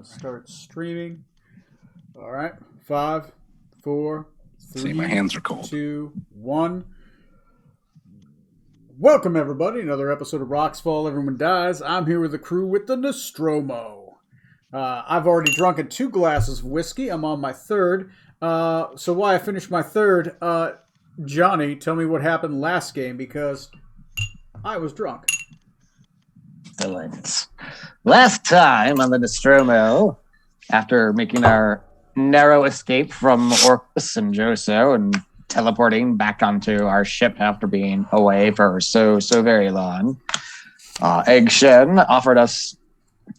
to start streaming. All right. 5, 4, 3, my hands are cold. 2, 1. Welcome, everybody. Another episode of Rocks Fall, Everyone Dies. I'm here with the crew with the Nostromo. I've already drunken 2 glasses of whiskey. I'm on my third. So why I finished my third, Johnny, tell me what happened last game, because I was drunk. Excellent. Last time on the Nostromo, after making our narrow escape from Orcus and Joso and teleporting back onto our ship after being away for so very long, Egg Shen offered us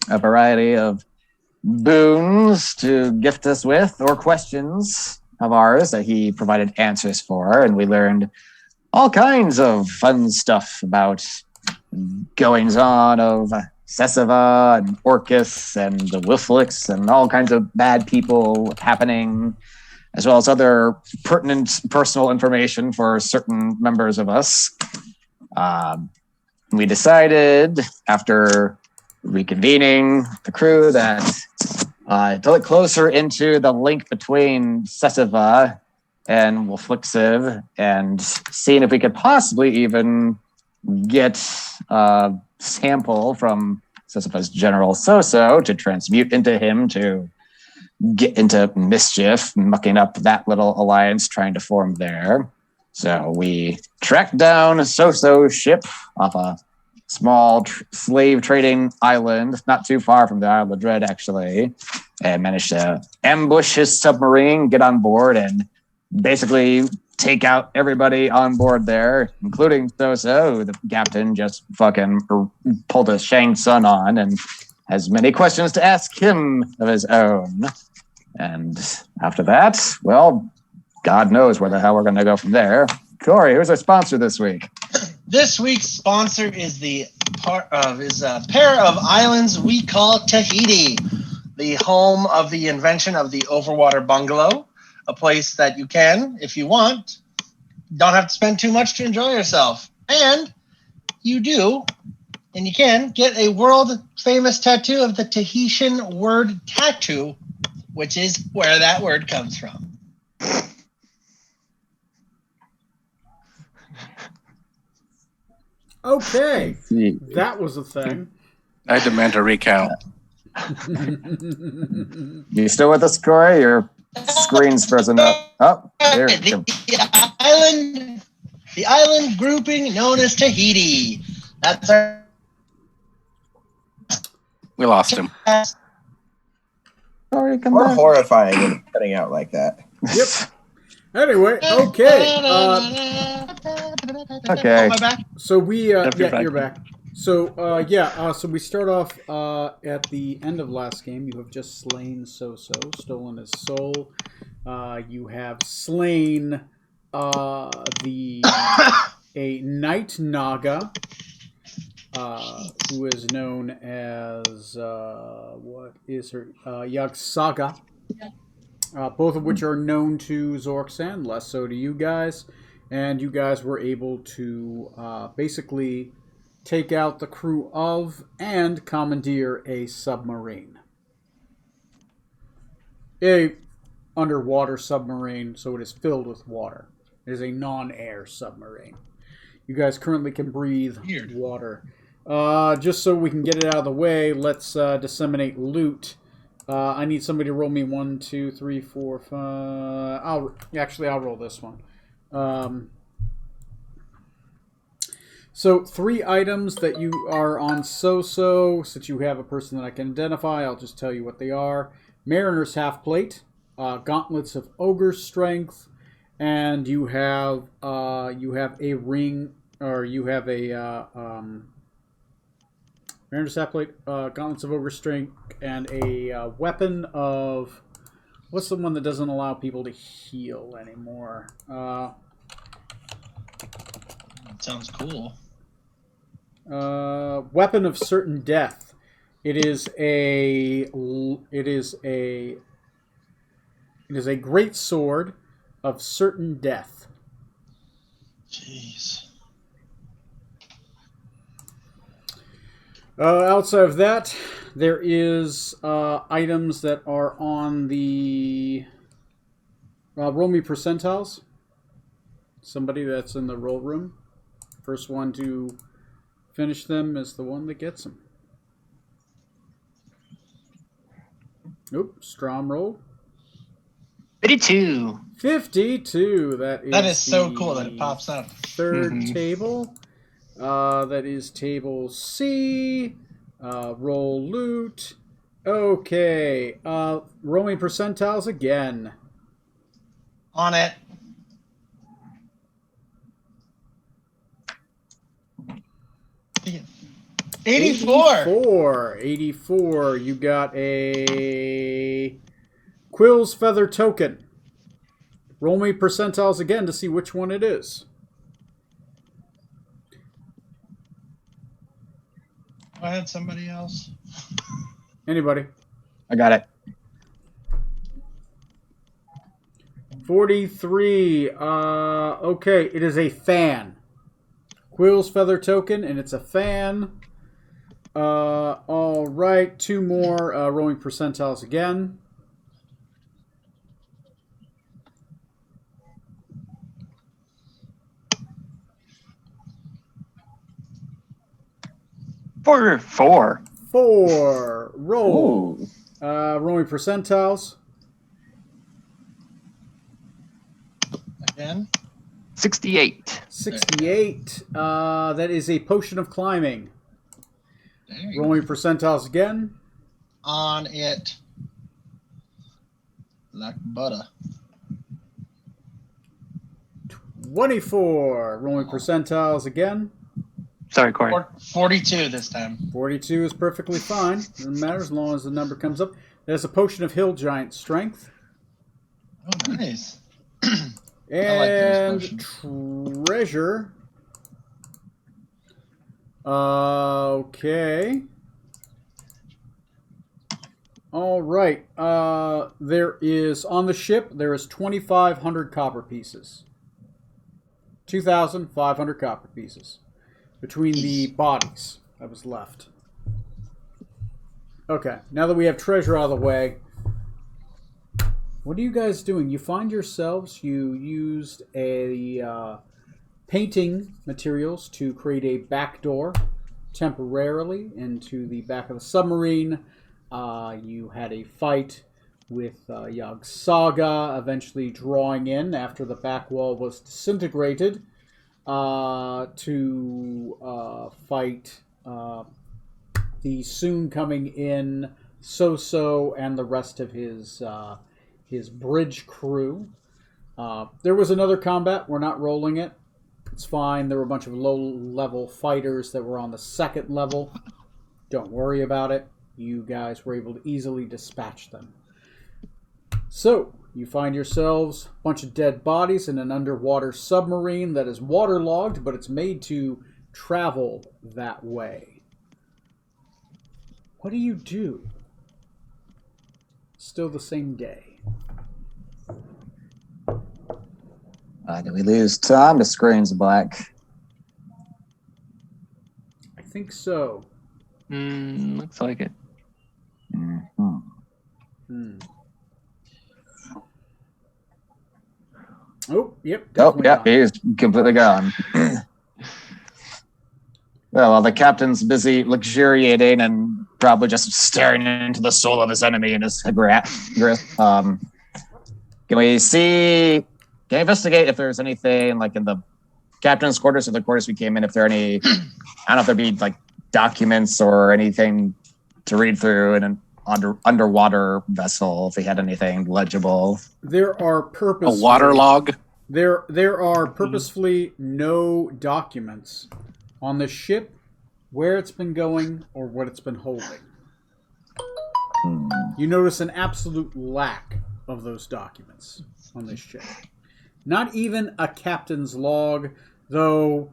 a variety of boons to gift us with, or questions of ours that he provided answers for, and we learned all kinds of fun stuff about goings on of Sessiva and Orcus and the Wilflix and all kinds of bad people happening, as well as other pertinent personal information for certain members of us. We decided, after reconvening the crew, that to look closer into the link between Sessiva and Wilflixiv and seeing if we could possibly even get a sample from Sessiva's General Soso to transmute into him to get into mischief, mucking up that little alliance trying to form there. So we tracked down Soso's ship off a small slave trading island, not too far from the Isle of Dread, actually, and managed to ambush his submarine, get on board, and basically take out everybody on board there, including Soso, who the captain just fucking pulled a Shang Tsung on and has many questions to ask him of his own. And after that, well, God knows where the hell we're going to go from there. Corey, who's our sponsor this week? This week's sponsor is a pair of islands we call Tahiti, the home of the invention of the overwater bungalow, a place that you can, if you want, don't have to spend too much to enjoy yourself. And you do, and you can, get a world-famous tattoo of the Tahitian word tattoo, which is where that word comes from. Okay, that was a thing. I demand a recount. You still with us, Corey? Your screen's frozen up. Oh, there. The island grouping known as Tahiti. That's our. We lost him. Corey, come We're back. horrifying when cutting out like that. Yep. Anyway, okay. Okay. Am I back? So we, Yep, yeah, you're back. you're back. So, so we start off at the end of last game. You have just slain Soso, stolen his soul. You have slain a Night Naga, who is known as, what is her, Yagsaga. Both of which are known to Zorksan, less so to you guys. And you guys were able to basically take out the crew of and commandeer a submarine. A underwater submarine, so it is filled with water. It is a non-air submarine. You guys currently can breathe water. Just so we can get it out of the way, let's disseminate loot. I need somebody to roll me 1, 2, 3, 4, 5. I'll roll this one. So 3 items that you are on Soso. Since you have a person that I can identify, I'll just tell you what they are. Mariner's Half Plate, Gauntlets of Ogre Strength, and you have a ring, or you have a Mariner's Half Plate, Gauntlets of Ogre Strength, and a weapon of... What's the one that doesn't allow people to heal anymore? Sounds cool. Weapon of Certain Death. It is a great sword of certain death. Jeez. Outside of that, there is items that are on the roll me percentiles. Somebody that's in the roll room. First one to finish them is the one that gets them. Oop, Strom roll. 52. 52. That is so cool that it pops up. Third table. That is table C. Roll loot. Okay. Roll me percentiles again. On it. $84. 84. You got a Quill's Feather token. Roll me percentiles again to see which one it is. Go ahead, somebody else. Anybody? I got it. 43. Okay, it is a fan. Quill's Feather token, and it's a fan. All right, 2 more rolling percentiles again. Four. 4. Roll. Ooh. Rolling percentiles. Again. 68. 68. That is a potion of climbing. There you Rolling percentiles again. go. On it. Like butter. 24. Rolling percentiles again. Sorry, Corey. 42 this time. 42 is perfectly fine. Doesn't matter as long as the number comes up. There's a potion of hill giant strength. Oh, nice. And those treasure. Okay. All right. There is on the ship. There is 2,500 copper pieces. 2,500 copper pieces between the bodies that was left. Okay. Now that we have treasure out of the way. What are you guys doing? You find yourselves, you used a painting materials to create a backdoor temporarily into the back of the submarine. You had a fight with Yog Saga, eventually drawing in after the back wall was disintegrated to fight the soon coming in So-So and the rest of his bridge crew. There was another combat. We're not rolling it. It's fine. There were a bunch of low-level fighters that were on the second level. Don't worry about it. You guys were able to easily dispatch them. So, you find yourselves a bunch of dead bodies in an underwater submarine that is waterlogged, but it's made to travel that way. What do you do? Still the same day. Did we lose Tom? The screen's black. I think so. Looks like it. Oh, yep. Oh, Definitely yeah, not. he's completely gone. Well, while the captain's busy luxuriating and probably just staring into the soul of his enemy in his grip, can we see? Can I investigate if there's anything like in the captain's quarters or the quarters we came in? If there are any, I don't know if there'd be like documents or anything to read through in an underwater vessel. If we had anything legible, There are purposefully A water log? There are purposefully no documents on the ship, where it's been going or what it's been holding. You notice an absolute lack of those documents on this ship. Not even a captain's log, though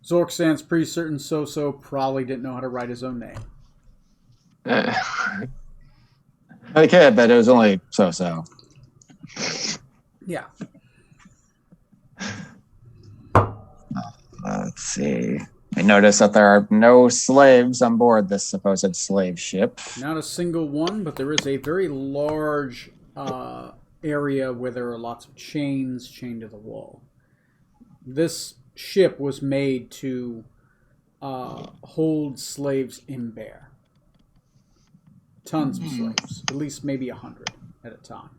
Zorksan's pretty certain So-So probably didn't know how to write his own name. I could, but it was only So-So. Yeah. Let's see. We notice that there are no slaves on board this supposed slave ship. Not a single one, but there is a very large area where there are lots of chains chained to the wall. This ship was made to hold slaves in bear. Tons of slaves, at least maybe 100 at a time.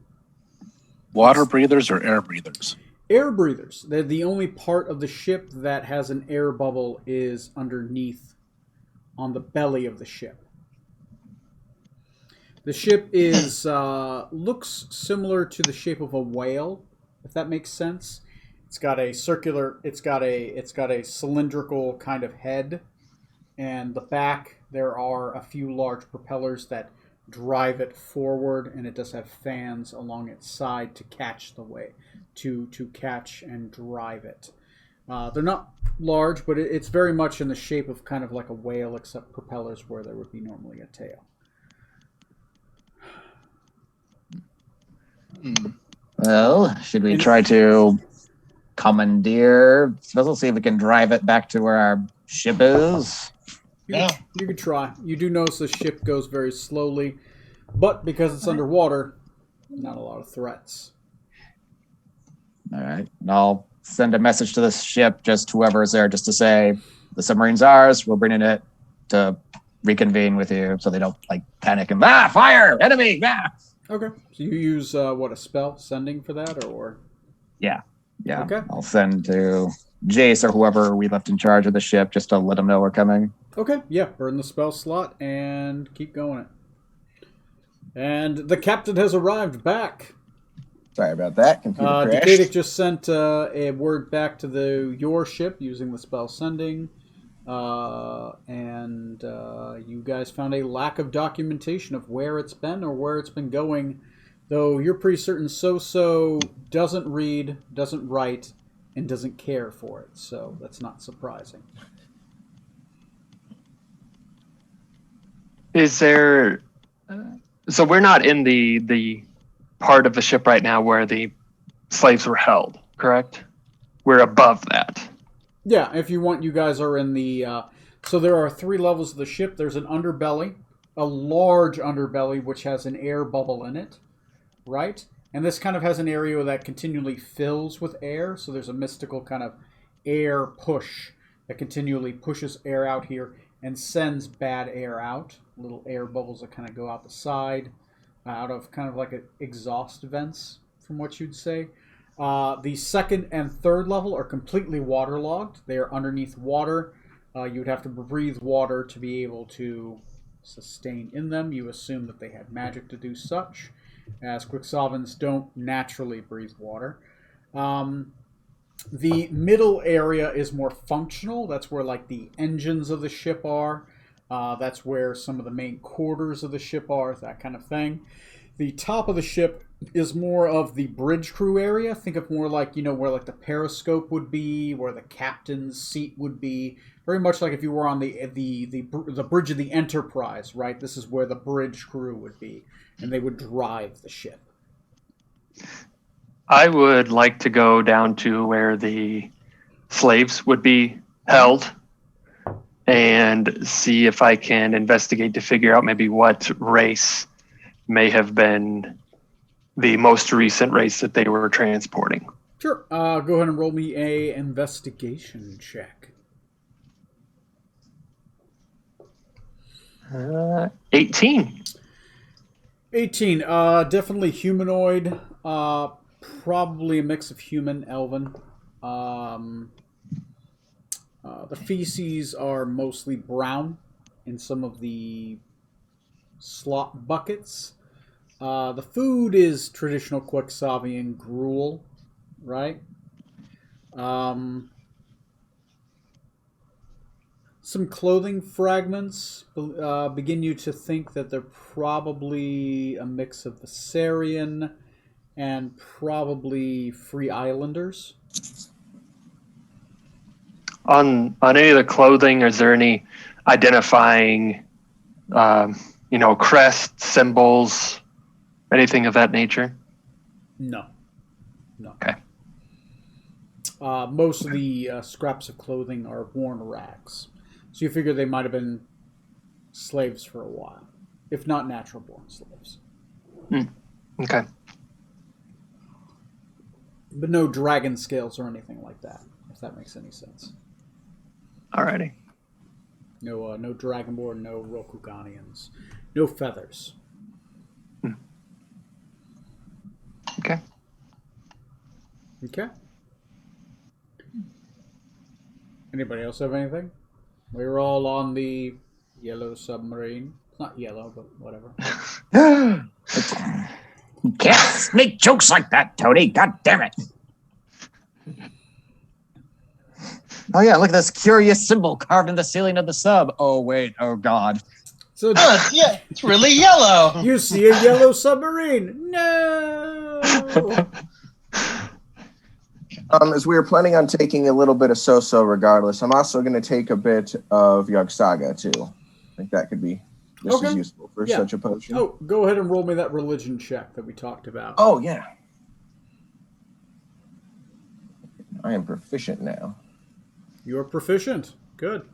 Water breathers or air breathers? Air breathers. They're the only part of the ship that has an air bubble is underneath on the belly of the ship. The ship is looks similar to the shape of a whale, if that makes sense. It's got a circular. It's got a cylindrical kind of head, and the back there are a few large propellers that drive it forward, and it does have fans along its side to catch the way, to catch and drive it. They're not large, but it's very much in the shape of kind of like a whale, except propellers where there would be normally a tail. Well, should we try to commandeer? Let's see if we can drive it back to where our ship is. You could try. You do notice the ship goes very slowly, but because it's underwater, not a lot of threats. All right. And I'll send a message to this ship, just whoever is there, just to say, the submarine's ours. We're bringing it to reconvene with you so they don't like panic and, fire, enemy, Okay. So you use, a spell sending for that, or? Yeah. Okay. I'll send to Jace or whoever we left in charge of the ship just to let them know we're coming. Okay, yeah. Burn the spell slot and keep going it. And the captain has arrived back. Sorry about that. Computer crashed. Decadic just sent a word back to your ship using the spell sending. And you guys found a lack of documentation of where it's been or where it's been going, though you're pretty certain So doesn't read, doesn't write, and doesn't care for it, so that's not surprising. Is there... So we're not in the part of the ship right now where the slaves were held, correct? We're above that. Yeah, if you want, you guys are in the... so there are 3 levels of the ship. There's an underbelly, a large underbelly, which has an air bubble in it, right? And this kind of has an area that continually fills with air, so there's a mystical kind of air push that continually pushes air out here and sends bad air out. Little air bubbles that kind of go out the side, out of kind of like exhaust vents, from what you'd say. The second and third level are completely waterlogged. They are underneath water. You would have to breathe water to be able to sustain in them. You assume that they had magic to do such, as Quicksavans don't naturally breathe water. The middle area is more functional. That's where like the engines of the ship are. That's where some of the main quarters of the ship are, that kind of thing. The top of the ship is more of the bridge crew area. Think of more like, where like the periscope would be, where the captain's seat would be. Very much like if you were on the bridge of the Enterprise, right? This is where the bridge crew would be, and they would drive the ship. I would like to go down to where the slaves would be held and see if I can investigate to figure out maybe what race may have been the most recent race that they were transporting. Sure. Go ahead and roll me a investigation check. 18. 18. Definitely humanoid. Probably a mix of human, elven. The feces are mostly brown in some of the slot buckets. The food is traditional Quixavian gruel, right? Some clothing fragments begin you to think that they're probably a mix of Viserion and probably Free Islanders. On any of the clothing, is there any identifying, crest, symbols, anything of that nature? No. Okay. most of the scraps of clothing are worn rags. So you figure they might have been slaves for a while, if not natural-born slaves. Okay. But no dragon scales or anything like that, if that makes any sense. Alrighty. No, no dragonborn, no Rokuganians, no feathers. Okay. Okay. Anybody else have anything? We were all on the yellow submarine. It's not yellow, but whatever. You can't make jokes like that, Tony. God damn it. Oh, yeah, look at this curious symbol carved in the ceiling of the sub. Oh, wait. Oh, God. So Yeah, it's really yellow. you see a yellow submarine? No. As we were planning on taking a little bit of so-so regardless, I'm also going to take a bit of Yogg-Saga, too. I think that could be just as useful for such a potion. Oh, go ahead and roll me that religion check that we talked about. Oh, yeah. I am proficient now. You are proficient. Good.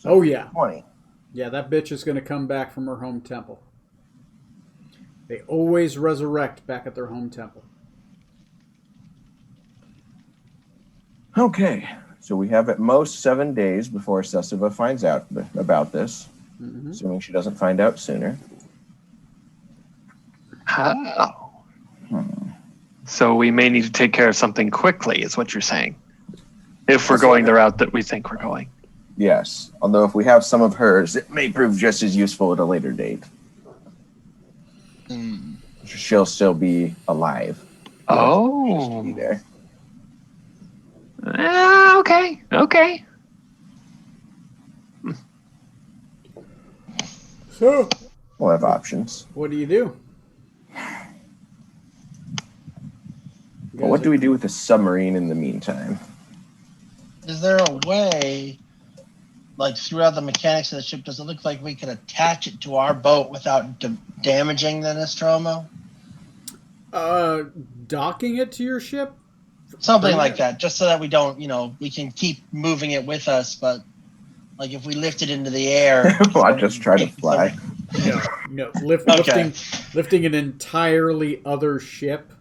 Oh, yeah. 20. Yeah, that bitch is going to come back from her home temple. They always resurrect back at their home temple. Okay. So we have at most 7 days before Sessiva finds out about this, assuming she doesn't find out sooner. How? So we may need to take care of something quickly, is what you're saying. If we're going the route that we think we're going. Yes. Although if we have some of hers, it may prove just as useful at a later date. She'll still be alive. Oh. Be there. Okay. Okay. So, We'll have options. what do you do? But what do we do with the submarine in the meantime? Is there a way, like throughout the mechanics of the ship, does it look like we can attach it to our boat without damaging the Nostromo? Docking it to your ship? Something like that, just so that we don't, we can keep moving it with us, but like if we lift it into the air. Well, I just try to fly. No. Lifting an entirely other ship.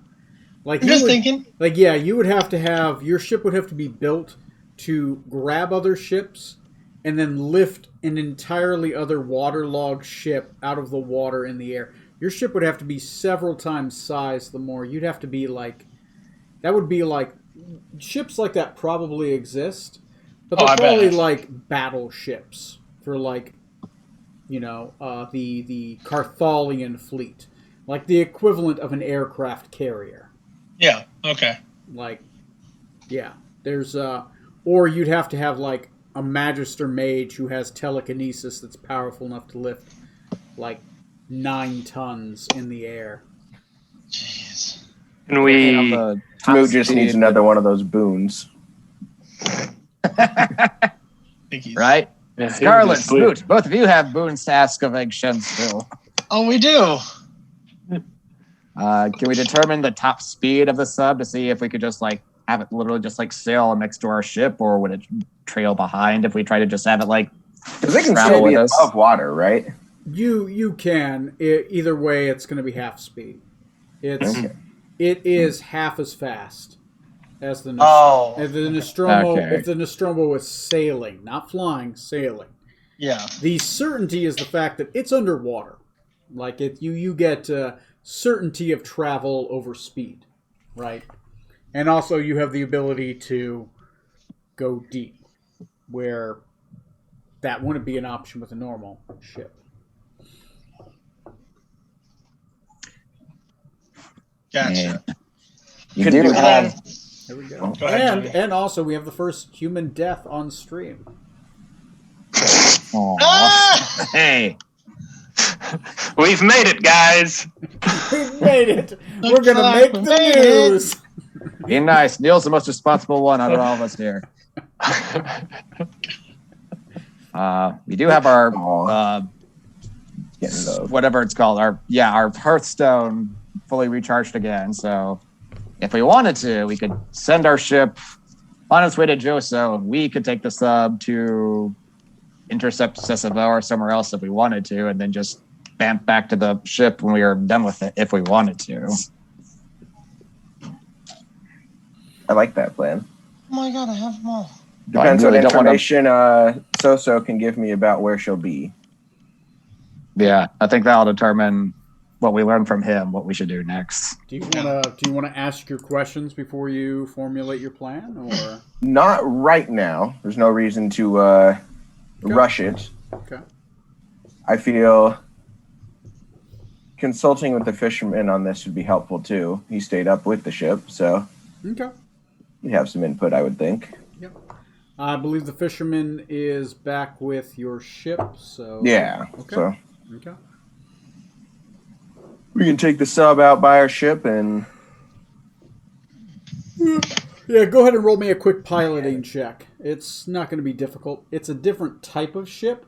Like I'm just thinking. Like, yeah, you would have to have, your ship would have to be built to grab other ships and then lift an entirely other waterlogged ship out of the water in the air. Your ship would have to be several times size the more. You'd have to be like, that would be like, ships like that probably exist, but they're probably like battleships for like, the Carthalian fleet. Like the equivalent of an aircraft carrier. Yeah, okay. Like, yeah, there's, or you'd have to have like a Magister Mage who has telekinesis that's powerful enough to lift like 9 tons in the air. Jeez. Can we... Smoot just needs another one of those boons. Right? Yeah, Scarlet, Smoot, both of you have boons to ask of Egg Shen still. Oh, we do. Can we determine the top speed of the sub to see if we could just like have it literally just like sail next to our ship, or would it trail behind if we try to just have it like Because it can travel still with be us? above water, right? You can. Either way, it's going to be half speed. It is half as fast as the if the Nostromo. Okay. If the Nostromo was sailing, not flying, sailing. Yeah. The certainty is the fact that it's underwater. Like you get certainty of travel over speed, right? And also you have the ability to go deep, where that wouldn't be an option with a normal ship. Gotcha. You do have... There we go. Go ahead, Jimmy. And also we have the first human death on stream. Aw. Hey. We've made it, guys. We've made it. We're Looks gonna like make we the made it. news. Be nice. Neil's the most responsible one out of all of us here. We do have our Getting low. whatever it's called, our Hearthstone fully recharged again. So if we wanted to, we could send our ship on its way to Joso, and we could take the sub to intercept Sesava or somewhere else if we wanted to, and then just bamf back to the ship when we were done with it if we wanted to. I like that plan. Oh my god, I have them all. Depends really on don't wanna- information Soso can give me about where she'll be. Yeah, I think that'll determine what we learn from him, what we should do next. Do you wanna ask your questions before you formulate your plan, or Not right now. There's no reason to rush it. okay? I feel consulting with the fisherman on this would be helpful too. He stayed up with the ship, so Okay. he'd have some input, I would think. Yep. I believe the fisherman is back with your ship, so Yeah. Okay. So Okay. we can take the sub out by our ship and Yeah, go ahead and roll me a quick piloting check. It's not going to be difficult. It's a different type of ship,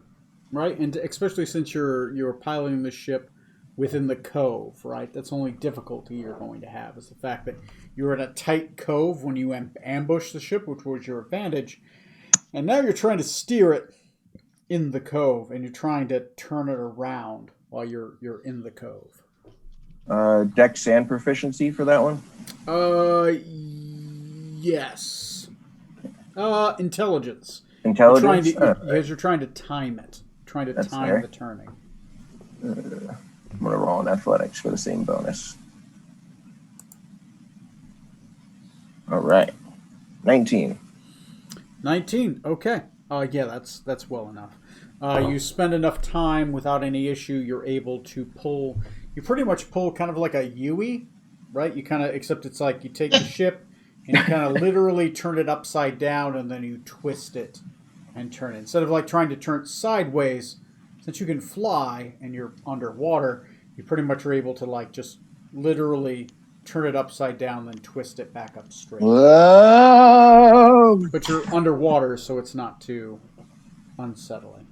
right? And especially since you're piloting the ship within the cove, right? That's the only difficulty you're going to have is the fact that you're in a tight cove when you ambush the ship, which was your advantage, and now you're trying to steer it in the cove, and you're trying to turn it around while you're in the cove. dex and proficiency for that one. Yes. Intelligence. Intelligence. Because you're trying to time it. Trying to That's time fair. the turning. I'm gonna roll in athletics for the same bonus. All right, 19. 19. Okay. Yeah, that's well enough. You spend enough time without any issue. You're able to pull. You pretty much pull kind of like a Yui, right? You kind of, except it's like you take the ship and you kind of literally turn it upside down and then you twist it and turn it. Instead of like trying to turn it sideways, since you can fly and you're underwater, you pretty much are able to like just literally turn it upside down, then twist it back up straight. Whoa! But you're underwater, so it's not too unsettling.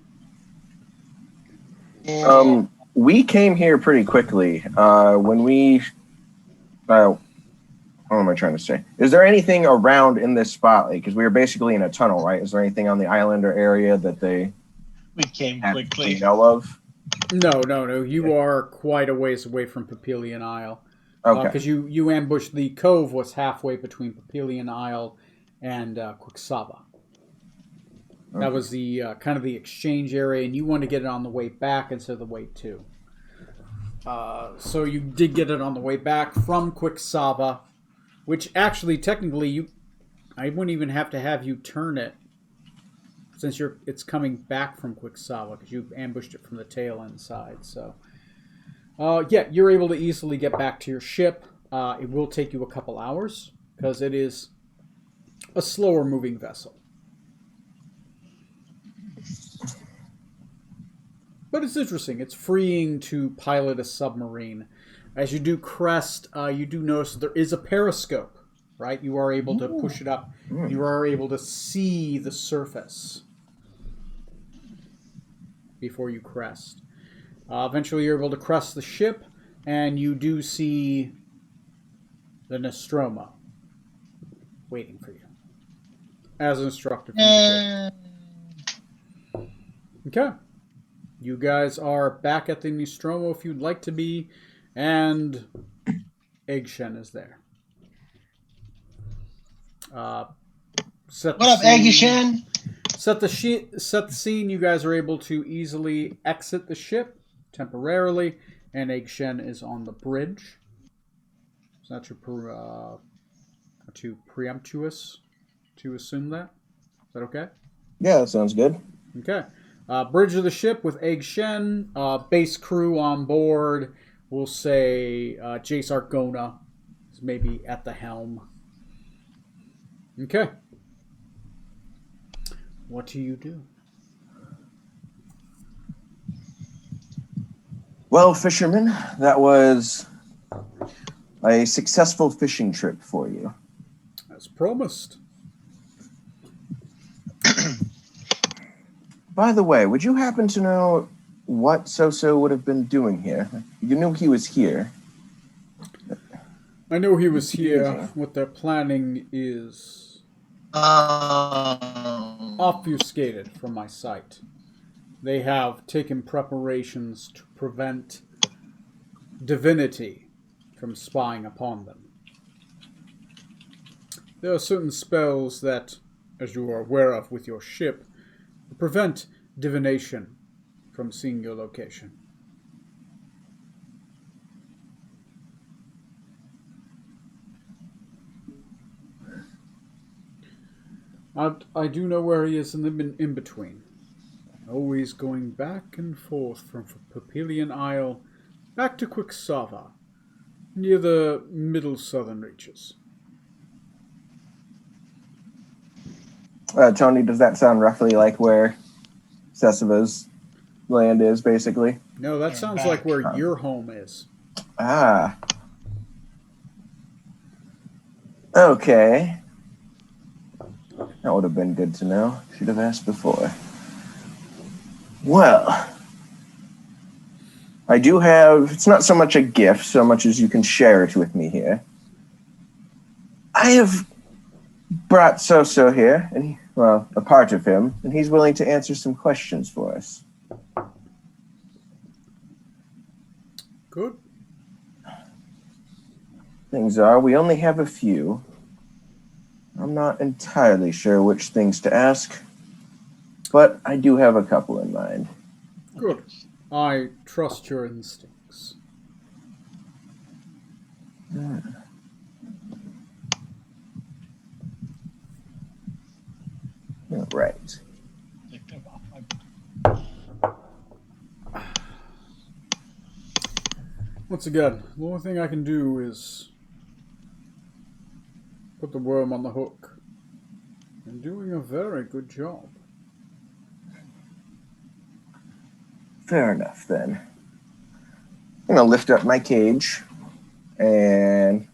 We came here pretty quickly. When we, what am I trying to say? Is there anything around in this spot? Because we were basically in a tunnel, right? Is there anything on the island or area that they We came have quickly. to know of? No. You are quite a ways away from Papillion Isle. Okay. Because you ambushed, the cove was halfway between Papillion Isle and Quicksava. That was the kind of the exchange area, and you wanted to get it on the way back instead of the way to. So you did get it on the way back from Quicksava, which actually technically I wouldn't even have to have you turn it, since it's coming back from Quicksava because you ambushed it from the tail end side. So yeah, you're able to easily get back to your ship. It will take you a couple hours because it is a slower moving vessel. But it's interesting. It's freeing to pilot a submarine. As you do crest, you do notice that there is a periscope, right? You are able to push it up. You are able to see the surface before you crest. Eventually, you're able to crest the ship, and you do see the Nostromo waiting for you, as instructed from the ship. Okay. You guys are back at the Nostromo if you'd like to be, and Eggshen is there. What up, Aggie Shen? Set the scene. You guys are able to easily exit the ship temporarily, and Eggshen is on the bridge. Is that too preemptuous to assume that? Is that okay? Yeah, that sounds good. Okay. Bridge of the ship with Eggshen, base crew on board. We'll say Jace Argona is maybe at the helm. Okay. What do you do? Well, fisherman, that was a successful fishing trip for you. As promised. By the way, would you happen to know what Soso would have been doing here? You knew he was here. I know he was here. What they're planning is obfuscated from my sight. They have taken preparations to prevent divinity from spying upon them. There are certain spells that, as you are aware of with your ship, prevent divination from seeing your location. I do know where he is in the in-between. Always going back and forth from Papillion Isle back to Quicksava, near the middle southern reaches. Tony, does that sound roughly like where Sesiva's land is, basically? No, that sounds like where your home is. Ah. Okay. That would have been good to know. Should have asked before. Well, I do have, it's not so much a gift, so much as you can share it with me here. I have brought Soso here, and a part of him, and he's willing to answer some questions for us. Good. Things are, we only have a few. I'm not entirely sure which things to ask, but I do have a couple in mind. Good. I trust your instincts. Right. Once again, the only thing I can do is put the worm on the hook. And doing a very good job. Fair enough, then. I'm going to lift up my cage and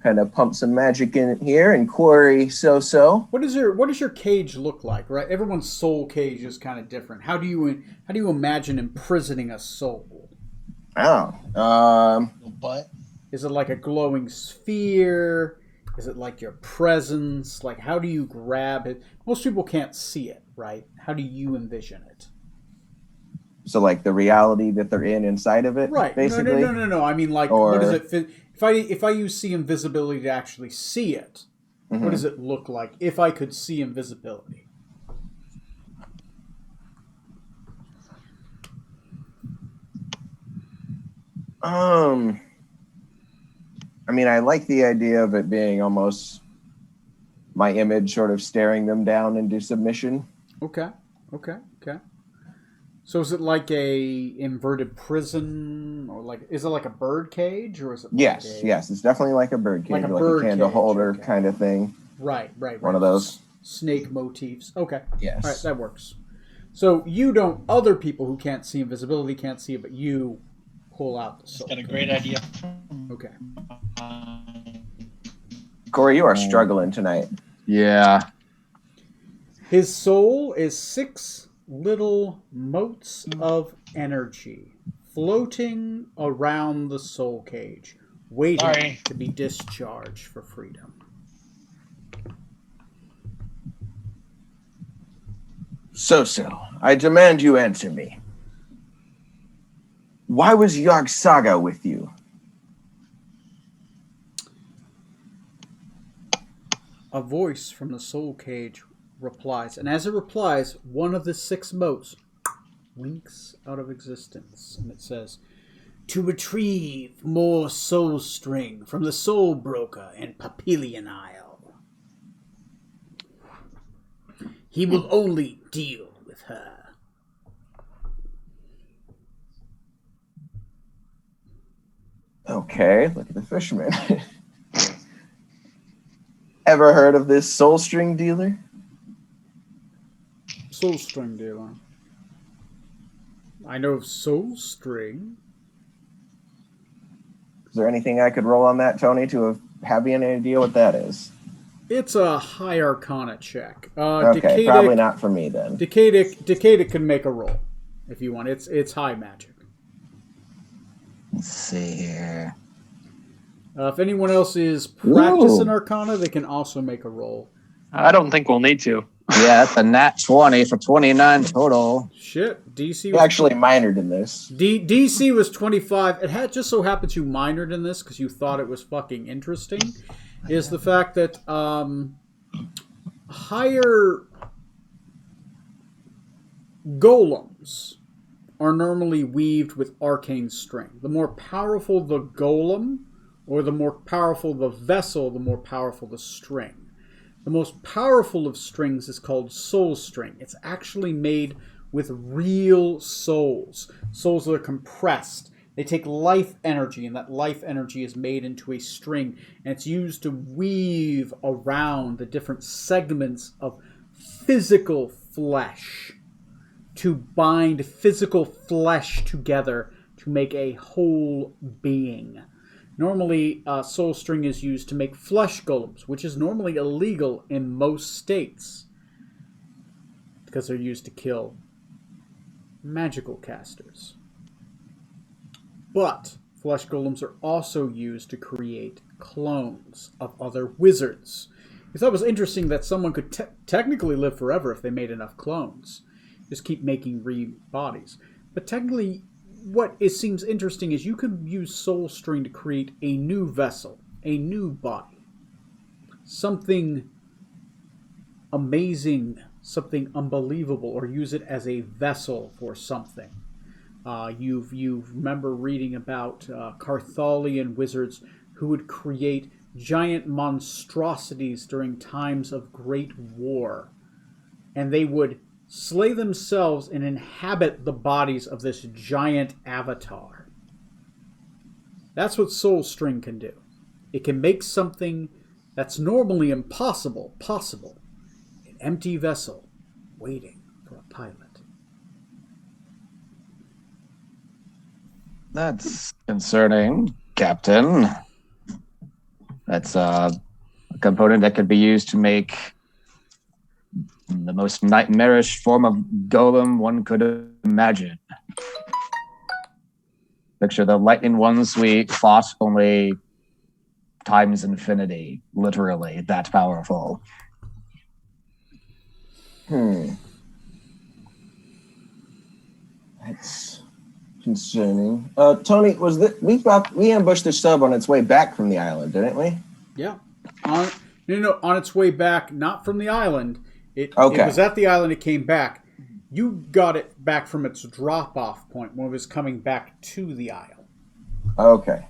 kind of pump some magic in it here and quarry So. What does your cage look like? Right, everyone's soul cage is kind of different. How do you imagine imprisoning a soul? But Is it like a glowing sphere? Is it like your presence? Like, how do you grab it? Most people can't see it, right? How do you envision it? So, like, the reality that they're inside of it, Right. basically? No. I mean, like, what does it fit? If I use see invisibility to actually see it, what does it look like if I could see invisibility? I mean, I like the idea of it being almost my image sort of staring them down into submission. Okay. So is it like a inverted prison, or like is it like a bird cage, or is it? Yes, it's definitely like a bird cage, like a candle holder kind of thing. Right. One of those snake motifs. Okay. Yes. All right, that works. So you don't. Other people who can't see invisibility can't see it, but you pull out the soul. got a great idea. Okay. Corey, you are struggling tonight. Yeah. His soul is 6 little motes of energy floating around the soul cage, waiting to be discharged for freedom. So, I demand you answer me. Why was Yarg Saga with you? A voice from the soul cage replies, and as it replies, one of the 6 motes winks out of existence, and it says, "To retrieve more soul string from the soul broker in Papillion Isle. He will only deal with her." Okay, look at the fisherman. Ever heard of this soul string dealer? Soul string dealer. I know of soul string. Is there anything I could roll on that, Tony, to have any idea what that is? It's a high arcana check. Okay, Decadic, probably not for me then. Decadic can make a roll if you want. It's high magic. Let's see here. If anyone else is practicing Arcana, they can also make a roll. I don't think we'll need to. Yeah, that's a nat 20 for 29 total. Shit, DC You was actually minored in this. DC was 25. It had just so happens you minored in this because you thought it was fucking interesting. Is the fact that higher golems are normally weaved with arcane string. The more powerful the golem, or the more powerful the vessel, the more powerful the string. The most powerful of strings is called soul string. It's actually made with real souls. Souls that are compressed. They take life energy, and that life energy is made into a string, and it's used to weave around the different segments of physical flesh, to bind physical flesh together to make a whole being. Normally, soul string is used to make flesh golems, which is normally illegal in most states because they're used to kill magical casters. But flesh golems are also used to create clones of other wizards. I thought it was interesting that someone could technically live forever if they made enough clones. Just keep making bodies. But technically, what it seems interesting is you can use soul string to create a new vessel, a new body. Something amazing, something unbelievable, or use it as a vessel for something. You remember reading about Carthalian wizards who would create giant monstrosities during times of great war. And they would slay themselves and inhabit the bodies of this giant avatar. That's what soul string can do. It can make something that's normally impossible possible. An empty vessel waiting for a pilot. That's concerning, Captain. That's a component that could be used to make the most nightmarish form of golem one could imagine. Picture the lightning ones we fought, only times infinity. Literally, that powerful. That's concerning. Tony, we ambushed the sub on its way back from the island, didn't we? Yeah. On its way back, not from the island. It was at the island, it came back. You got it back from its drop-off point when it was coming back to the isle. Okay.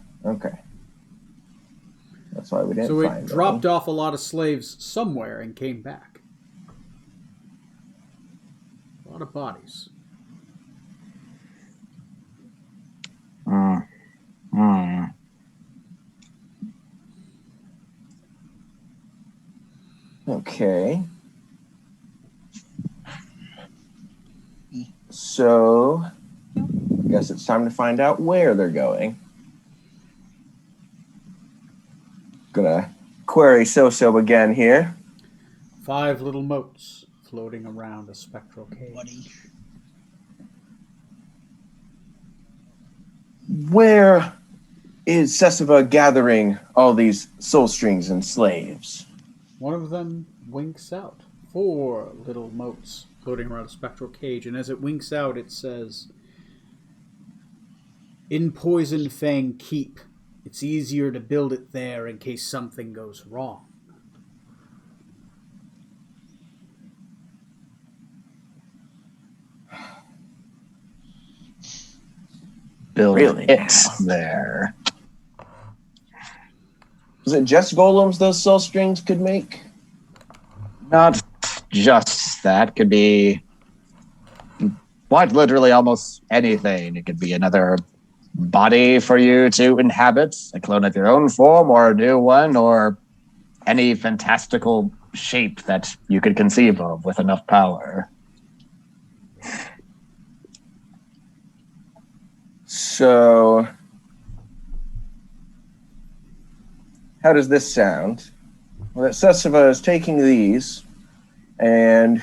That's why we didn't find it. So it dropped off a lot of slaves somewhere and came back. A lot of bodies. Okay. So, I guess it's time to find out where they're going. Gonna query So again here. 5 little motes floating around a spectral cage. Where is Sesiva gathering all these soul strings and slaves? One of them winks out. 4 little motes floating around a spectral cage, and as it winks out, it says, "In Poison Fang Keep, it's easier to build it there in case something goes wrong." Build Really? it there. Was it just golems those soul strings could make? Not just that. Could be quite literally almost anything. It could be another body for you to inhabit, a clone of your own form or a new one, or any fantastical shape that you could conceive of with enough power. So, how does this sound? Well, that Sesiva is taking these, and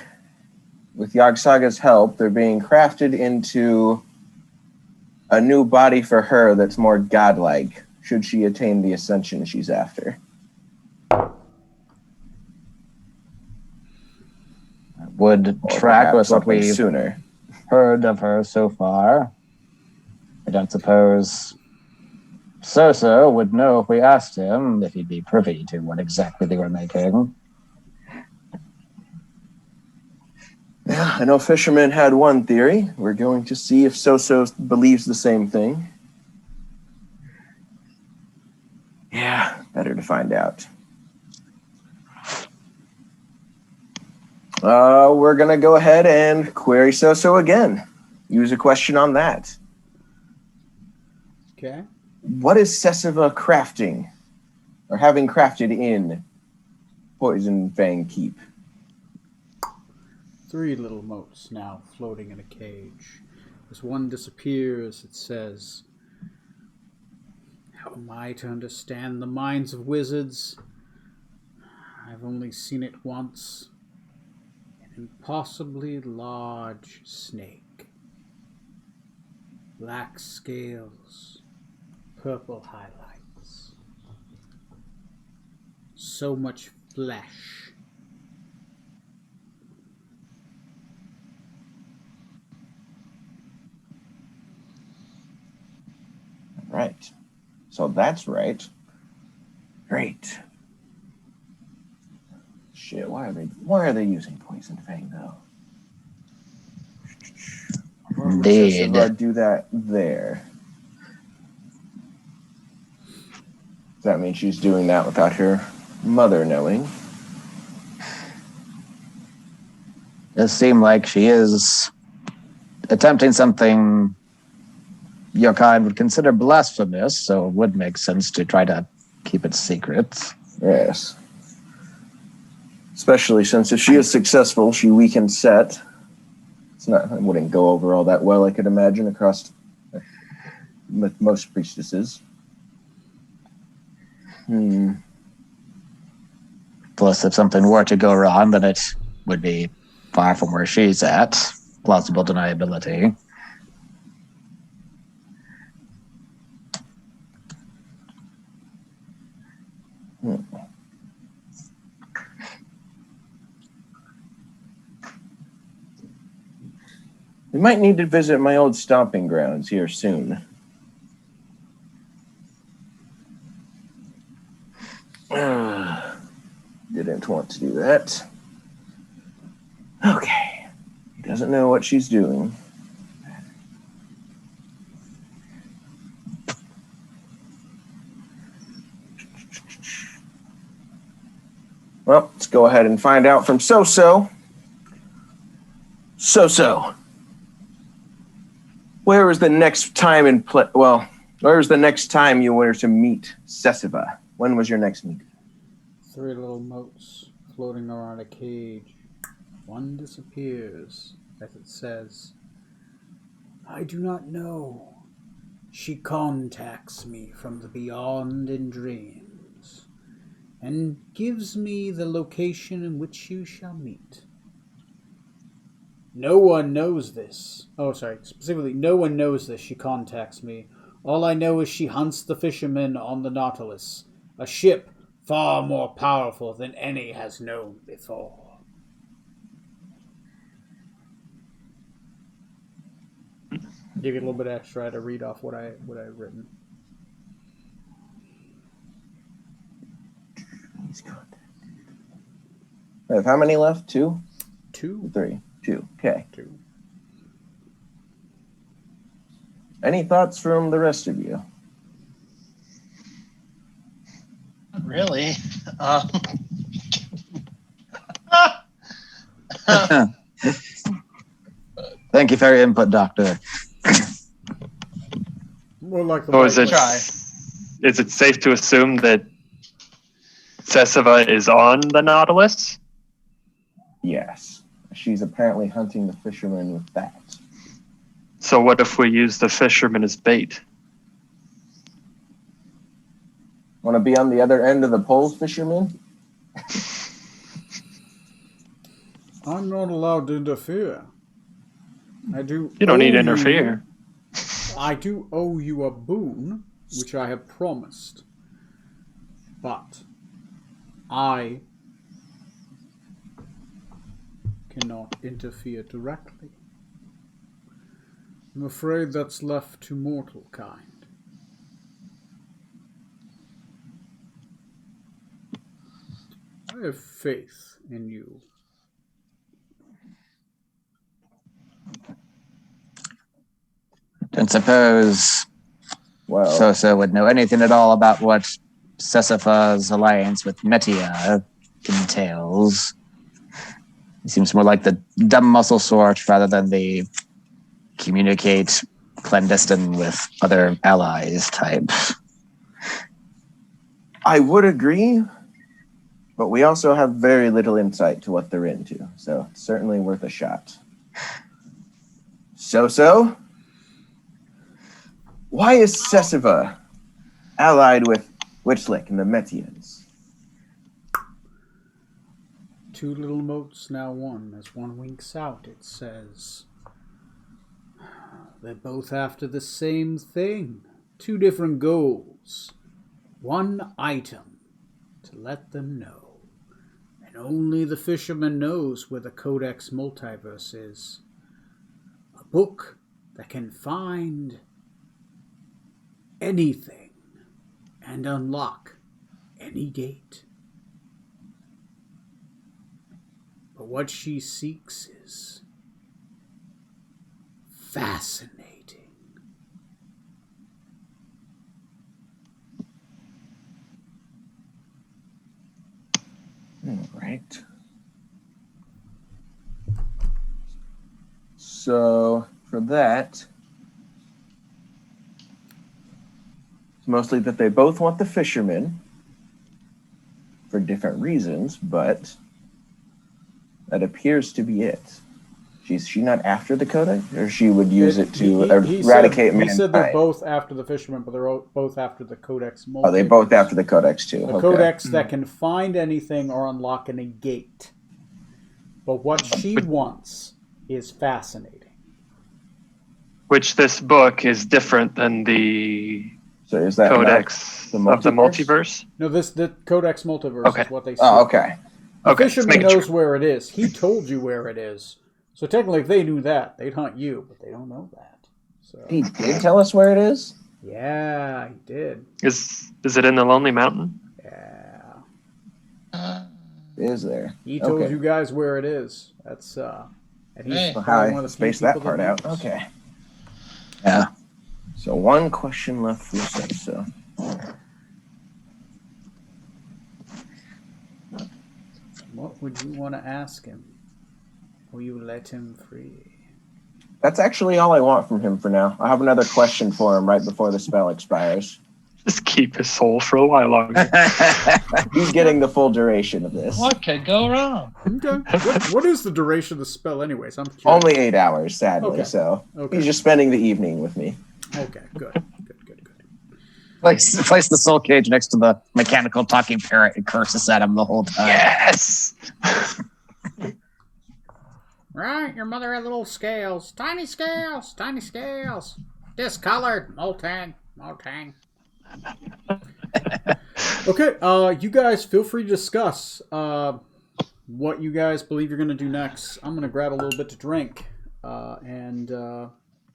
with Yog-Saga's help, they're being crafted into a new body for her that's more godlike. should she attain the ascension she's after. Would Or track with perhaps what something we've sooner. heard of her so far. I don't suppose Soso would know if we asked him if he'd be privy to what exactly they were making. Yeah, I know Fisherman had one theory. We're going to see if Soso believes the same thing. Yeah, better to find out. We're going to go ahead and query Soso again. Use a question on that. Okay. What is Sessiva crafting? Or having crafted in Poison Fang Keep? 3 little motes now floating in a cage. As one disappears, it says, "How am I to understand the minds of wizards? I've only seen it once. An impossibly large snake. Black scales, purple highlights. So much flesh. Right. So that's right. Great. Shit, why are they using Poison Fang though? Why would Indeed. Sessiva do that there? Does that mean she's doing that without her mother knowing? Does seem like she is attempting something your kind would consider blasphemous, so it would make sense to try to keep it secret. Yes. Especially since if she is successful, she weakens Set. It wouldn't go over all that well, I could imagine, across with most priestesses. Plus, if something were to go wrong, then it would be far from where she's at. Plausible deniability. We might need to visit my old stomping grounds here soon. Didn't want to do that. Okay. He doesn't know what she's doing. Well, let's go ahead and find out from Soso. Soso. Where was the next time where was the next time you were to meet Sessiva? When was your next meeting? 3 little motes floating around a cage. One disappears, as it says, "I do not know. She contacts me from the beyond in dreams, and gives me the location in which you shall meet. No one knows this. Specifically, no one knows this. She contacts me. All I know is she hunts the fishermen on the Nautilus, a ship far more powerful than any has known before." Give you a little bit extra to read off what I've written. I have how many left? 2? 2. 3. 2. Okay. 2. Any thoughts from the rest of you? Not really. Thank you for your input, Doctor. More like the So white is it safe to assume that Sessiva is on the Nautilus? Yes. She's apparently hunting the fishermen with that. So what if we use the fisherman as bait? Want to be on the other end of the pole, fisherman? I'm not allowed to interfere. You don't need to interfere. I do owe you a boon. which I have promised. But I cannot interfere directly. I'm afraid that's left to mortal kind. I have faith in you. Don't suppose Well, Sosa would know anything at all about what Sesifa's alliance with Metia entails. He seems more like the dumb muscle sort rather than the communicate clandestine with other allies type. I would agree, but we also have very little insight to what they're into, so it's certainly worth a shot. So, why is Sesiva allied with Witchlick and the Metians? Two little motes, now one. As one winks out, it says, they're both after the same thing. Two different goals. One item to let them know. And only the fisherman knows where the Codex Multiverse is. A book that can find anything and unlock any gate. But what she seeks is fascinating. Right. So, for that, it's mostly that they both want the fisherman for different reasons, but that appears to be it. Is she not after the codex, or she would use it to eradicate mankind? He said they're both after the fisherman, but they're both after the Codex Multiverse. Oh, they both after the codex too. The Codex that can find anything or unlock any gate. But what she wants is fascinating. Which this book is different than the So is that Codex of the multiverse? No, the Codex Multiverse is what they say. Oh, okay. The fisherman knows where it is. He told you where it is. So technically, if they knew that, they'd hunt you, but they don't know that. So He did tell us where it is? yeah, he did. Is it in the Lonely Mountain? Yeah. Is there? He told you guys where it is. That's and he's Well, probably one of the few space that people part out. knows. Okay. Yeah. So one question left for so. What would you want to ask him? Will you let him free? That's actually all I want from him for now. I have another question for him right before the spell expires. Just keep his soul for a while longer. He's getting the full duration of this. What could go wrong? Okay. What is the duration of the spell, anyways? I'm curious. Only 8 hours, sadly. Okay. So Okay. he's just spending the evening with me. Okay, good. Place the soul cage next to the mechanical talking parrot and curses at him the whole time. Yes! Right, your mother had little scales. Tiny scales. Tiny scales. Discolored. Molten. Okay, you guys feel free to discuss what you guys believe you're going to do next. I'm going to grab a little bit to drink and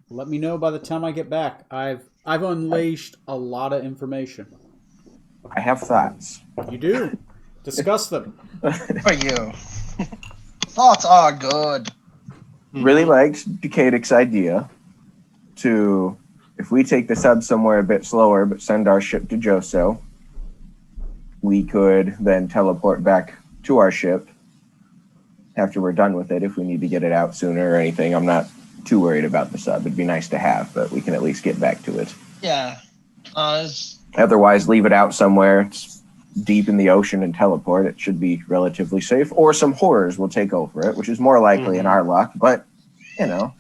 let me know by the time I get back. I've unleashed a lot of information. I have thoughts. You do. Discuss them. For you. Thoughts are good. Really liked Decadic's idea to, if we take the sub somewhere a bit slower but send our ship to Joso, we could then teleport back to our ship after we're done with it if we need to get it out sooner or anything. I'm not too worried about the sub. It'd be nice to have, but we can at least get back to it. Yeah. Otherwise, leave it out somewhere. It's deep in the ocean and teleport. It should be relatively safe. Or some horrors will take over it, which is more likely in our luck, but, you know.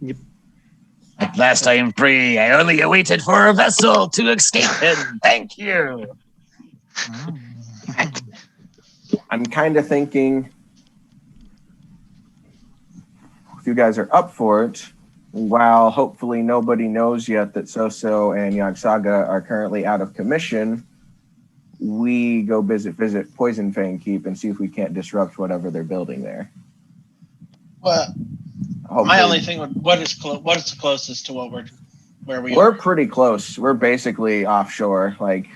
Yep. At last I am free. I only awaited for a vessel to escape him. Thank you. I'm kind of thinking, if you guys are up for it, while hopefully nobody knows yet that Soso and Yogg-Saga are currently out of commission, we go visit Poison Fang Keep and see if we can't disrupt whatever they're building there. Well, Hopefully, my only thing would what is the closest to where we we're are? pretty close. We're basically offshore. Like,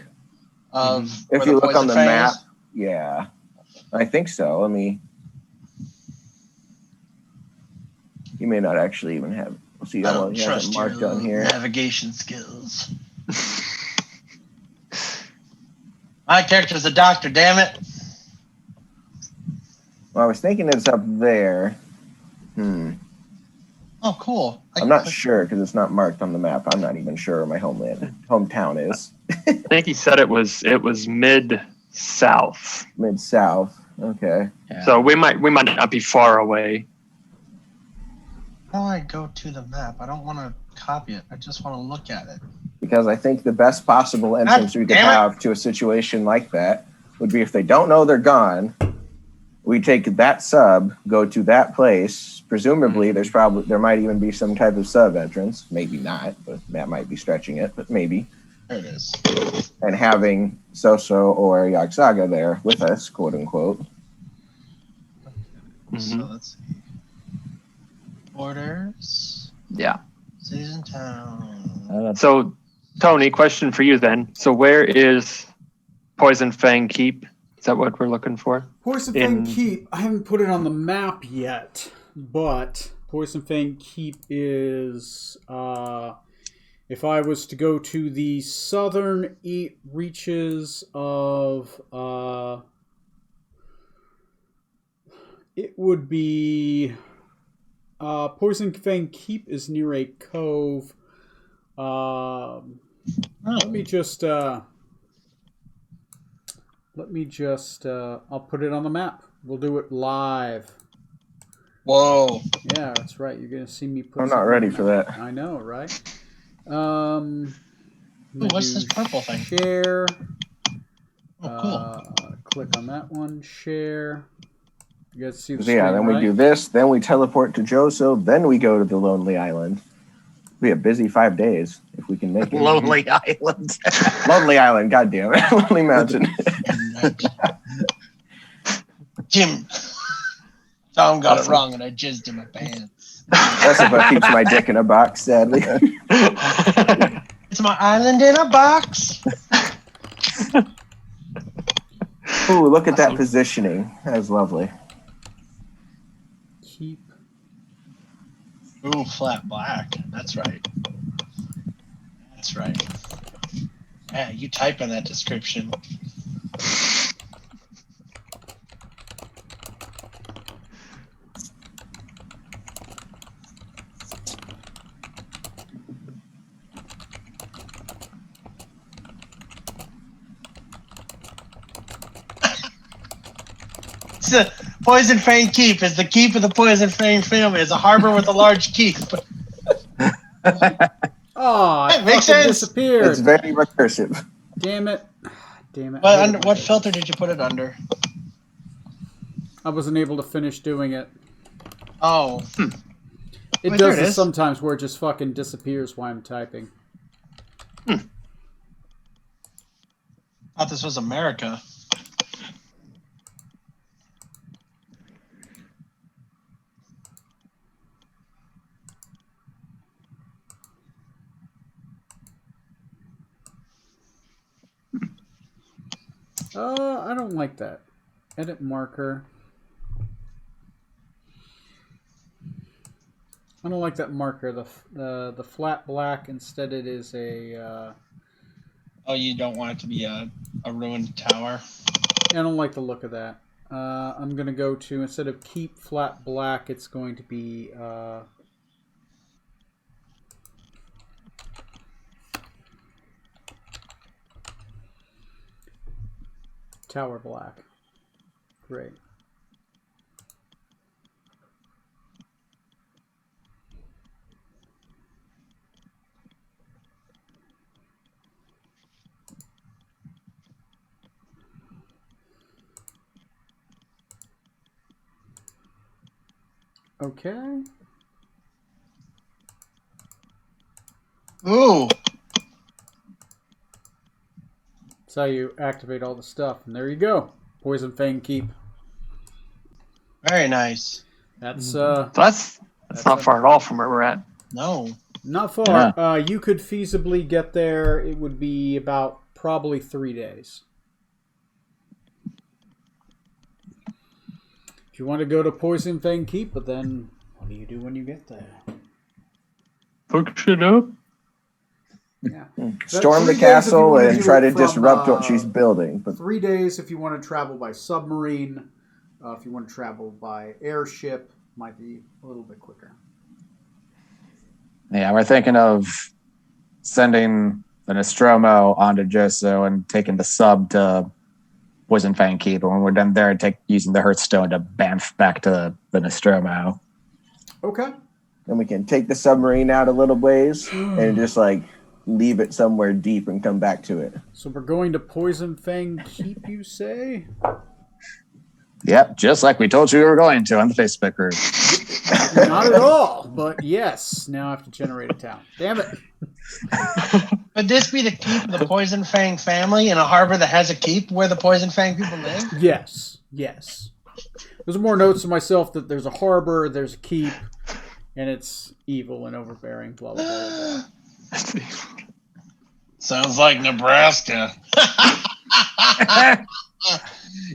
Of if where you the look on Poison the Fang map, is? yeah, I think so. Let me. You may not actually even have. We'll see I how don't he has trust it your marked on here. navigation skills. My character's a doctor, damn it. Well, I was thinking it's up there. Oh, cool. I'm not sure because it's not marked on the map. I'm not even sure where my hometown is. I think he said it was mid-south. Mid-south. Okay. Yeah. So we might not be far away. How do I go to the map? I don't want to copy it. I just want to look at it. Because I think the best possible entrance we could damn it. have to a situation like that would be if they don't know they're gone, we take that sub, go to that place. Presumably, there might even be some type of sub entrance. Maybe not, but that might be stretching it, but maybe. There it is. And having Soso or Yogg-Saga there with us, quote unquote. So let's see. Borders. Yeah. Cities and towns. So, Tony, question for you then. So where is Poison Fang Keep? Is that what we're looking for? Poison Fang Keep, I haven't put it on the map yet, but Poison Fang Keep is, if I was to go to the southern 8 reaches of, it would be, Poison Fang Keep is near a cove. Let me just, I'll put it on the map. We'll do it live. Whoa. Yeah, that's right. You're going to see me put I'm not ready for that. I know, right? Ooh, what's this purple thing? Share. Oh, cool. Click on that one. Share. You guys see the So yeah, screen, then right? we do this, then we teleport to Joso, then we go to the Lonely Island. It'll be a busy 5 days if we can make it. Lonely Island. Lonely Island, goddamn it. Lonely Mountain. Jim. Tom got it wrong and I jizzed in my pants. That's if I keep my dick in a box, sadly. It's my island in a box. Ooh, look at that positioning. That was lovely. Keep. Ooh, flat black. That's right. That's right. Yeah, you type in that description. Poison Fang Keep is the keep of the Poison Fang family. It's a harbor with a large keep. Oh, it makes fucking sense. disappeared. It's very recursive. Damn it. Damn it. What filter did you put it under? I wasn't able to finish doing it. Oh. It Wait, does there it this is. sometimes where it just fucking disappears while I'm typing. Thought this was America. I don't like that. Edit marker. I don't like that marker. The flat black. Instead, it is a. Oh, you don't want it to be a ruined tower? I don't like the look of that. I'm gonna go to, instead of keep flat black, it's going to be. Tower black. Great. Okay. Ooh. That's how you activate all the stuff. And there you go. Poison Fang Keep. Very nice. That's So that's not far at all from where we're at. No. not far. You could feasibly get there. It would be about probably 3 days. If you want to go to Poison Fang Keep, but then what do you do when you get there? Hook shit up. Yeah. Storm 3 the days if you castle wanna and do try it to from, disrupt what she's building. But 3 days if you want to travel by submarine. If you want to travel by airship, might be a little bit quicker. Yeah, we're thinking of sending the Nostromo onto Joso and taking the sub to Poison Fang Keep. And when we're done there, using the Hearthstone to bamf back to the Nostromo. Okay. then we can take the submarine out a little ways and just like leave it somewhere deep and come back to it. So we're going to Poison Fang Keep, you say? Yep, just like we told you we were going to on the Facebook group. Not at all, but yes. Now I have to generate a town. Damn it. Would this be the keep of the Poison Fang family in a harbor that has a keep where the Poison Fang people live? Yes. There's more notes to myself that there's a harbor, there's a keep, and it's evil and overbearing, blah, blah, blah, blah. Sounds like Nebraska.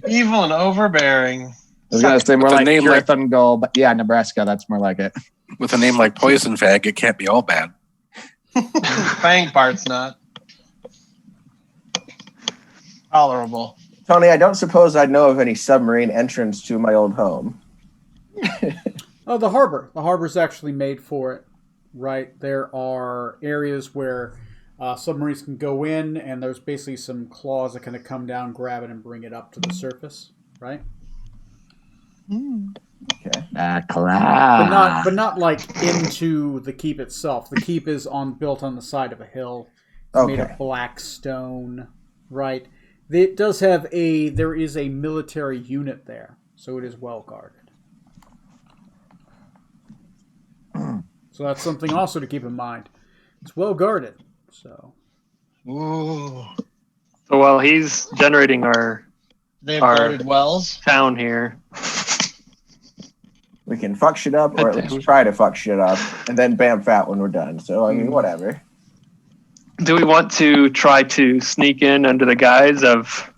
Evil and overbearing. I was going to say more With a like name like- Puritan Goal, but yeah, Nebraska, that's more like it. With a name like Poison Fag, it can't be all bad. Fang part's not tolerable. Tony, I don't suppose I'd know of any submarine entrance to my old home. Oh, the harbor. The harbor's actually made for it, right? There are areas where submarines can go in, and there's basically some claws that kind of come down, grab it, and bring it up to the surface, right? Okay. But not like into the keep itself. The keep is built on the side of a hill. It's made of black stone, right? It does have there is a military unit there, so it is well guarded. So that's something also to keep in mind. It's well guarded, so. Ooh. So while he's generating our They have Our- guarded wells. town here, We can fuck shit up, or at least try to fuck shit up, and then bam fat when we're done. So, I mean, whatever. do we want to try to sneak in under the guise of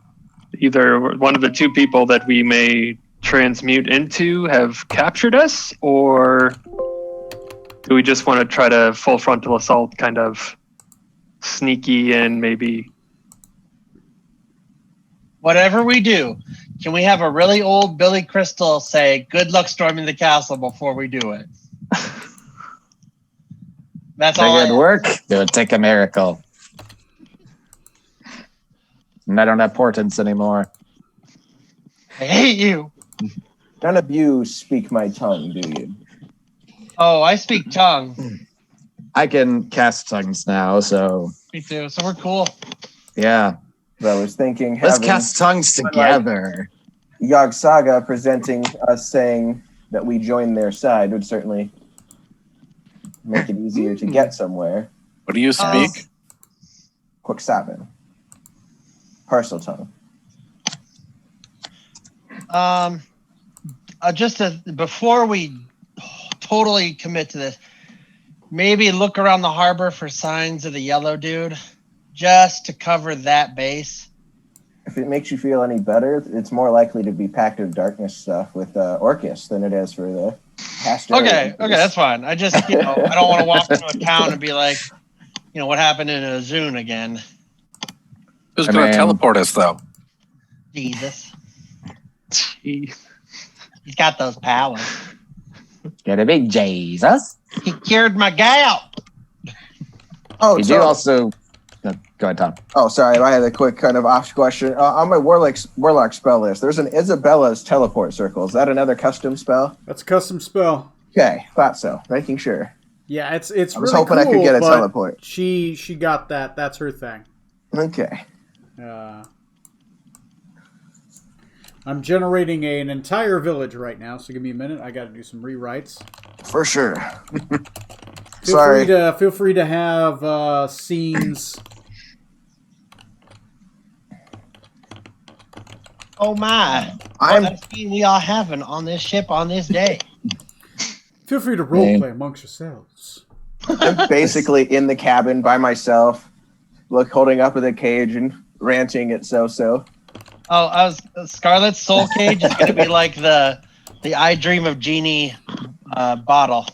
either one of the two people that we may transmute into have captured us, or do we just want to try to full frontal assault, kind of sneaky and maybe? Whatever we do, can we have a really old Billy Crystal say, "Good luck storming the castle" before we do it? That's all. Good work. It would take a miracle. And I don't have portents anymore. I hate you. None of you speak my tongue, do you? Oh, I speak tongue. I can cast tongues now, so Me too. So we're cool. yeah. But I was thinking Let's having cast tongues together. Yog Saga presenting us saying that we join their side would certainly make it easier to get somewhere. What do you speak? Quixabin. Parcel tongue. Before we totally commit to this, maybe look around the harbor for signs of the yellow dude, just to cover that base. If it makes you feel any better, it's more likely to be Pact of Darkness stuff with Orcus than it is for the pastor. Okay, that's fine. I just, I don't want to walk into a town and be like, what happened in Azun again? Who's going to teleport us, though? Jesus. Jeez. He's got those powers. Gotta be Jesus. He cured my gout. Oh, We do so, also. Go ahead, Tom. oh, sorry. I had a quick kind of off question. On my warlock spell list, there's an Isabella's teleport circle. Is that another custom spell? That's a custom spell. Okay, thought so. Making sure. Yeah, it's I was really hoping cool, I could get a but teleport. She got that. That's her thing. Okay. I'm generating an entire village right now, so give me a minute. I got to do some rewrites. For sure. Sorry. Feel free to have scenes. Oh my! I'm What scene we all having on this ship on this day? Feel free to roleplay amongst yourselves. I'm basically in the cabin by myself, holding up with a cage and ranting at so. Oh, Scarlet's soul cage is going to be like the I Dream of Genie bottle.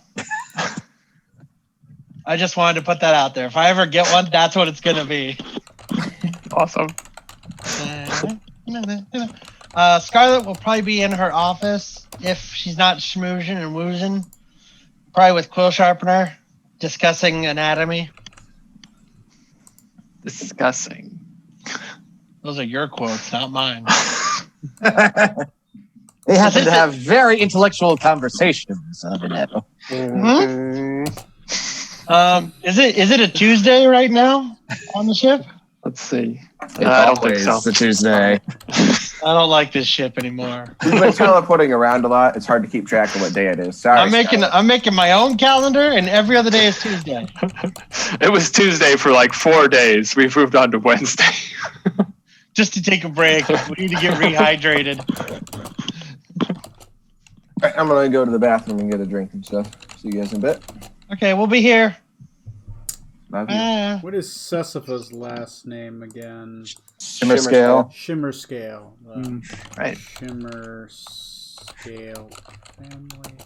I just wanted to put that out there. If I ever get one, that's what it's going to be. Awesome. Scarlet will probably be in her office if she's not schmoozing and woozing. Probably with Quill Sharpener, discussing anatomy. Discussing. Those are your quotes, not mine. They happen to have very intellectual conversations. Is it a Tuesday right now on the ship? Let's see. It's I don't think always so. the Tuesday. I don't like this ship anymore. We've been teleporting around a lot. It's hard to keep track of what day it is. Sorry. I'm making my own calendar, and every other day is Tuesday. It was Tuesday for like 4 days. We've moved on to Wednesday. Just to take a break. We need to get rehydrated. All right, I'm gonna go to the bathroom and get a drink and stuff. See you guys in a bit. Okay, we'll be here. Love you. What is Sessifa's last name again? Shimmer scale. Shimmer Scale. Right. Shimmer Scale family.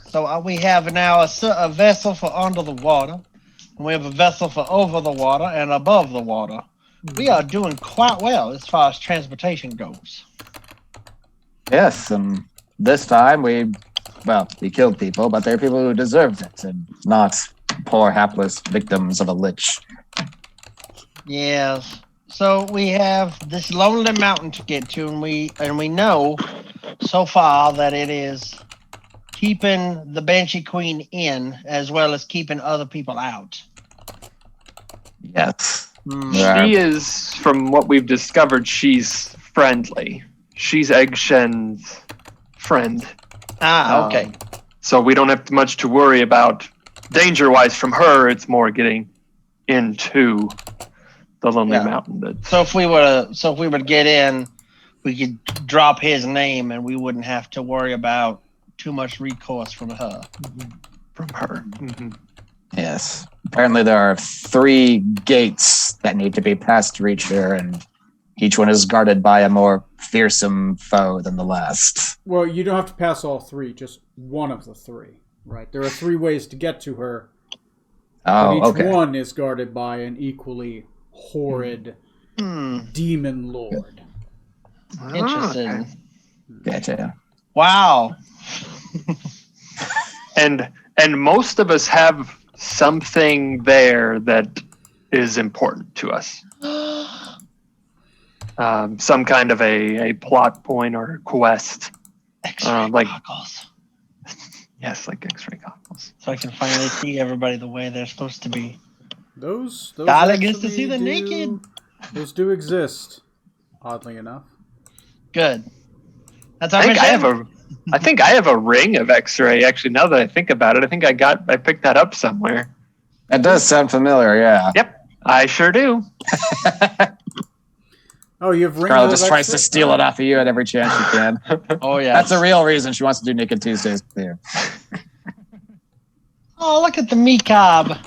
So we have now a vessel for under the water. And we have a vessel for over the water and above the water. We are doing quite well as far as transportation goes. Yes, and this time we killed people, but they're people who deserved it, and not poor hapless victims of a lich. Yes. So we have this lonely mountain to get to, and we know so far that it is keeping the Banshee Queen in as well as keeping other people out. Yes. She is, from what we've discovered, she's friendly. She's Eggshen's friend. Okay. So we don't have much to worry about danger-wise from her. It's more getting into the Lonely Mountain. So if we were to get in, we could drop his name and we wouldn't have to worry about too much recourse from her. From her. Mm-hmm. Yes. Apparently there are 3 gates that need to be passed to reach her, and each one is guarded by a more fearsome foe than the last. Well, you don't have to pass all 3, just one of the 3, right? There are 3 ways to get to her. Oh, but each one is guarded by an equally horrid demon lord. Interesting. Gotcha. Wow. And most of us have something there that is important to us. Some kind of a plot point or a quest. X-ray goggles. Yes, like X-ray goggles. So I can finally see everybody the way they're supposed to be. Those Tyler gets to actually see the naked. Those do exist, oddly enough. Good. That's our I mission. think I have a ring of X-ray. Actually, now that I think about it, I think I picked that up somewhere. That does sound familiar, yeah. Yep, I sure do. Oh, you have ring. Scarlett just tries to steal it off of you at every chance she can. Oh yeah. That's the real reason she wants to do Naked Tuesdays with you. Oh, look at the mecob.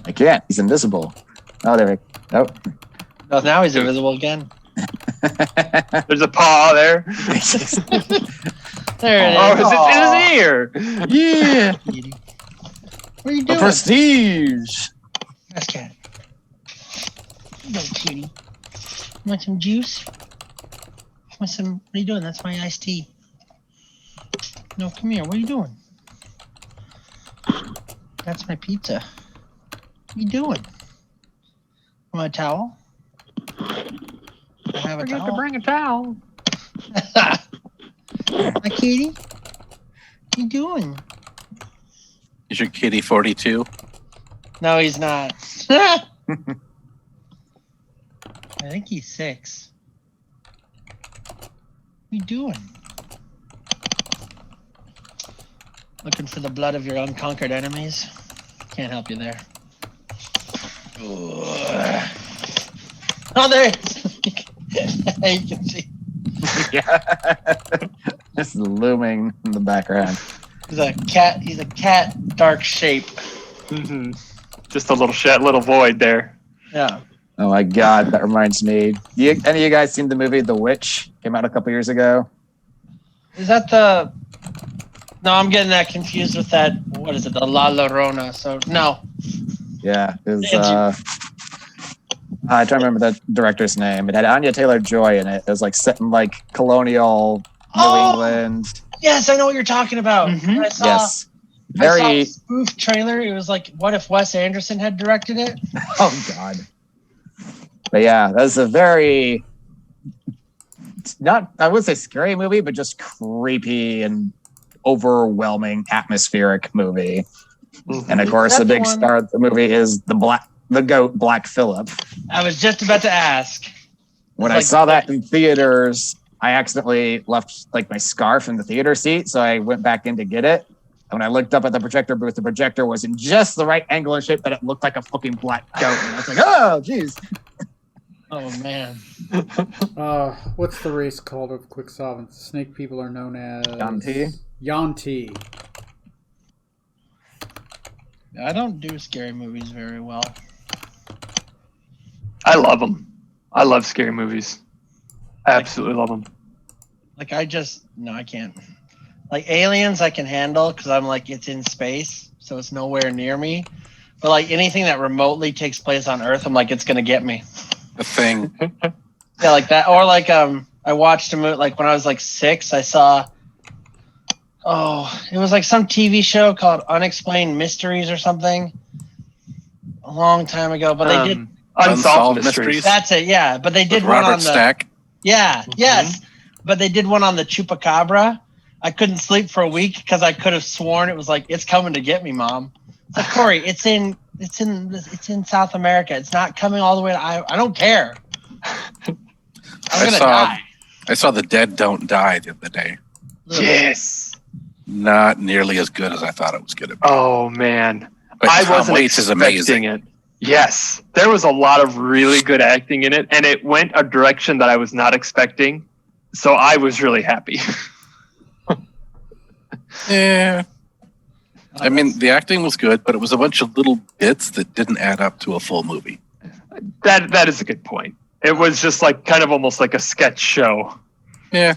I can't. He's invisible. Oh, there we go. Oh, now he's invisible again. There's a paw there. There it is. Oh, it's in his ear. Yeah. What are you The doing? prestige. That's cat. No, cutie. Want some juice? Want some? What are you doing? That's my iced tea. No, come here. What are you doing? That's my pizza. What are you doing? Want a towel? I have a Forget towel. to bring a towel. My kitty. What you doing? Is your kitty 42? No, he's not. I think he's 6. What you doing? Looking for the blood of your unconquered enemies. Can't help you there. Oh, there it is. You can see. Yeah. Just looming in the background. He's a cat. He's a cat, dark shape. Mm-hmm. Just a little void there. Yeah. Oh my god, that reminds me. Any of you guys seen the movie The Witch? Came out a couple years ago. Is that the? No, I'm getting that confused with that. What is it? The La Llorona. So no. Yeah, it was, I don't remember the director's name. It had Anya Taylor-Joy in it. It was like set in like colonial New England. Yes, I know what you're talking about. Mhm. I saw, Yes, I saw very. a spoof trailer. It was like, what if Wes Anderson had directed it? Oh god. But yeah, that's a very not I would say scary movie, but just creepy and overwhelming atmospheric movie. Mhm. And of course, Is that the the big one- star of the movie is the goat Black Phillip. I was just about to ask. When It's I like- saw that in theaters, I accidentally left like my scarf in the theater seat, so I went back in to get it. And when I looked up at the projector booth, the projector was in just the right angle and shape that it looked like a fucking black goat. And I was like, oh, jeez. Oh man. What's the race called of Quicksavant? Snake people are known as Yanti? Yanti. I don't do scary movies very well. I love them. I love scary movies. Absolutely love them. Like I can't. Like Aliens, I can handle because I'm like it's in space, so it's nowhere near me. But like anything that remotely takes place on Earth, I'm like it's gonna get me. The Thing. Yeah, like that. Or like I watched a movie like when I was like 6. I saw. Oh, it was like some TV show called Unexplained Mysteries or something. A long time ago, but they did. Unsolved Unsolved Mysteries. Mysteries. That's it. Yeah, but they did With one Robert on the. Stack. Yeah. Yes, but they did one on the Chupacabra. I couldn't sleep for a week because I could have sworn it was like it's coming to get me, Mom. It's like Corey, it's in South America. It's not coming all the way to Iowa. I don't care. I'm gonna die. I saw The Dead Don't Die the other day. Yes. Not nearly as good as I thought it was going to be. Oh man, But I Tom wasn't Waits is expecting amazing. it. Yes, there was a lot of really good acting in it, and it went a direction that I was not expecting. So I was really happy. Yeah. I mean, the acting was good, but it was a bunch of little bits that didn't add up to a full movie. That is a good point. It was just like kind of almost like a sketch show Yeah.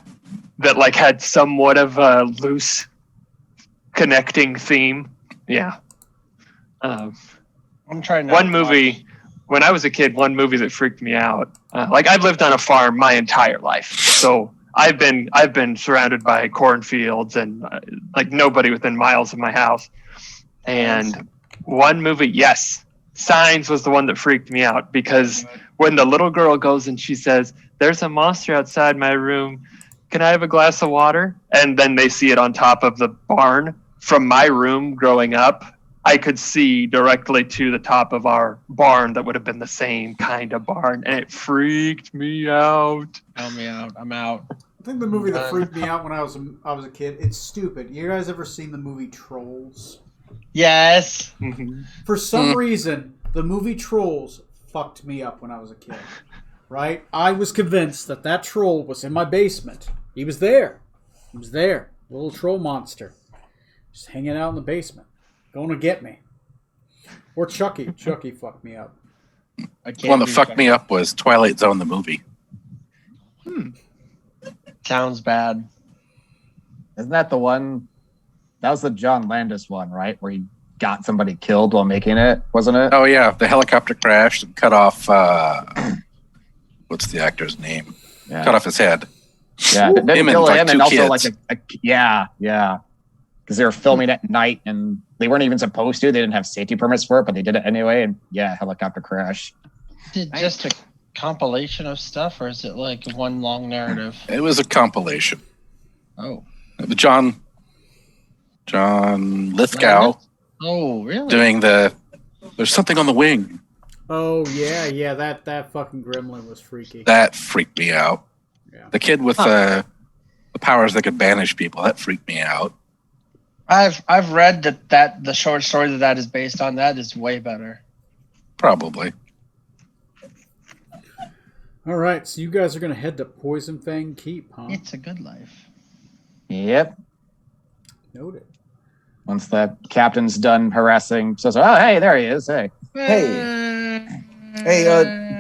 that like had somewhat of a loose connecting theme. Yeah. I'm trying. One movie when I was a kid, one movie that freaked me out. Like I've lived on a farm my entire life, so I've been surrounded by cornfields and like nobody within miles of my house. And one movie, yes, Signs was the one that freaked me out because when the little girl goes and she says, "There's a monster outside my room. Can I have a glass of water?" And then they see it on top of the barn. From my room growing up, I could see directly to the top of our barn that would have been the same kind of barn, and it freaked me out. Help me out. I'm out. I think the movie that freaked me out when I was a kid. It's stupid. You guys ever seen the movie Trolls? Yes. For some reason, the movie Trolls fucked me up when I was a kid. Right? I was convinced that troll was in my basement. He was there. He was there. Little troll monster. Just hanging out in the basement. Going to get me. Or Chucky. Chucky fucked me up. The one that fucked me up was Twilight Zone, the movie. Sounds bad. Isn't that the one? That was the John Landis one, right? Where he got somebody killed while making it, wasn't it? Oh, yeah. The helicopter crashed and cut off, what's the actor's name? Yeah. Cut off his head. Yeah, it didn't Him and, kill like, him, two and also kids. like yeah, because they were filming at night and they weren't even supposed to. They didn't have safety permits for it, but they did it anyway. And yeah, helicopter crash. Is it just a compilation of stuff, or is it like one long narrative? It was a compilation. Oh. John Lithgow Oh, really? doing there's something on the wing. Oh, yeah. That fucking gremlin was freaky. That freaked me out. Yeah. The kid with the powers that could banish people, that freaked me out. I've read that the short story that is based on that is way better. Probably. All right, so you guys are going to head to Poison Fang Keep, huh? It's a good life. Yep. Noted. Once the captain's done harassing, says, "Oh, hey, there he is. Hey, Hey,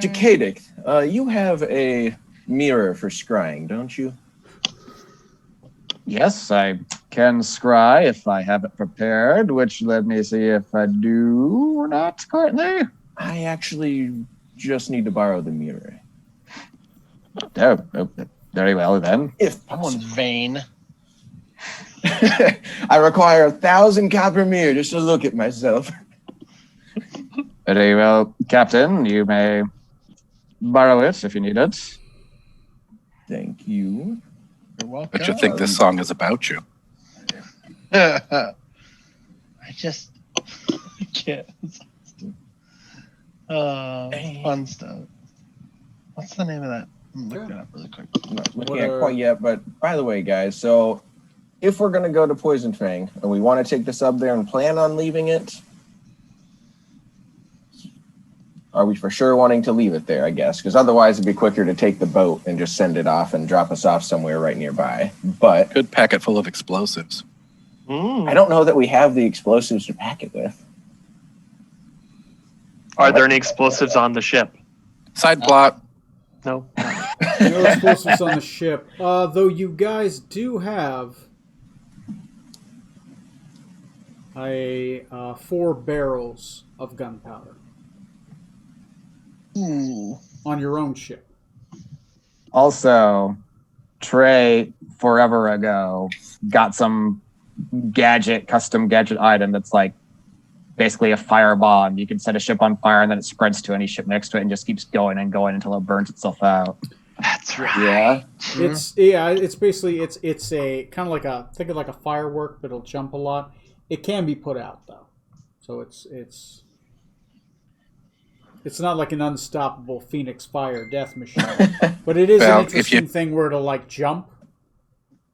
Jacadic, you have a mirror for scrying, don't you? yes, I can scry if I have it prepared. Which let me see if I do or not currently. I actually just need to borrow the mirror. Oh, very well then. If Someone's vain. I require 1,000 copper mirror just to look at myself. Very well, Captain. You may borrow it if you need it. Thank you. You're welcome. But you think this song is about you? I just can't. Fun stuff. What's the name of that? I'm looking it up really quick. I'm not looking at it quite yet, but by the way, guys, so if we're going to go to Poison Fang and we want to take the sub there and plan on leaving it, are we for sure wanting to leave it there, I guess? Because otherwise it'd be quicker to take the boat and just send it off and drop us off somewhere right nearby. But Good packet full of explosives. I don't know that we have the explosives to pack it with. Are there any explosives on the ship? Side plot. No. No explosives on the ship. Though you guys do have a 4 barrels of gunpowder Ooh. on your own ship. Also, Trey forever ago got some custom gadget item that's like basically a fire bomb. You can set a ship on fire and then it spreads to any ship next to it and just keeps going and going until it burns itself out. That's right. Yeah. It's basically it's a kind of like think of like a firework, but it'll jump a lot. It can be put out though, so it's not like an unstoppable Phoenix Fire death machine, but it is Well, an interesting thing where it'll like jump.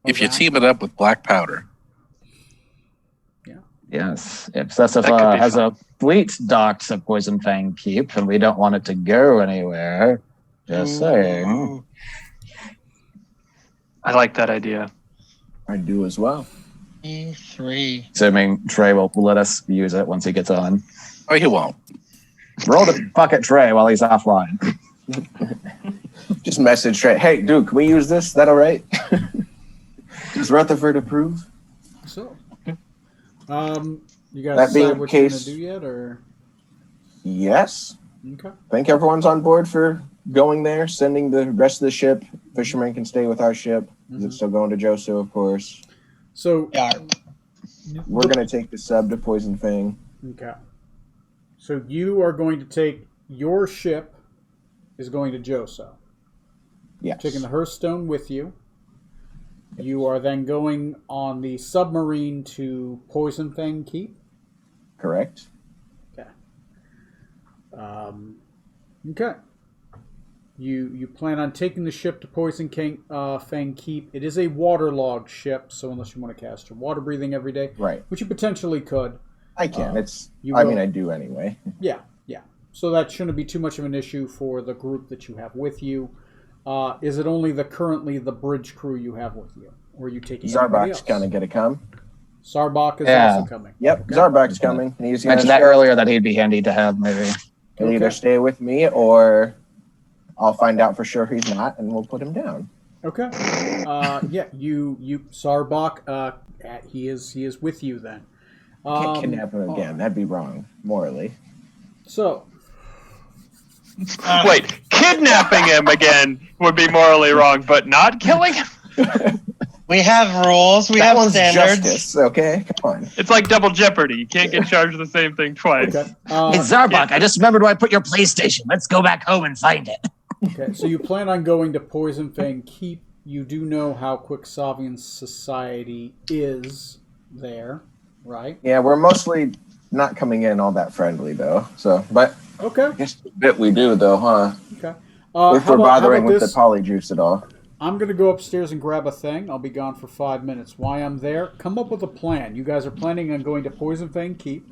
If you team it up with black powder. Yes, if Sessifa That could be has fun. a fleet docked at Poison Fang Keep and we don't want it to go anywhere, just saying. I like that idea. I do as well. E3. Assuming Trey will let us use it once he gets on. Oh, he won't. Roll the bucket Trey while he's offline. Just message Trey. Hey, dude, can we use this? Is that all right? Does Rutherford approve? So, you guys That being decide the what you're gonna case- do yet, or Yes. okay? I think everyone's on board for going there, sending the rest of the ship. Fishermen can stay with our ship. It's still going to Joso, of course. So, Yeah. We're going to take the sub to Poison Fang. okay. So you are going to take your ship is going to Joso. Yes. Taking the Hearthstone with you. You are then going on the submarine to Poison Fang Keep. Correct. Okay. You plan on taking the ship to Poison Fang Keep. It is a waterlogged ship, so unless you want to cast your water breathing every day, Right. which you potentially could. I can. you I will. mean, I do anyway. Yeah. So that shouldn't be too much of an issue for the group that you have with you. Is it only currently the bridge crew you have with you? Or are you taking anybody Zarbak's else? going to get a come. Sarbak is Yeah. also coming. Yep, Zarbak's coming. And he's going Mentioned that earlier that he'd be handy to have, maybe. He'll either stay with me or I'll find out for sure he's not, and we'll put him down. Okay. Yeah. You Sarbak. He is with you then. Can't kidnap him again. That'd be wrong, morally. So Wait, kidnapping him again would be morally wrong, but not killing him? We have rules. We That have one's standards. justice, okay? Come on. It's like double jeopardy. You can't get charged with the same thing twice. okay. Hey, Zarbak, I just remembered where I put your PlayStation. Let's go back home and find it. Okay. So you plan on going to Poison Fang Keep. You do know how Quixovian society is there, right? Yeah, we're mostly not coming in all that friendly, though. So, but Okay. I guess a bit we do, though, huh? Okay. If we're bothering with the polyjuice at all. I'm going to go upstairs and grab a thing. I'll be gone for 5 minutes. Why I'm there? Come up with a plan. You guys are planning on going to Poison Fang Keep,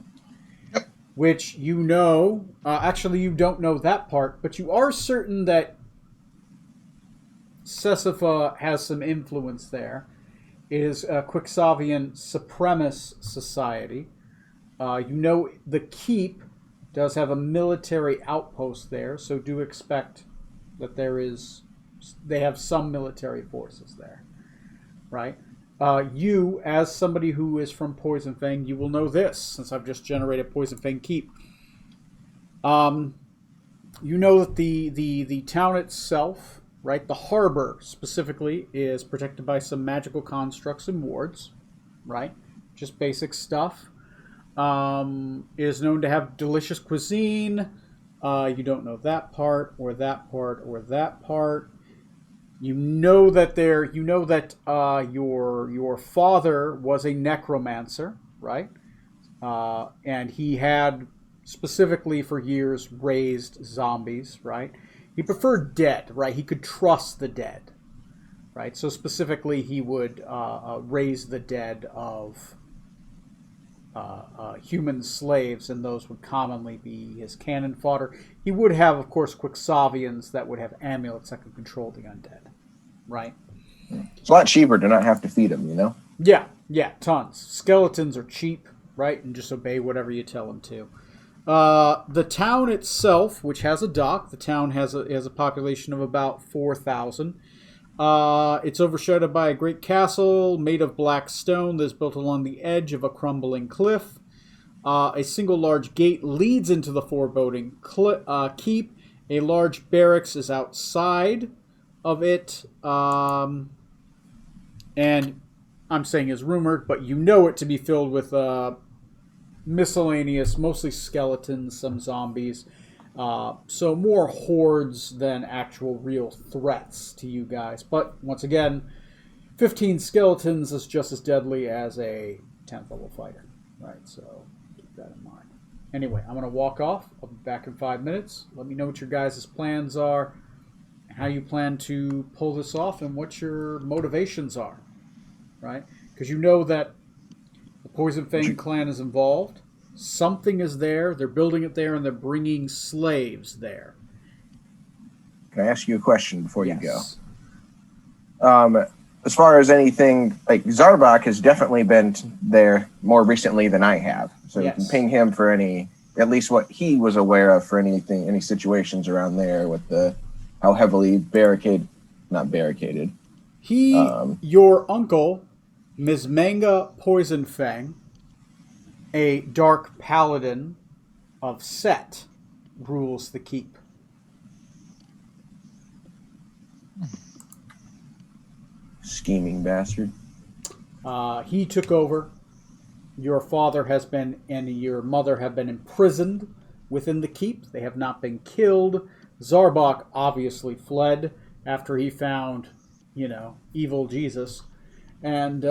which you know... actually, you don't know that part, but you are certain that Sesifa has some influence there. It is a Quixavian supremacist society. You know the Keep does have a military outpost there, so do expect that they have some military forces there, right? You, as somebody who is from Poison Fang, you will know this, since I've just generated Poison Fang Keep. You know that the town itself, right, the harbor specifically, is protected by some magical constructs and wards, right? Just basic stuff. It is known to have delicious cuisine. You don't know that part, or that part, or that part. You know that your father was a necromancer, right? And he had specifically for years raised zombies, right? He preferred dead, right? He could trust the dead, right? So specifically, he would raise the dead of human slaves, and those would commonly be his cannon fodder. He would have, of course, Quixavians that would have amulets that could control the undead, right? It's a lot cheaper to not have to feed them, you know? Yeah, tons. Skeletons are cheap, right? And just obey whatever you tell them to. The town itself, which has a dock, the town has a population of about 4,000. It's overshadowed by a great castle made of black stone that is built along the edge of a crumbling cliff. A single large gate leads into the foreboding keep. A large barracks is outside of it. And I'm saying is rumored, but you know it to be filled with miscellaneous, mostly skeletons, some zombies. So more hordes than actual real threats to you guys. But once again, 15 skeletons is just as deadly as a 10th level fighter. Right, so keep that in mind. Anyway, I'm going to walk off. I'll be back in 5 minutes. Let me know what your guys' plans are, and how you plan to pull this off, and what your motivations are. Right? Because you know that the Poison Fang clan is involved. Something is there. They're building it there, and they're bringing slaves there. Can I ask you a question before you go? As far as anything, like Zarbak has definitely been there more recently than I have. So you can ping him for at least what he was aware of for anything, any situations around there with how heavily not barricaded. Your uncle, Ms. Manga Poison Fang, a dark paladin of Set, rules the keep. Scheming bastard. He took over. Your father and your mother have been imprisoned within the keep. They have not been killed. Zarbak obviously fled after he found, evil Jesus. And,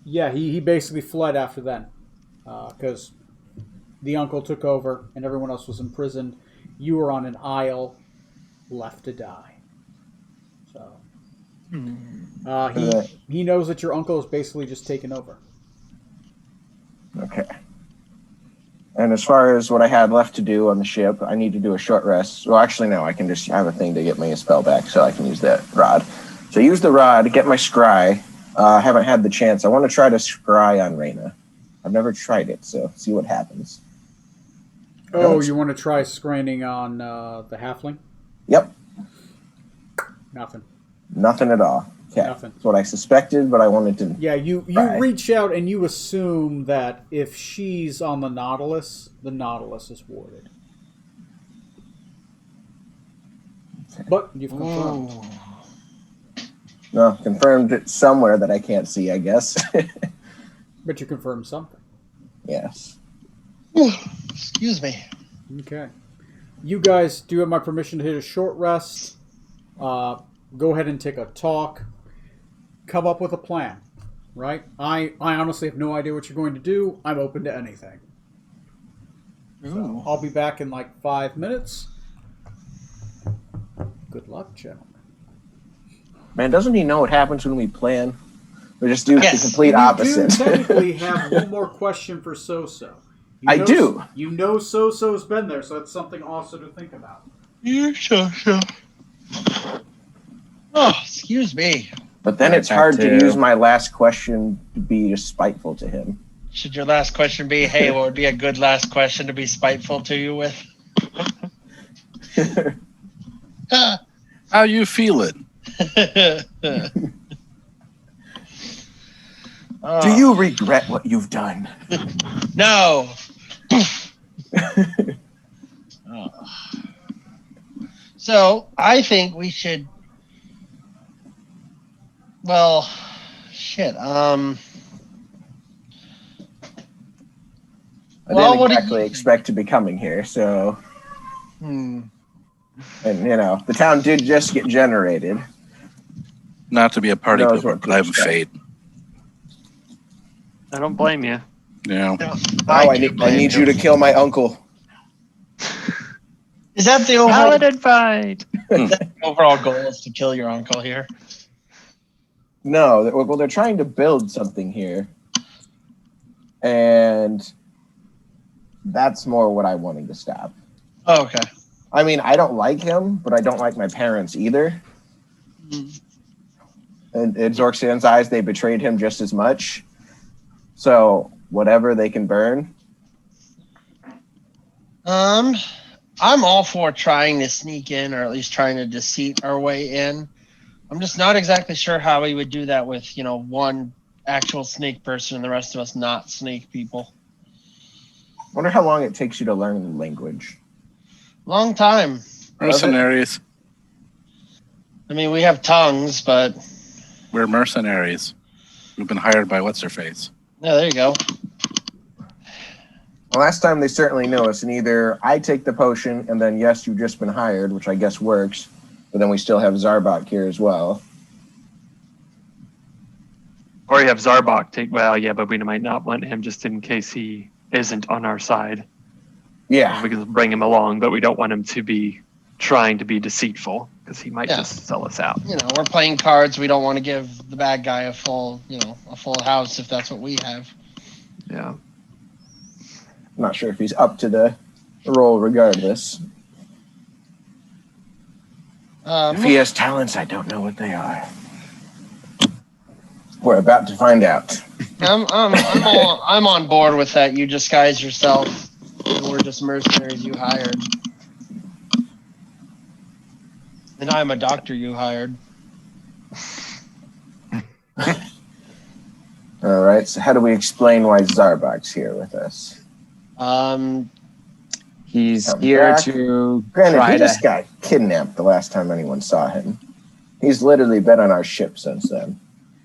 he basically fled after then. Because the uncle took over and everyone else was imprisoned. You were on an isle, left to die. So, he knows that your uncle is basically just taken over. Okay. And as far as what I had left to do on the ship, I need to do a short rest. Well, actually, no, I can just have a thing to get my spell back, so I can use that rod. So use the rod, get my scry. I haven't had the chance. I want to try to scry on Reyna. I've never tried it, so see what happens. Oh, you want to try scrying on the halfling? Yep. Nothing at all. Okay. Nothing. That's what I suspected, but I wanted to. Yeah, you reach out and you assume that if she's on the Nautilus is warded. Okay. But you've confirmed. No, confirmed it somewhere that I can't see, I guess. But you confirmed something. Yes. Excuse me. Okay. You guys do have my permission to hit a short rest. Go ahead and take a talk. Come up with a plan, right? I honestly have no idea what you're going to do. I'm open to anything. So I'll be back in like 5 minutes. Good Good luck, gentlemen. Man, doesn't he know what happens when we plan? We just do Yes. the complete And you opposite. do technically have one more question for So-So. I do. You know So-So's been there, so that's something also to think about. You sure. Oh, excuse me. But then Right, it's hard that to too. use my last question to be spiteful to him. Should your last question be, hey, what would be a good last question to be spiteful to you with? How you feeling? Do you regret what you've done? No. So I think we should. Well, shit. I Well, didn't what did exactly you expect to be coming here, so. think? And, the town did just get generated. Not to be a party Knows pooper, what to but I have a expect. fade. I don't blame you. Yeah. No, I do need blame you to kill my uncle. Is that the overall, Paladin fight. overall goal? Is to kill your uncle here? No, well, they're trying to build something here. And that's more what I wanted to stop. Oh, okay. I mean, I don't like him, but I don't like my parents either. And in Zorxian's eyes, they betrayed him just as much. So whatever they can burn. I'm all for trying to sneak in, or at least trying to deceit our way in. I'm just not exactly sure how we would do that with, one actual snake person and the rest of us not snake people. Wonder how long it takes you to learn the language. Long time. Mercenaries. I mean, we have tongues, but We're mercenaries. We've been hired by what's-her-face. yeah, there you go. Well, last time they certainly knew us, and either I take the potion, and then yes, you've just been hired, which I guess works, but then we still have Zarbok here as well. Or you have Zarbok take. Well, yeah, but we might not want him just in case he isn't on our side. Yeah. We can bring him along, but we don't want him to be trying to be deceitful because he might Yeah. just sell us out. We're playing cards. We don't want to give the bad guy a full house if that's what we have. Yeah. I'm not sure if he's up to the role regardless. If he has talents, I don't know what they are. We're about to find out. I'm on board with that. You disguise yourself. We're just mercenaries you hired. And I'm a doctor you hired. All right, so how do we explain why Zarbok's here with us? He's Come here back. to Granted, try he to. just got kidnapped the last time anyone saw him. He's literally been on our ship since then.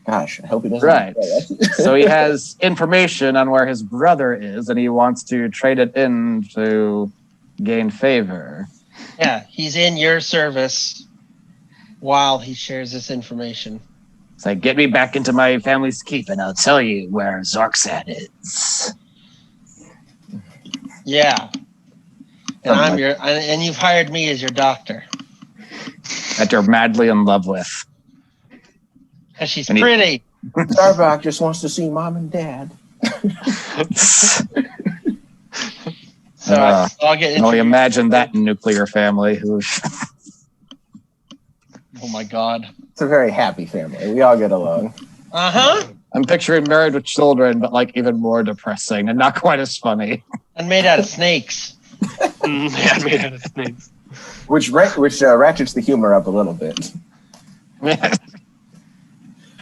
Gosh, I hope he doesn't. Right. regret it. So he has information on where his brother is, and he wants to trade it in to gain favor. Yeah, he's in your service while he shares this information. It's like, get me back into my family's keep, and I'll tell you where Zorxad is. Yeah. And and you've hired me as your doctor. That you're madly in love with. Because she's And he- pretty. Zarbok just wants to see mom and dad. So I'll get into Only imagine that nuclear family. Oh my god. It's a very happy family. We all get along. Uh-huh. I'm picturing married with children, but like even more depressing and not quite as funny. And made out of snakes. Yeah, made out of snakes. Which ratchets the humor up a little bit.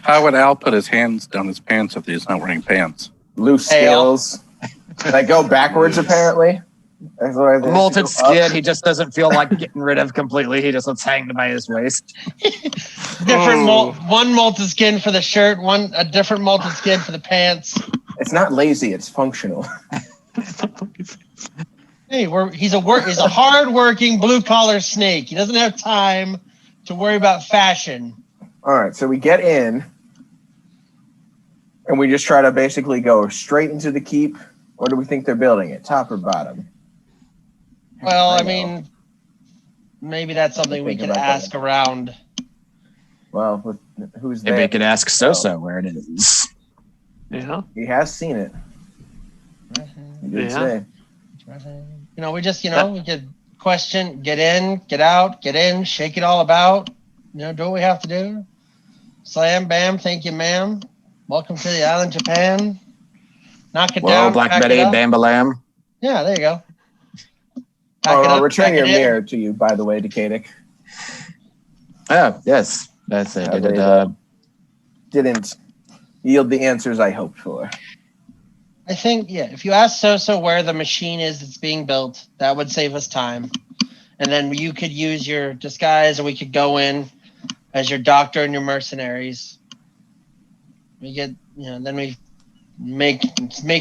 How would Al put his hands down his pants if he's not wearing pants? Loose Hey, skills. That go backwards, apparently. That's why they Molted go skin, up. he just doesn't feel like getting rid of completely. He just lets hang by his waist. One molted skin for the shirt, a different molted skin for the pants. It's not lazy, it's functional. Hey, he's a hard-working blue-collar snake. He doesn't have time to worry about fashion. All right, so we get in, and we just try to basically go straight into the keep. Or do we think they're building it, top or bottom? Well, I know. mean, maybe that's something we Think could about ask that. around. Well, who's Maybe there? I could ask Sosa where it is. Yeah. He has seen it. He did Yeah. say. We just, we could question, get in, get out, get in, shake it all about. Do what we have to do. Slam, bam, thank you, ma'am. Welcome to the island, Japan. Knock it Whoa, down. Black pack Betty, it up. Bambalam. Yeah, there you go. Pack Oh, it I'll up, return pack your it in. mirror to you, by the way, Decadic. Oh, yes. That's it. Didn't yield the answers I hoped for. I think, if you ask Sosa where the machine is that's being built, that would save us time. And then you could use your disguise, and we could go in as your doctor and your mercenaries. We get, then we make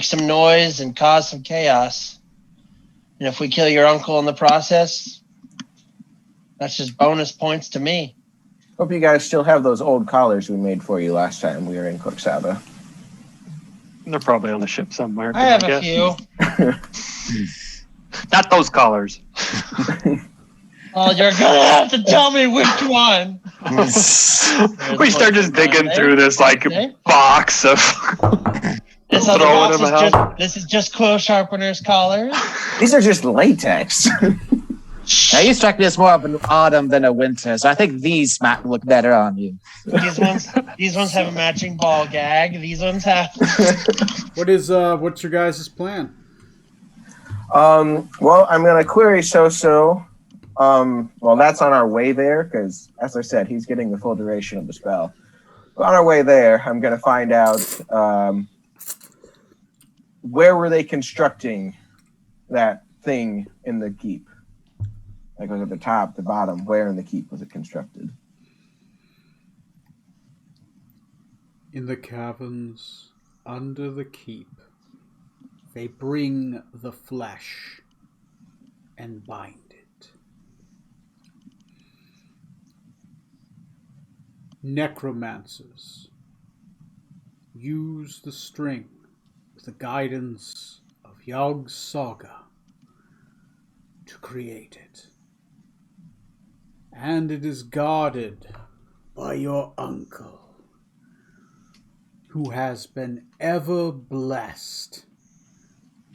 some noise and cause some chaos. And if we kill your uncle in the process, that's just bonus points to me. Hope you guys still have those old collars we made for you last time we were in Quixaba. They're probably on the ship somewhere. I have a guess. few. Not those colors. Oh, you're gonna have to tell me which one. We start just digging through this box of This other throwing box them is out. this is just quill sharpener's collars. These are just latex. Now you strike me as more of an autumn than a winter, so I think these might look better on you. These ones have a matching ball gag. These ones have. What's your guys' plan? Well, I'm gonna query So. Well, that's on our way there because, as I said, he's getting the full duration of the spell. But on our way there, I'm gonna find out where were they constructing that thing in the keep. Like, was it the top, the bottom? Where in the keep was it constructed? In the caverns under the keep, they bring the flesh and bind it. Necromancers use the string with the guidance of Yog's saga to create it. And it is guarded by your uncle, who has been ever blessed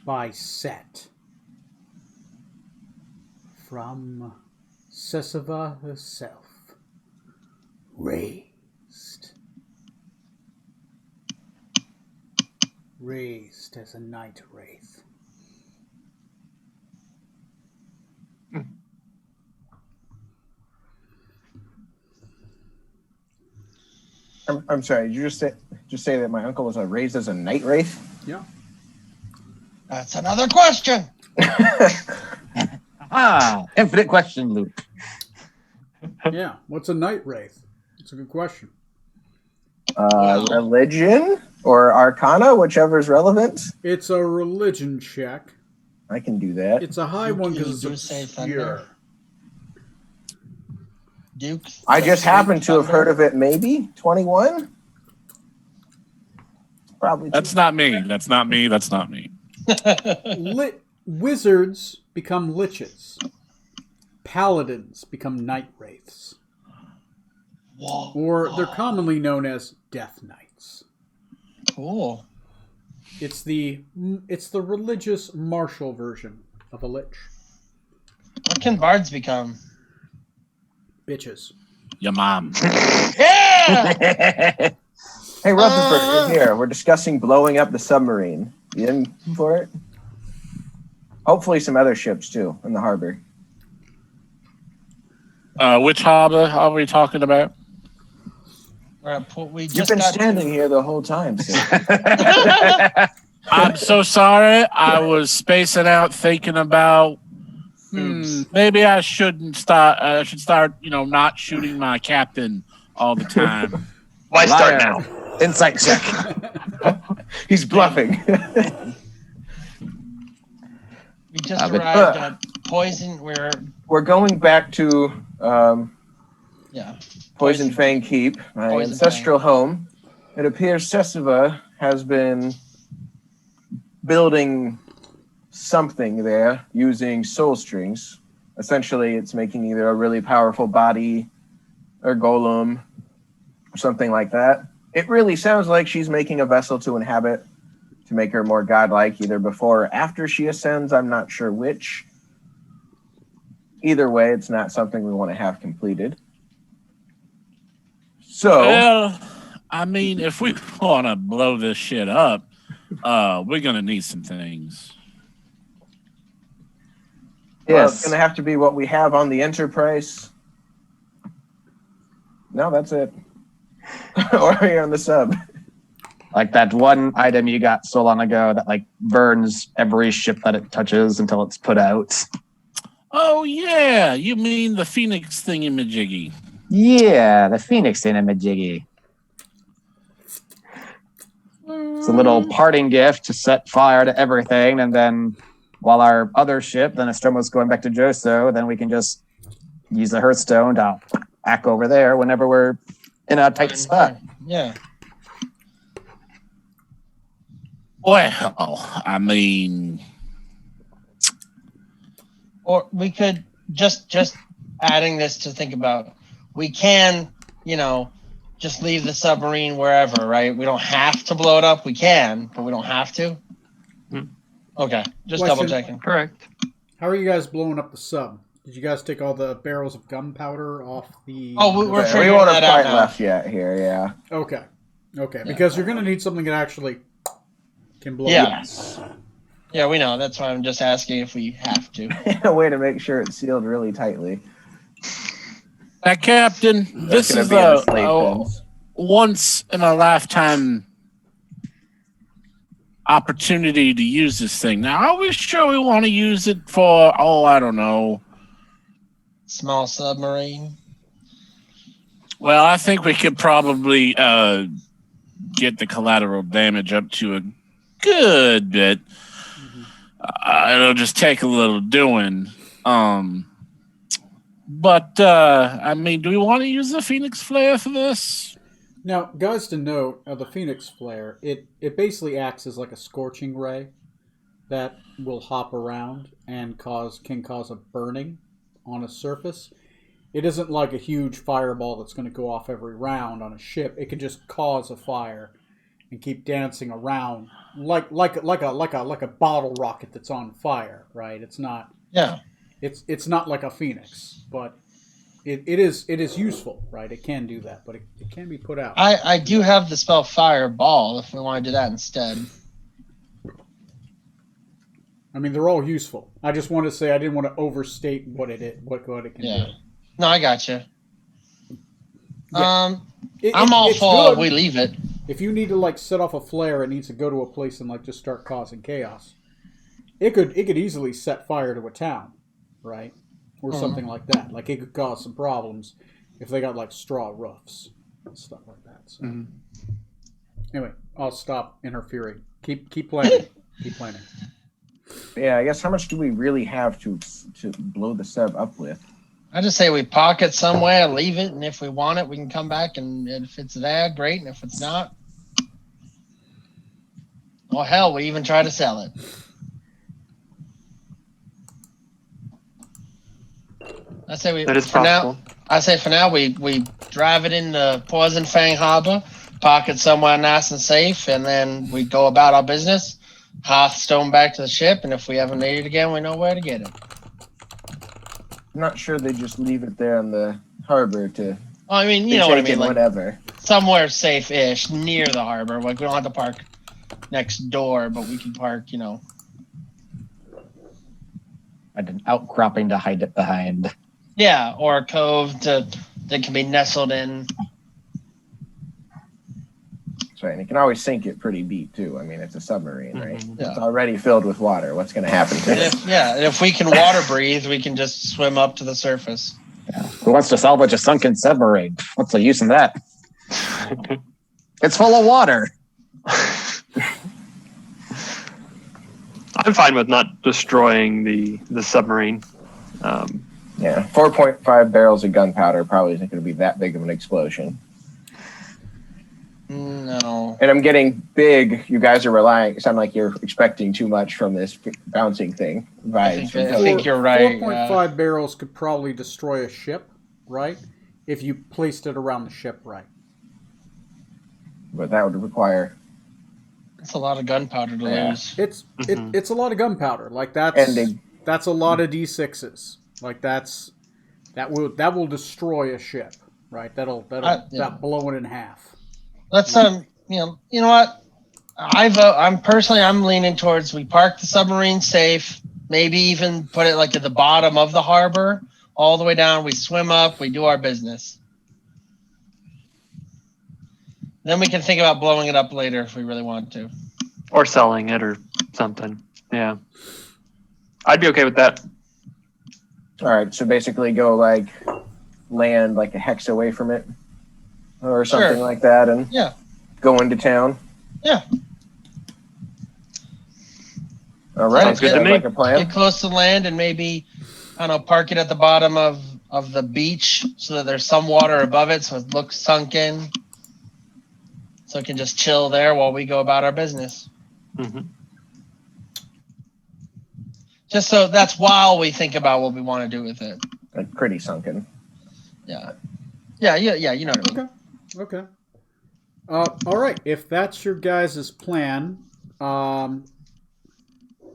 by Set from Sesiva herself, raised as a night wraith. I'm sorry. Did you just say that my uncle was raised as a night wraith? Yeah. That's another question. Infinite question, Luke. Yeah. What's a night wraith? It's a good question. Religion or Arcana, whichever's relevant. It's a religion check. I can do that. It's a high one because You it's do say obscure. thunder. Duke. I just happen to have heard of it. Maybe 21. Probably. That's not me. That's not me. That's not me. Wizards become liches. Paladins become night wraiths. Whoa. Or they're commonly known as death knights. Cool. It's the religious martial version of a lich. What can bards become? Bitches. Your mom. Yeah! Hey, Rutherford, we're here. We're discussing blowing up the submarine. You in for it? Hopefully some other ships, too, in the harbor. Which harbor are we talking about? We You've just been got standing here the whole time, sir. I'm so sorry. I was spacing out thinking about maybe I shouldn't start. I should start, not shooting my captain all the time. Why start Liar. now? Insight check. He's bluffing. We just but- arrived at Poison. We're going back to Yeah. Poison Fang Keep, my Poison ancestral home. It appears Sesiva has been building something there using soul strings. essentially it's making either a really powerful body or golem or something like that. It really sounds like she's making a vessel to inhabit to make her more godlike, either before or after she ascends. I'm not sure which. Either way, it's not something we want to have completed. So, well, I mean, if we want to blow this shit up, we're gonna need some things. well, it's going to have to be what we have on the Enterprise. No, that's it. Or here on the sub. Like that one item you got so long ago that like burns every ship that it touches until it's put out. Oh yeah, you mean the Phoenix thingamajiggy? Yeah, the Phoenix thingamajiggy. It's a little parting gift to set fire to everything, and then while our other ship, the Nostromo's going back to Joso, then we can just use the Hearthstone to hack over there whenever we're in a tight spot. Yeah. Well, I mean, Or we could just adding this to think about. We can, just leave the submarine wherever, right? We don't have to blow it up. We can, but we don't have to. Okay, just Question. double checking. Correct. How are you guys blowing up the sub? Did you guys take all the barrels of gunpowder off the... Oh, we're We figuring won't have that out quite now. left yet here, yeah. Okay. Because you're going to need something that actually can blow Yeah. up. Yeah, we know. That's why I'm just asking if we have to. A way to make sure it's sealed really tightly. now, Captain, this That's is gonna be in the slave a pens. once in a lifetime opportunity to use this thing. Now, are we sure we want to use it for, I don't know. Small submarine. Well, I think we could probably get the collateral damage up to a good bit. It'll just take a little doing. But, I mean, do we want to use the Phoenix Flare for this? Now, guys, to note, the Phoenix Flare, it basically acts as like a scorching ray that will hop around and can cause a burning on a surface. It isn't like a huge fireball that's going to go off every round on a ship. It can just cause a fire and keep dancing around like a bottle rocket that's on fire, right? It's not. Yeah. It's not like a Phoenix, but it is useful, right? It can do that, but it can be put out. I do have the spell Fireball if we want to do that instead. I mean, they're all useful. I just want to say I didn't want to overstate what it can do. No, I got you. Yeah. I'm all for good. we leave it. If you need to like set off a flare, it needs to go to a place and like just start causing chaos. It could easily set fire to a town, right? Or something like that. Like it could cause some problems if they got like straw roofs and stuff like that. So. Anyway, I'll stop interfering. Keep planning. Keep planning. Yeah, I guess how much do we really have to blow the sub up with? I just say we park it somewhere, leave it, and if we want it, we can come back, and if it's there, great, and if it's not, well, hell, we even try to sell it. I say That is possible. for now we drive it into Poison Fang Harbor, park it somewhere nice and safe, and then we go about our business. Hearthstone back to the ship, and if we ever need it again, we know where to get it. I'm not sure they just leave it there in the harbor to Well, I mean, you be know what I taken mean, like whatever. somewhere safe-ish near the harbor. Like we don't have to park next door, but we can park, And an outcropping to hide it behind. Yeah, or a cove that can be nestled in. That's right, and you can always sink it pretty deep too. I mean, it's a submarine, right? Yeah. It's already filled with water. What's going to happen to And it? if we can water breathe, we can just swim up to the surface. Yeah. Who wants to salvage a sunken submarine? What's the use in that? It's full of water. I'm fine with not destroying the submarine. Yeah, 4.5 barrels of gunpowder probably isn't going to be that big of an explosion. No. And I'm getting big. You guys are relying. Sound like you're expecting too much from this bouncing thing. I think you're right. 4.5 barrels could probably destroy a ship, right? If you placed it around the ship right. But that would require. It's a lot of gunpowder to lose. It's a lot of gunpowder. Like that's a lot of D6s. Like that will destroy a ship, right? That'll blow it in half. Let's you know what? I'm leaning towards we park the submarine safe, maybe even put it like at the bottom of the harbor, all the way down. We swim up, we do our business. Then we can think about blowing it up later if we really want to. Or selling it or something. Yeah. I'd be okay with that. All right, so basically go like land like a hex away from it or something like that and go into town. Yeah. All right. Sounds good to me. Like a plan. Get close to land and maybe, I don't know, park it at the bottom of the beach so that there's some water above it so it looks sunken. So it can just chill there while we go about our business. Mm-hmm. Just so that's while we think about what we want to do with it. Like pretty sunken. Yeah. Yeah, you know what I mean. Okay. All right, if that's your guys' plan,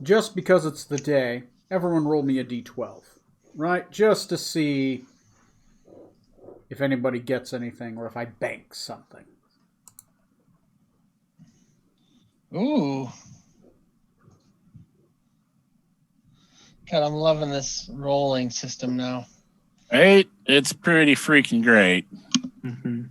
just because it's the day, everyone roll me a d12, right? Just to see if anybody gets anything or if I bank something. Ooh. God, I'm loving this rolling system now. Right? It's pretty freaking great. Mm-hmm.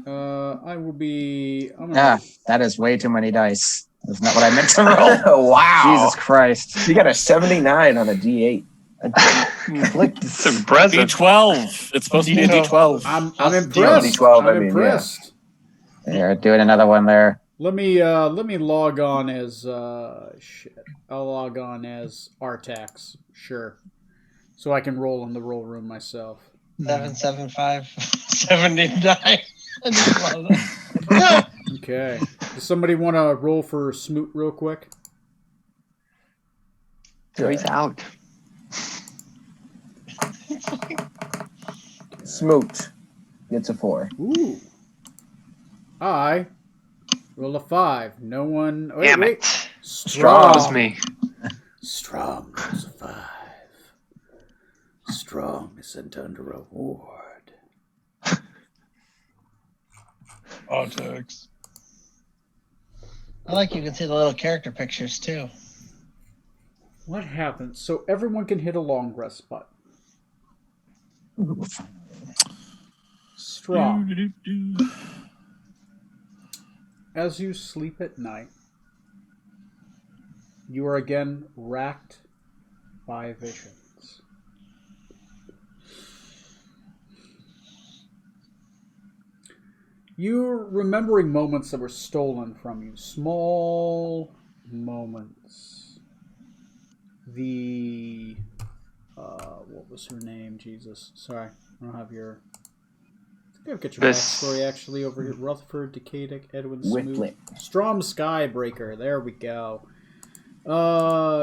I will be... that is way too many dice. That's not what I meant to roll. Wow. Jesus Christ. You got a 79 on a D8. It's impressive. D12. It's supposed to be a D12. I'm impressed. D12, I'm impressed. There, doing another one there. Let me log on as shit. I'll log on as Artax, sure, so I can roll in the roll room myself. 775 79. I just love that. Okay. Does somebody want to roll for Smoot real quick? He's out. Smoot gets a 4. Ooh. I roll a 5. No one. Damn Wait. it. Strong. That was me. Strong rolls a 5. Strong is sent under award. Artax. I like you can see the little character pictures too. What happens? So everyone can hit a long rest button. Strong. As you sleep at night, you are again racked by visions. You're remembering moments that were stolen from you. Small moments. What was her name? Jesus. Sorry. I don't have your... I think I've got your backstory actually over here. Rutherford, Decadic, Edwin Smoot. Strom Skybreaker. There we go.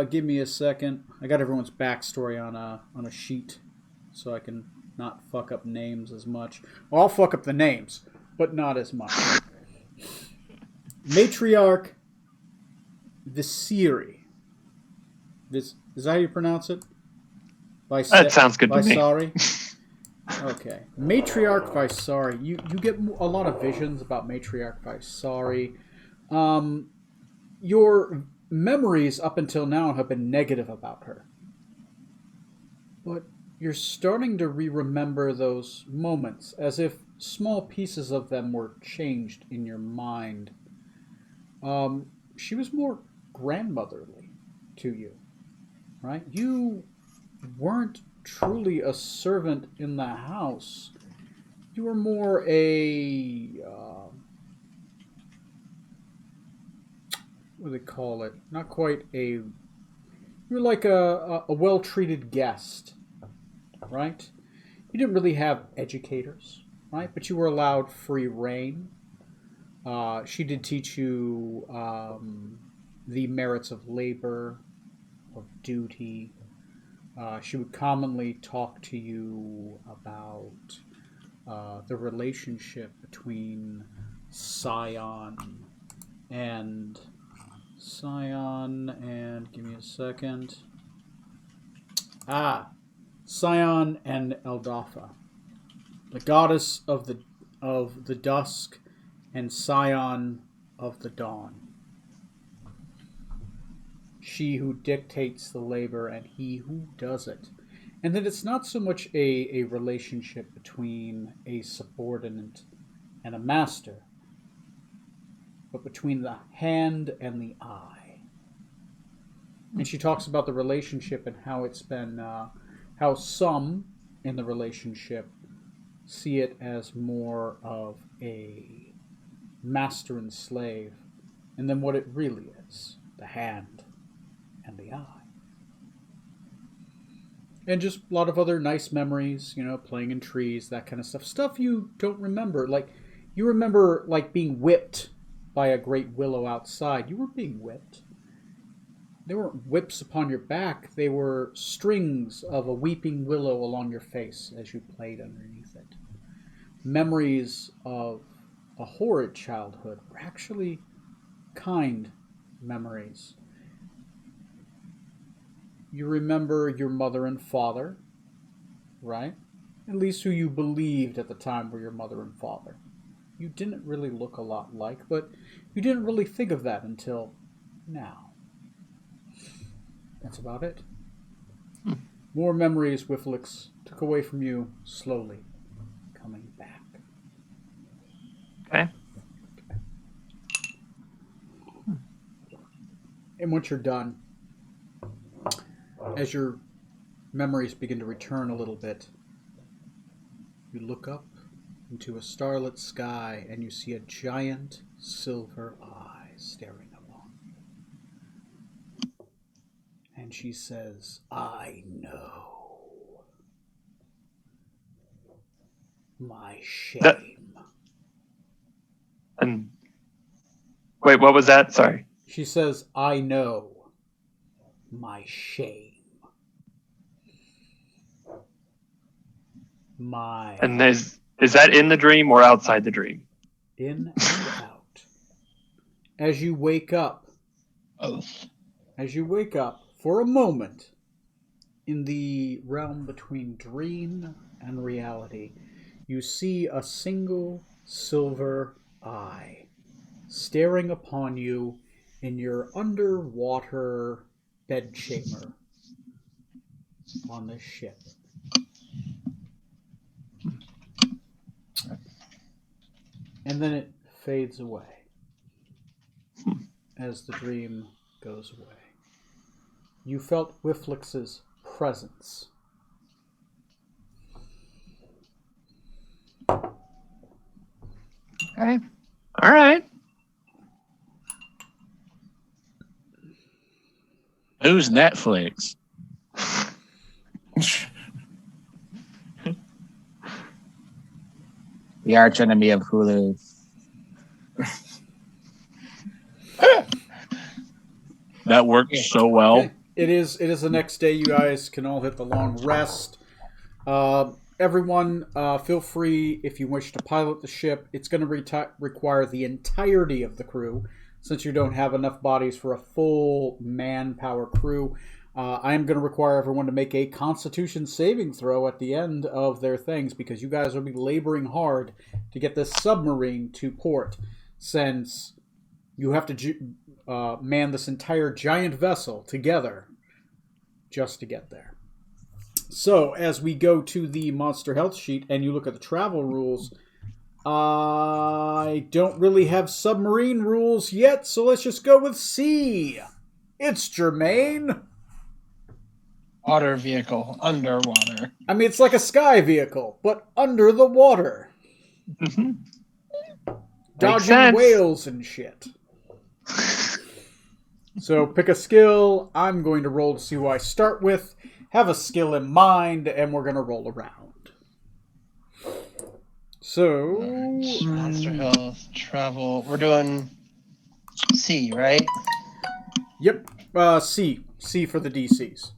Give me a second. I got everyone's backstory on a sheet so I can not fuck up names as much. Well, I'll fuck up the names, but not as much. Matriarch Visiri. Is that how you pronounce it? That sounds good to me. Sorry. Okay. Matriarch Visari. You get a lot of visions about Matriarch Visari. Your memories up until now have been negative about her. But you're starting to remember those moments as if small pieces of them were changed in your mind. She was more grandmotherly to you, right? You weren't truly a servant in the house. You were more a what do they call it? Not quite a... You were like a well-treated guest, right? You didn't really have educators, right? But you were allowed free reign. She did teach you the merits of labor, of duty. She would commonly talk to you about the relationship between Scion and give me a second. Scion and Eldatha, the goddess of the dusk, and Scion of the dawn. She who dictates the labor and he who does it. And that it's not so much a relationship between a subordinate and a master, but between the hand and the eye. And she talks about the relationship and how it's been, how some in the relationship see it as more of a master and slave, and then what it really is, the hand and the eye. And just a lot of other nice memories, playing in trees, that kind of stuff. Stuff you don't remember. Like, you remember, being whipped by a great willow outside. You were being whipped. They weren't whips upon your back. They were strings of a weeping willow along your face as you played underneath it. Memories of a horrid childhood were actually kind memories. You remember your mother and father, right? At least who you believed at the time were your mother and father. You didn't really look a lot like, but you didn't really think of that until now. That's about it. More memories Whifflix took away from you slowly, coming back. Okay. And once you're done, as your memories begin to return a little bit, you look up into a starlit sky and you see a giant silver eye staring upon you. And she says, "I know my shame." And wait, what was that? Sorry. She says, "I know my shame." And is that in the dream or outside the dream? In and out. As you wake up, for a moment, in the realm between dream and reality, you see a single silver eye staring upon you in your underwater bedchamber on this ship. And then it fades away as the dream goes away. You felt Whifflix's presence. Okay. All right. Who's Netflix? The arch enemy of Hulu. That works so well. Okay. It is the next day. You guys can all hit the long rest. Everyone, feel free, if you wish to pilot the ship. It's going to require the entirety of the crew, since you don't have enough bodies for a full manpower crew. I am going to require everyone to make a Constitution saving throw at the end of their things, because you guys will be laboring hard to get this submarine to port, since you have to man this entire giant vessel together just to get there. So, as we go to the Monster Health sheet and you look at the travel rules, I don't really have submarine rules yet, so let's just go with C. It's Jermaine. Water vehicle, underwater. I mean, it's like a sky vehicle, but under the water. Dodging whales and shit. So pick a skill. I'm going to roll to see who I start with. Have a skill in mind, and we're going to roll around. So, Monster health, travel. We're doing C, right? yep. C for the DCs.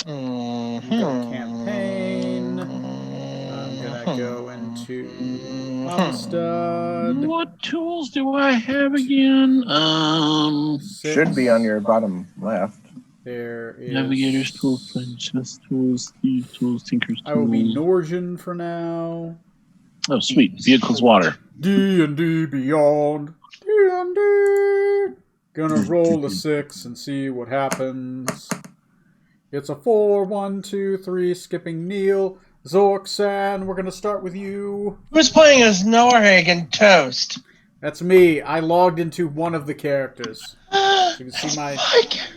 Mm-hmm. Go campaign. I'm gonna go into Amistad. What tools do I have again? 6. Should be on your bottom left. There is Navigator's tools, chest tools, thieves tools, tinker's I will be tools. Norjan for now. Oh, sweet. Vehicles, water. D&D Beyond. D&D. Gonna roll a 6 and see what happens. It's a 4, 1, 2, 3, skipping Neil. Zorksan, we're gonna start with you. Who's playing as Norhagen Toast? That's me. I logged into one of the characters. So you can see my character.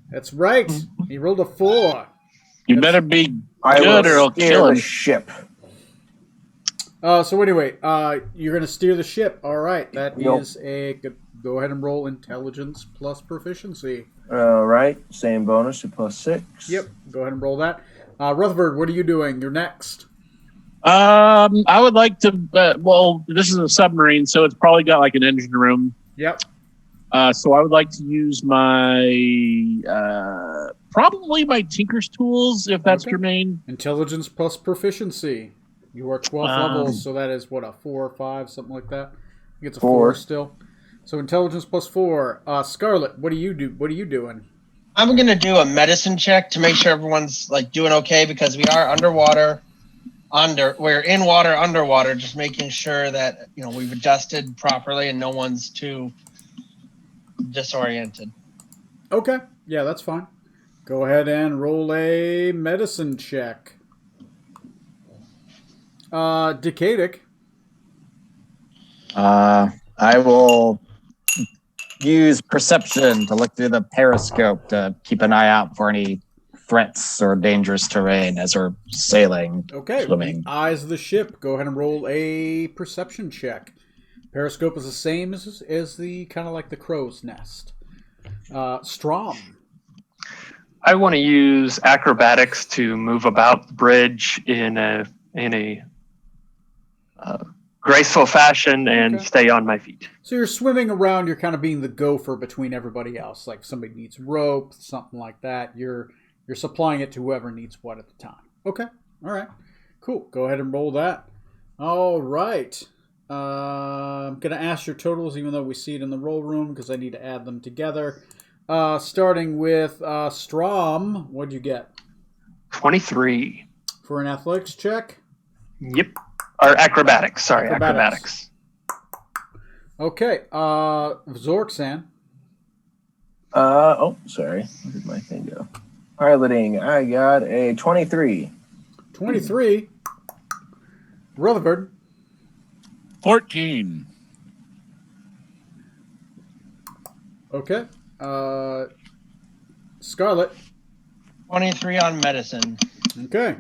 That's right. He rolled a 4. You better be I good or will I'll steer kill the him. ship. So anyway, you're gonna steer the ship. All right, that Yep. is a go ahead and roll intelligence plus proficiency. All right. Same bonus at +6. Yep, go ahead and roll that. Rutherford, what are you doing? You're next. I would like to. Well, this is a submarine, so it's probably got like an engine room. Yep. So I would like to use my probably my tinker's tools, if that's Okay. germane. Intelligence plus proficiency. You are 12 levels, so that is what, a 4 or 5, something like that. I think it's a 4 4. still. So intelligence plus 4. Scarlet, what do you do? What are you doing? I'm gonna do a medicine check to make sure everyone's like doing okay because we are underwater. We're in water, underwater, just making sure that we've adjusted properly and no one's too disoriented. Okay, yeah, that's fine. Go ahead and roll a medicine check. Decadic. I will use perception to look through the periscope to keep an eye out for any threats or dangerous terrain as we're sailing, Okay, swimming. the eyes of the ship. Go ahead and roll a perception check. Periscope is the same as the kind of like the crow's nest. Strom. I want to use acrobatics to move about the bridge in a graceful fashion and Okay. stay on my feet. So you're swimming around. You're kind of being the gopher between everybody else. Like somebody needs rope, something like that. You're supplying it to whoever needs what at the time. Okay, all right, cool. Go ahead and roll that. All right. I'm gonna ask your totals, even though we see it in the roll room, because I need to add them together. Starting with Strom, what'd you get 23. for an athletics check? Yep. Or acrobatics. Sorry, Acrobatics. acrobatics. Okay, Zorksan. Sorry. Where did my thing go? Piloting. I got a 23. 23. Rutherford. 14. Okay. Scarlet. 23 on medicine. Okay.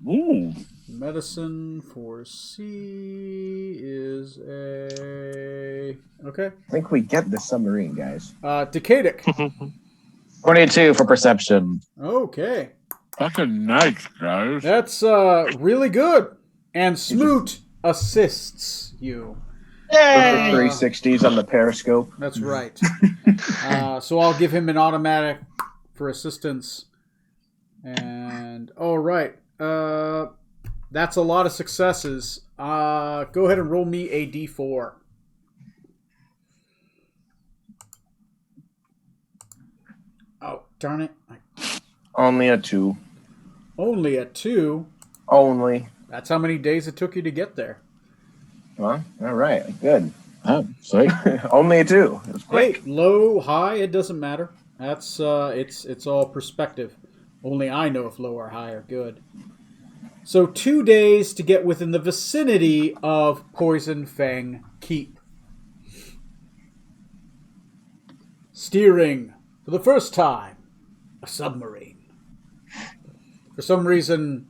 Ooh. Medicine for C is a... Okay. I think we get the submarine, guys. Decadic. 22 for perception. Okay. Fucking nice, guys. That's really good. And Smoot assists you. Yay! 360s on the periscope. That's right. So I'll give him an automatic for assistance. And, all right. That's a lot of successes. Go ahead and roll me a d4. Oh, darn it. Only a 2. Only a 2. Only. That's how many days it took you to get there. Well, all right. Good. Oh, sweet. Only a 2. It was quick. Hey, low, high, it doesn't matter. That's it's all perspective. Only I know if low or high are good. So 2 days to get within the vicinity of Poison Fang Keep. Steering for the first time a submarine. For some reason,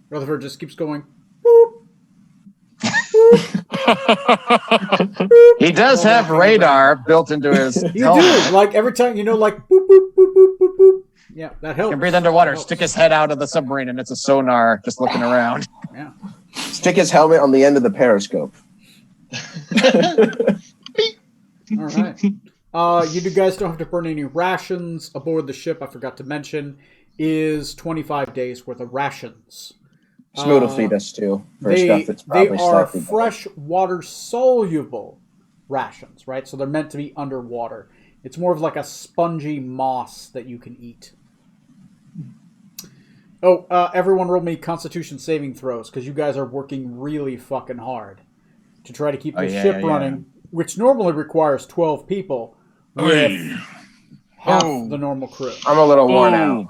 Rutherford just keeps going. Boop. He does have radar built into his You helmet. do, like every time, like boop boop boop boop boop boop. Yeah, that helps. Can breathe underwater. Stick his head out of the submarine, and it's a sonar just looking around. Yeah. Stick his helmet on the end of the periscope. All right. You guys don't have to burn any rations aboard the ship. I forgot to mention is 25 days worth of rations. Smoot will feed us too for They stuff that's probably are slightly better. fresh water soluble rations, right? So they're meant to be underwater. It's more of like a spongy moss that you can eat. Oh, everyone roll me Constitution saving throws because you guys are working really fucking hard to try to keep the ship running, which normally requires 12 people with half the normal crew. I'm a little worn out.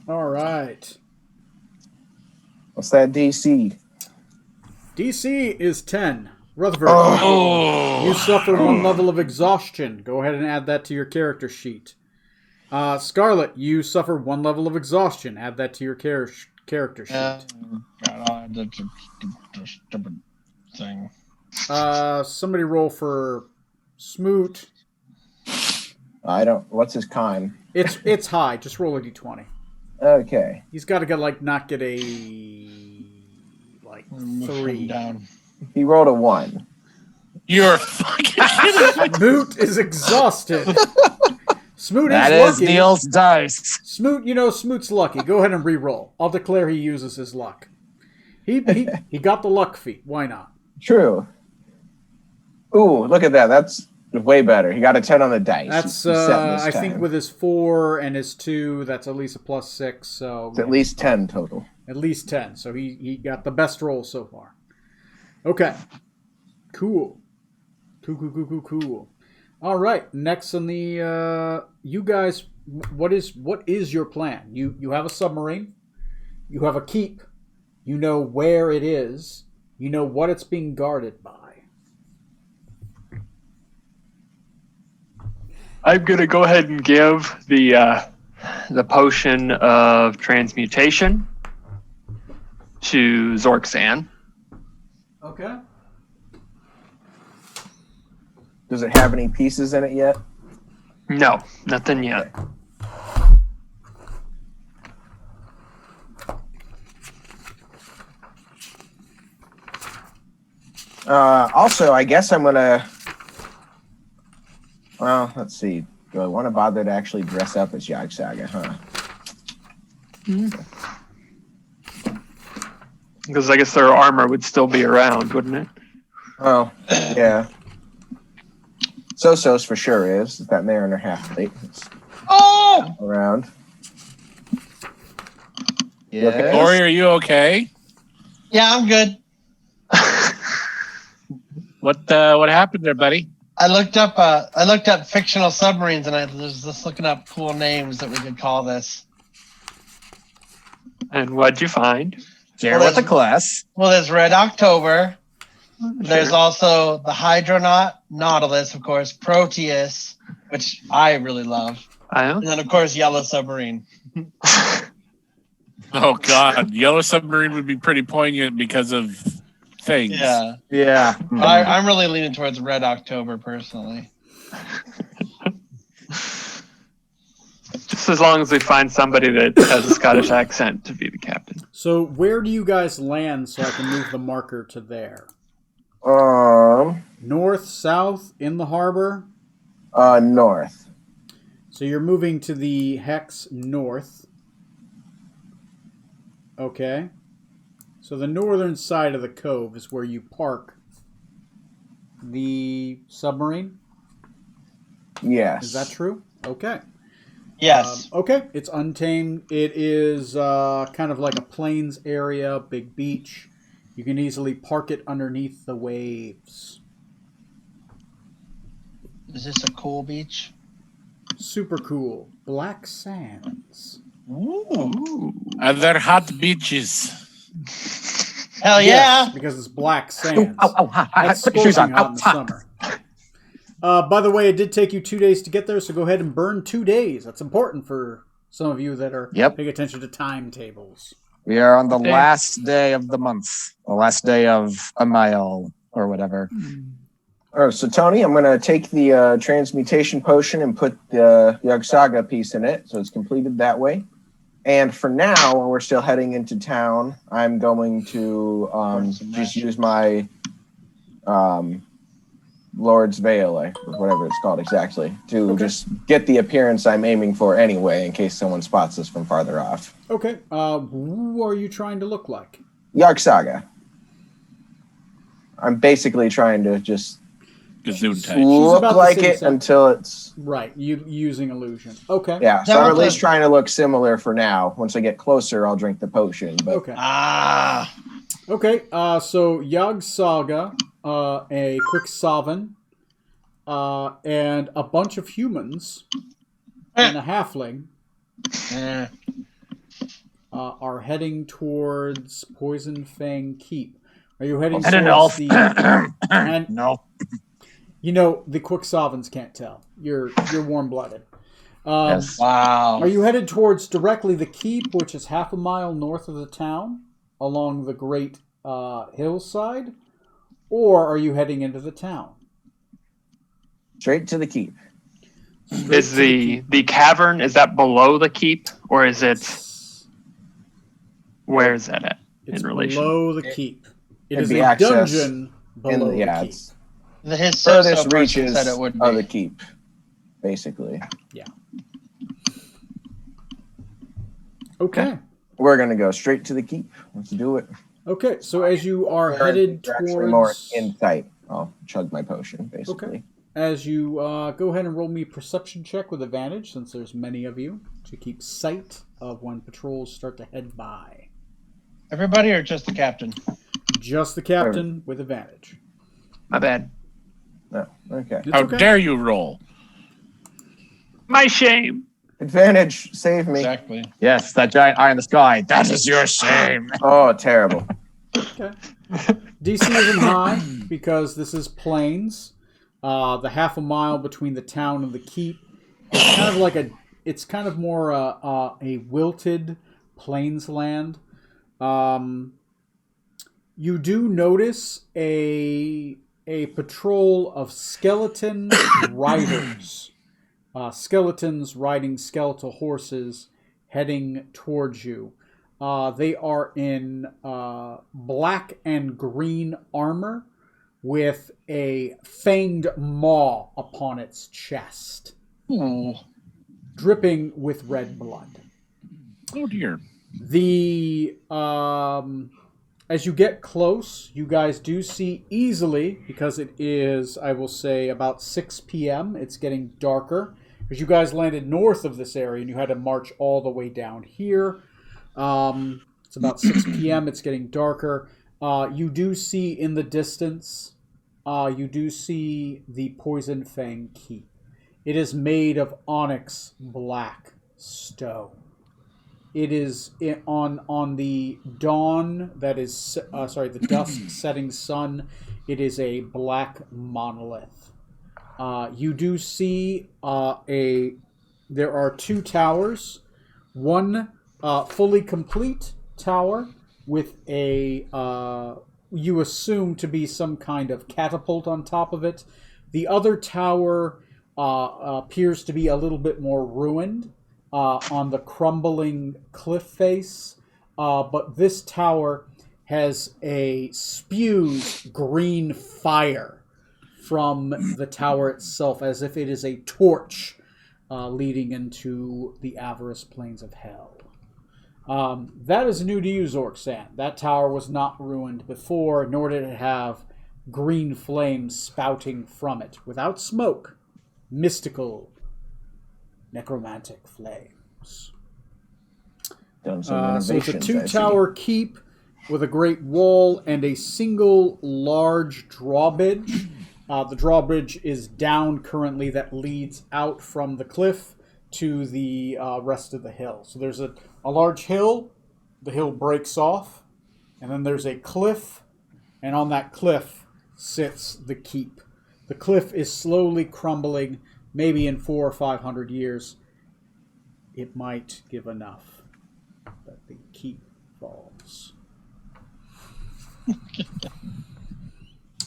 All right. What's that DC? DC is 10. Rutherford, Oh. you suffer 1 level of exhaustion. Go ahead and add that to your character sheet. Scarlet, you suffer 1 level of exhaustion. Add that to your character sheet. Stupid thing. Somebody roll for Smoot. I don't. What's his con? It's high. Just roll a d20. Okay. He's got to not get a 3 down. He rolled a 1. You're fucking kidding me. Smoot is exhausted. Smoot That is is lucky. Neil's dice. Smoot, Smoot's lucky. Go ahead and re-roll. I'll declare he uses his luck. He got the luck feat. Why not? True. Ooh, look at that. That's way better. He got a 10 on the dice. That's He's set this I think time. with his 4 and his 2, that's at least a +6. So It's at least 10 total. at least 10. So he got the best roll so far. Okay. Cool. Cool. All right. Next on the you guys, what is your plan? You have a submarine. You have a keep. You know where it is. You know what it's being guarded by. I'm gonna go ahead and give the potion of transmutation to Zorxan. Okay. Does it have any pieces in it yet? No, nothing yet. Also, I guess I'm gonna. Well, let's see. Do I want to bother to actually dress up as Yag Saga, huh? Because I guess their armor would still be around, wouldn't it? Oh, yeah. So-So's for sure is. That Mariner half plate. Oh! Around. Yeah. Lori, are you okay? Yeah, I'm good. What happened there, buddy? I looked up fictional submarines, and I was just looking up cool names that we could call this. And what'd you find? Share with the class. Well, there's Red October. There's Sure. also the Hydronaut, Nautilus, of course, Proteus, which I really love, and then of course Yellow Submarine. Oh God, Yellow Submarine would be pretty poignant because of things. Yeah, Yeah. but I'm really leaning towards Red October personally. Just as long as we find somebody that has a Scottish accent to be the captain. So where do you guys land so I can move the marker to there? North, south, in the harbor? North. So you're moving to the hex north. Okay. So the northern side of the cove is where you park the submarine? Yes. Is that true? Okay. Yes. Okay, it's untamed. It is kind of like a plains area, big beach. You can easily park it underneath the waves. Is this a cool beach? Super cool. Black sands. Ooh. Are there hot beaches? Hell Yes, yeah! because it's black sands. That's Put your shoes scorching on. hot in the summer. By the way, it did take you 2 days to get there, so go ahead and burn 2 days. That's important for some of you that are paying attention to timetables. We are on the last day of the month. The last day of a mile or whatever. All right, so Tony, I'm going to take the transmutation potion and put the Yogg-Saga piece in it, so it's completed that way. And for now, when we're still heading into town, I'm going to just use my Lord's Veil, or whatever it's called exactly, to just get the appearance I'm aiming for anyway, in case someone spots us from farther off. Okay. Who are you trying to look like? Yogg-Saga. I'm basically trying to just look like it until it's... Right, you using illusion. Okay. Yeah, so I'm at least trying to look similar for now. Once I get closer, I'll drink the potion. But... Okay. Okay, so Yogg-Saga, a Quicksavan, and a bunch of humans and a halfling are heading towards Poison Fang Keep. Are you heading towards the... No. You know, the Quicksavans can't tell. You're warm-blooded. Yes. Wow. Are you headed towards directly the keep, which is half a mile north of the town, along the great hillside? Or are you heading into the town? Straight to the keep. Is the cavern, is that below the keep? Or is it... Where is that at in relation? Below the keep. It is be a access dungeon below the keep. It's His furthest person reaches said it would of be. the keep, basically. Yeah. Okay. We're going to go straight to the keep. Let's do it. Okay, so as you are headed Actually more towards... insight. I'll chug my potion, basically. Okay. As you go ahead and roll me a perception check with advantage, since there's many of you, to keep sight of when patrols start to head by. Everybody or just the captain? Just the captain with advantage. My bad. No, okay. How dare you roll? My shame. Advantage, save me. Exactly. Yes, that giant eye in the sky. That is your shame. Oh, terrible. Okay. DC isn't high because this is plains. The half a mile between the town and the keep. It's kind of like it's kind of more a wilted plains land. You do notice a patrol of skeleton riders. Skeletons riding skeletal horses heading towards you. They are in black and green armor with a fanged maw upon its chest, dripping with red blood. Oh dear. The as you get close, you guys do see easily, because it is, I will say, about 6 p.m. It's getting darker. Because you guys landed north of this area and you had to march all the way down here. It's about 6 p.m. It's getting darker. You do see in the distance, you do see the Poison Fang Keep. It is made of onyx black stone. It is on the dawn that is, the dusk setting sun. It is a black monolith. You do see there are 2 towers. One fully complete tower with a, you assume to be some kind of catapult on top of it. The other tower appears to be a little bit more ruined on the crumbling cliff face. But this tower has spews green fire from the tower itself, as if it is a torch leading into the Avarice Plains of Hell. That is new to you, Zorksan. That tower was not ruined before, nor did it have green flames spouting from it. Without smoke, mystical, necromantic flames. So it's a 2-tower keep with a great wall and a single large drawbridge. The drawbridge is down currently that leads out from the cliff to the rest of the hill. So there's a large hill, the hill breaks off, and then there's a cliff, and on that cliff sits the keep. The cliff is slowly crumbling, maybe in 400 or 500 years. It might give enough that the keep falls.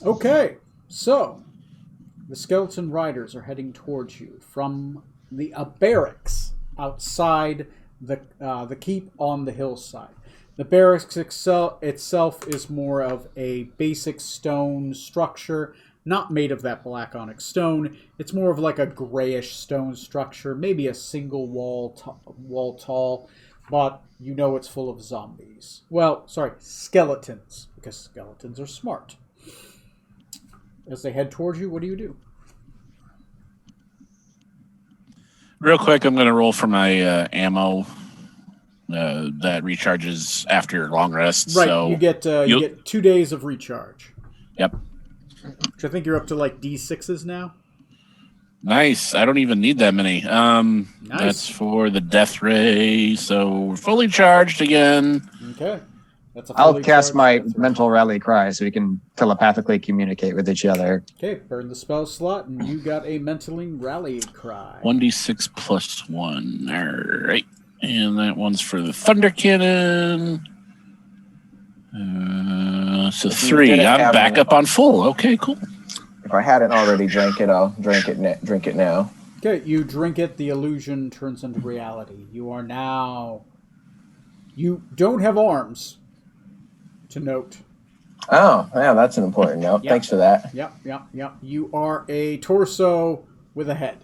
Okay, so The skeleton riders are heading towards you from the barracks outside the keep on the hillside. The barracks itself is more of a basic stone structure, not made of that black onyx stone. It's more of like a grayish stone structure, maybe a single wall tall, but you know it's full of zombies. Well, sorry, skeletons, because skeletons are smart. As they head towards you, what do you do? Real quick, I'm going to roll for my ammo that recharges after long rest. Right, so you get 2 days of recharge. Yep. Which I think you're up to like D6s now. Nice. I don't even need that many. Nice. That's for the death ray. So we're fully charged again. Okay. That's a I'll fully cast charged my death ray. mental rally cry so we can telepathically communicate with each other. Okay, burn the spell slot, and you got a mentally rally cry. 1d6 plus 1. All right. And that one's for the thunder cannon. So If you 3. didn't I'm have back any- up on full. Okay, cool. If I hadn't already drank it, I'll drink it now. Okay, you drink it, the illusion turns into reality. You are now... You don't have arms, to note. Oh, yeah, that's an important note. Yep. Thanks for that. Yep. You are a torso with a head.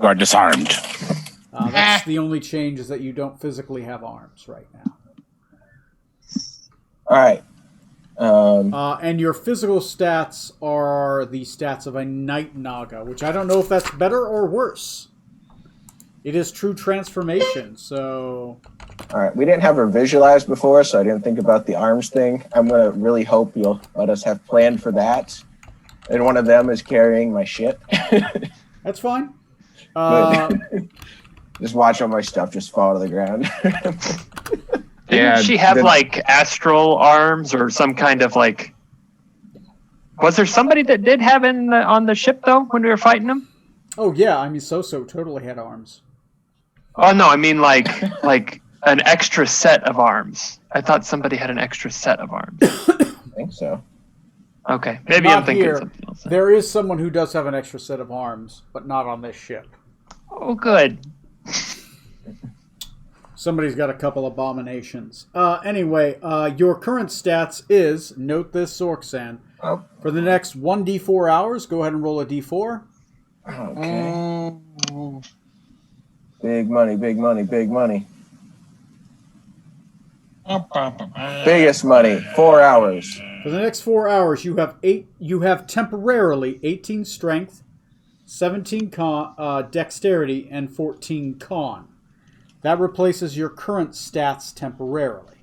You are disarmed. That's the only change, is that you don't physically have arms right now. All right. And your physical stats are the stats of a Night Naga, which I don't know if that's better or worse. It is true transformation, so... All right. We didn't have her visualized before, so I didn't think about the arms thing. I'm going to really hope you'll let us have planned for that. And one of them is carrying my shit. That's fine. Just watch all my stuff just fall to the ground. Didn't she have like astral arms or some kind of like? Was there somebody that did have on the ship though when we were fighting them? Oh yeah, I mean So totally had arms. Oh no, I mean like an extra set of arms. I thought somebody had an extra set of arms. I think so. Okay, maybe Not I'm thinking here. something else. There is someone who does have an extra set of arms, but not on this ship. Oh, good. Somebody's got a couple abominations. Anyway, your current stats is, note this, Sorksan, Oh, for the next 1d4 hours, go ahead and roll a d4. okay. Big money, big money, big money. Biggest money. 4 hours. For the next 4 hours, you have temporarily 18 strength, 17 dexterity, and 14 con. That replaces your current stats temporarily.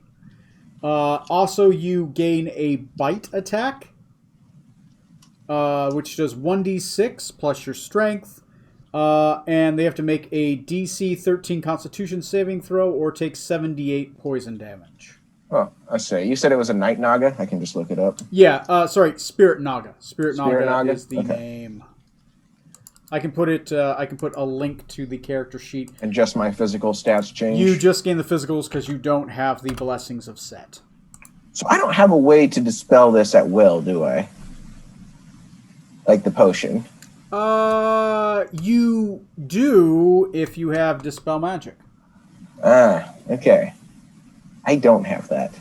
Also, you gain a bite attack, which does 1d6 plus your strength, and they have to make a DC 13 Constitution saving throw or take 78 poison damage. Oh, I see. You said it was a Night Naga? I can just look it up. Yeah, sorry, Spirit Naga. Spirit Naga Naga? is the Okay. name. I can put it. I can put a link to the character sheet. And just my physical stats change? You just gain the physicals because you don't have the blessings of Set. So I don't have a way to dispel this at will, do I? Like the potion. You do if you have Dispel Magic. Ah, okay. I don't have that.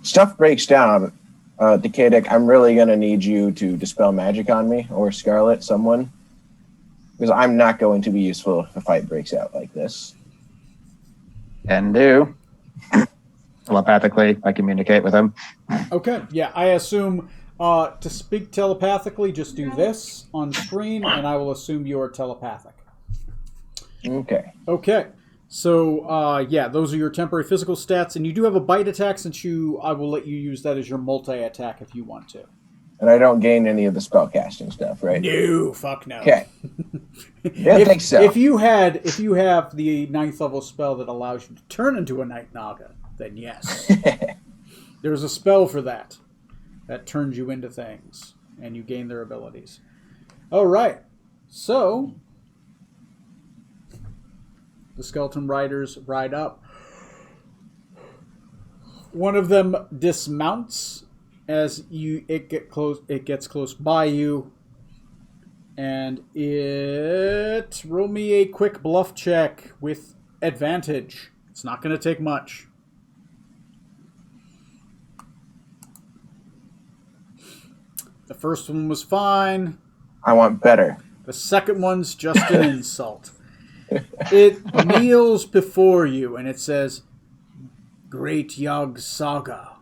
Stuff breaks down. Decadic, I'm really going to need you to dispel magic on me, or Scarlet, someone. Because I'm not going to be useful if a fight breaks out like this. Can do. Telepathically, I communicate with him. Okay, yeah, I assume to speak telepathically, just do this on screen, and I will assume you are telepathic. Okay. Okay. So, yeah, those are your temporary physical stats, and you do have a bite attack I will let you use that as your multi-attack if you want to. And I don't gain any of the spellcasting stuff, right? No, fuck no. Okay. I think so. If you have the 9th level spell that allows you to turn into a Night Naga, then yes. There's a spell for that turns you into things, and you gain their abilities. All right. So, the skeleton riders ride up. One of them dismounts as it gets close by you, And roll me a quick bluff check with advantage. It's not going to take much. The first one was fine. I want better. The second one's just an insult. It kneels before you and it says, Great Yog Saga,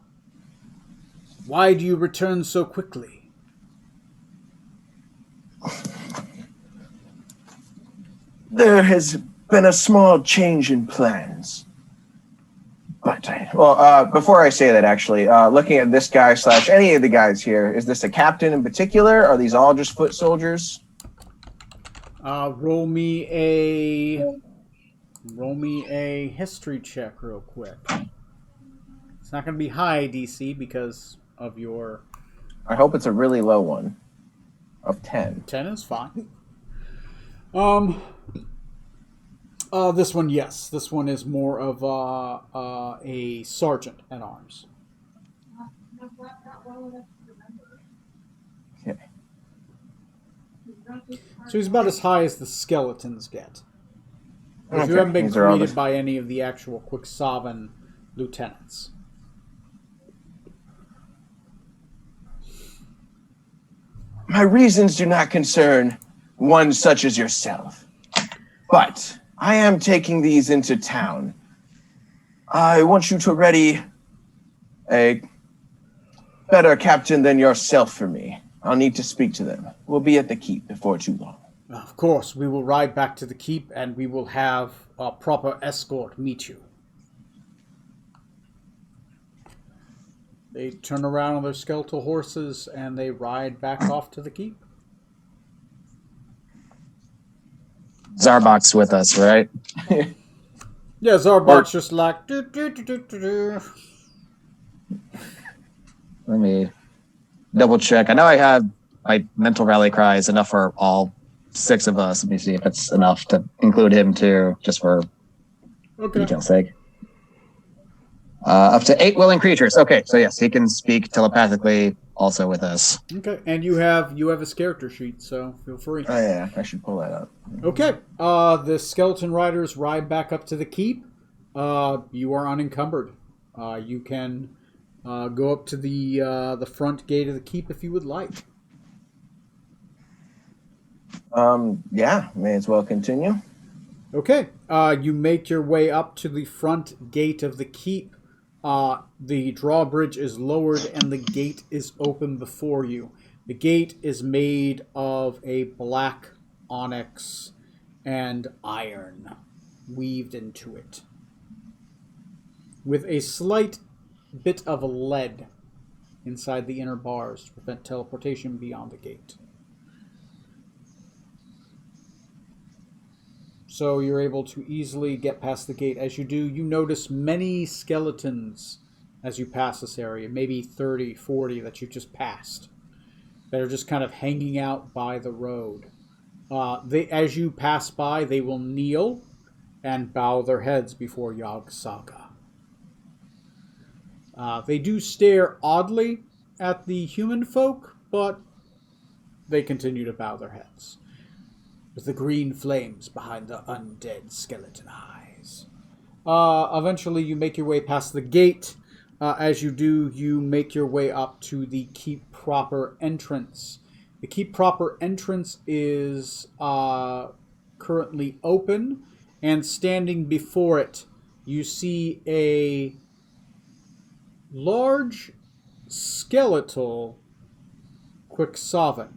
why do you return so quickly? There has been a small change in plans. But, before I say that, actually, looking at this guy / any of the guys here, is this a captain in particular? Are these all just foot soldiers? Roll me a history check real quick. It's not going to be high DC because of your... I hope it's a really low one of 10. 10 is fine. This one, yes. This one is more of a sergeant at arms. Okay. So he's about as high as the skeletons get. If you Okay, haven't been these are all greeted the- by any of the actual Quicksavan lieutenants. My reasons do not concern one such as yourself. But I am taking these into town. I want you to ready a better captain than yourself for me. I'll need to speak to them. We'll be at the keep before too long. Of course, we will ride back to the keep and we will have a proper escort meet you. They turn around on their skeletal horses and they ride back off to the keep. Zarbok's with us, right? Yeah, Zarbok's just like... "Do, do, do, do, do, do." Let me double check. I know I have my mental rally cry is enough for all 6 of us. Let me see if it's enough to include him too, just for detail's sake. Up to 8 willing creatures. Okay, so yes, he can speak telepathically also with us. Okay, and you have his character sheet, so feel free. Oh yeah, I should pull that up. Okay, the skeleton riders ride back up to the keep. You are unencumbered. You can go up to the front gate of the keep if you would like. Yeah, may as well continue. Okay, you make your way up to the front gate of the keep. The drawbridge is lowered and the gate is open before you. The gate is made of a black onyx and iron weaved into it, with a slight bit of lead inside the inner bars to prevent teleportation beyond the gate. So you're able to easily get past the gate. As you do, you notice many skeletons as you pass this area, maybe 30, 40 that you just passed, that are just kind of hanging out by the road. As you pass by, they will kneel and bow their heads before Yog Saga. They do stare oddly at the human folk, but they continue to bow their heads, with the green flames behind the undead skeleton eyes. Eventually, you make your way past the gate. As you do, you make your way up to the keep proper entrance. The keep proper entrance is currently open, and standing before it, you see a large skeletal Quicksavan.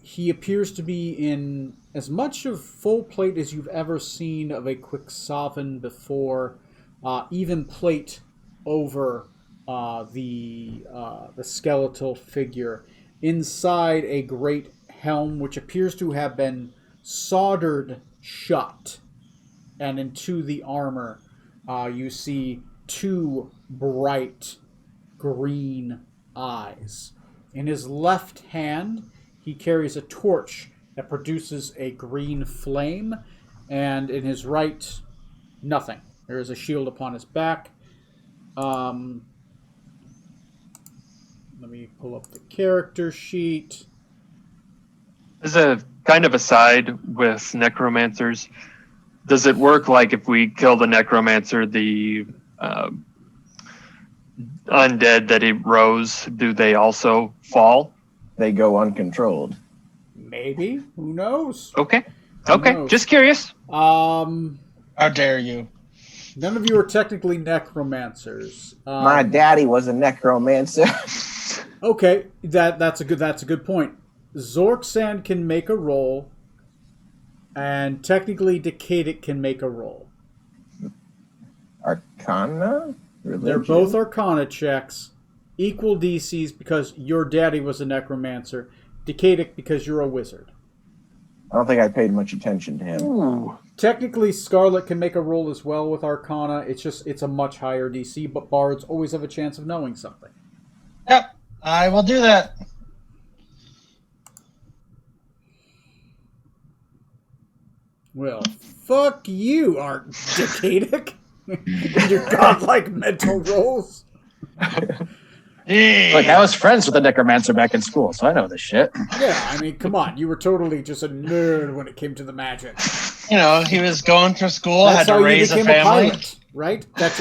He appears to be in as much of full plate as you've ever seen of a Quicksavan before, even plate over the skeletal figure. Inside a great helm, which appears to have been soldered shut, and into the armor, you see 2 bright green eyes. In his left hand, he carries a torch that produces a green flame, and in his right, nothing. There is a shield upon his back. Let me pull up the character sheet. As a kind of aside with necromancers, does it work like if we kill the necromancer, the undead that he rose, do they also fall? They go uncontrolled. Maybe. Who knows? Okay. Who Okay. knows? Just curious. How dare you? None of you are technically necromancers. My daddy was a necromancer. Okay, that's a good point. Zorksan can make a roll, and technically Decadic can make a roll. Arcana? Religion? They're both Arcana checks, equal DCs because your daddy was a necromancer, Decadic because you're a wizard. I don't think I paid much attention to him. Ooh. Technically, Scarlet can make a roll as well with Arcana. It's a much higher DC, but bards always have a chance of knowing something. Yep, I will do that. Well, fuck you, Art Decadic. Your godlike mental rolls. Look, I was friends with the necromancer back in school, so I know this shit. Yeah, I mean, come on. You were totally just a nerd when it came to the magic. You know, he was going through school, That's had how to you raise a became family. pirate, right? That's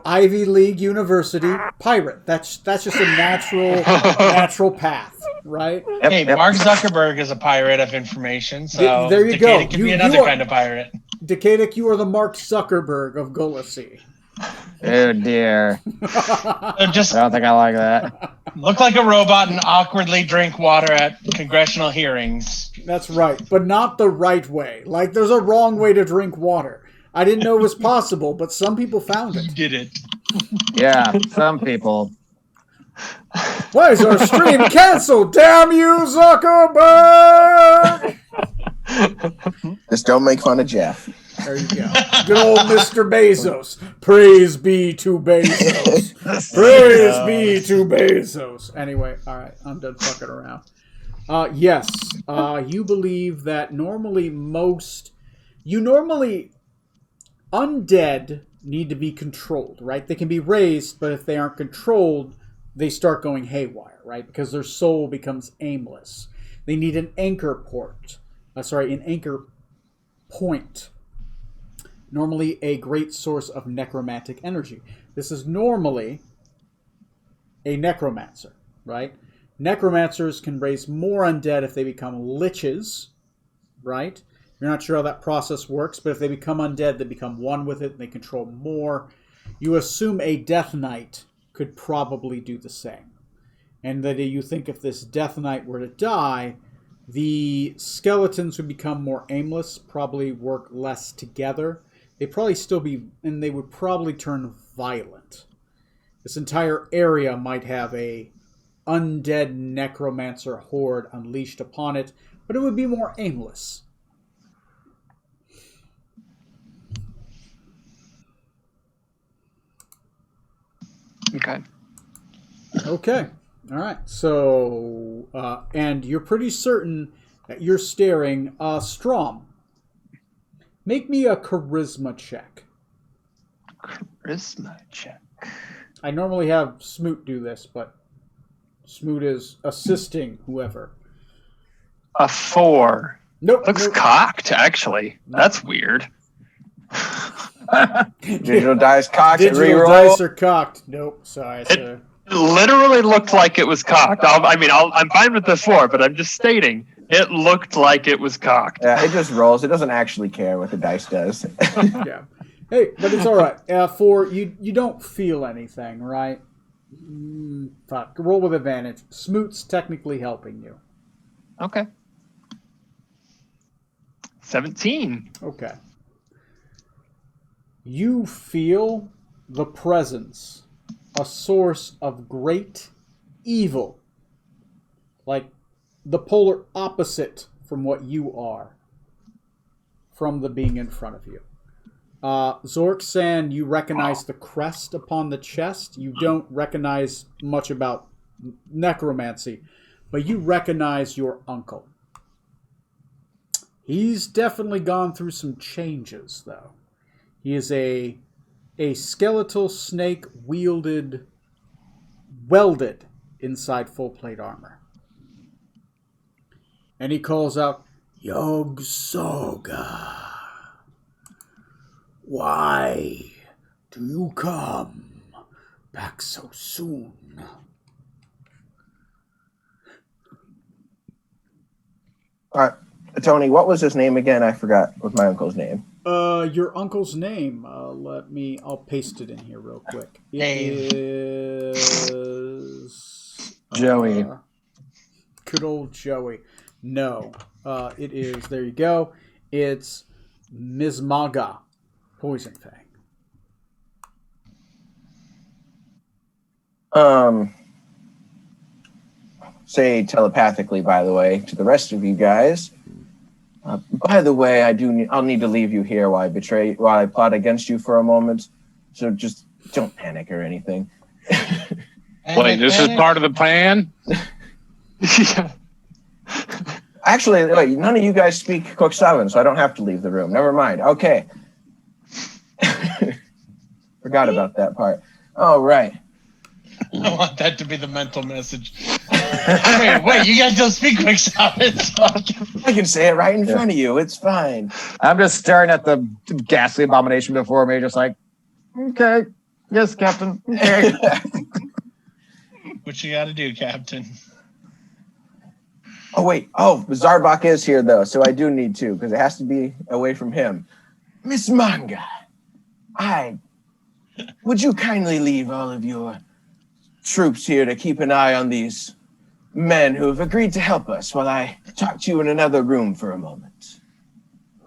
Ivy League University pirate. That's just a natural path, right? Yep, Hey, yep. Mark Zuckerberg is a pirate of information, so There you go. Decadic could You be another are- kind of pirate. Decadic, you are the Mark Zuckerberg of Golacy. Oh dear. Just I don't think I like that. look like a robot and awkwardly drink water at congressional hearings. That's right, but not the right way. Like, there's a wrong way to drink water. I didn't know it was possible, but some people found You it. did it. Yeah, some people. Why is our stream canceled? Damn you, Zuckerberg! Just don't make fun of Jeff. There you go. Good old Mr. Bezos. Praise be to Bezos. Praise be to Bezos. Anyway, all right, I'm done fucking around. Yes, you believe that normally undead need to be controlled, right? They can be raised, but if they aren't controlled, they start going haywire, right? Because their soul becomes aimless. They need an anchor point. Normally a great source of necromantic energy. This is normally a necromancer, right? Necromancers can raise more undead if they become liches, right? You're not sure how that process works, but if they become undead, they become one with it, and they control more. You assume a Death Knight could probably do the same. And that you think if this Death Knight were to die, the skeletons would become more aimless, probably work less together. They'd probably still be, and they would probably turn violent. This entire area might have a undead necromancer horde unleashed upon it, but it would be more aimless. Okay. Okay. All right. So, and you're pretty certain that you're staring. Strom, make me a charisma check. Charisma check. I normally have Smoot do this, but Smoot is assisting whoever. A 4. Nope. Looks nope. cocked, actually. That's weird. Digital dice cocked. Digital Reroll. dice are cocked. Nope. Sorry, sir. It literally looked like it was cocked. I'm fine with the 4, but I'm just stating it looked like it was cocked. Yeah, it just rolls. It doesn't actually care what the dice does. Yeah. Hey, but it's all right. For you don't feel anything, right? Fuck. Roll with advantage. Smoot's technically helping you. Okay. 17. Okay. You feel the presence, a source of great evil, like the polar opposite from what you are, from the being in front of you. Zork-san, you recognize the crest upon the chest. You don't recognize much about necromancy, but you recognize your uncle. He's definitely gone through some changes, though. He is a skeletal snake welded inside full plate armor. And he calls out, Yog Soga, why do you come back so soon? Tony, what was his name again? I forgot. What was my uncle's name? Your uncle's name. I'll paste it in here real quick. It Dave. is Joey. Good old Joey. No. It is, there you go. It's Mizmaga, Poison Fang. Say telepathically, by the way, to the rest of you guys. By the way, I'll need to leave you here while I plot against you for a moment. So just don't panic or anything. Wait, this is part of the plan? Yeah. Actually, wait, none of you guys speak Cooksavan, so I don't have to leave the room. Never mind. Okay. Forgot about that part. All right. I want that to be the mental message. wait, you guys don't speak quick silence. I can say it right in front of you. It's fine. I'm just staring at the ghastly abomination before me, just like, okay, yes, Captain. Okay. What you got to do, Captain? Oh, wait. Oh, Zarbak is here, though, so I do need to, because it has to be away from him. Miss Manga, would you kindly leave all of your troops here to keep an eye on these men who have agreed to help us while I talk to you in another room for a moment?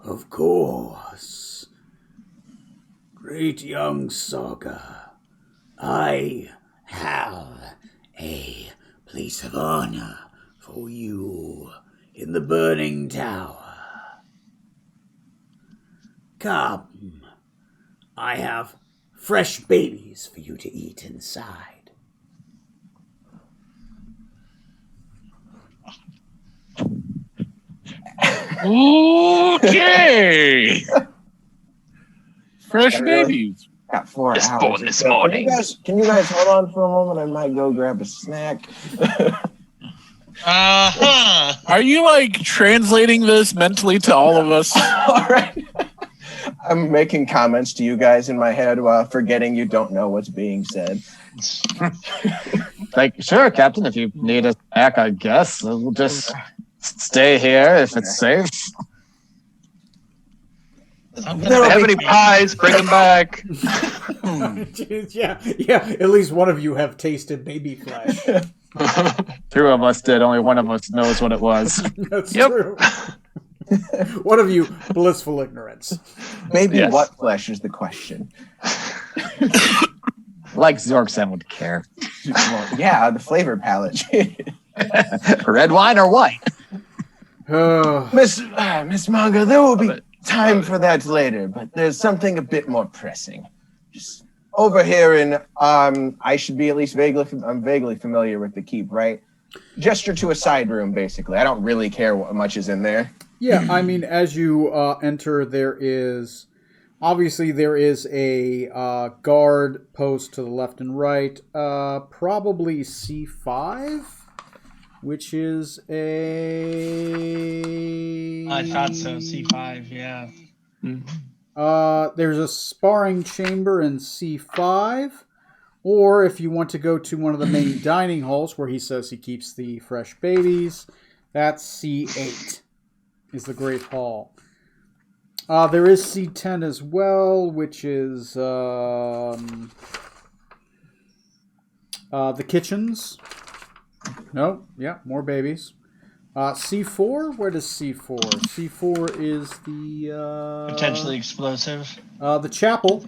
Of course. Great young Saga, I have a place of honor for you in the burning tower. Come, I have fresh babies for you to eat inside. Okay. Fresh babies. Got 4 Just hours. born this So morning. Can you guys hold on for a moment? I might go grab a snack. Uh-huh. Are you like translating this mentally to all of us? All right. I'm making comments to you guys in my head while forgetting you don't know what's being said. Like, sure, Captain, if you need us back, I guess. We'll just stay here if it's safe. I'm If they have any pies, bring them back. yeah. At least one of you have tasted baby flesh. 2 of us did. Only one of us knows what it was. That's Yep. true. One of you, blissful ignorance. Maybe Yes. what flesh is the question. Like Zorksen would care. Well, yeah, the flavor palette. Red wine or white? Miss Manga, there will be Love it. time for that later, but there's something a bit more pressing. Just over here in, I should be at least I'm vaguely familiar with the keep, right? Gesture to a side room, basically. I don't really care what much is in there. Yeah, I mean, as you enter, there is a guard post to the left and right, probably C5, which is a... I thought so, C5, yeah. There's a sparring chamber in C5, or if you want to go to one of the main dining halls where he says he keeps the fresh babies, that's C8, is the Great Hall. There is C10 as well, which is the kitchens. No, yeah, more babies. C4, where does C4? C4 is the... Potentially explosive. the chapel.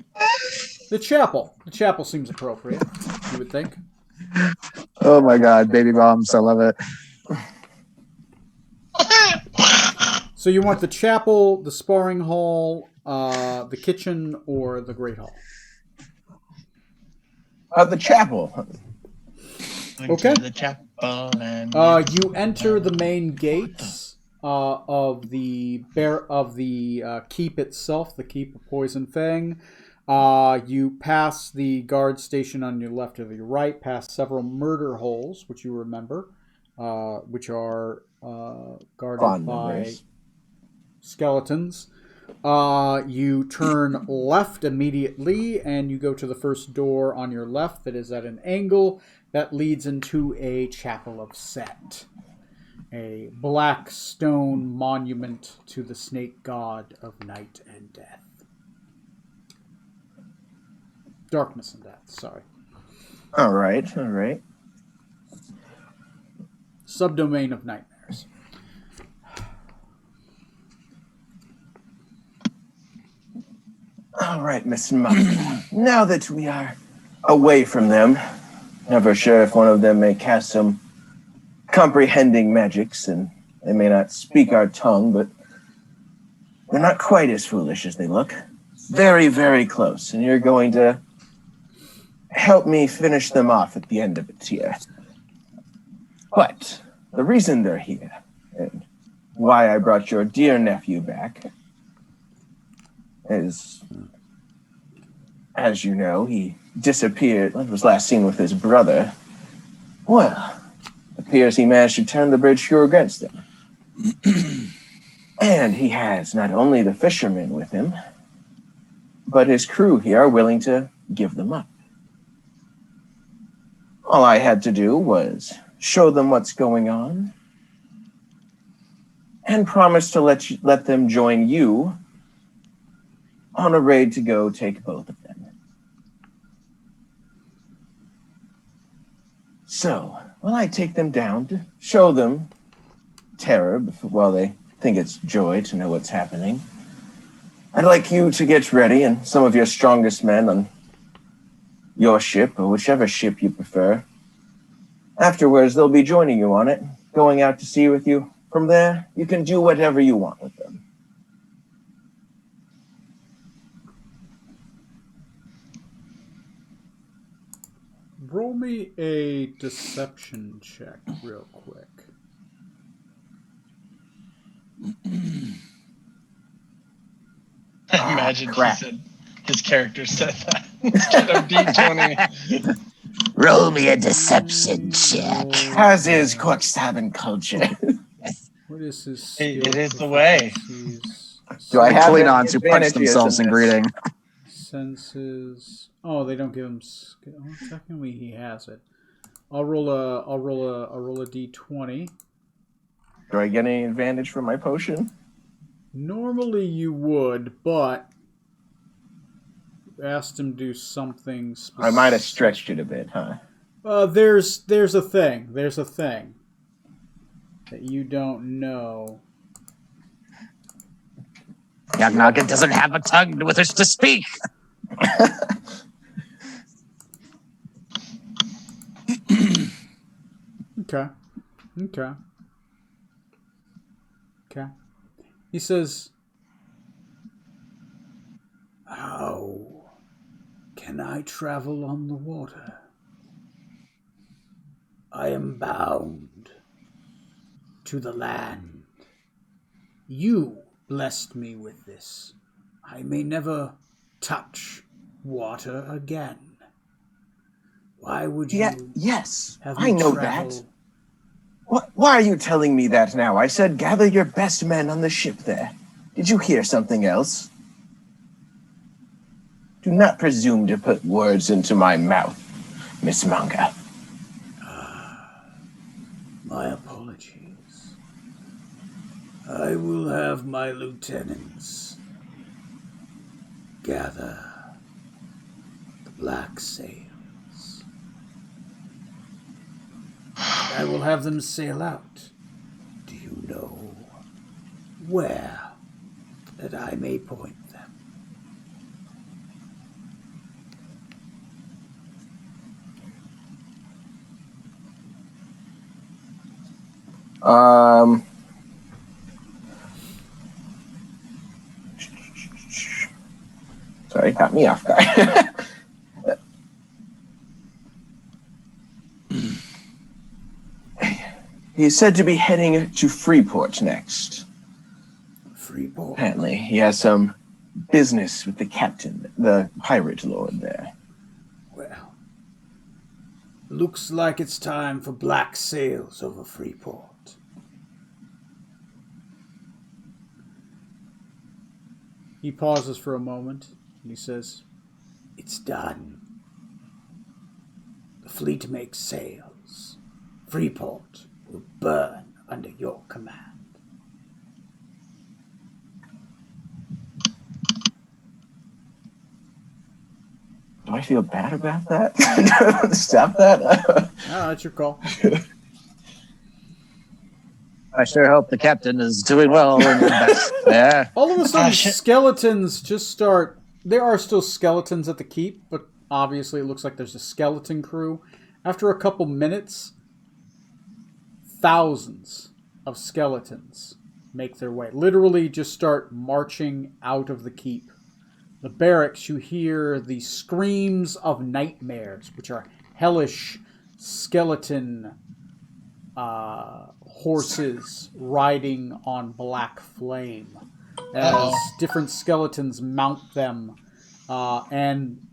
The chapel. The chapel seems appropriate, you would think. Oh my god, baby bombs. I love it. So you want the chapel, the sparring hall, the kitchen, or the great hall? The chapel. Okay. The chapel and You enter the main gates of the keep itself, the keep of Poison Fang. You pass the guard station on your left or your right, past several murder holes, which you remember. which are guarded Fond by memories. skeletons. You turn left immediately, and you go to the first door on your left that is at an angle that leads into a chapel of Set, a black stone monument to the snake god of night and death. Darkness and death, sorry. All right, all right. Subdomain of nightmares. All right, Miss Monk. Now that we are away from them, never sure if one of them may cast some comprehending magics, and they may not speak our tongue, but they're not quite as foolish as they look. Very, very close, and you're going to help me finish them off at the end of it here. But the reason they're here, and why I brought your dear nephew back, is, as you know, he disappeared, was last seen with his brother. Well, appears he managed to turn the bridge crew against them. And he has not only the fishermen with him, but his crew here are willing to give them up. All I had to do was show them what's going on and promise to let them join you on a raid to go take both of them. So, while I take them down to show them terror while they think it's joy to know what's happening, I'd like you to get ready and some of your strongest men on your ship or whichever ship you prefer. Afterwards, they'll be joining you on it, going out to sea with you. From there, you can do whatever you want with them. Roll me a deception check real quick. Imagine he crap. said his character said that instead of D20. Roll me a deception check. As is Quackstabbing culture. What is his It skill is the way. proficiencies? Do I have any Klingons who punch advantages themselves in this? greeting. Senses. Oh, they don't give him skill. Oh, technically, he has it. I'll roll a d20. Do I get any advantage from my potion? Normally you would, but asked him to do something specific. I might have stretched it a bit, huh? There's a thing. There's a thing that you don't know. Young Nugget doesn't have a tongue with which to speak. Okay. He says, "How can I travel on the water? I am bound to the land. You blessed me with this. I may never touch water again. Why would you Yes, have I me know travel?" that. Why are you telling me that now? I said gather your best men on the ship there. Did you hear something else? Do not presume to put words into my mouth, Miss Manga. My apologies. I will have my lieutenants gather the black sails. I will have them sail out. Do you know where that I may point them? Sorry, caught me off guard. He's said to be heading to Freeport next. Freeport. Apparently, he has some business with the captain, the pirate lord there. Well, Looks like it's time for black sails over Freeport. He pauses for a moment, and he says, "It's done. The fleet makes sails. Freeport will burn under your command." Do I feel bad about that? Stop that. That's your call. I sure hope the captain is doing well. Yeah. All of a sudden, skeletons just start... There are still skeletons at the keep, but obviously it looks like there's a skeleton crew. After a couple minutes, thousands of skeletons make their way. Literally just start marching out of the keep. The barracks, you hear the screams of nightmares, which are hellish skeleton horses riding on black flame. As different skeletons mount them, and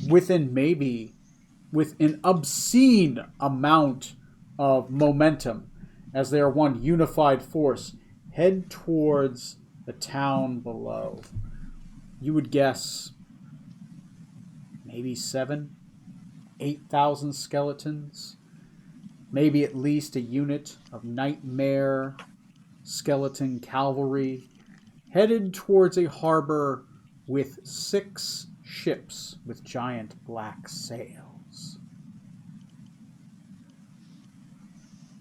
with an obscene amount of momentum, as they are one unified force, head towards the town below. You would guess maybe 8,000 skeletons. Maybe at least a unit of nightmare skeleton cavalry headed towards a harbor with 6 ships with giant black sails.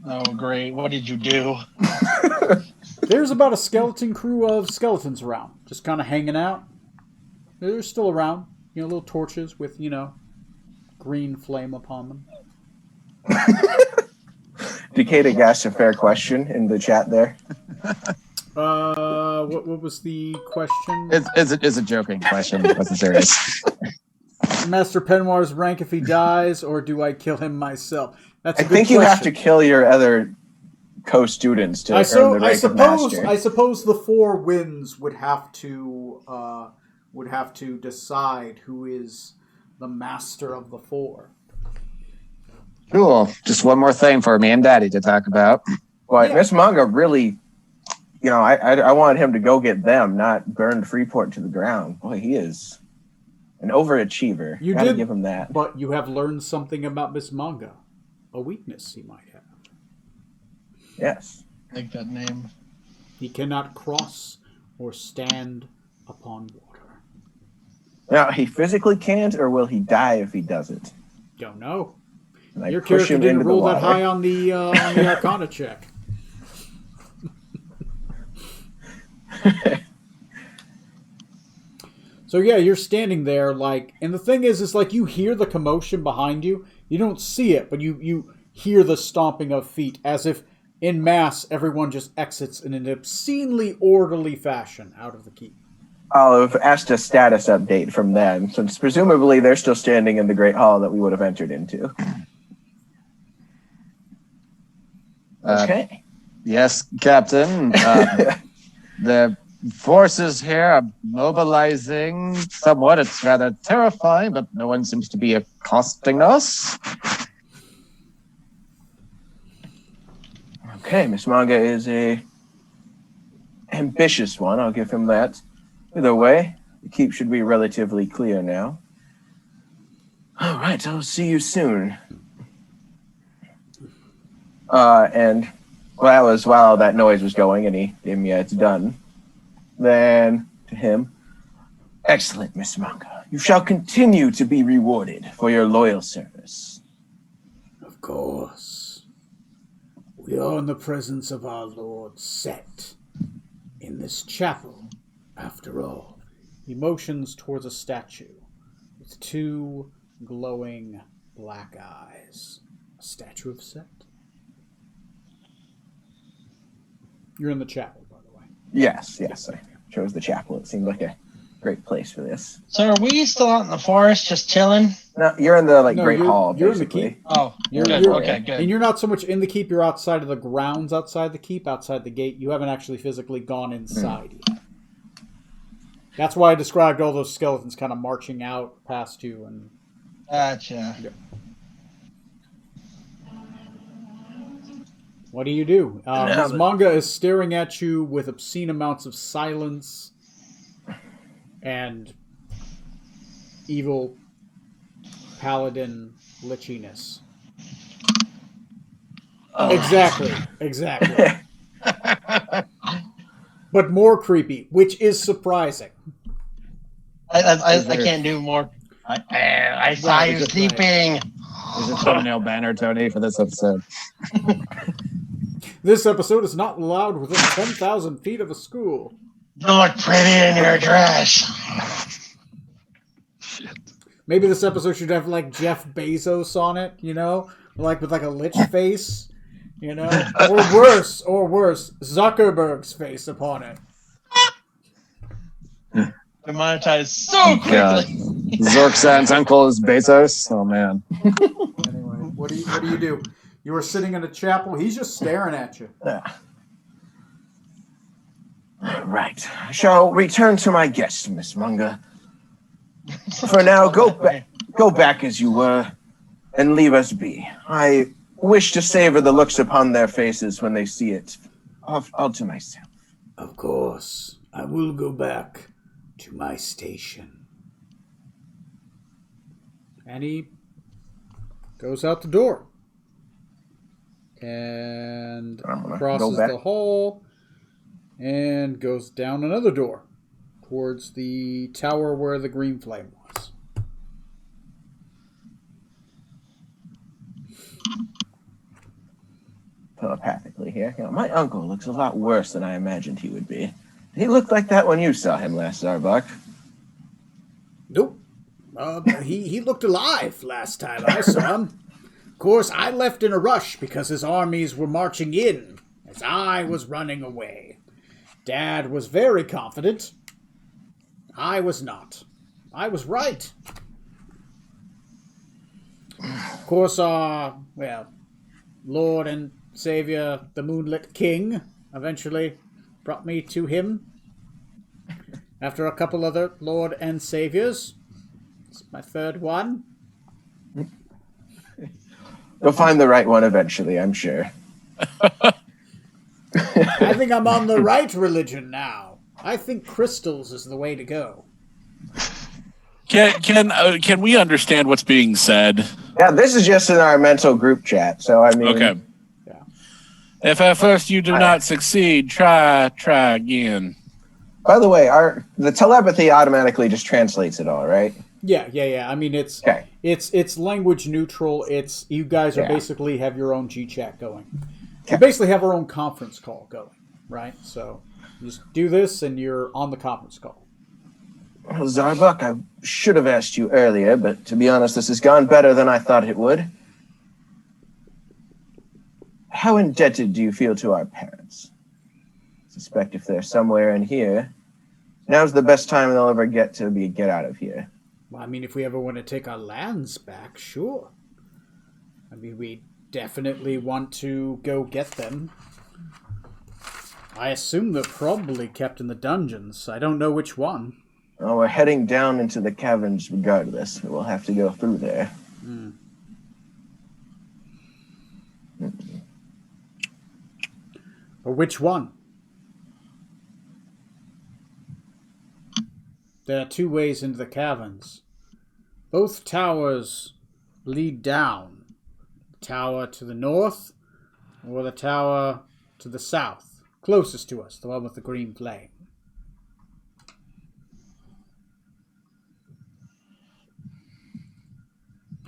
Oh, great. What did you do? There's about a skeleton crew of skeletons around, just kind of hanging out. They're still around, little torches with, green flame upon them. Decatur asked a fair question in the chat there. What was the question? It's a joking question. It wasn't serious. Master Penwar's rank if he dies, or do I kill him myself? That's a I good think you have question. to kill your other co-students to earn the rank of master. I suppose the 4 winds would have to decide who is the master of the 4. Cool. Just one more thing for me and Daddy to talk about. But Miss Manga really, I wanted him to go get them, not burn Freeport to the ground. Boy, he is an overachiever. You Gotta did give him that. But you have learned something about Miss Manga, a weakness he might have. Yes. I like that name. He cannot cross or stand upon water. Now, he physically can't, or will he die if he doesn't? Don't know. And Your push character him didn't into the roll that water. high on the Arcana check. So yeah, you're standing there and the thing is you hear the commotion behind you. You don't see it, but you hear the stomping of feet as if en masse everyone just exits in an obscenely orderly fashion out of the keep. I'll have asked a status update from them, since presumably they're still standing in the Great Hall that we would have entered into. Okay. Yes, Captain. The forces here are mobilizing somewhat. It's rather terrifying, but no one seems to be accosting us. Okay, Miss Manga is a ambitious one. I'll give him that. Either way, the keep should be relatively clear now. All right, I'll see you soon. And that was while that noise was going, and he gave me it's done. Then to him, excellent, Miss Manga. You shall continue to be rewarded for your loyal service. Of course. We are in the presence of our Lord Set in this chapel, after all. He motions towards a statue with 2 glowing black eyes. A statue of Set? You're in the chapel, by the way. Yes, I chose the chapel. It seemed like a great place for this. So are we still out in the forest just chilling? No, you're in the Great you're- Hall, you're in the basically. keep. Oh, You're- good. you're- Okay, good. And you're not so much in the keep, you're outside of the grounds outside the keep, outside the gate. You haven't actually physically gone inside yet. That's why I described all those skeletons kind of marching out past you. And Gotcha. What do you do? Now Ms. that- Manga is staring at you with obscene amounts of silence and evil paladin lichiness. Exactly. But more creepy, which is surprising. I can't do more. I saw Right, you right. sleeping. There's a thumbnail banner, Tony, for this episode. This episode is not allowed within 10,000 feet of a school. You look pretty in your dress. Maybe this episode should have like Jeff Bezos on it, like with like a lich face, or worse, Zuckerberg's face upon it. We monetize so God. quickly. Zorksan's uncle is Bezos. Oh, man. Anyway, what do you do? You were sitting in a chapel. He's just staring at you. Right. I shall return to my guest, Miss Manga. For now, go back as you were, and leave us be. I wish to savor the looks upon their faces when they see it all to myself. Of course, I will go back to my station. And he goes out the door and I'm gonna crosses go back. the hall and goes down another door towards the tower where the green flame was. Telepathically here. My uncle looks a lot worse than I imagined he would be. He looked like that when you saw him last, Zarbuck. Nope. He looked alive last time I saw him. Of course, I left in a rush because his armies were marching in as I was running away. Dad was very confident. I was not. I was right. Of course, Lord and Savior, the Moonlit King, eventually brought me to him. After a couple other Lord and Saviors. It's my third one. You'll find the right one eventually, I'm sure. I think I'm on the right religion now. I think crystals is the way to go. Can we understand what's being said? Yeah, this is just in our mental group chat, so I mean... Okay. Yeah. If at first you do not succeed, try again. By the way, the telepathy automatically just translates it all, right? Yeah. I mean, it's language neutral. It's you guys are basically have your own G chat going. You basically have our own conference call going, right? So you just do this, and you're on the conference call. Well, Zarbuck, I should have asked you earlier, but to be honest, this has gone better than I thought it would. How indebted do you feel to our parents? I suspect if they're somewhere in here, now's the best time they'll ever get out of here. Well, I mean, if we ever want to take our lands back, sure. I mean, we definitely want to go get them. I assume they're probably kept in the dungeons. I don't know which one. Well, we're heading down into the caverns regardless. We'll have to go through there. But which one? There are two ways into the caverns. Both towers lead down. The tower to the north or the tower to the south. Closest to us, the one with the green flame.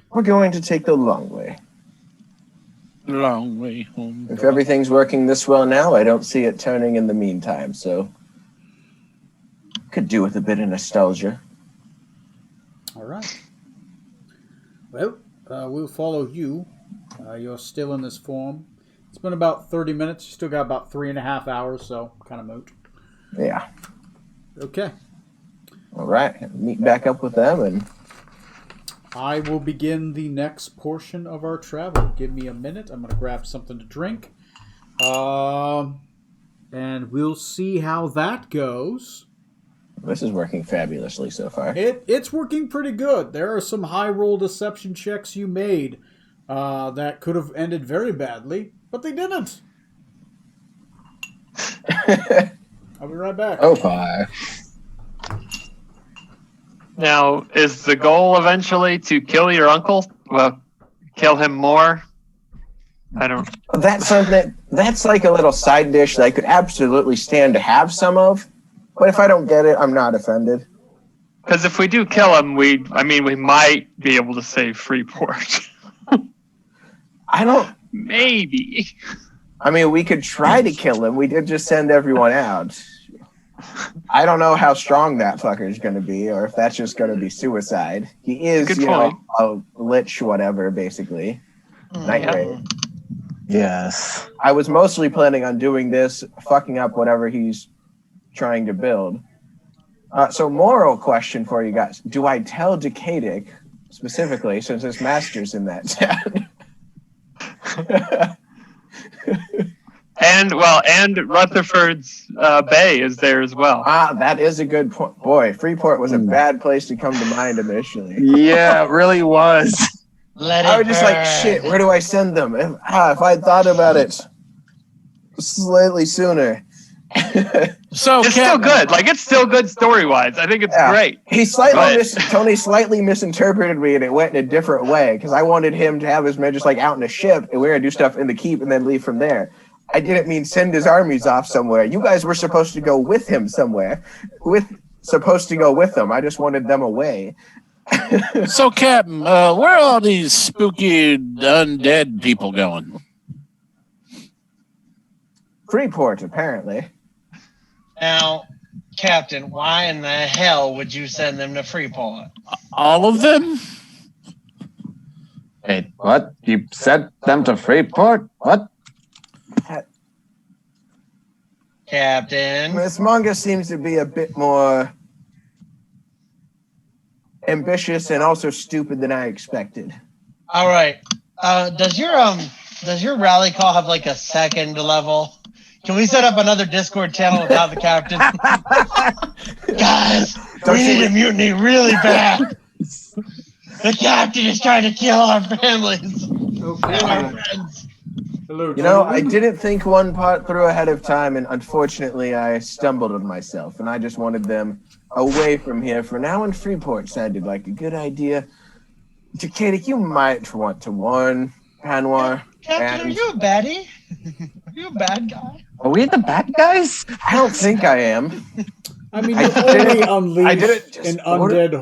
We're going to take the long way. Long way home. If everything's working this well now, I don't see it turning in the meantime, so could do with a bit of nostalgia. All right. Well, we'll follow you. You're still in this form. It's been about 30 minutes. You still got about 3.5 hours, so kind of moot. Yeah. Okay. All right. Meet back up with them and... I will begin the next portion of our travel. Give me a minute. I'm going to grab something to drink. And we'll see how that goes. This is working fabulously so far. It's working pretty good. There are some high roll deception checks you made that could have ended very badly, but they didn't. I'll be right back. Oh, far. Now, is the goal eventually to kill your uncle? Well, kill him more? I don't. That's something. That's like a little side dish that I could absolutely stand to have some of. But if I don't get it, I'm not offended. Because if we do kill him, we might be able to save Freeport. I don't. Maybe. I mean, we could try to kill him. We did just send everyone out. I don't know how strong that fucker is going to be, or if that's just going to be suicide. He is, Good you point. know, a lich, whatever, basically. Night Raid. Yes. I was mostly planning on doing this, fucking up whatever he's trying to build. So, moral question for you guys: do I tell Decadic specifically, since his master's in that town? And Rutherford's Bay is there as well. That is a good point. Boy, Freeport was a bad place to come to mind initially. Yeah, it really was. I was just like, shit, where do I send them? If I'd thought about it slightly sooner. So It's still good. Like, it's still good story-wise. I think it's great. He Tony slightly misinterpreted me, and it went in a different way, because I wanted him to have his men just like out in a ship, and we were going to do stuff in the keep and then leave from there. I didn't mean send his armies off somewhere. You guys were supposed to go with him somewhere. Supposed to go with them. I just wanted them away. So, Captain, where are all these spooky undead people going? Freeport, apparently. Now, Captain, why in the hell would you send them to Freeport? All of them? Wait, what? You sent them to Freeport? What? Captain. This manga seems to be a bit more ambitious and also stupid than I expected. All right. Does your rally call have like a second level? Can we set up another Discord channel without the captain? Guys, we need a mutiny really bad. The captain is trying to kill our families and our friends. Hello, You know, I didn't think one part through ahead of time, and unfortunately I stumbled on myself, and I just wanted them away from here for now, and Freeport sounded like a good idea. Katie, you might want to warn Panwar. Captain, are you a baddie? Are you a bad guy? Are we the bad guys? I don't think I am. I mean, I you didn't- only I didn't unleash just an undead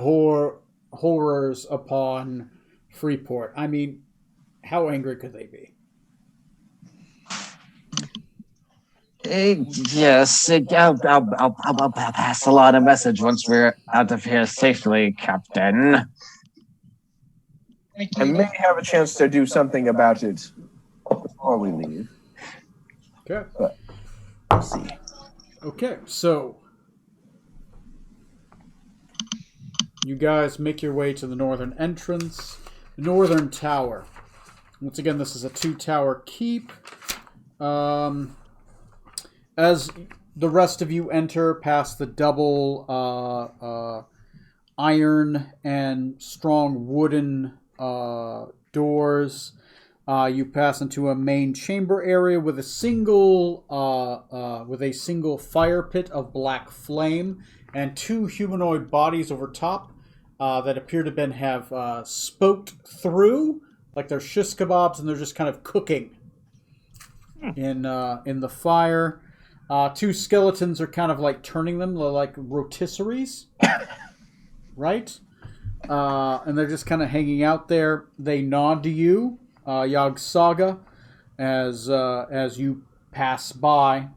horrors upon Freeport. I mean, how angry could they be? Yes, I'll pass along a message once we're out of here safely, Captain. I may have a chance to do something about it before we leave. Okay. But we'll see. Okay, so you guys make your way to the northern entrance, the northern tower. Once again, this is a 2-tower keep. As the rest of you enter past the double iron and strong wooden doors, you pass into a main chamber area with a single fire pit of black flame and 2 humanoid bodies over top that appear to have spoked through, like they're shish kebabs, and they're just kind of cooking in the fire. 2 skeletons are kind of like turning them. They're like rotisseries, right? And they're just kind of hanging out there. They nod to you, Yog Saga, as you pass by.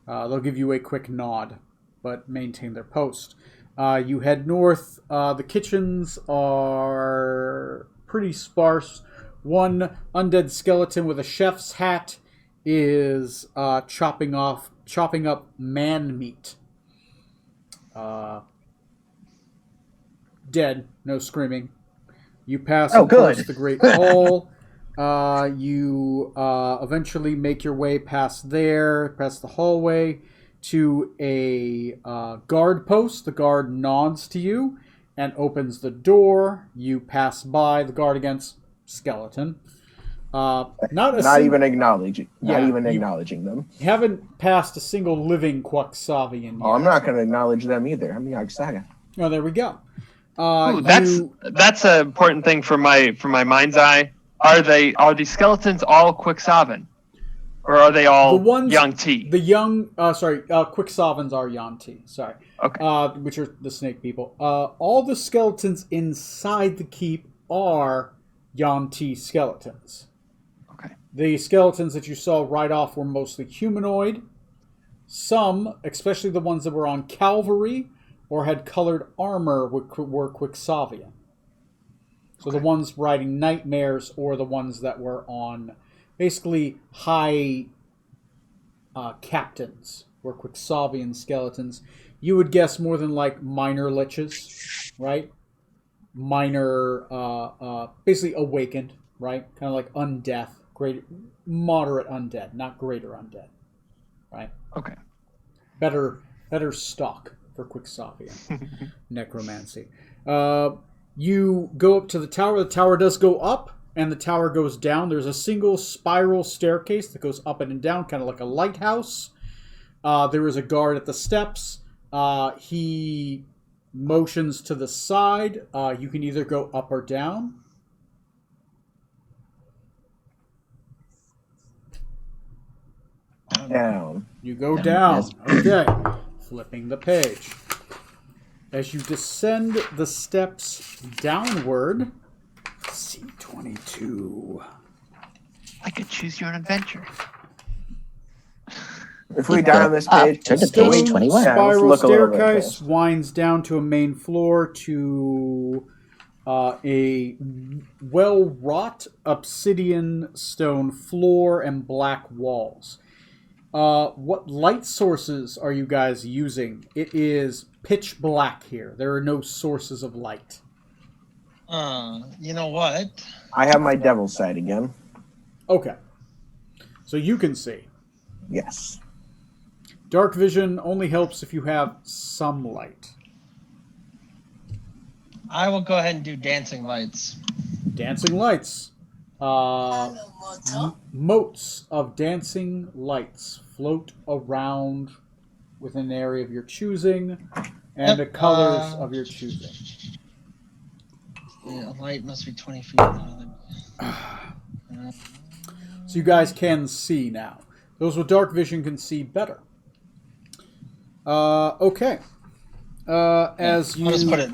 They'll give you a quick nod, but maintain their post. You head north. The kitchens are pretty sparse. 1 undead skeleton with a chef's hat is chopping up man meat. Dead, no screaming. You pass across the Great Hall. You eventually make your way past the hallway to a guard post. The guard nods to you and opens the door. You pass by the guard against skeleton. Not even acknowledging. Yeah, Not even you- acknowledging them. You haven't passed a single living Quaxavian yet. Oh, I'm not going to acknowledge them either. I'm Yagsaga. Oh, there we go. Ooh, that's an important thing for my mind's eye. Are these skeletons all Quixavan? Or are they all The ones- young T? The young, Quixavans are Yanti, sorry. Okay. Which are the snake people. All the skeletons inside the keep are Yanti skeletons. Okay. The skeletons that you saw right off were mostly humanoid. Some, especially the ones that were on cavalry or had colored armor, were Quixavian. So the ones riding nightmares or the ones that were on basically high captains were Quixavian skeletons. You would guess more than like minor liches, right? Minor, basically awakened, right? Kind of like undeath, moderate undead, not greater undead, right? Okay. Better stock for Quixavian necromancy. You go up to the tower. The tower does go up, and the tower goes down. There's a single spiral staircase that goes up and down, kind of like a lighthouse. There is a guard at the steps. He motions to the side. You can either go up or down. Down. You go down. Okay. Flipping the page. As you descend the steps downward, C22. I could choose your adventure. If we die on this page, turn to Stone page 21. Yeah, let's spiral look a little bit staircase first. winds down to a main floor to a well-wrought obsidian stone floor and black walls. What light sources are you guys using? It is pitch black here. There are no sources of light. You know what? I have my devil's sight again. Okay. So you can see. Yes. Dark vision only helps if you have some light. I will go ahead and do dancing lights. Dancing lights. Motes of dancing lights float around within an area of your choosing and the colors of your choosing. Yeah, light must be 20 feet. So you guys can see now. Those with dark vision can see better. Okay. As I'll just put it.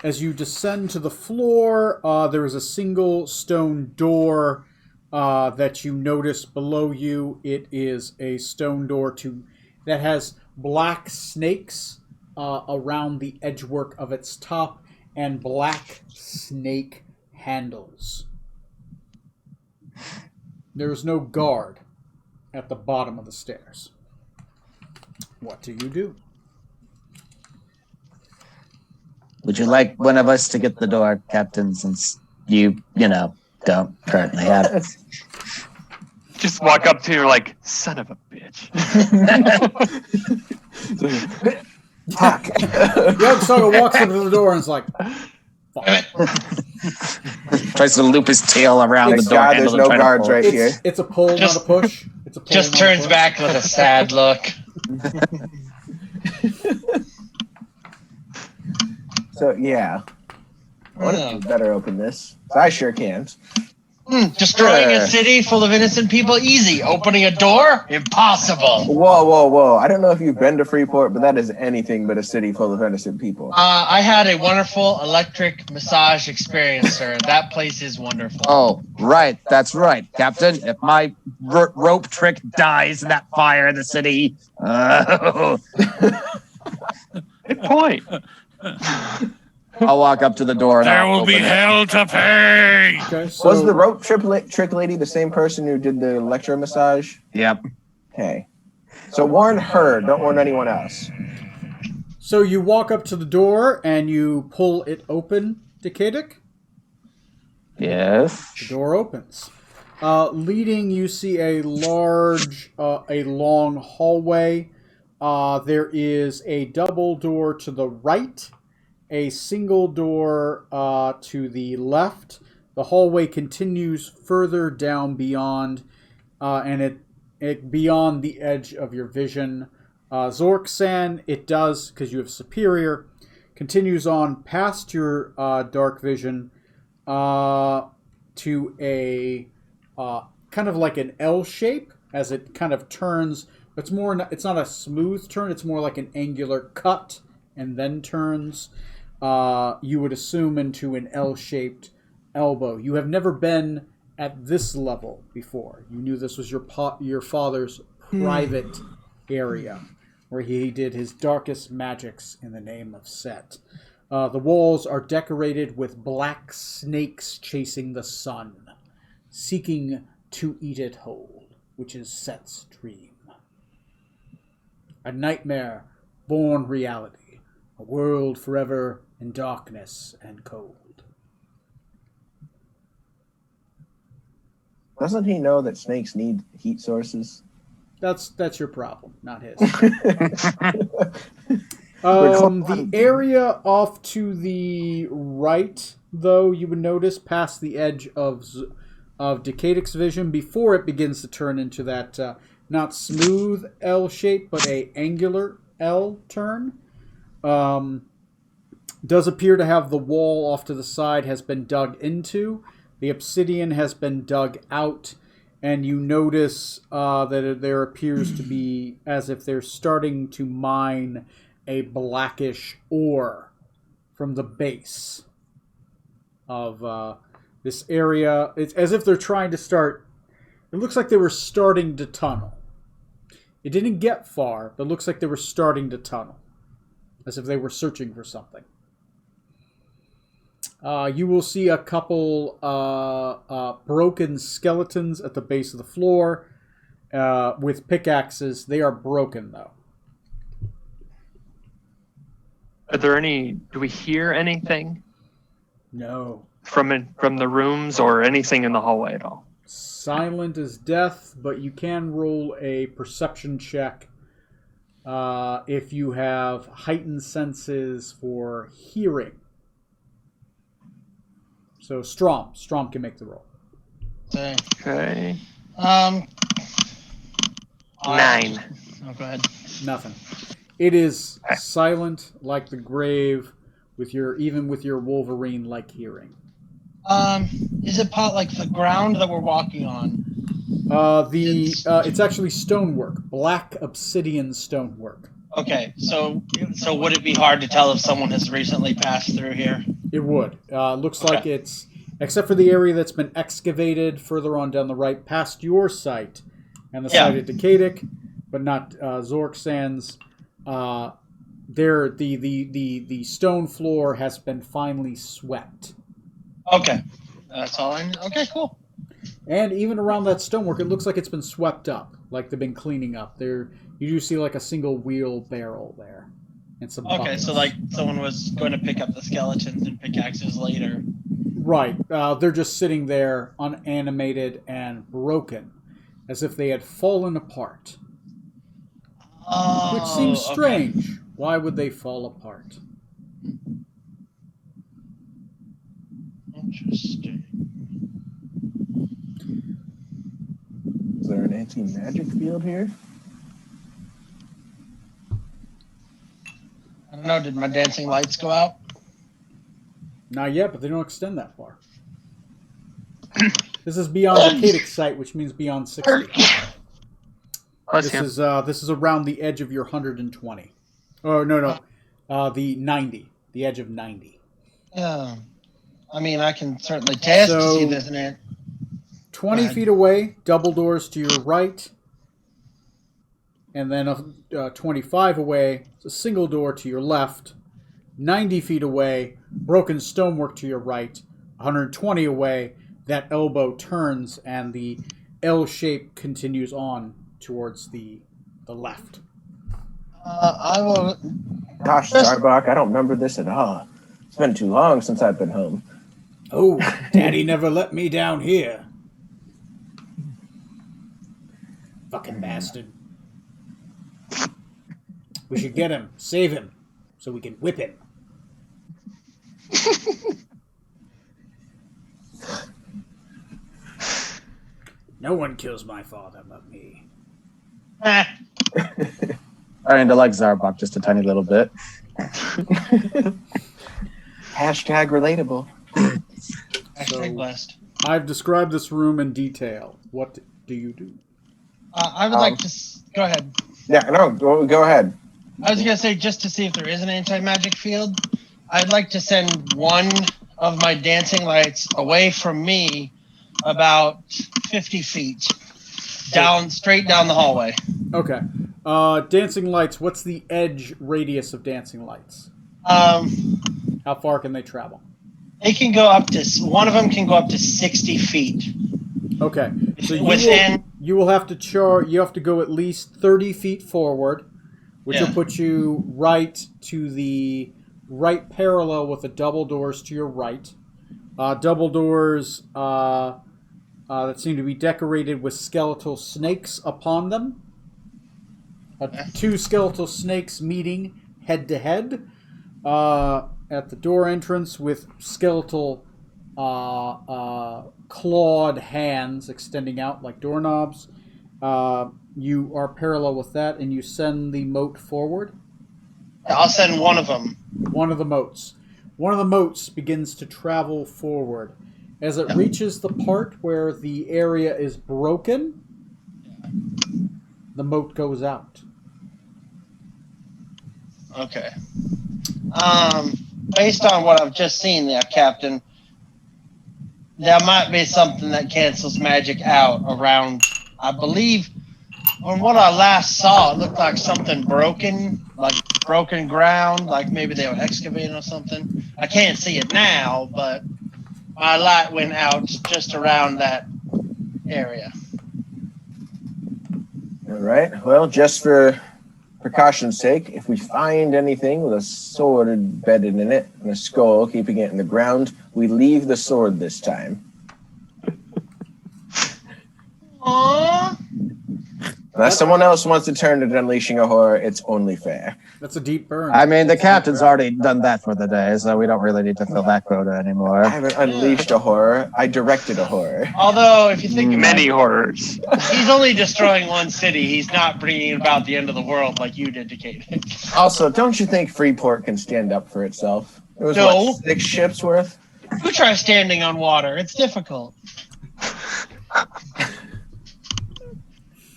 As you descend to the floor, there is a single stone door that you notice below you. It is a stone door that has black snakes around the edgework of its top and black snake handles. There is no guard at the bottom of the stairs. What do you do? Would you like one of us to get the door, Captain, since you don't currently have it? Just walk up to her like, son of a bitch. Fuck. Yogg-Saga walks up to the door and is like, fuck. Tries to loop his tail around Thank the door God handle there's and no try to guards pull. right here. It's a pull, Just- not a push. It's a pull, Just not a turns push. back with a sad look. So, yeah. I wonder if you better open this. I sure can't. Destroying Sure. a city full of innocent people, easy. Opening a door, impossible. Whoa. I don't know if you've been to Freeport, but that is anything but a city full of innocent people. I had a wonderful electric massage experience, sir. That place is wonderful. Oh, right. That's right, Captain. If my rope trick dies in that fire in the city, Good point. I'll walk up to the door and There I'll will be open it. hell to pay. Okay, so Was the rope trick lady the same person who did the electro massage? Yep. Hey. So warn her, don't warn anyone else. So you walk up to the door and you pull it open, Decadic. Yes. The door opens. Leading, you see a long hallway. There is a double door to the right, a single door to the left. The hallway continues further down beyond, and it beyond the edge of your vision. Zorksan, it does, because you have superior, continues on past your dark vision to a kind of like an L shape as it kind of turns. It's not a smooth turn. It's more like an angular cut and then turns. You would assume into an L-shaped elbow. You have never been at this level before. You knew this was your father's private area where he did his darkest magics in the name of Set. The walls are decorated with black snakes chasing the sun, seeking to eat it whole, which is Set's dream. A nightmare born reality, a world forever in darkness and cold. Doesn't he know that snakes need heat sources? That's your problem, not his. The area off to the right, though, you would notice past the edge of Decadic's vision before it begins to turn into that not smooth L shape, but a angular L turn. Does appear to have the wall off to the side has been dug into. The obsidian has been dug out, and you notice that there appears to be as if they're starting to mine a blackish ore from the base of this area. It's as if they're trying to start. It looks like they were starting to tunnel. It didn't get far, but it looks like they were starting to tunnel, as if they were searching for something. You will see a couple broken skeletons at the base of the floor with pickaxes. They are broken, though. Are there any? Do we hear anything? No. From the rooms or anything in the hallway at all? Silent as death, but you can roll a perception check if you have heightened senses for hearing. So Strom can make the roll. Okay. 9. Oh, go ahead. Nothing. It is silent like the grave, even with your Wolverine-like hearing. Is it like the ground that we're walking on? It's actually stonework, black obsidian stonework. Okay, so would it be hard to tell if someone has recently passed through here? It would. Looks like it's, except for the area that's been excavated further on down the right, past your site and the site at Decadic, but not Zorksan's. There, the stone floor has been finely swept. Okay, that's all I know. Okay, cool. And even around that stonework, it looks like it's been swept up, like they've been cleaning up. You do see like a single wheel barrel there, and some. Okay, buckets. so like someone was going to pick up the skeletons and pickaxes later. Right, they're just sitting there, unanimated and broken, as if they had fallen apart. Which seems strange. Okay. Why would they fall apart? Interesting. Is there an anti-magic field here? I don't know. Did my dancing lights go out? Not yet, but they don't extend that far. This is beyond the Decadic site, which means beyond 60. This is around the edge of your 120. Oh no, the 90, the edge of 90. Yeah, I mean I can certainly test to see this in it. 20 feet away, double doors to your right, and then 25 away, it's a single door to your left. 90 feet away, broken stonework to your right. 120 away, that elbow turns and the L shape continues on towards the left. I will. Gosh, Starbuck, I don't remember this at all. It's been too long since I've been home. Oh, Daddy never let me down here. Fucking bastard. We should get him, save him, so we can whip him. No one kills my father but me. Eh. Starting to like Zarbok just a tiny little bit. Hashtag relatable. Hashtag blessed. I've described this room in detail. What do you do? I would like to... Go ahead. Yeah, no, go ahead. I was going to say, just to see if there is an anti-magic field, I'd like to send one of my dancing lights away from me about 50 feet. Straight down the hallway. Okay. Dancing lights, what's the edge radius of dancing lights? How far can they travel? They can go up to... One of them can go up to 60 feet. Okay. So you will have to you have to go at least 30 feet forward, which will put you right to the right parallel with the double doors to your right. Double doors that seem to be decorated with skeletal snakes upon them. Two skeletal snakes meeting head to head at the door entrance with skeletal clawed hands extending out like doorknobs. You are parallel with that, and you send the moat forward. I'll send one of them. One of the moats. One of the moats begins to travel forward. As it reaches the part where the area is broken, the moat goes out. Okay. Based on what I've just seen there, Captain, there might be something that cancels magic out around, I believe, on what I last saw, it looked like something broken, like broken ground, like maybe they were excavating or something. I can't see it now, but my light went out just around that area. All right. Well, just for precaution's sake, if we find anything with a sword embedded in it and a skull keeping it in the ground, we leave the sword this time. Aww. Unless someone else wants to turn to Unleashing a Horror, it's only fair. That's a deep burn. I mean, the captain's already done that for the day, so we don't really need to fill that quota anymore. I haven't unleashed a horror. I directed a horror. Although, if you think Many horrors. he's only destroying one city. He's not bringing about the end of the world like you'd indicated. Also, don't you think Freeport can stand up for itself? It was, No. what, 6 ships worth? Who tries standing on water? It's difficult.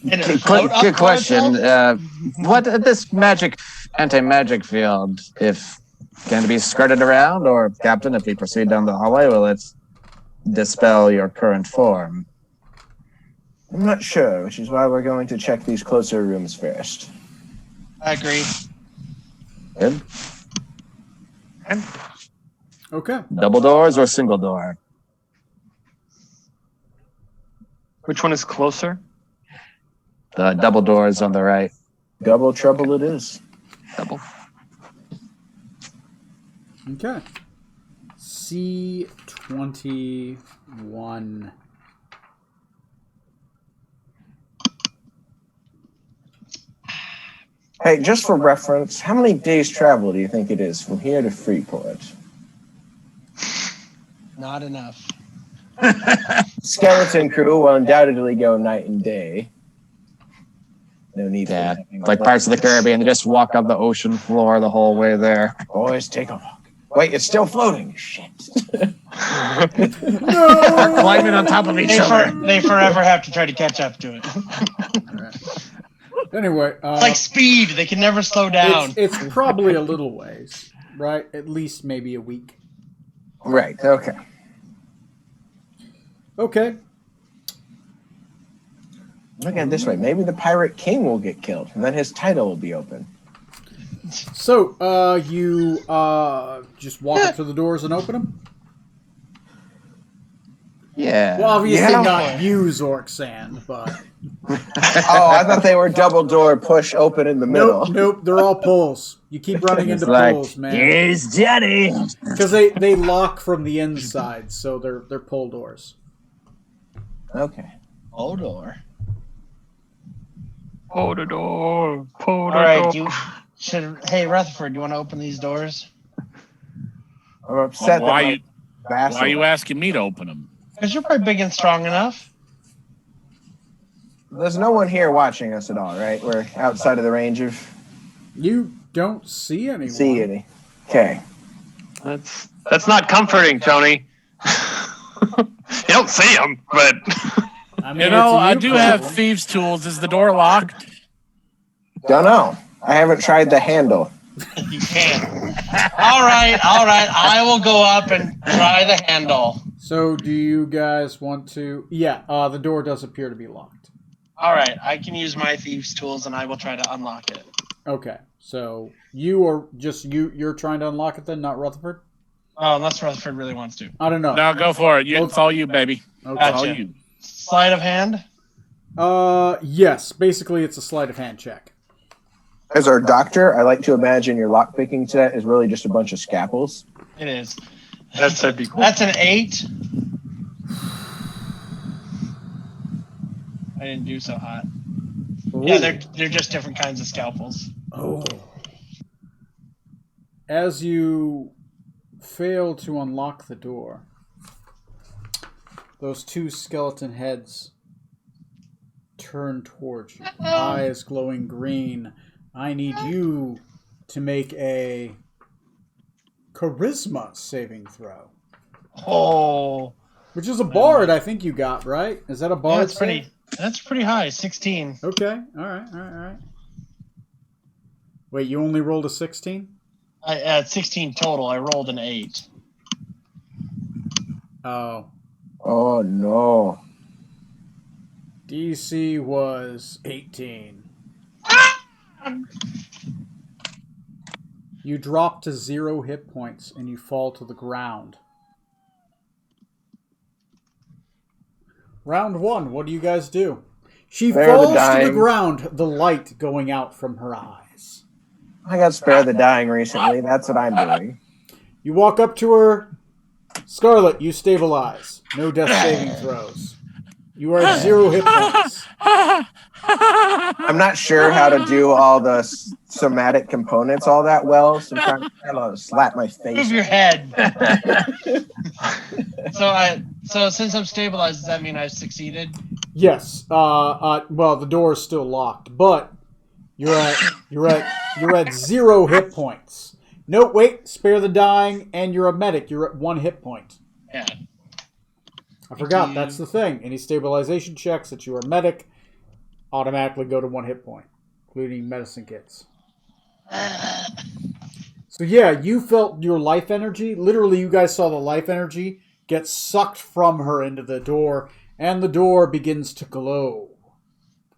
Good question. What this anti-magic field, if can it be skirted around, or Captain, if we proceed down the hallway, will it dispel your current form? I'm not sure, which is why we're going to check these closer rooms first. I agree. Good. Okay. Double doors or single door? Which one is closer? The double doors on the right. Double trouble it is. Double. Okay. C21. Hey, just for reference, how many days travel do you think it is from here to Freeport? Not enough. Skeleton crew will undoubtedly go night and day. No need Yeah, for anything like Pirates of the Caribbean, they just walk on the ocean floor the whole way there. Boys, take a walk. Wait, it's still floating. Shit. They're climbing on top of each other. They forever have to try to catch up to it. Anyway, It's like speed. They can never slow down. it's probably a little ways, right? At least maybe a week. Right, okay. Okay. Look at it this way. Maybe the Pirate King will get killed, and then his title will be open. So, you just walk up to the doors and open them? Yeah. Well, obviously Yeah. not you, Zork-san, but... Oh, I thought they were double door push open in the middle. Nope, they're all pulls. You keep running into pulls, man. Here's Johnny. Because they lock from the inside, so they're pull doors. Okay. Odor. Hold the door. All right, hey, Rutherford, do you want to open these doors? I'm upset Why that you- my vassal... Why are you asking me to open them? Because you're probably big and strong enough. There's no one here watching us at all, right? We're outside of the range of You don't see anyone. see any. Okay. That's not comforting, Tony. You don't see them, but I mean, You it's know, a I you do have problem. thieves' tools. Is the door locked? Don't know. I haven't tried the handle. You can't. All right. I will go up and try the handle. So, do you guys want to? Yeah, the door does appear to be locked. All right. I can use my thieves' tools, and I will try to unlock it. Okay, so you are just you're trying to unlock it then, not Rutherford? Oh, unless Rutherford really wants to. I don't know. No, go for it. It's all you, baby. Okay. It's all Gotcha. you. Sleight of hand. Yes, basically it's a sleight of hand check. As our doctor, I like to imagine your lockpicking set is really just a bunch of scalpels. It is. that'd be cool. That's an 8. I didn't do so hot. Yeah, they're just different kinds of scalpels. Oh. As you fail to unlock the door, those two skeleton heads turn towards you, eyes glowing green. I need you to make a charisma saving throw. Oh, Which is a bard, I think you got, right? Is that a bard? that's pretty. That's pretty high. 16. Okay, all right. Wait, you only rolled a 16? I at 16 total. I rolled an 8. Oh. Oh no. DC was 18. You drop to 0 hit points and you fall to the ground. Round 1, what do you guys do? She Spare the falls to the dying. ground, the light going out from her eyes. I got spare the dying recently. That's what I'm doing. You walk up to her. Scarlet, you stabilize. No death saving throws. You are at 0 hit points. I'm not sure how to do all the somatic components all that well, so I'm trying to slap my Move face. your head. So since I'm stabilized, does that mean I've succeeded? Yes. Well, the door is still locked, but you're at 0 hit points. No, wait. Spare the dying, and you're a medic. You're at 1 hit point. Yeah. I forgot. That's the thing. Any stabilization checks that you are medic automatically go to 1 hit point, including medicine kits. So yeah, you felt your life energy. Literally, you guys saw the life energy get sucked from her into the door, and the door begins to glow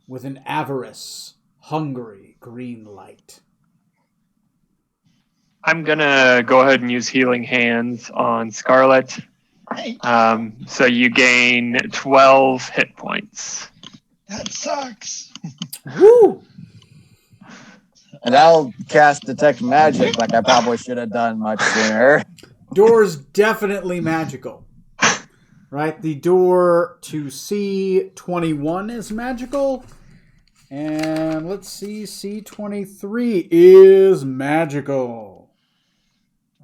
with an avarice, hungry green light. I'm gonna go ahead and use healing hands on Scarlet. Hey, So you gain 12 hit points. that sucks. Woo! And I'll cast Detect Magic like I probably should have done much sooner. Door's definitely magical. Right? The door to C21 is magical. And let's see, C23 is magical.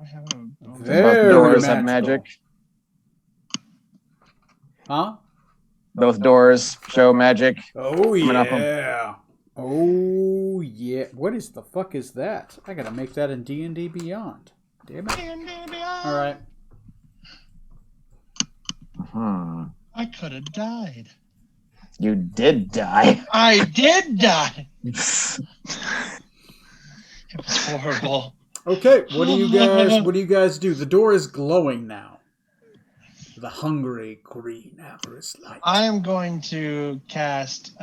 I have Both Very doors have magical. magic. Huh? Both doors show magic. Oh, Coming up yeah. Oh, yeah. What is the fuck is that? I gotta make that in D&D Beyond. Damn it. All right. I could have died. You did die. I did die. It was horrible. Okay, what do you guys do? The door is glowing now. The hungry green avarice light. I am going to cast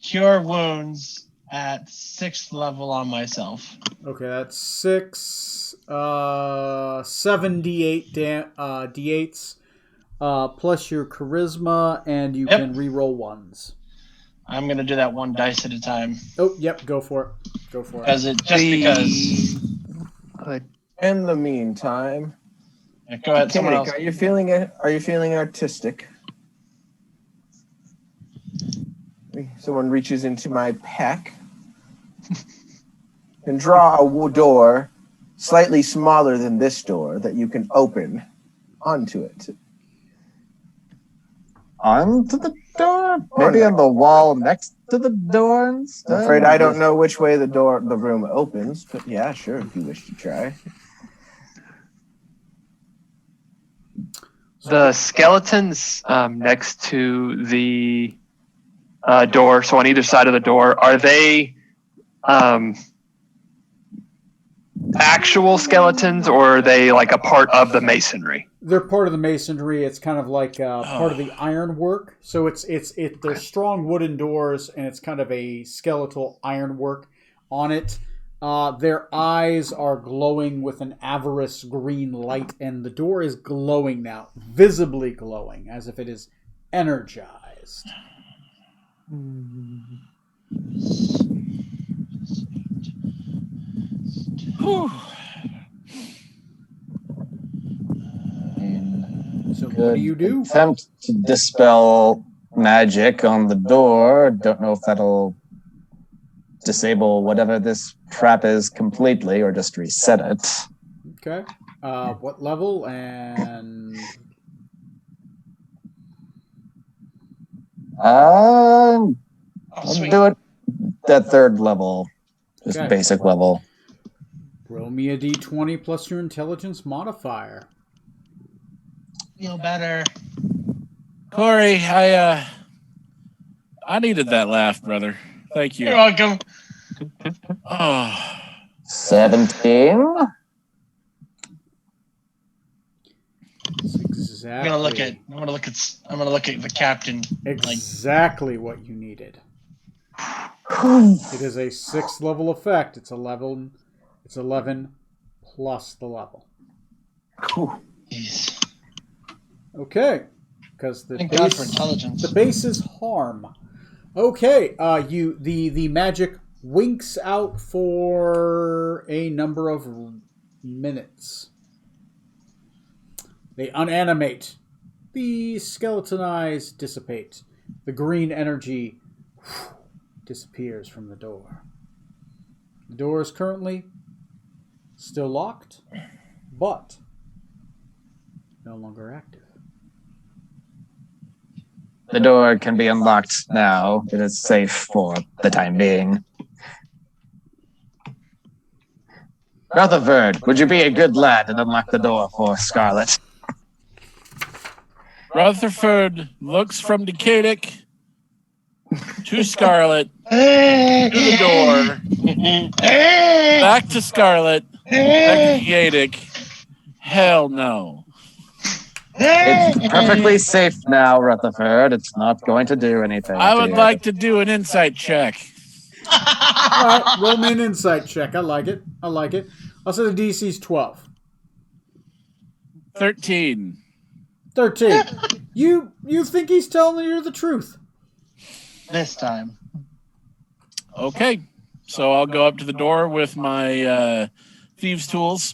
Cure Wounds at 6th level on myself. Okay, that's 6, 7 D8s, plus your charisma, and you Yep. can re-roll ones. I'm going to do that one dice at a time. Oh, yep, go for it. Go for it. Because. In the meantime, Yeah, go ahead, someone else. Kimmick, are you feeling artistic? Someone reaches into my pack and draw a door slightly smaller than this door that you can open onto it. onto the door? Maybe on the wall next to the door instead? I'm afraid I don't know which way the room opens, but yeah, sure, if you wish to try. The skeletons next to the door, so on either side of the door, are they actual skeletons, or are they like a part of the masonry? They're part of the masonry. It's kind of like part of the ironwork. So they're strong wooden doors, and it's kind of a skeletal ironwork on it. Their eyes are glowing with an avarice green light, and the door is glowing now, visibly glowing, as if it is energized. So what do you do? Attempt to dispel magic on the door. Don't know if that'll disable whatever this trap is completely or just reset it. Okay. What level and... I'll sweet. do it at third level. Just Okay. basic level. Roll me a d20 plus your intelligence modifier. Feel better. Corey, I needed that laugh, brother. Thank you. You're welcome. Oh, 17. That's exactly, I'm gonna look at the captain. exactly what you needed. It is a 6th level effect. It's 11 plus the level. Jeez. Okay. Because the Thank God for intelligence. The base is harm. Okay, the magic winks out for a number of minutes. They unanimate. The skeleton eyes dissipate. The green energy disappears from the door. The door is currently still locked, but no longer active. The door can be unlocked now. It is safe for the time being. Rutherford, would you be a good lad and unlock the door for Scarlet? Rutherford looks from Decadic to Scarlet, to the door, back to Scarlet, back to Decadic. Hell no. It's perfectly safe now, Rutherford. It's not going to do anything. I would to like to do an insight check. All right, roll me an insight check. I like it. I'll say the DC's 12. 13. 13. You think he's telling you the truth? This time. Okay. So I'll go up to the door with my thieves' tools.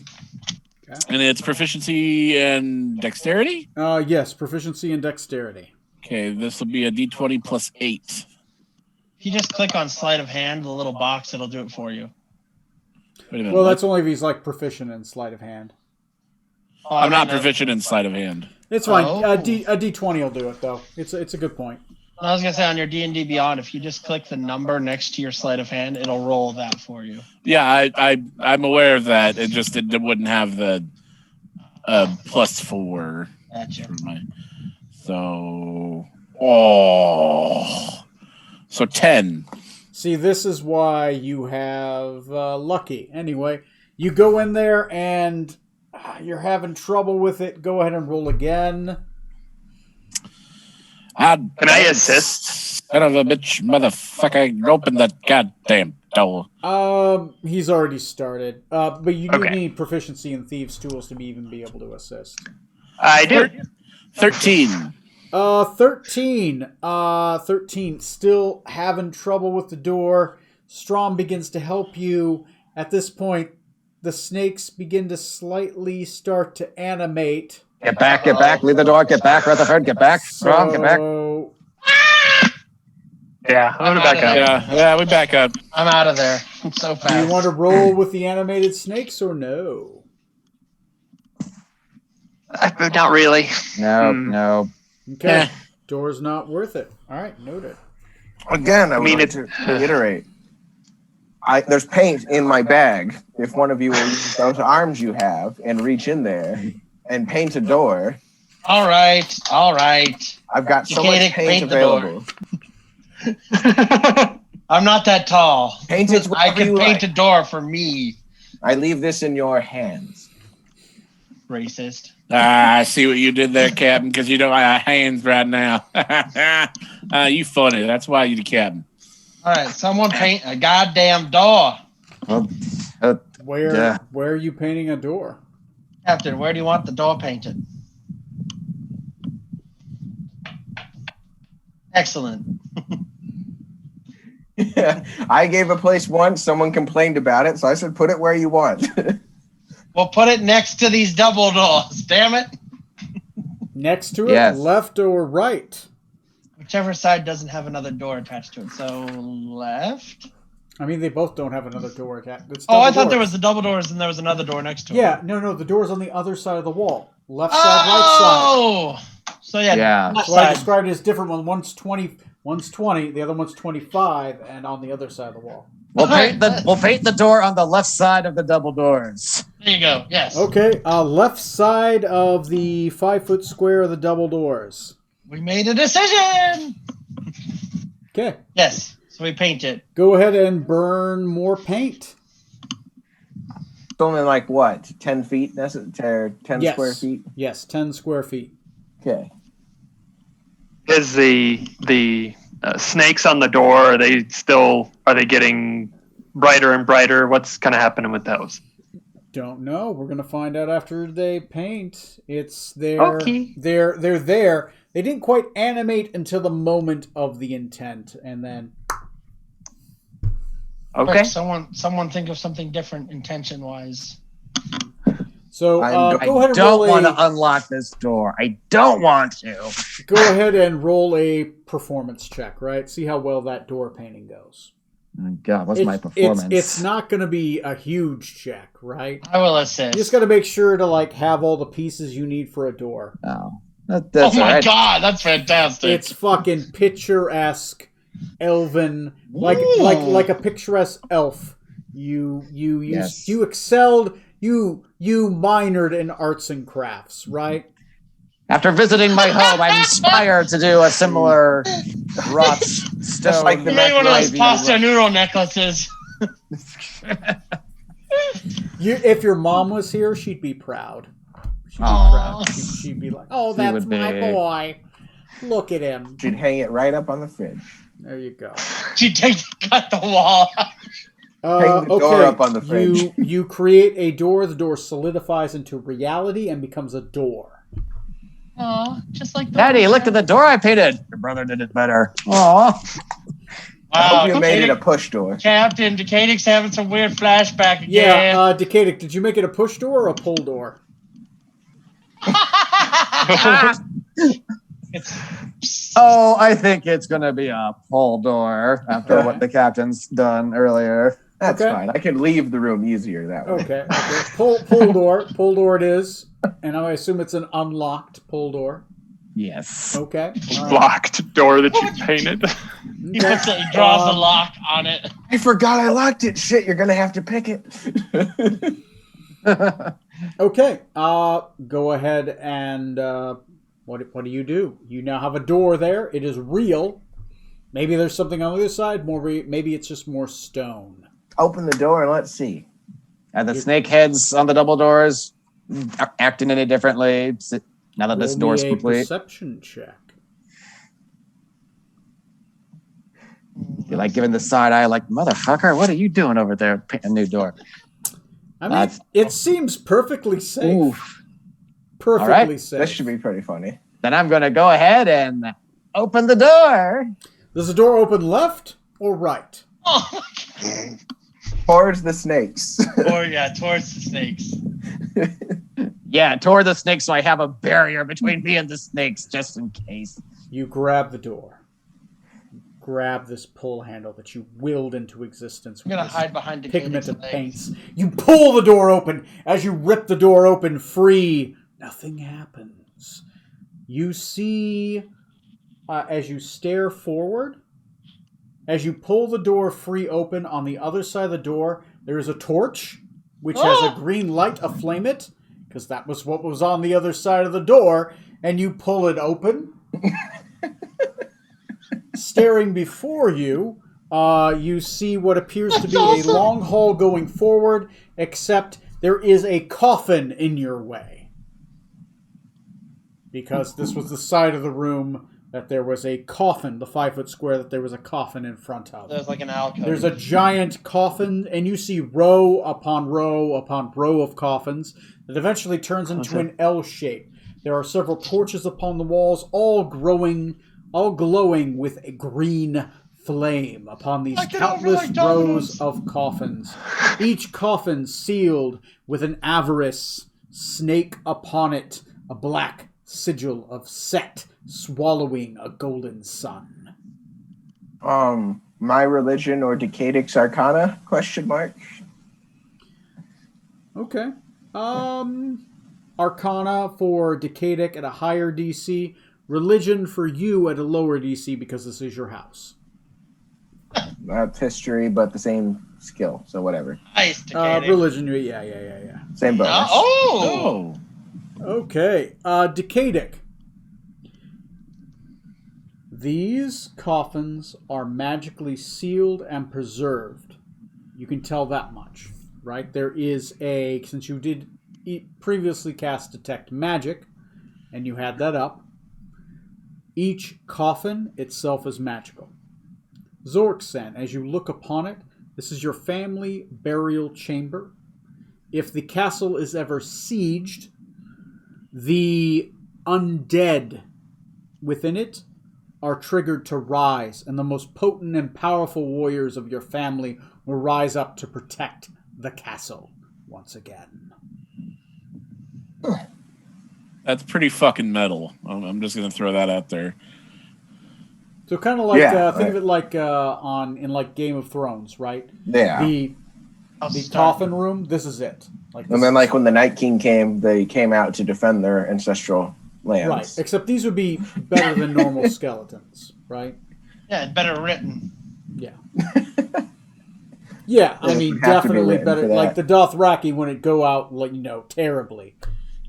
Okay. And it's proficiency and dexterity? Yes, proficiency and dexterity. Okay, this will be a d20 plus 8. If you just click on sleight of hand, the little box, it'll do it for you. Wait a minute. Well, what? that's only if he's like proficient in sleight of hand. Oh, I'm not I mean, proficient in sleight of hand. It's fine. Oh. A D20 will do it though. It's a good point. I was gonna say on your D&D Beyond, if you just click the number next to your sleight of hand, it'll roll that for you. Yeah, I'm aware of that. It just it wouldn't have the +4 Gotcha. for my. So 10. See, this is why you have lucky. Anyway, you go in there and you're having trouble with it. Go ahead and roll again. Can I assist? Son of a bitch, motherfucker! Open that goddamn door. He's already started. But you do Okay. need proficiency in thieves' tools to even be able to assist. I do. 13. 13. 13. Still having trouble with the door. Strom begins to help you. At this point, the snakes begin to slightly start to animate. Get back, leave the door, get back, Rutherford, get back. Strong, get back. So, Yeah, I'm gonna back up. Yeah, we back up. I'm out of there so do fast. you want to roll with the animated snakes or no? Not really. No. Okay. Door's not worth it. All right, noted. Again, I mean, to reiterate. There's paint in my bag. If one of you will use those arms you have and reach in there and paint a door. All right. I've got so much paint available. I'm not that tall. Paint it I can paint a door for me. I leave this in your hands. Racist. I see what you did there, Captain, because you don't have hands right now. You funny. That's why you're the captain. All right, someone paint a goddamn door. Where are you painting a door? Captain, where do you want the door painted? Excellent. Yeah, I gave a place once. Someone complained about it, so I said, put it where you want. We'll put it next to these double doors. Damn it. Next to it, Yes. left or right? Whichever side doesn't have another door attached to it. So left. I mean, they both don't have another door attached. Oh, I thought there was the double doors and there was another door next to it. Yeah, no, the door's on the other side of the wall. Left side, right side. Oh! So yeah. Left So I side. described it as different one. One's 20, the other one's 25, and on the other side of the wall. We'll paint the door on the left side of the double doors. There you go. Yes. Okay, left side of the 5-foot square of the double doors. We made a decision. Okay. Yes. So we paint it. Go ahead and burn more paint. It's only like what? 10 feet? That's 10 Yes. square feet? Yes, 10 square feet. Okay. Is the snakes on the door? Are they getting brighter and brighter? What's kind of happening with those? Don't know. We're gonna find out after they paint. They're there. They didn't quite animate until the moment of the intent, and then. Okay. Someone think of something different intention wise. So I go ahead and don't roll want to unlock this door. I don't want to. Go ahead and roll a performance check. Right. See how well that door painting goes. Oh, God, what's my performance? It's not going to be a huge check, right? I will assist. You just got to make sure to have all the pieces you need for a door. Oh, Oh that's all my right. god, that's fantastic. It's fucking picturesque, elven, like a picturesque elf. You excelled. You minored in arts and crafts, right? After visiting my home, I'm inspired to do a similar wrought stone. like the You made one of those ivy pasta noodle necklaces. If your mom was here, she'd be proud. She'd be Aw. proud. She'd be like, "Oh, She that's would my be. boy. Look at him." She'd hang it right up on the fridge. There you go. She cut the wall. Hang the door up on the fridge. You create a door. The door solidifies into reality and becomes a door. Oh, just like the Daddy, look at the door I painted. Your brother did it better. Aw. I hope you Wow, made it a push door. Captain Decadic's having some weird flashback again. Yeah, Decadic, did you make it a push door or a pull door? Oh, I think it's going to be a pull door after what the captain's done earlier. That's Okay. fine. I can leave the room easier that way. Okay. Pull door. Pull door it is. And I assume it's an unlocked pull door. Yes. Okay. all right. Locked door that you painted. He draws a lock on it. I forgot I locked it. Shit, you're gonna have to pick it. Okay. Go ahead and what do you do? You now have a door there. It is real. Maybe there's something on the other side. Maybe it's just more stone. Open the door and let's see. Are the snake heads on the double doors acting any differently now that this Roll door's me a complete? perception check. You're like giving the side eye, like, motherfucker, what are you doing over there? Painting a new door. I mean, it seems perfectly safe. Oof. Perfectly All right. safe. This should be pretty funny. Then I'm going to go ahead and open the door. Does the door open left or right? Oh, Towards the snakes. towards the snakes. Yeah, toward the snakes, so I have a barrier between me and the snakes, just in case. You grab the door. Grab this pull handle that you willed into existence. I'm gonna with hide behind the pigmented paints. You pull the door open. As you rip the door open free, nothing happens. You see as you stare forward, as you pull the door free open, on the other side of the door, there is a torch, which has a green light aflame it, because that was what was on the other side of the door, and you pull it open. Staring before you, you see what appears to be a long hall going forward, except there is a coffin in your way. Because this was the side of the room that there was a coffin, the 5-foot square that there was a coffin in front of. There's like an alcove. There's a giant coffin, and you see row upon row upon row of coffins that eventually turns into an L shape. There are several torches upon the walls, all glowing with a green flame upon these countless rows of coffins. Each coffin sealed with an avarice snake upon it, a black sigil of Set swallowing a golden sun. My religion or Decadix Arcana? Question mark. Okay. Arcana for Decadic at a higher DC. Religion for you at a lower DC because this is your house. That's history, but the same skill, so whatever. Nice, Decadic. Religion, yeah. Same bonus. Oh! Okay. Decadic. These coffins are magically sealed and preserved. You can tell that much, right? There is since you did previously cast Detect Magic, and you had that up, each coffin itself is magical. Zorksen, as you look upon it, this is your family burial chamber. If the castle is ever sieged, the undead within it are triggered to rise, and the most potent and powerful warriors of your family will rise up to protect the castle once again. That's pretty fucking metal. I'm just gonna throw that out there. So kind of like think of it like in Game of Thrones, right? Yeah. The coffin room. This is it. And then, when the Night King came, they came out to defend their ancestral lands. Right. Except these would be better than normal skeletons, right? Yeah, better written. Yeah. Yeah, I mean, definitely better. Like the Dothraki when it go out, terribly,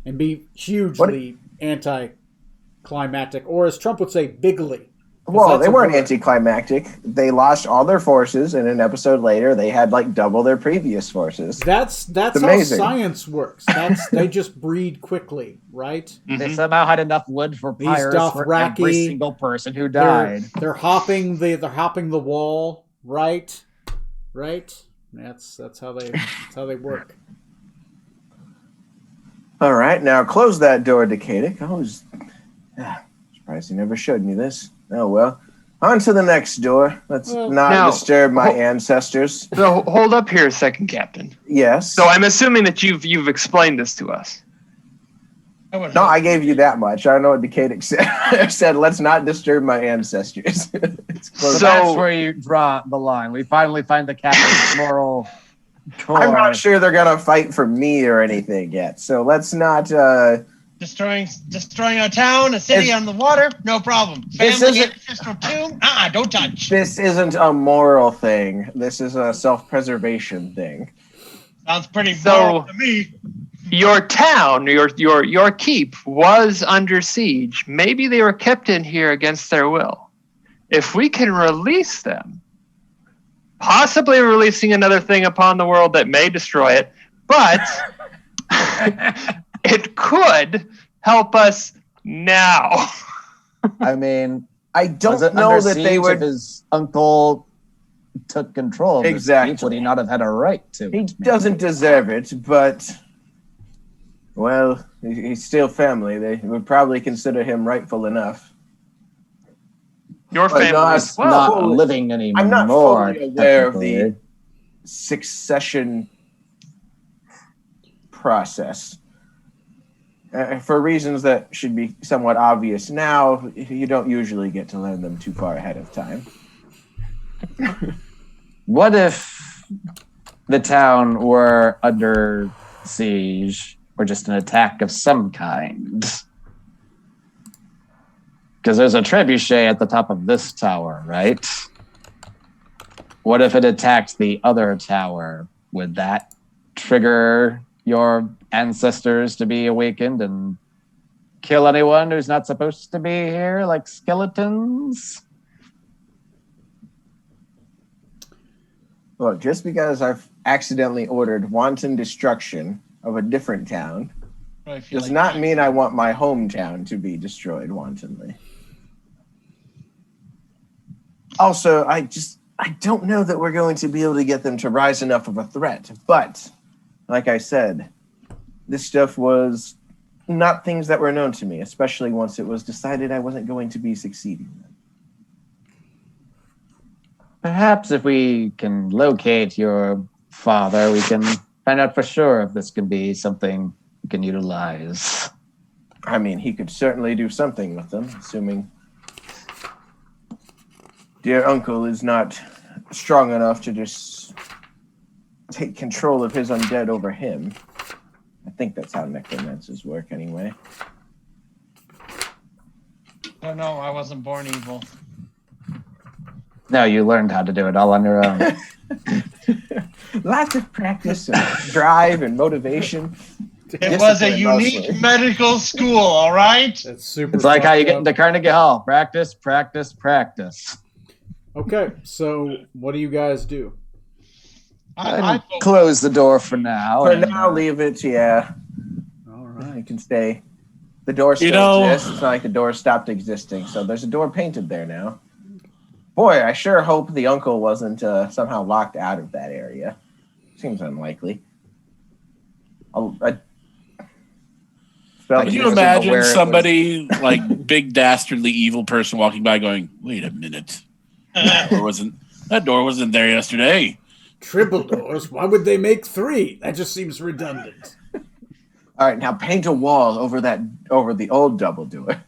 and be hugely anticlimactic, or as Trump would say, bigly. Well, they weren't anticlimactic. They lost all their forces, and an episode later, they had double their previous forces. That's how science works. They just breed quickly, right? Mm-hmm. They somehow had enough wood for pyres for every single person who died. They're hopping the wall, right? Right. That's how they work. All right, now close that door, Decadic. I was surprised you never showed me this. Oh, well. On to the next door. Let's not disturb my ancestors. So hold up here a second, Captain. Yes. So I'm assuming that you've explained this to us. No, I gave you that much. I don't know what Decadic said. I said, let's not disturb my ancestors. So that's where you draw the line. We finally find the captain's moral core. I'm not sure they're going to fight for me or anything yet. So let's not... Destroying our town, a city on the water, no problem. Family ancestral tomb, don't touch. This isn't a moral thing. This is a self-preservation thing. Sounds pretty moral to me. Your town, your keep was under siege. Maybe they were kept in here against their will. If we can release them, possibly releasing another thing upon the world that may destroy it, but it could help us now. I mean, I don't know that they would. If his uncle took control of exactly. His keep, would he not have had a right to? He doesn't deserve it, but well, he's still family. They would probably consider him rightful enough. Your family is not living anymore. I'm not fully aware of the succession process. For reasons that should be somewhat obvious now, you don't usually get to learn them too far ahead of time. What if the town were under siege or just an attack of some kind? Because there's a trebuchet at the top of this tower, right? What if it attacked the other tower? Would that trigger your ancestors to be awakened and kill anyone who's not supposed to be here, like skeletons? Look, just because I've accidentally ordered wanton destruction of a different town does not mean I want my hometown to be destroyed wantonly. Also, I don't know that we're going to be able to get them to rise enough of a threat. But, like I said, this stuff was not things that were known to me, especially once it was decided I wasn't going to be succeeding. Perhaps if we can locate your father, we can find out for sure if this can be something we can utilize. I mean, he could certainly do something with them, assuming dear uncle is not strong enough to just take control of his undead over him. I think that's how necromancers work anyway. I don't know. I wasn't born evil. No, you learned how to do it all on your own. Lots of practice and drive and motivation. It was a unique medical school, all right? That's super. It's like how you get up. into Carnegie Hall. Practice, practice, practice. Okay, so what do you guys do? I Close the door for now. For now, leave it, yeah. All right. It can stay. The door still You know- exists. It's not like the door stopped existing. So there's a door painted there now. Boy, I sure hope the uncle wasn't somehow locked out of that area. Seems unlikely. Can you imagine somebody like big dastardly evil person walking by going, "Wait a minute, that door wasn't there yesterday." Triple doors? Why would they make 3? That just seems redundant. All right, now paint a wall over the old double door.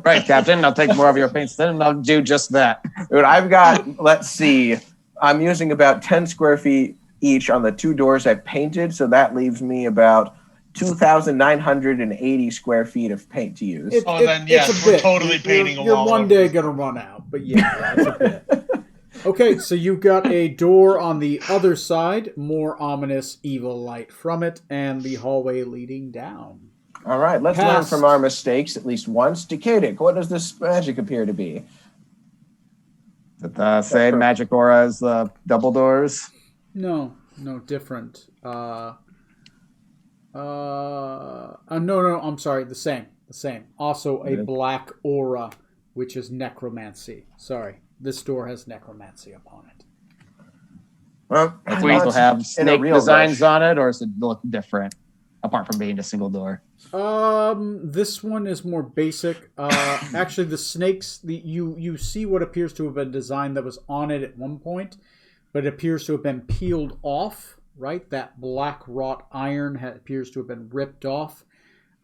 Right, Captain. I'll take more of your paints then, and I'll do just that. Dude, I've got, let's see, I'm using about 10 square feet each on the 2 doors I've painted, so that leaves me about 2,980 square feet of paint to use. It's a we're bit. totally painting a You're wall. one day going to run out, but yeah, that's a bit. Okay, so you've got a door on the other side, more ominous evil light from it, and the hallway leading down. All right, let's learn from our mistakes at least once. Decadic, what does this magic appear to be? The same magic aura as the double doors? No, different. No, I'm sorry, the same. Also a black aura, which is necromancy. Sorry, this door has necromancy upon it. Well, Does it also have snake designs on it, or does it look different, apart from being a single door? This one is more basic. Actually, the snakes, you see what appears to have been a design that was on it at one point, but it appears to have been peeled off, right? That black wrought iron appears to have been ripped off.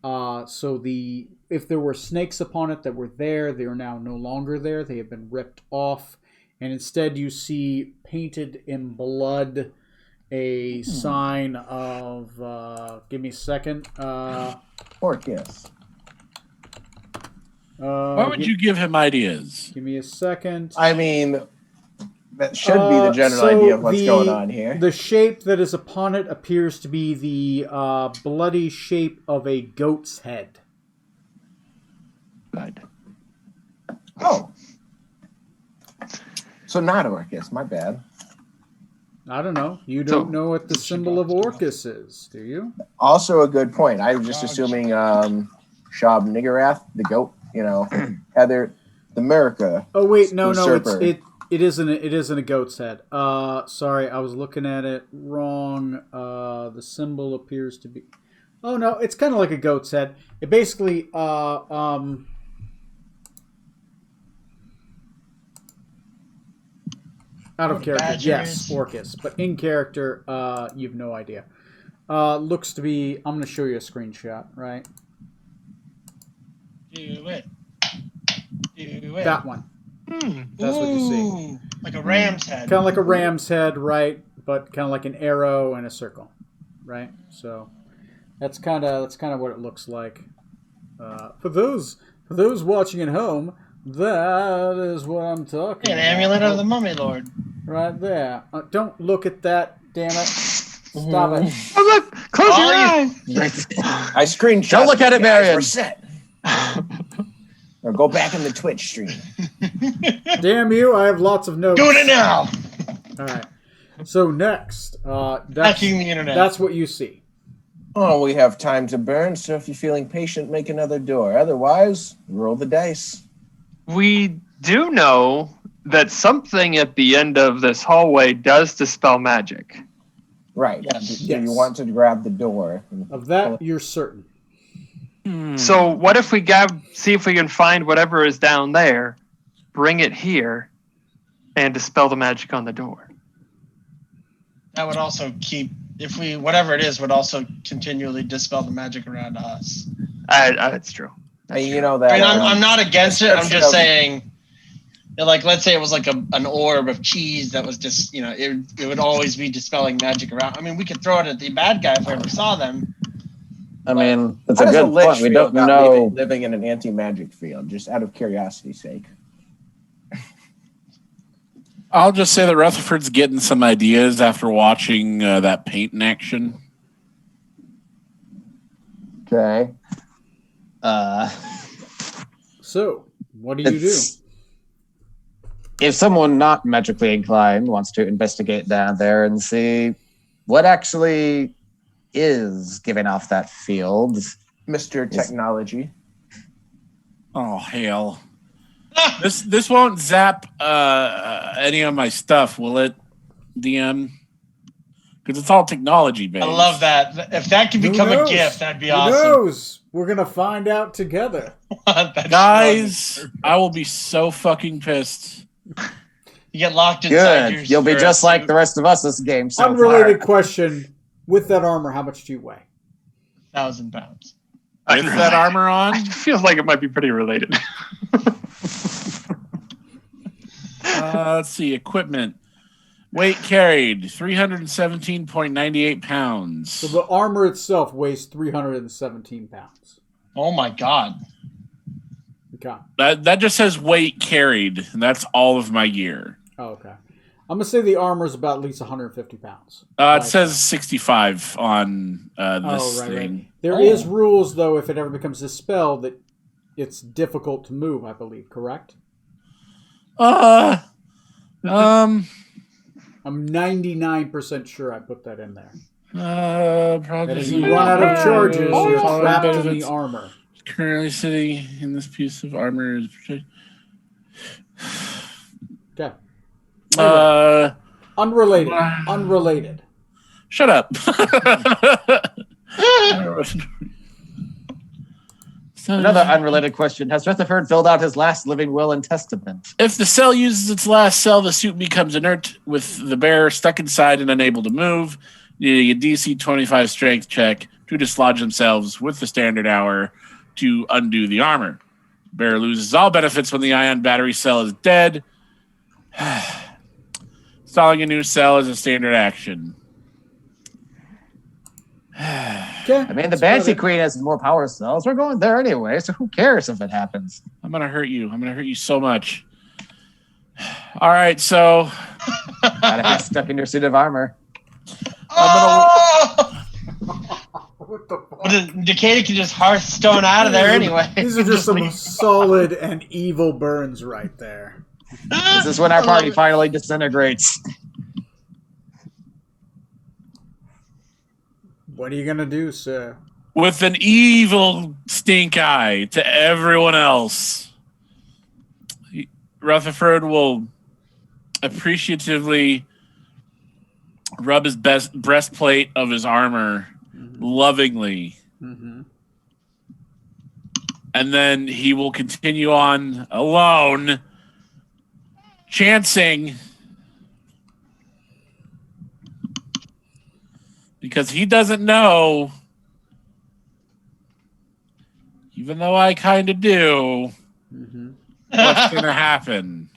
So if there were snakes upon it that were there, they are now no longer there. They have been ripped off. And instead you see painted in blood a sign of, give me a second. Orcus. Why would you give him ideas? Give me a second. I mean, that should be the general idea of what's going on here. The shape that is upon it appears to be the bloody shape of a goat's head. Good. Oh. So not Orcus, my bad. I don't know. You don't know what the symbol of Orcus is, do you? Also a good point. I was just assuming Shab Niggurath, the goat, Heather, the America. Oh wait, no, usurper. it isn't a goat's head. Sorry, I was looking at it wrong. The symbol appears to be. Oh no, it's kind of like a goat's head. It basically out of character, yes, Orcus, but in character, you've no idea. Looks to be. I'm going to show you a screenshot, right? Do it. That one. That's what you see. Like a ram's head. Kind of like a ram's head, right? But kind of like an arrow and a circle, right? So that's kind of what it looks like. For those For those watching at home, that is what I'm talking An about. amulet of the Mummy Lord. Right there. Don't look at that, damn it. Stop it. Oh, look! Close your eyes! I screenshot. Don't look at it, guys, Marion. We're set. Or go back in the Twitch stream. Damn you, I have lots of notes. Doing it now! Alright. So next, Hacking the internet. that's what you see. Oh, we have time to burn, so if you're feeling patient, make another door. Otherwise, roll the dice. We do know that something at the end of this hallway does dispel magic. Right. Yes. So you want to grab the door. Of that, you're certain. So what if we see if we can find whatever is down there, bring it here, and dispel the magic on the door? That would also keep, whatever it is, would also continually dispel the magic around us. That's true. Hey, you know that. I mean, I'm not against it. I'm description just of- saying, like, let's say it was like an orb of cheese that was just, it would always be dispelling magic around. I mean, we could throw it at the bad guy if we ever saw them. I mean, that's How a does good lich point. We feel don't about know. living in an anti-magic field, just out of curiosity's sake. I'll just say that Rutherford's getting some ideas after watching that paint in action. Okay. So, what do you do? If someone not magically inclined wants to investigate down there and see what actually is giving off that field. Mr. Technology. Oh hell! This won't zap any of my stuff, will it, DM? Because it's all technology based. I love that. If that could Who become a knows? gift, that'd be Who awesome. knows? We're going to find out together. That's Guys, awesome. I will be so fucking pissed. You get locked inside your Good. You'll be your just like suit. the rest of us this game so Unrelated far. question. With that armor, how much do you weigh? 1,000 pounds. With that armor on, I feel like it might be pretty related. let's see. Equipment. Weight carried, 317.98 pounds. So the armor itself weighs 317 pounds. Oh my god. Okay. That just says weight carried, and that's all of my gear. Oh, okay. I'm going to say the armor is about at least 150 pounds. It says 65 on this right. thing. There is rules, though, if it ever becomes dispelled, that it's difficult to move, I believe, correct? I'm I'm 99% sure I put that in there. probably. That if you run out of charges, you're Probably trapped in benefits. the armor. Currently sitting in this piece of armor is. Okay. Anyway, Unrelated. shut up. Another unrelated question. Has Rutherford filled out his last living will and testament? If the cell uses its last cell, the suit becomes inert with the bearer stuck inside and unable to move, needing a DC 25 strength check to dislodge themselves with the standard hour to undo the armor. Bearer loses all benefits when the ion battery cell is dead. Installing a new cell is a standard action. Okay. I mean, the Banshee Queen has more power cells. We're going there anyway, so who cares if it happens? I'm going to hurt you. I'm going to hurt you so much. All right, so Gotta get stuck in your suit of armor. Oh! What the fuck? But Decatur can just Hearthstone out of there anyway. These are just some solid and evil burns right there. This is when our party finally disintegrates. What are you going to do, sir? with an evil stink eye to everyone else, Rutherford will appreciatively rub his breastplate of his armor lovingly. Mm-hmm. And then he will continue on alone, chancing, because he doesn't know, even though I kind of do, what's going to happen.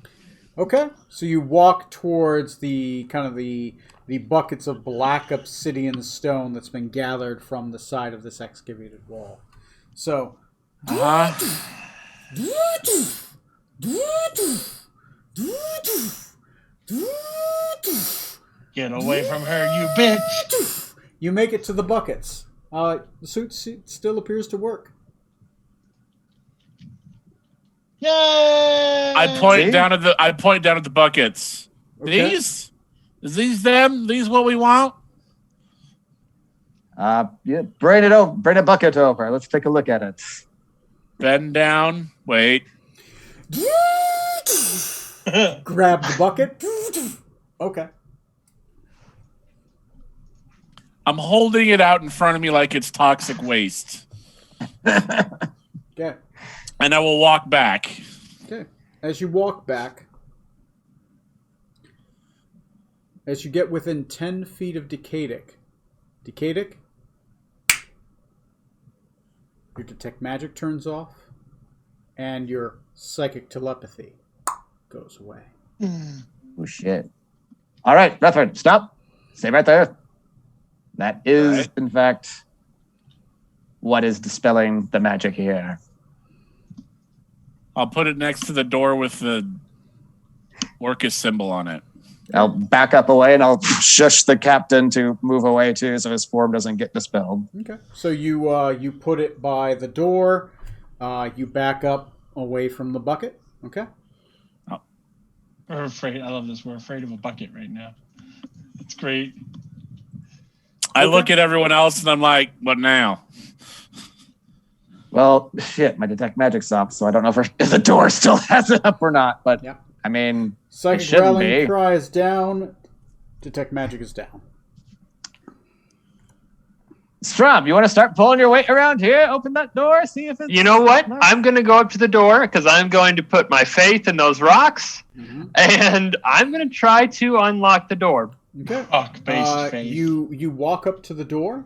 Okay, so you walk towards the kind of the buckets of black obsidian stone that's been gathered from the side of this excavated wall. So, Get away from her, you bitch! You make it to the buckets. The suit still appears to work. Yay! I point See? down at the buckets. Okay. These? Is these them? These what we want? Yeah, bring it over. Bring a bucket over. Let's take a look at it. Bend down. Wait. Grab the bucket. Okay. I'm holding it out in front of me like it's toxic waste. Okay. And I will walk back. Okay. As you walk back, as you get within 10 feet of Decadic, your detect magic turns off, and your psychic telepathy goes away. Oh, shit. All right, Rutherford, stop. Stay right there. That is, Right. in fact, what is dispelling the magic here. I'll put it next to the door with the Orcus symbol on it. I'll back up away and I'll shush the captain to move away too so his form doesn't get dispelled. Okay. So you put it by the door. You back up away from the bucket. Okay. We're afraid. I love this. We're afraid of a bucket right now. It's great. I look at everyone else and I'm like, what now? Well, shit, my detect magic's off, so I don't know if the door still has it up or not, but Yeah. I mean, Psychic shouldn't rallying be. cry is down. Detect magic is down. Strom, you want to start pulling your weight around here? Open that door, see if it's... You know what? I'm going to go up to the door because I'm going to put my faith in those rocks, and I'm going to try to unlock the door. Okay. Rock-based faith. You walk up to the door.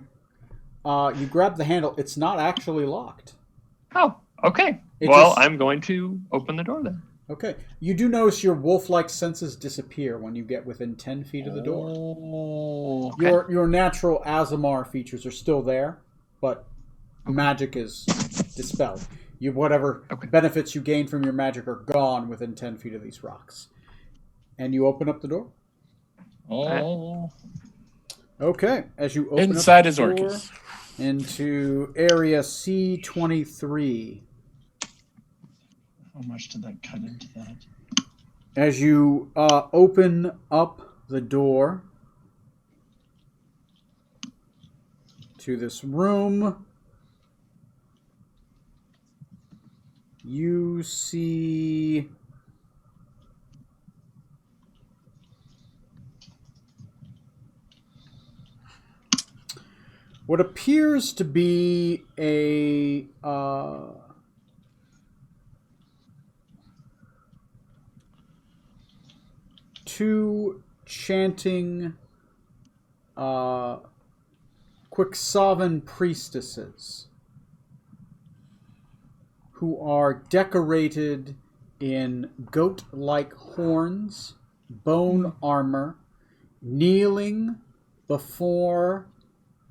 You grab the handle. It's not actually locked. Oh, okay. It Well, just- I'm going to open the door then. Okay. You do notice your wolf-like senses disappear when you get within 10 feet of the door. Oh. Okay. Your natural Azamar features are still there, but magic is dispelled. Whatever benefits you gain from your magic are gone within 10 feet of these rocks. And you open up the door. Oh. Okay. As you open Inside up is the door Orcus. into area C23. How much did that cut into that? As you open up the door to this room, you see what appears to be a two chanting Quixovan priestesses who are decorated in goat-like horns, bone armor, kneeling before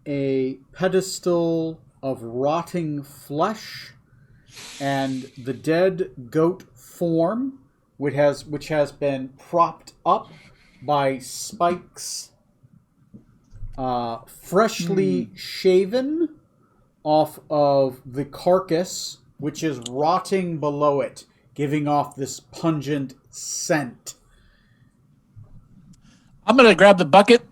a pedestal of rotting flesh and the dead goat form, which has been propped up by spikes, freshly shaven off of the carcass, which is rotting below it, giving off this pungent scent. I'm going to grab the bucket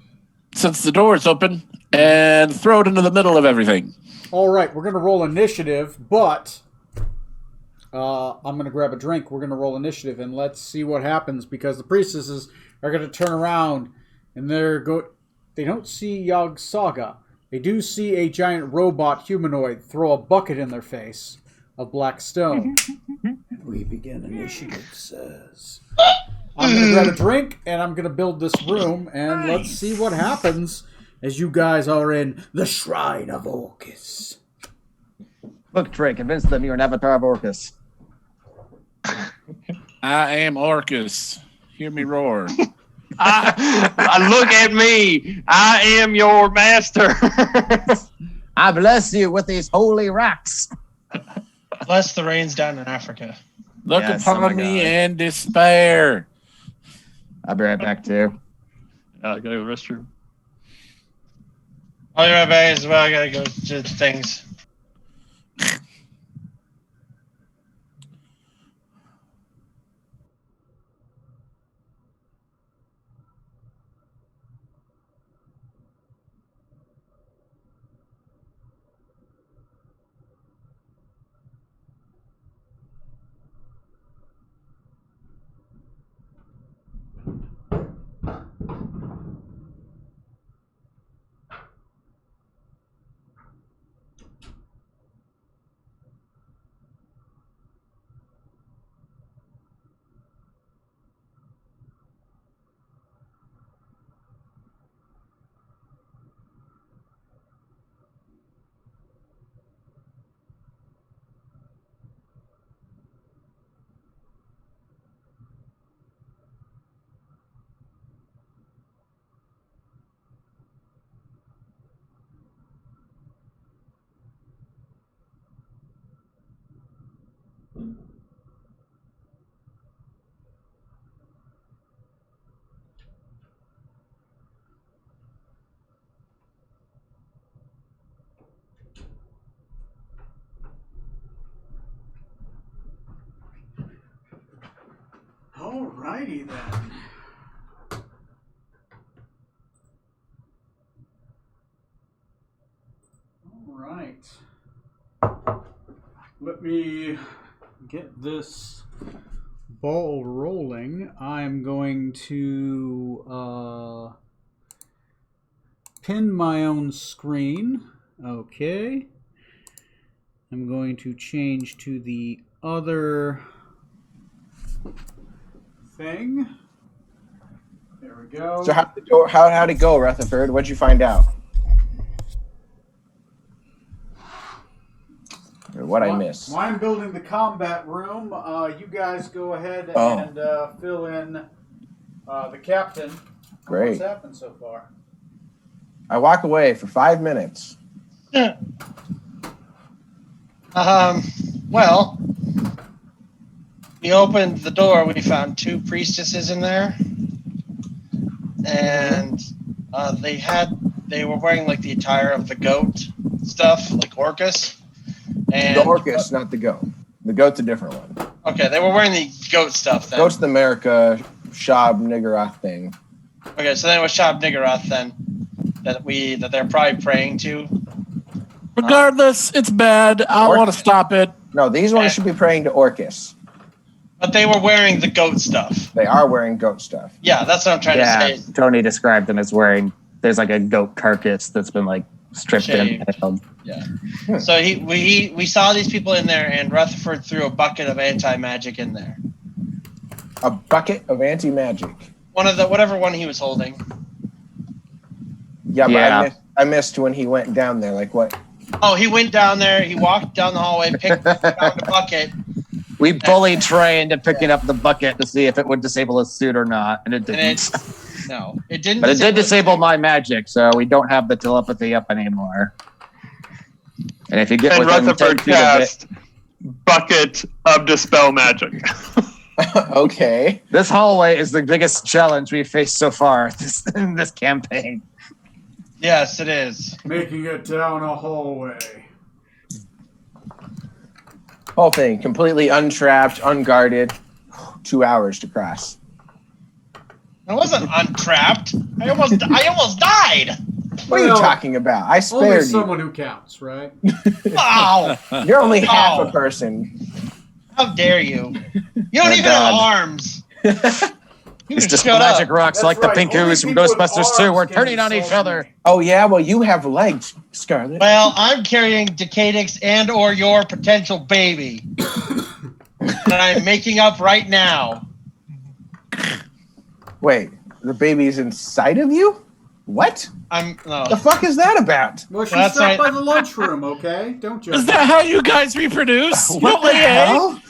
since the door is open and throw it into the middle of everything. All right, we're going to roll initiative, but I'm going to grab a drink. We're going to roll initiative, and let's see what happens, because the priestesses are going to turn around, and they don't see Yog Saga. They do see a giant robot humanoid throw a bucket in their face of black stone. We begin initiative, says. I'm going to grab a drink, and I'm going to build this room, and let's see what happens as you guys are in the Shrine of Orcus. Look, Trey, convince them you're an avatar of Orcus. I am Orcus. Hear me roar. Look at me. I am your master. I bless you with these holy rocks. Bless the rains down in Africa. Look Yes, oh my upon me God. in despair. I'll be right back too. I gotta go to the restroom. I'll be right back as well. I gotta go to things. Alrighty then. Alright. Let me get this ball rolling. I'm going to pin my own screen. Okay. I'm going to change to the other thing. There we go. So how'd it go, Rutherford? What'd you find out? Or what I missed? While I'm building the combat room, you guys go ahead Oh. and fill in the captain. Great. What's happened so far? I walk away for 5 minutes. Well, we opened the door. We found 2 priestesses in there, and they were wearing like the attire of the goat stuff, like Orcus. And The Orcus, not the goat. The goat's a different one. Okay, they were wearing the goat stuff then. Goat's the America Shab Niggeroth thing. Okay, so then it was Shab Niggeroth then that they're probably praying to. Regardless, it's bad. I want to stop it. No, these ones should be praying to Orcus. But they were wearing the goat stuff. They are wearing goat stuff. Yeah, that's what I'm trying to say. Tony described them as wearing. There's like a goat carcass that's been like stripped Shaved. and held. Yeah. So we saw these people in there, and Rutherford threw a bucket of anti-magic in there. A bucket of anti-magic. Whatever one he was holding. Yeah, but I missed when he went down there. Like what? Oh, he went down there. He walked down the hallway, found a bucket. We bullied Trey into picking up the bucket to see if it would disable his suit or not, and it didn't. No, it didn't. But it did disable my magic, so we don't have the telepathy up anymore. And if you get And within 10 Rutherford feet of it, cast bucket of dispel magic. Okay. this hallway is the biggest challenge we've faced so far in this campaign. Yes, it is. Making it down a hallway. Whole thing completely untrapped, unguarded. 2 hours to cross. I wasn't untrapped. I almost died. What are you talking about? I Only spared you. someone who counts, right? Wow. You're only half a person. How dare you? You don't My even God. have arms. You It's just just magic up. rocks That's like right. the Only Pinkus from people with Ghostbusters 2. arms We're can turning on each insult other. me. Oh yeah, well you have legs, Scarlet. Well, I'm carrying Decadix and or your potential baby. that I'm making up right now. Wait, the baby's inside of you? What? No. The fuck is that about? Well, she That's stopped right. by the lunchroom, okay? Don't judge Is me. that how you guys reproduce? You What don't the lay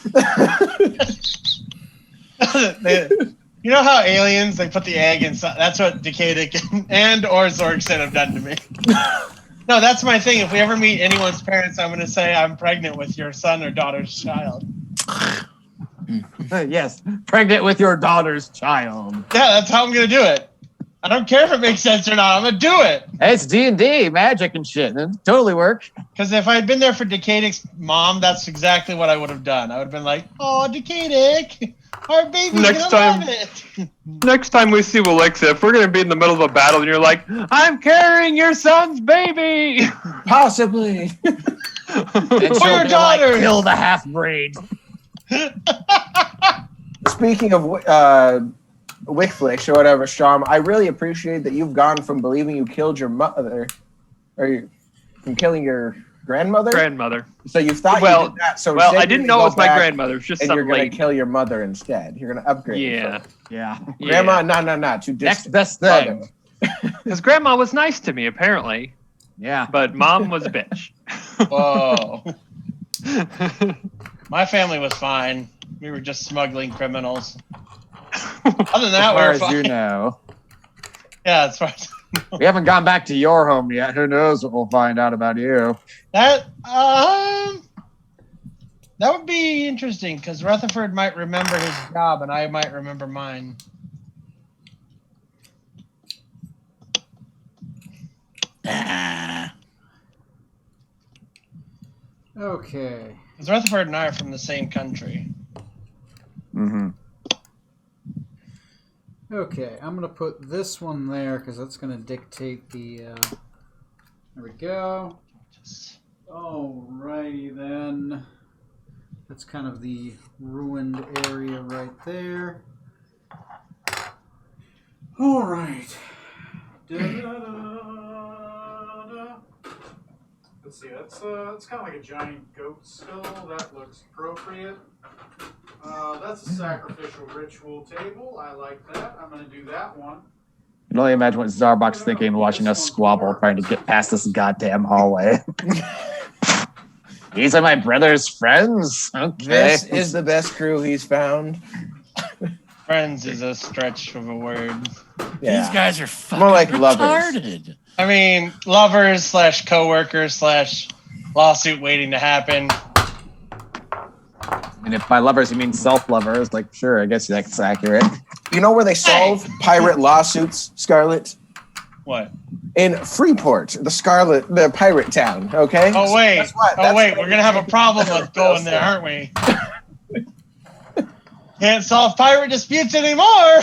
eggs? hell? You know how aliens, they put the egg inside? That's what Decadic and or Zorgson have done to me. No, that's my thing. If we ever meet anyone's parents, I'm going to say I'm pregnant with your son or daughter's child. Yes, pregnant with your daughter's child. Yeah, that's how I'm gonna do it. I don't care if it makes sense or not. I'm gonna do it. Hey, it's D&D, magic and shit. It'd totally work. Because if I had been there for Decadic's mom, that's exactly what I would have done. I would have been like, "Oh, Decadic, our baby's Next gonna time- love it." Next time we see Alexa, if we're gonna be in the middle of a battle and you're like, "I'm carrying your son's baby," Possibly. And she'll your be daughter. like, kill the half-breed. Speaking of Wickflix or whatever, Sham, I really appreciate that you've gone from believing you killed your mother, from killing your grandmother. grandmother. So you thought Well- you did that. So Well, instead I you're didn't gonna know it go was my back grandmother. It was just And some you're going lady. to kill your mother instead. You're going to upgrade. Yeah, Yeah. Grandma, no, too Next distant. best thing. because grandma was nice to me apparently, Yeah. but mom was a bitch. Whoa. My family was fine. We were just smuggling criminals. Other than As that, we far were as fine. you know. Yeah, as far as We haven't gone back to your home yet. Who knows what we'll find out about you. that. That would be interesting because Rutherford might remember his job and I might remember mine. Ah. Okay. Because Rutherford and I are from the same country. Mm-hmm. Okay, I'm going to put this one there because that's going to dictate the... there we go. Alrighty then. That's kind of the ruined area right there. Alright. Let's see, that's kind of like a giant goat skull. That looks appropriate. That's a sacrificial ritual table. I like that. I'm going to do that one. You can only imagine what Zarbok's thinking watching us squabble trying to get past this goddamn hallway. These are my brother's friends? Okay. This is the best crew he's found. Friends is a stretch of a word. Yeah. These guys are fucking More like lovers. retarded. I mean, lovers / co-workers / lawsuit waiting to happen. And if by lovers you mean self-lovers, like, sure, I guess that's accurate. You know where they solve pirate lawsuits, Scarlet? What? In Freeport, the pirate town, okay? Oh, So wait. guess what? Oh, That's wait. where We're going to have a problem with going there, aren't we? Can't solve pirate disputes anymore.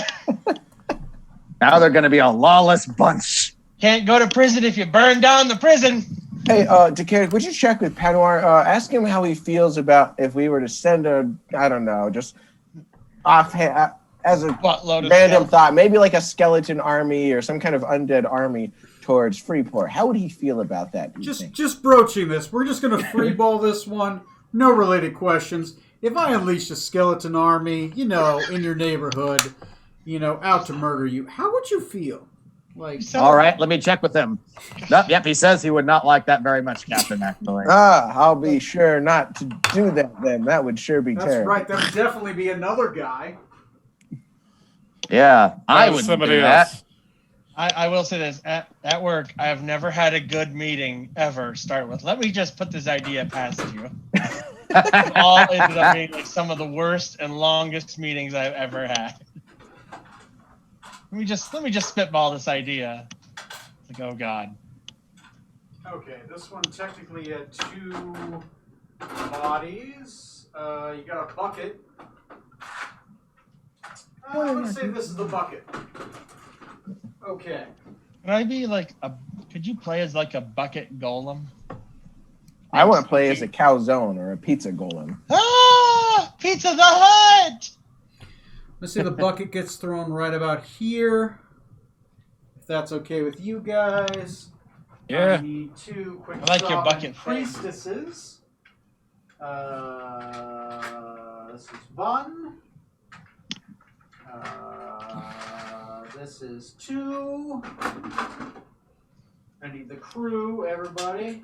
Now they're going to be a lawless bunch. Can't go to prison if you burn down the prison. Hey, Decaric, would you check with Panwar? Ask him how he feels about if we were to send I don't know, just offhand, as a Buttload of random stuff. thought, maybe like a skeleton army or some kind of undead army towards Freeport. How would he feel about that? Do you think? Just broaching this. We're just going to freeball this one. No related questions. If I unleashed a skeleton army, in your neighborhood, out to murder you, how would you feel? Like, All right, let me check with him. Nope, yep, he says he would not like that very much, Captain, actually. I'll be sure not to do that then. That would sure be that's terrible. right. That would definitely be another guy. Yeah, I would do somebody that. else. I will say this. At work, I have never had a good meeting ever start with, let me just put this idea past you. All ended up being like some of the worst and longest meetings I've ever had. Let me just spitball this idea. It's like, oh God. Okay, this one technically had 2 bodies. You got a bucket. Let's say this is the bucket. Okay. Could I be like could you play as like a bucket golem? I want to play as a calzone or a pizza golem. Ah! Pizza the Hut! Let's say the bucket gets thrown right about here. If that's okay with you guys. Yeah. I need 2 quick I like your sovereign bucket thing. priestesses. This is one. This is 2. I need the crew, everybody.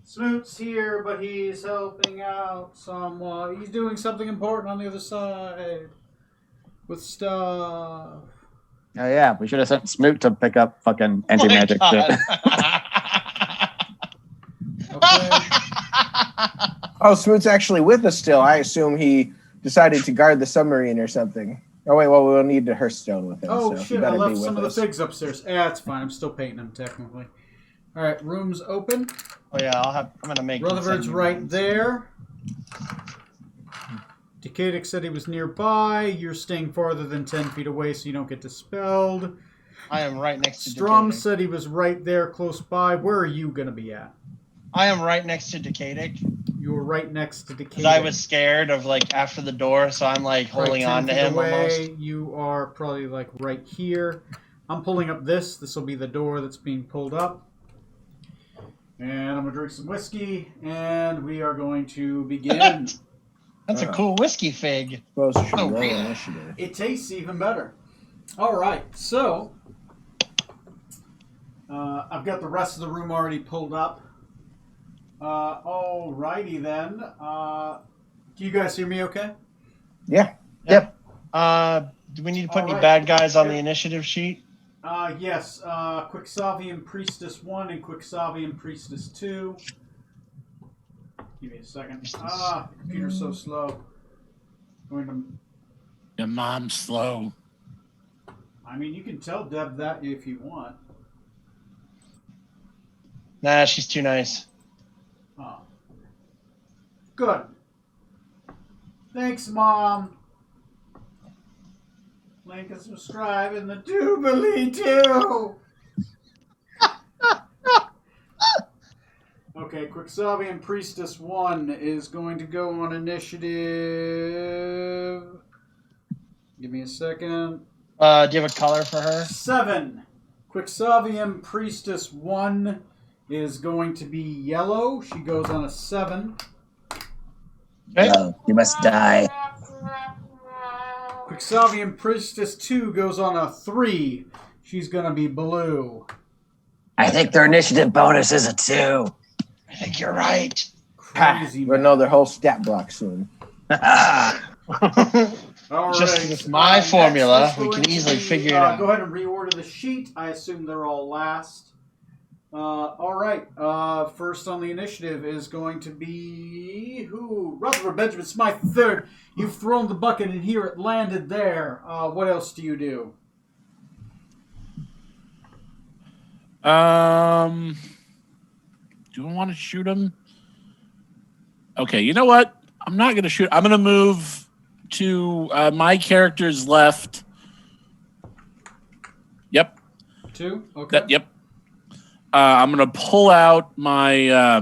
Smoot's here, but he's helping out somewhat. He's doing something important on the other side with stuff. Oh, yeah, we should have sent Smoot to pick up fucking anti-magic Oh my shit. Okay. Oh, Smoot's actually with us still. I assume he decided to guard the submarine or something. Oh wait, well we'll need the Hearthstone with him. Oh so he shit! I better be left some with of the us. figs upstairs. It's fine. I'm still painting them technically. All right, rooms open. Oh yeah, I'm gonna make. Rutherford's right there. Decadic said he was nearby. You're staying farther than 10 feet away, so you don't get dispelled. I am right next to Strom Decadic. said he was right there, close by. Where are you gonna be at? I am right next to Decadic. You were right next to Decadic. Because I was scared of like after the door, so I'm like holding right 10 on to feet him away. almost. You are probably like right here. I'm pulling up this. This will be the door that's being pulled up. And I'm gonna drink some whiskey, and we are going to begin. That's a cool whiskey fig. Suppose we should Oh, roll yeah. initiative. It tastes even better. All right, so I've got the rest of the room already pulled up. All righty then. Do you guys hear me okay? Yeah. Yep. Do we need to put any Alright. bad guys on the initiative sheet? Yes. Quixavian Priestess 1 and Quixavian Priestess 2. Give me a second. The computer's so slow. Going to... Your mom's slow. I mean, you can tell Deb that if you want. Nah, she's too nice. Oh. Good. Thanks, Mom. Like and subscribe and the Doobly too. Okay, Quixavian Priestess 1 is going to go on initiative. Give me a second. Do you have a color for her? 7. Quixavian Priestess 1 is going to be yellow. She goes on a 7. Okay. No, you must die. Quixavian Priestess 2 goes on a 3. She's going to be blue. I think their initiative bonus is a 2. I think you're right. Crazy. We'll know their whole stat block soon. All Just right. with my Next formula, is we going can to easily be, figure it out. Go ahead and reorder the sheet. I assume they're all last. All right. First on the initiative is going to be who? Rutherford Benjamin Smythe III. You've thrown the bucket and here it landed there. What else do you do? Do I want to shoot him? Okay, you know what? I'm not going to shoot. I'm going to move to my character's left. Yep. 2? Okay. Yep. I'm going to pull out my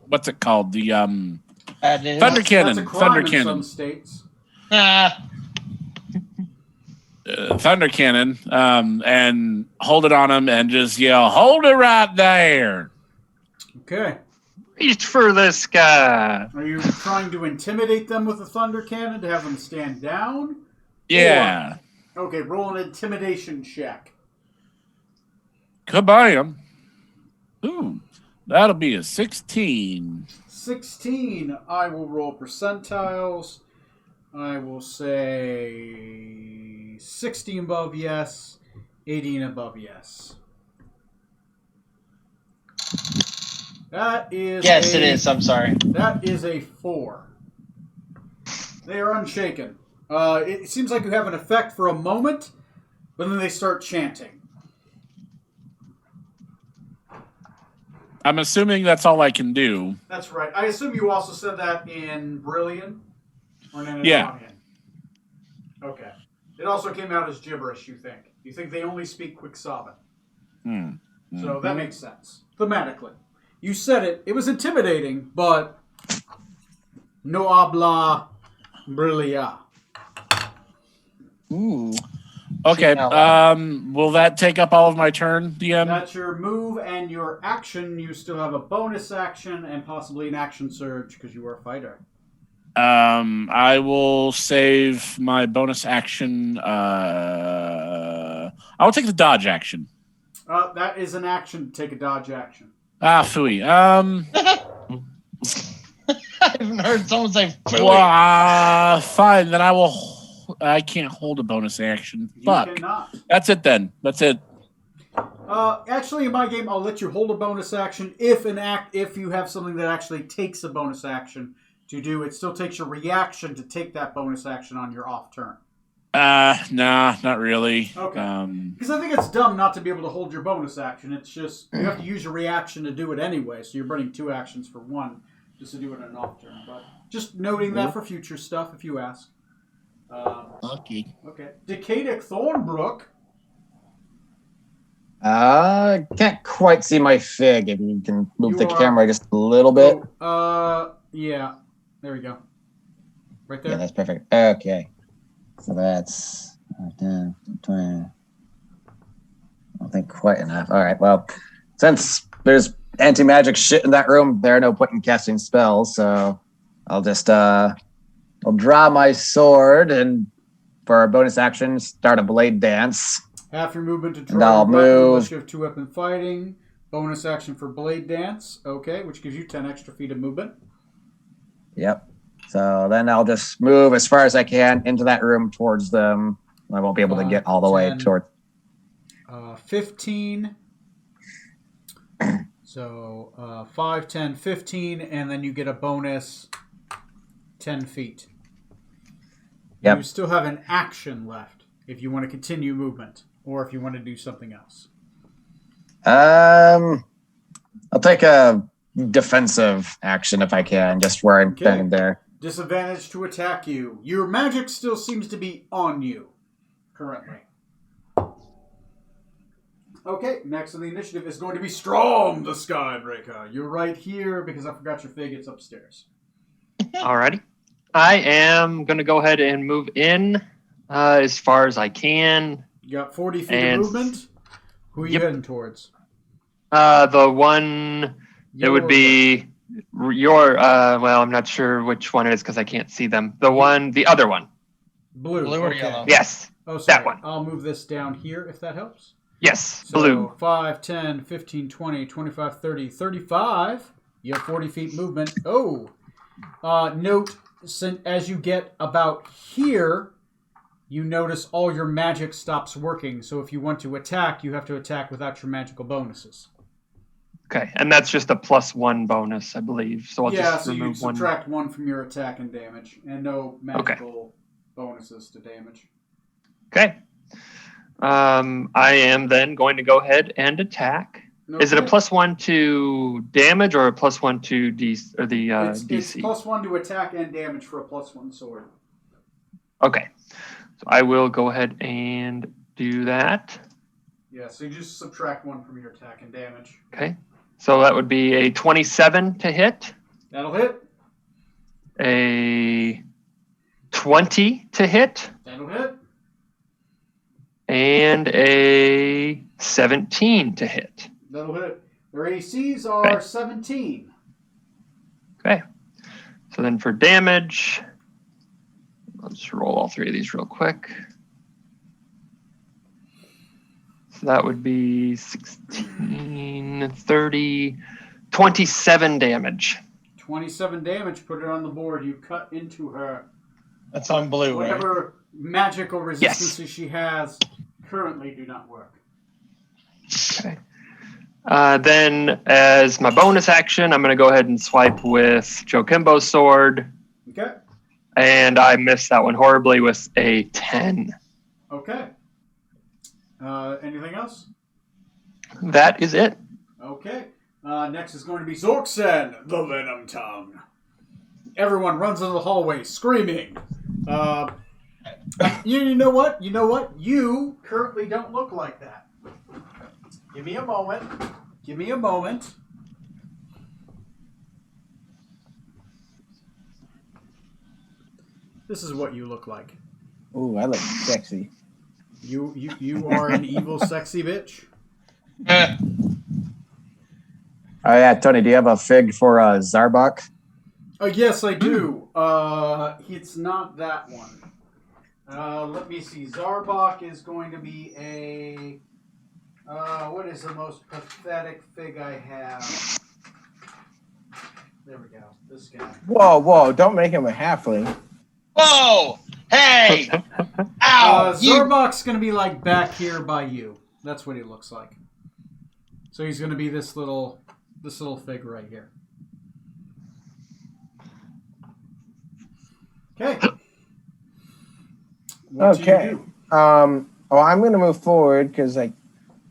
what's it called? The thunder cannon. That's a crime Thunder in cannon. some states. Thunder cannon. And hold it on him and just yell, "Hold it right there!" Okay. Reach for the sky. Are you trying to intimidate them with a thunder cannon to have them stand down? Yeah. Okay, roll an intimidation check. Kabam. Ooh, that'll be a 16. 16. I will roll percentiles. I will say 60 above yes, 80 and above yes. That is Yes, it is. I'm sorry. That is a 4. They are unshaken. It seems like you have an effect for a moment, but then they start chanting. I'm assuming that's all I can do. That's right. I assume you also said that in Brilliant or in Anatonian. Yeah. Okay. It also came out as gibberish, you think. You think they only speak Quixavan. So that makes sense. Thematically. You said it. It was intimidating, but no habla brillia. Ooh. Okay. Now, Will that take up all of my turn, DM? That's your move and your action. You still have a bonus action and possibly an action surge because you are a fighter. I will save my bonus action. I will take the dodge action. That is an action to take a dodge action. Phooey. I haven't heard someone say "Phooey." Well, fine. Then I can't hold a bonus action. You Fuck. cannot. That's it then. That's it. Actually, in my game, I'll let you hold a bonus action if you have something that actually takes a bonus action. to do. It still takes your reaction to take that bonus action on your off turn. Nah, not really. Okay. Because I think it's dumb not to be able to hold your bonus action. It's just you have to use your reaction to do it anyway, so you're burning 2 actions for 1 just to do it on an off turn. But just noting that for future stuff, if you ask. Okay. Okay. Decadic Thornbrook. Can't quite see my fig. If you can move the You are- camera just a little bit. Yeah. There we go. Right there. Yeah, that's perfect. Okay. So that's 10, 20. I don't think quite enough. All right. Well, since there's anti-magic shit in that room, there are no point in casting spells. So I'll just I'll draw my sword and for a bonus action, start a blade dance. Half your movement to And draw I'll your weapon move. unless you have 2-weapon fighting. Bonus action for blade dance. Okay, which gives you 10 extra feet of movement. Yep. So then I'll just move as far as I can into that room towards them. I won't be able to get all the way 10, toward. 15. So 5, 10, 15, and then you get a bonus 10 feet. Yep. You still have an action left if you want to continue movement or if you want to do something else. I'll take a defensive action if I can, just where I'm standing there. Disadvantage to attack you. Your magic still seems to be on you currently. Okay, next on the initiative is going to be Strom the Skybreaker. You're right here because I forgot your fig. It's upstairs. Alrighty. I am going to go ahead and move in as far as I can. You got 40 feet And- of movement. Who are you Yep. heading towards? The one that would be your, well, I'm not sure which one it is because I can't see them. The other one. Blue. Blue or okay. yellow? Yes. Oh, sorry. That one. I'll move this down here if that helps. Yes. So Blue. 5, 10, 15, 20, 25, 30, 35. You have 40 feet movement. Oh. Note, as you get about here, you notice all your magic stops working. So if you want to attack, you have to attack without your magical bonuses. Okay. And that's just a +1 bonus, I believe. So I'll just so you remove one. subtract 1 from your attack and damage, and no magical bonuses to damage. Okay. I am then going to go ahead and attack. Is it a Okay. +1 to damage or a +1 to the It's DC? +1 to attack and damage for a +1 sword. Okay. So I will go ahead and do that. Yeah, so you just subtract 1 from your attack and damage. Okay. So that would be a 27 to hit, That'll hit. a 20 to hit, That'll hit. and a 17 to hit. That'll hit. Their ACs are Okay. 17. Okay. So then for damage, let's roll all 3 of these real quick. So that would be 16, 30, 27 damage. 27 damage. Put it on the board. You cut into her. That's on blue, right? Whatever magical resistances she has currently do not work. Okay. Then, as my bonus action, I'm going to go ahead and swipe with Joe Kimbo's sword. Okay. And I missed that one horribly with a 10. Okay. Anything else? That is it. Okay. Next is going to be Zorksen, the Venom Tongue. Everyone runs into the hallway screaming. You know what? You know what? You currently don't look like that. Give me a moment. Give me a moment. This is what you look like. Ooh, I look sexy. You are an evil, sexy bitch. Oh yeah, Tony, do you have a fig for Zarbok? Yes, I do. It's not that one. Let me see. Zarbok is going to be a... what is the most pathetic fig I have? There we go. This guy. Whoa, don't make him a halfling. Whoa! Hey! Ow! Zarbok's going to be like back here by you. That's what he looks like. So he's going to be this little fig right here. Okay. What do Okay. you do? Well, I'm going to move forward because I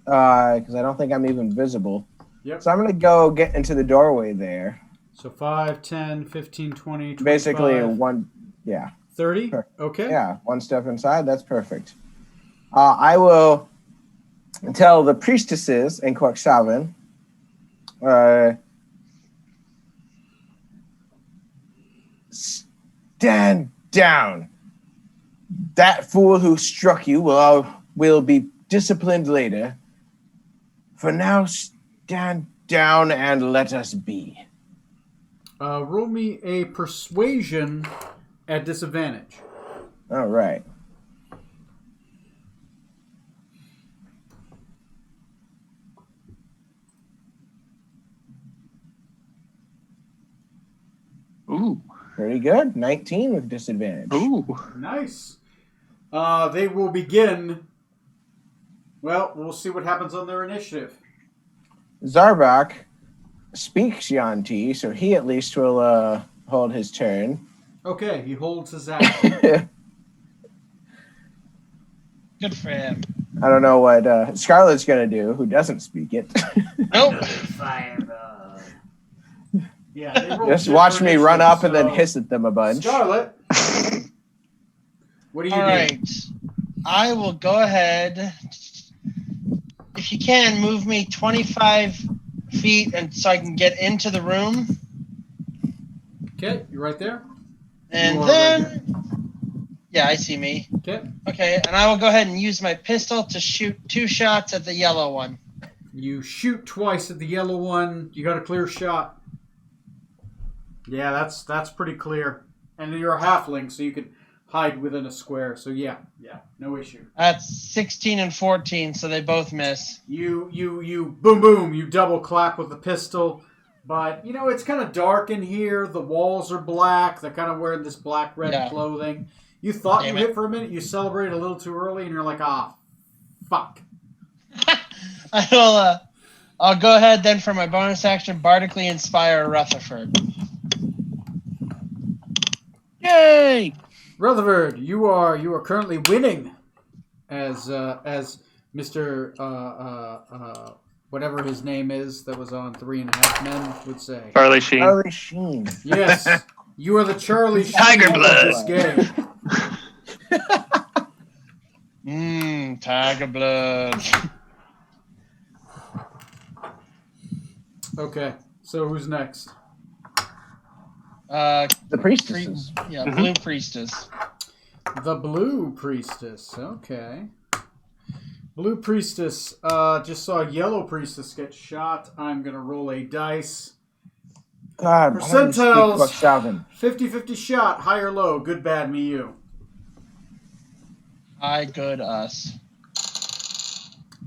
don't think I'm even visible. Yep. So I'm going to go get into the doorway there. So 5, 10, 15, 20, 25, Basically, one. Yeah. 30? Sure. Okay. Yeah, one step inside. That's perfect. I will tell the priestesses in Quaxavan, stand down. That fool who struck you will be disciplined later. For now, stand down and let us be. Roll me a persuasion at disadvantage. All right. Ooh. Very good. 19 with disadvantage. Ooh. Nice. They will begin. Well, we'll see what happens on their initiative. Zarbak speaks Yanti, so he at least will hold his turn. Okay, he holds his action. Good for him. I don't know what Scarlet's going to do, who doesn't speak it. Nope. Yeah, they roll Just watch different me run up and then initiatives, hiss at them a bunch. Scarlet, what do you All do? right. I will go ahead. If you can, move me 25 feet and so I can get into the room. Okay, you right there? And You are then, right yeah, I see me. Okay. Okay, and I will go ahead and use my pistol to shoot 2 shots at the yellow one. You shoot twice at the yellow one. You got a clear shot. Yeah, that's pretty clear. And you're a halfling, so you can hide within a square. So yeah, no issue. That's 16 and 14, so they both miss. You boom boom, you double clap with the pistol. But it's kind of dark in here. The walls are black. They're kind of wearing this black red clothing. You thought Damn you it. hit for a minute. You celebrated a little too early, and you're like, fuck. I will. I'll go ahead then for my bonus action, bardically inspire Rutherford. Yay! Rutherford, you are currently winning, as Mr. Whatever his name is that was on 3.5 Men would say. Charlie Sheen. Charlie Sheen. Yes, you are the Charlie Sheen Tiger of blood. this game. Tiger blood. Okay, so who's next? The priestesses. Blue priestess. The Blue Priestess. Okay. Blue Priestess. Just saw Yellow Priestess get shot. I'm gonna roll a dice. God, Percentiles. 50-50 shot. High or low. Good, bad, me, you. Hi, good, us.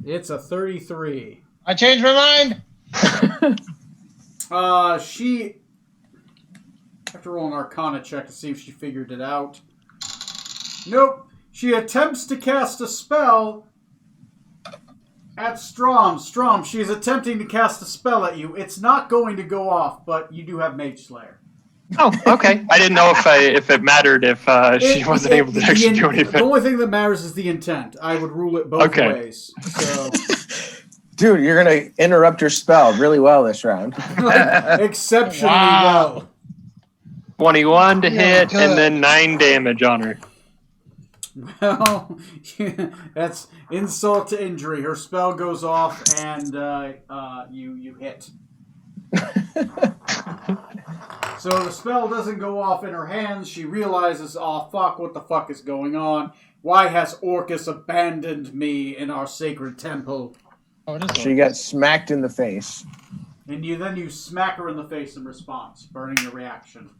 It's a 33. I changed my mind. She. I have to roll an Arcana check to see if she figured it out. Nope. She attempts to cast a spell at Strom. Strom, she is attempting to cast a spell at you. It's not going to go off, but you do have Mage Slayer. Oh, okay. I didn't know if it mattered if she wasn't able to actually do anything. The only thing that matters is the intent. I would rule it both ways. So, dude, you're gonna interrupt your spell really well this round. Exceptionally well. 21 to hit, and then 9 damage on her. Well, that's insult to injury. Her spell goes off, and you hit. So the spell doesn't go off in her hands. She realizes, oh fuck, what the fuck is going on? Why has Orcus abandoned me in our sacred temple? She got smacked in the face. And you smack her in the face in response, burning the reaction.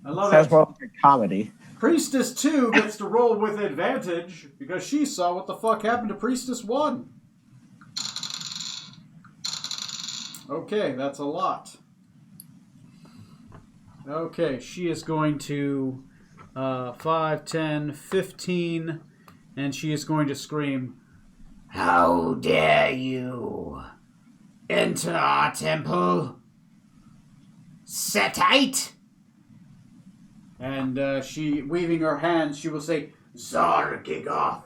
I love Sounds it. more like a comedy. Priestess 2 gets to roll with advantage because she saw what the fuck happened to Priestess 1. Okay, that's a lot. Okay, she is going to 5, 10, 15, and she is going to scream, "How dare you enter our temple? Setite! And she, waving her hands, she will say, Zargigoth,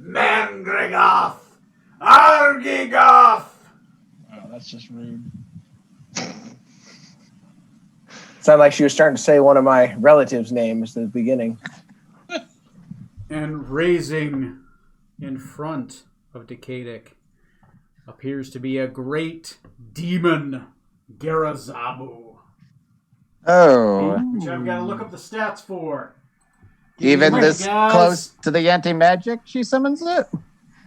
Mangrigoth, Argigoth. Wow, that's just rude. Sounded like she was starting to say one of my relatives' names at the beginning. And raising in front of Decadic appears to be a great demon, Garazabu. Oh, Which I've got to look up the stats for. even Wait, this guys. close to the anti-magic, she summons it?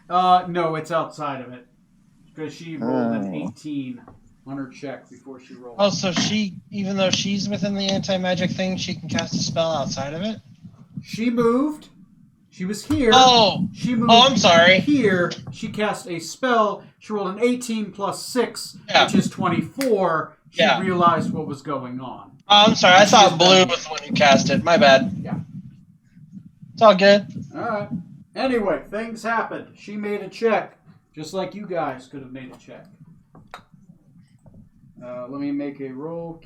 No, it's outside of it. Because she rolled an Oh. 18 on her check before she rolled. Oh, so she, even though she's within the anti-magic thing, she can cast a spell outside of it? She moved. She was here. Oh! She moved. Oh, I'm sorry. Here, she cast a spell. She rolled an 18 plus 6, Yeah. which is 24. She Yeah. realized what was going on. Oh, I'm sorry. I thought Blue was the one who cast it. My bad. Yeah. It's all good. All right. Anyway, things happened. She made a check, just like you guys could have made a check. Let me make a roll.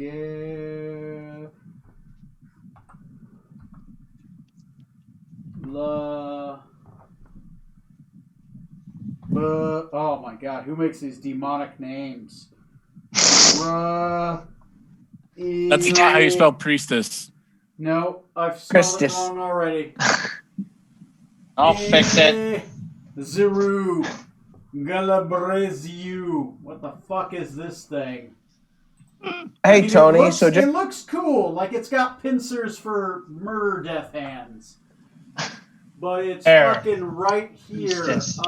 Oh my god, who makes these demonic names? That's not how you spell priestess. No, I've spelled it Christus. wrong already. I'll fix it. Zeru. Galabreziu. What the fuck is this thing? Hey, I mean, Tony. It looks cool. Like it's got pincers for murder death hands. But it's There. fucking right here. Priestess.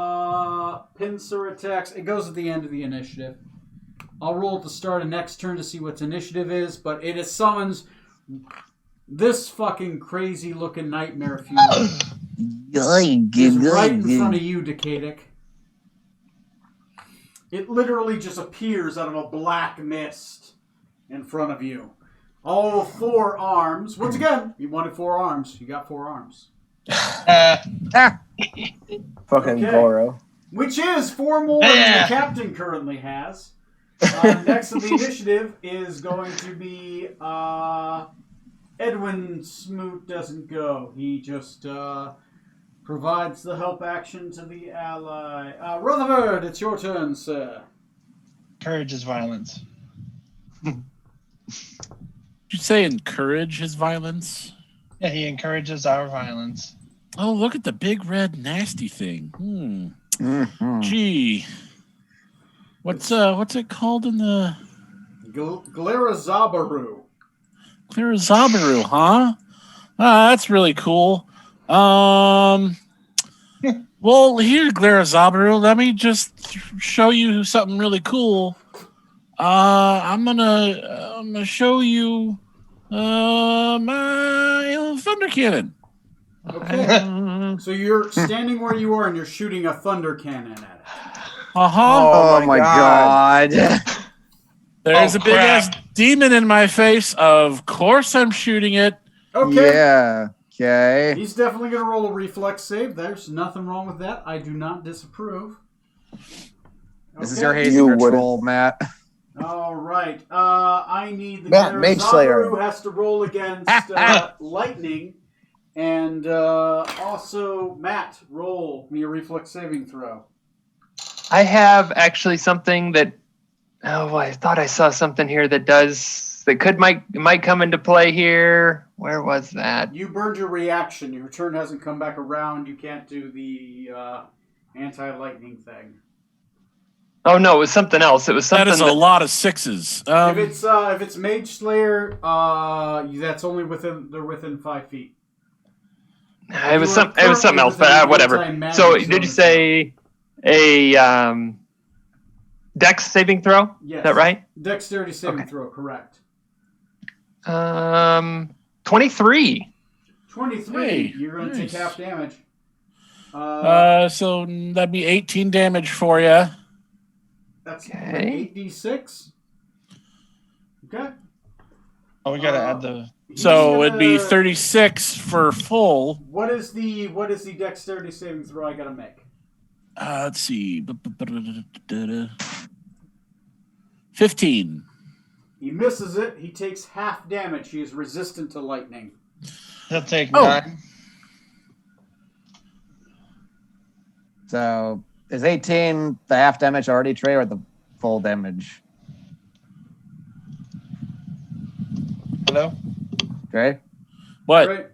Pincer attacks. It goes at the end of the initiative. I'll roll at the start of next turn to see what initiative is, but it summons this fucking crazy looking nightmare fury. Is right in front of you, Decadic. It literally just appears out of a black mist in front of you. All 4 arms. Once again, you wanted 4 arms. You got 4 arms. Fucking Okay. Goro. Which is 4 more than the captain currently has. Next on the initiative is going to be Edwin Smoot doesn't go. He just provides the help action to the ally. Rutherford, it's your turn, sir. Courage is violence. Did you say encourage his violence? Yeah, he encourages our violence. Oh, look at the big red nasty thing. Mhm. Gee. What's it called in the Glarazabaru. Clarizabaru, huh? That's really cool. Well, here, Glarazabaru, let me just show you something really cool. I'm gonna show you my thunder cannon. Okay. So you're standing where you are and you're shooting a thunder cannon at it. Uh-huh. Oh my god. There's Oh, a big ass crap. demon in my face. Of course I'm shooting it. Okay. Yeah. Okay. He's definitely going to roll a reflex save. There's nothing wrong with that. I do not disapprove. This is Okay. your hazy You ritual, Matt. All right. I need the Matt, Mage Slayer. who has to roll against lightning. And also, Matt, roll me a reflex saving throw. I have actually something that. Oh, I thought I saw something here that might come into play here. Where was that? You burned your reaction. Your turn hasn't come back around. You can't do the anti-lightning thing. Oh no, it was something else. It was something That is a lot of 6s. If it's Mage Slayer, that's only within 5 feet. It was something else, but whatever. So did you say a Dex saving throw? Yes. Is that right? Dexterity saving Okay. throw, correct. 23. 23. Hey, You're going to take nice. half damage. So that'd be 18 damage for you. That's Okay. 8d6. Okay. Oh, we gotta add the. So it'd be 36 for full. What is the dexterity saving throw I got to make? Let's see. 15. He misses it. He takes half damage. He is resistant to lightning. He'll take Oh. 9. So is 18 the half damage already, Trey, or the full damage? Hello? Trey? What? Right.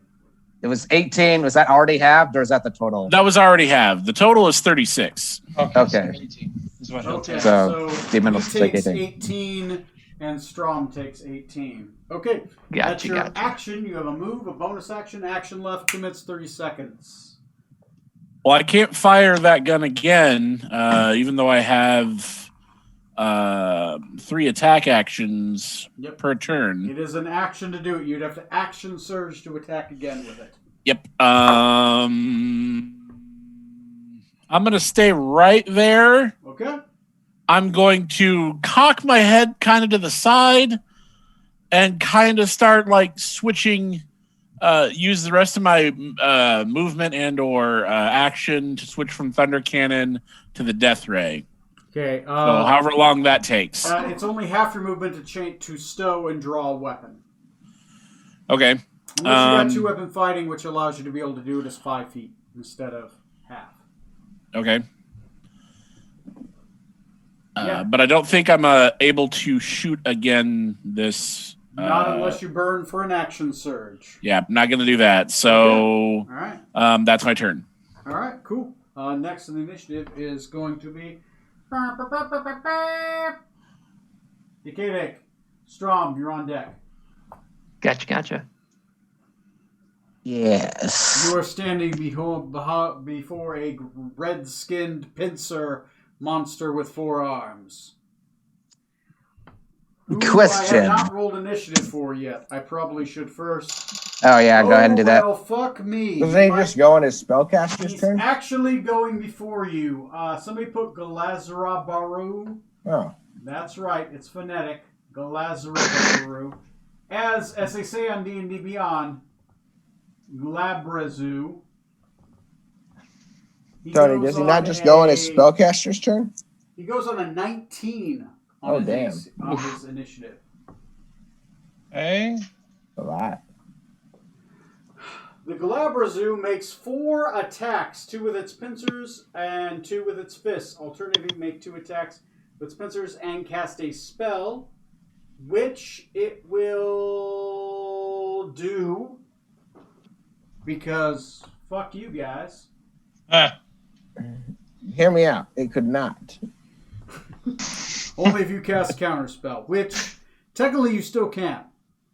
It was 18. Was that already halved, or is that the total? That was already halved. The total is 36. Okay. So Okay. 18 is what he'll Okay, take. So, so Demon he will take takes 18. 18 and Strom takes 18. Okay, that's your action. You have a move, a bonus action. Action left, 2 minutes, 30 seconds. Well, I can't fire that gun again, even though I have 3 attack actions per turn. It is an action to do it. You'd have to action surge to attack again with it. Yep. I'm going to stay right there. Okay. I'm going to cock my head kind of to the side and kind of start like switching, use the rest of my movement and or action to switch from Thunder Cannon to the Death Ray. Okay. So however long that takes. It's only half your movement to stow and draw a weapon. Okay. Unless you got 2-weapon fighting, which allows you to be able to do it as 5 feet instead of half. Okay. Yeah. But I don't think I'm able to shoot again this. Not unless you burn for an action surge. Yeah, I'm not going to do that. So All right. that's my turn. All right, cool. Next in the initiative is going to be Dekadek. Strom, you're on deck. Gotcha. Yes. You are standing before a red-skinned pincer monster with 4 arms. Who Question. I have not rolled initiative for yet. I probably should first. Oh, yeah, go ahead and do that. Well, fuck me. Doesn't he just go on his spellcaster's He's turn? actually going before you. Somebody put Galazara Baru. Oh. That's right. It's phonetic. Galazara Baru. As they say on D&D Beyond, Glabrazu. Tony, does he not just go on his spellcaster's turn? He goes on a 19 on his initiative. Hey. A lot. The Glabrazu makes 4 attacks, 2 with its pincers and 2 with its fists. Alternatively, make 2 attacks with its pincers and cast a spell, which it will do because fuck you guys. Hear me out. It could not. Only if you cast a counter spell, which technically you still can.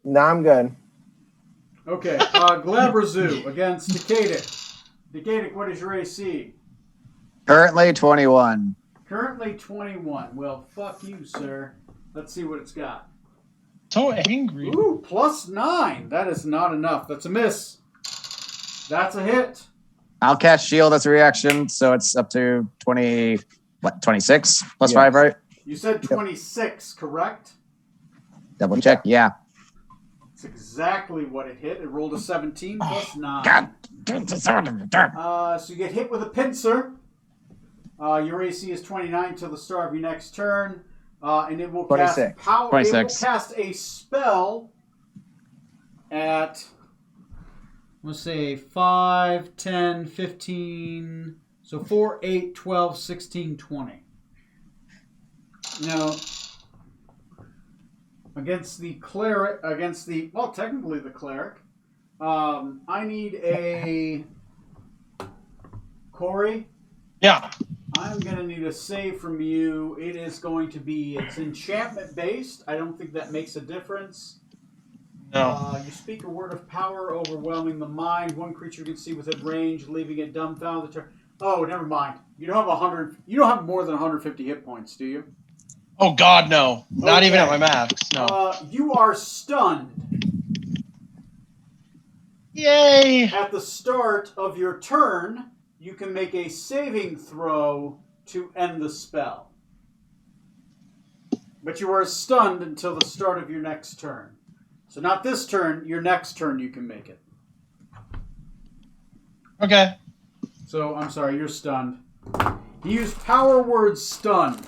No, I'm good. Okay, Glabrazu against Dekadek. Dekadek, what is your AC? Currently 21. Currently 21. Well, fuck you, sir. Let's see what it's got. So angry. Ooh, +9. That is not enough. That's a miss. That's a hit. I'll cast shield as a reaction, so it's up to 26 plus 5, right? You said 26, correct? Double check. Yeah. That's exactly what it hit. It rolled a 17 plus 9. God. So you get hit with a pincer. Your AC is 29 till the start of your next turn. And it will 26. cast power. 26. It will cast a spell at, let's say, 5, 10, 15. So 4, 8, 12, 16, 20. Now, against the cleric, technically the cleric, I need a Corey. Yeah. I'm going to need a save from you. It is going to be, it's enchantment based. I don't think that makes a difference. No. You speak a word of power, overwhelming the mind. One creature you can see within range, leaving it dumbfounded. Oh, never mind. You don't have 100. You don't have more than 150 hit points, do you? Oh God, no. Not Okay. even at my max. No. You are stunned. Yay! At the start of your turn, you can make a saving throw to end the spell. But you are stunned until the start of your next turn. So not this turn, your next turn you can make it. Okay. So, I'm sorry, you're stunned. He used power word stun.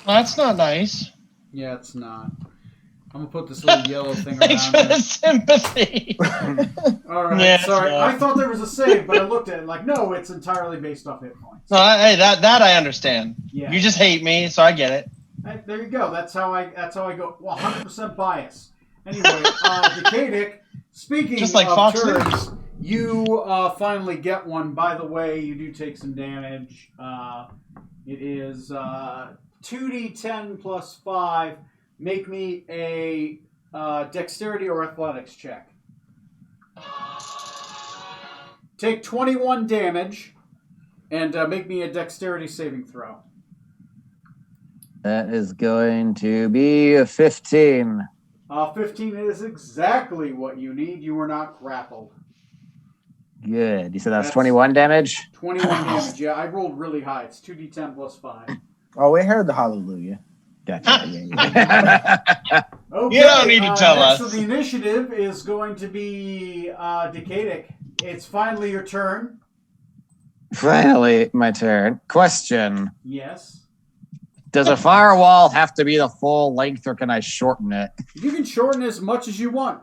Well, that's not nice. Yeah, it's not. I'm gonna put this little yellow thing Thanks around for the here. sympathy. All right, Yeah, sorry. no. I thought there was a save, but I looked at it like, no, it's entirely based off hit points. No, hey, that I understand. Yeah. You just hate me, so I get it. Hey, there you go. That's how I go. 100% bias. Anyway, Decadic, speaking Just like of Fox turns, you finally get one. By the way, you do take some damage. It is 2d10 plus 5. Make me a dexterity or athletics check. Take 21 damage and make me a dexterity saving throw. That is going to be a 15. 15 is exactly what you need. You were not grappled. Good. You said that's 21 damage? 21 damage, yeah. I rolled really high. It's 2d10 plus 5. Oh, we heard the hallelujah. Gotcha. Okay, You don't need to tell next us. of the initiative is going to be Decadic. It's finally your turn. Finally, my turn. Question. Yes. Does a firewall have to be the full length or can I shorten it? You can shorten as much as you want.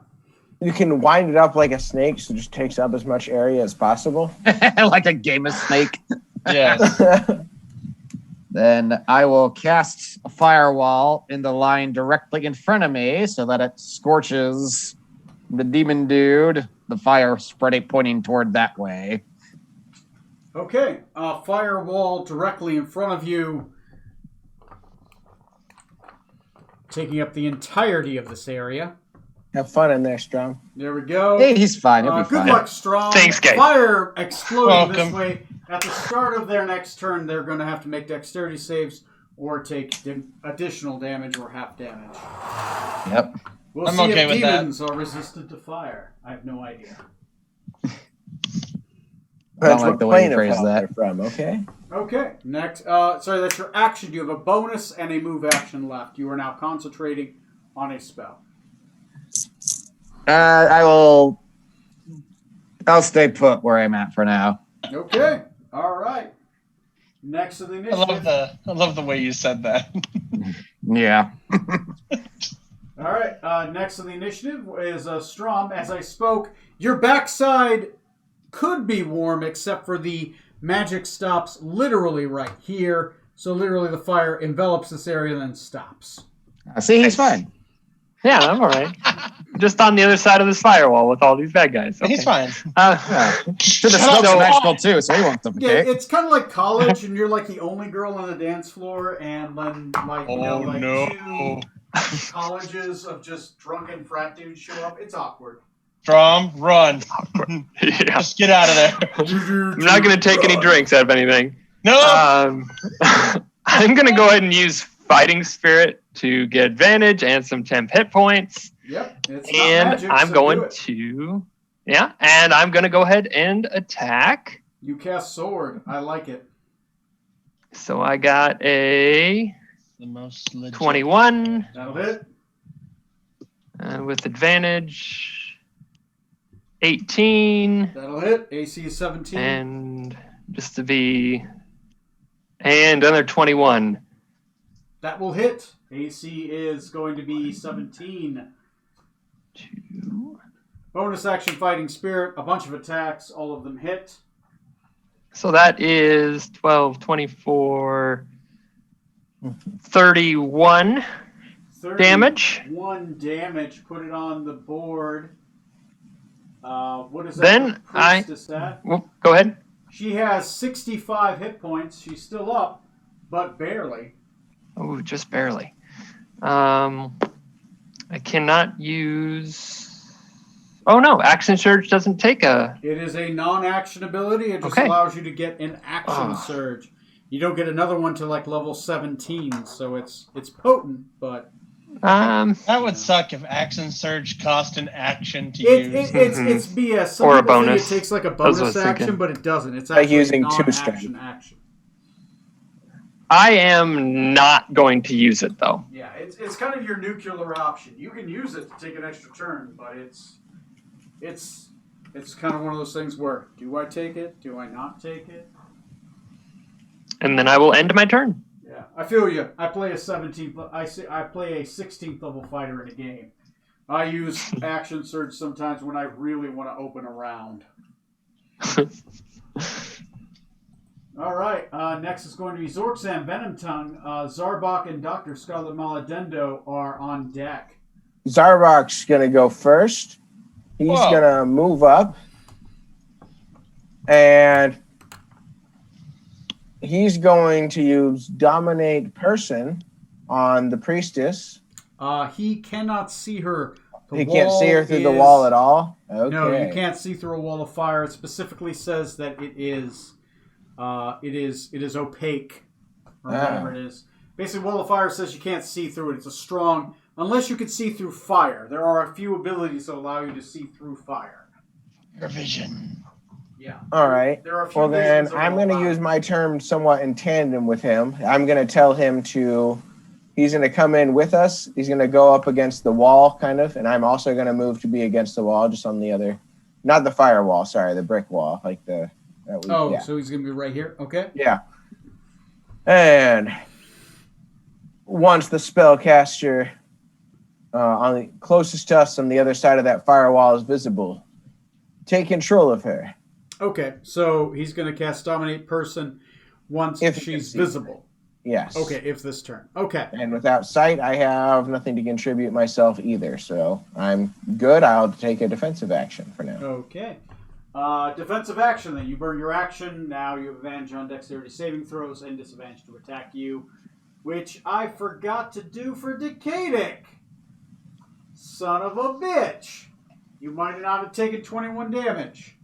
You can wind it up like a snake, so it just takes up as much area as possible. Like a game of snake. Yes. Then I will cast a firewall in the line directly in front of me so that it scorches the demon dude, the fire spreading pointing toward that way. Okay, firewall directly in front of you, taking up the entirety of this area. Have fun in there, Strom. There we go. Hey, he's fine. He'll be Good fine. luck, Strong. Thanks, guys. Fire exploding this Welcome. way. At the start of their next turn, they're going to have to make dexterity saves or take additional damage or half damage. Yep. We'll I'm see okay if with that. demons are resistant to fire. I have no idea. Depends like what the way you plane of phrase hell that. they're from, okay? Okay, next. Sorry, that's your action. You have a bonus and a move action left. You are now concentrating on a spell. I'll stay put where I'm at for now. Okay, all right. Next of the I initiative. love the way you said that. Yeah. All right, next on the initiative is Strom. As I spoke, your backside could be warm except for the magic stops literally right here. So literally the fire envelops this area and then stops. See, he's fine. Yeah, I'm all right. Just on the other side of this firewall with all these bad guys. Okay. He's fine. Yeah. To the Shut smoke's up. magical too, so he won't Yeah, suffocate. it's kind of like college and you're like the only girl on the dance floor and then like, two colleges of just drunken frat dudes show up. It's awkward. Strom, run. Yeah. Just get out of there. I'm not going to take any drinks out of anything. No. I'm going to go ahead and use Fighting Spirit to get advantage and some temp hit points. Yep. It's not And magic, I'm so going do it. to... Yeah, and I'm going to go ahead and attack. You cast sword. I like it. So I got a The most legit. 21 That'll hit. with advantage, 18, That'll hit. AC is 17. and just to be... And another 21. That will hit. AC is going to be 17. 2. Bonus action fighting spirit. A bunch of attacks. All of them hit. So that is 12, 24, 31 damage. 1 damage. Put it on the board. What is that? Then for priestess at? Well, go ahead. She has 65 hit points. She's still up, but barely. Oh, just barely. I cannot use... Oh, no. Action Surge doesn't take a... It is a non-action ability. It just Okay. allows you to get an action Oh. surge. You don't get another one to like level 17, so it's potent, but That would suck if Action Surge cost an action to use. it's BS. Some Or a people think bonus. it takes like a That's what I bonus was thinking. action, but it doesn't. It's Like actually using a two non-action strength. action. I am not going to use it, though. Yeah, it's kind of your nuclear option. You can use it to take an extra turn, but it's kind of one of those things where do I take it? Do I not take it? And then I will end my turn. Yeah. I feel you. I play a 17th. I play a 16th level fighter in a game. I use action surge sometimes when I really want to open a round. All right. Next is going to be Zorksan Venomtongue. Zarbok and Dr. Scarlet Maladendo are on deck. Zarbok's going to go first. He's going to move up. And he's going to use Dominate Person on the priestess. He cannot see her. He can't see her through the wall at all? Okay. No, you can't see through a wall of fire. It specifically says that it is opaque, or whatever it is. Basically, wall of fire says you can't see through it. It's a strong, unless you can see through fire. There are a few abilities that allow you to see through fire. Your vision. Yeah. All right. There are a few well, then visions I'm going to use my turn somewhat in tandem with him. I'm going to tell him he's going to come in with us. He's going to go up against the wall, kind of, and I'm also going to move to be against the wall, just on the other, not the firewall, sorry, the brick wall, like the. So he's going to be right here. Okay. Yeah. And once the spellcaster on the closest to us on the other side of that firewall is visible, take control of her. Okay, so he's going to cast Dominate Person once she's visible. Yes. Okay, if this turn. Okay. And without sight, I have nothing to contribute myself either, so I'm good. I'll take a defensive action for now. Okay. Defensive action, then. You burn your action. Now you have advantage on dexterity saving throws and disadvantage to attack you, which I forgot to do for Decadic. Son of a bitch. You might not have taken 21 damage.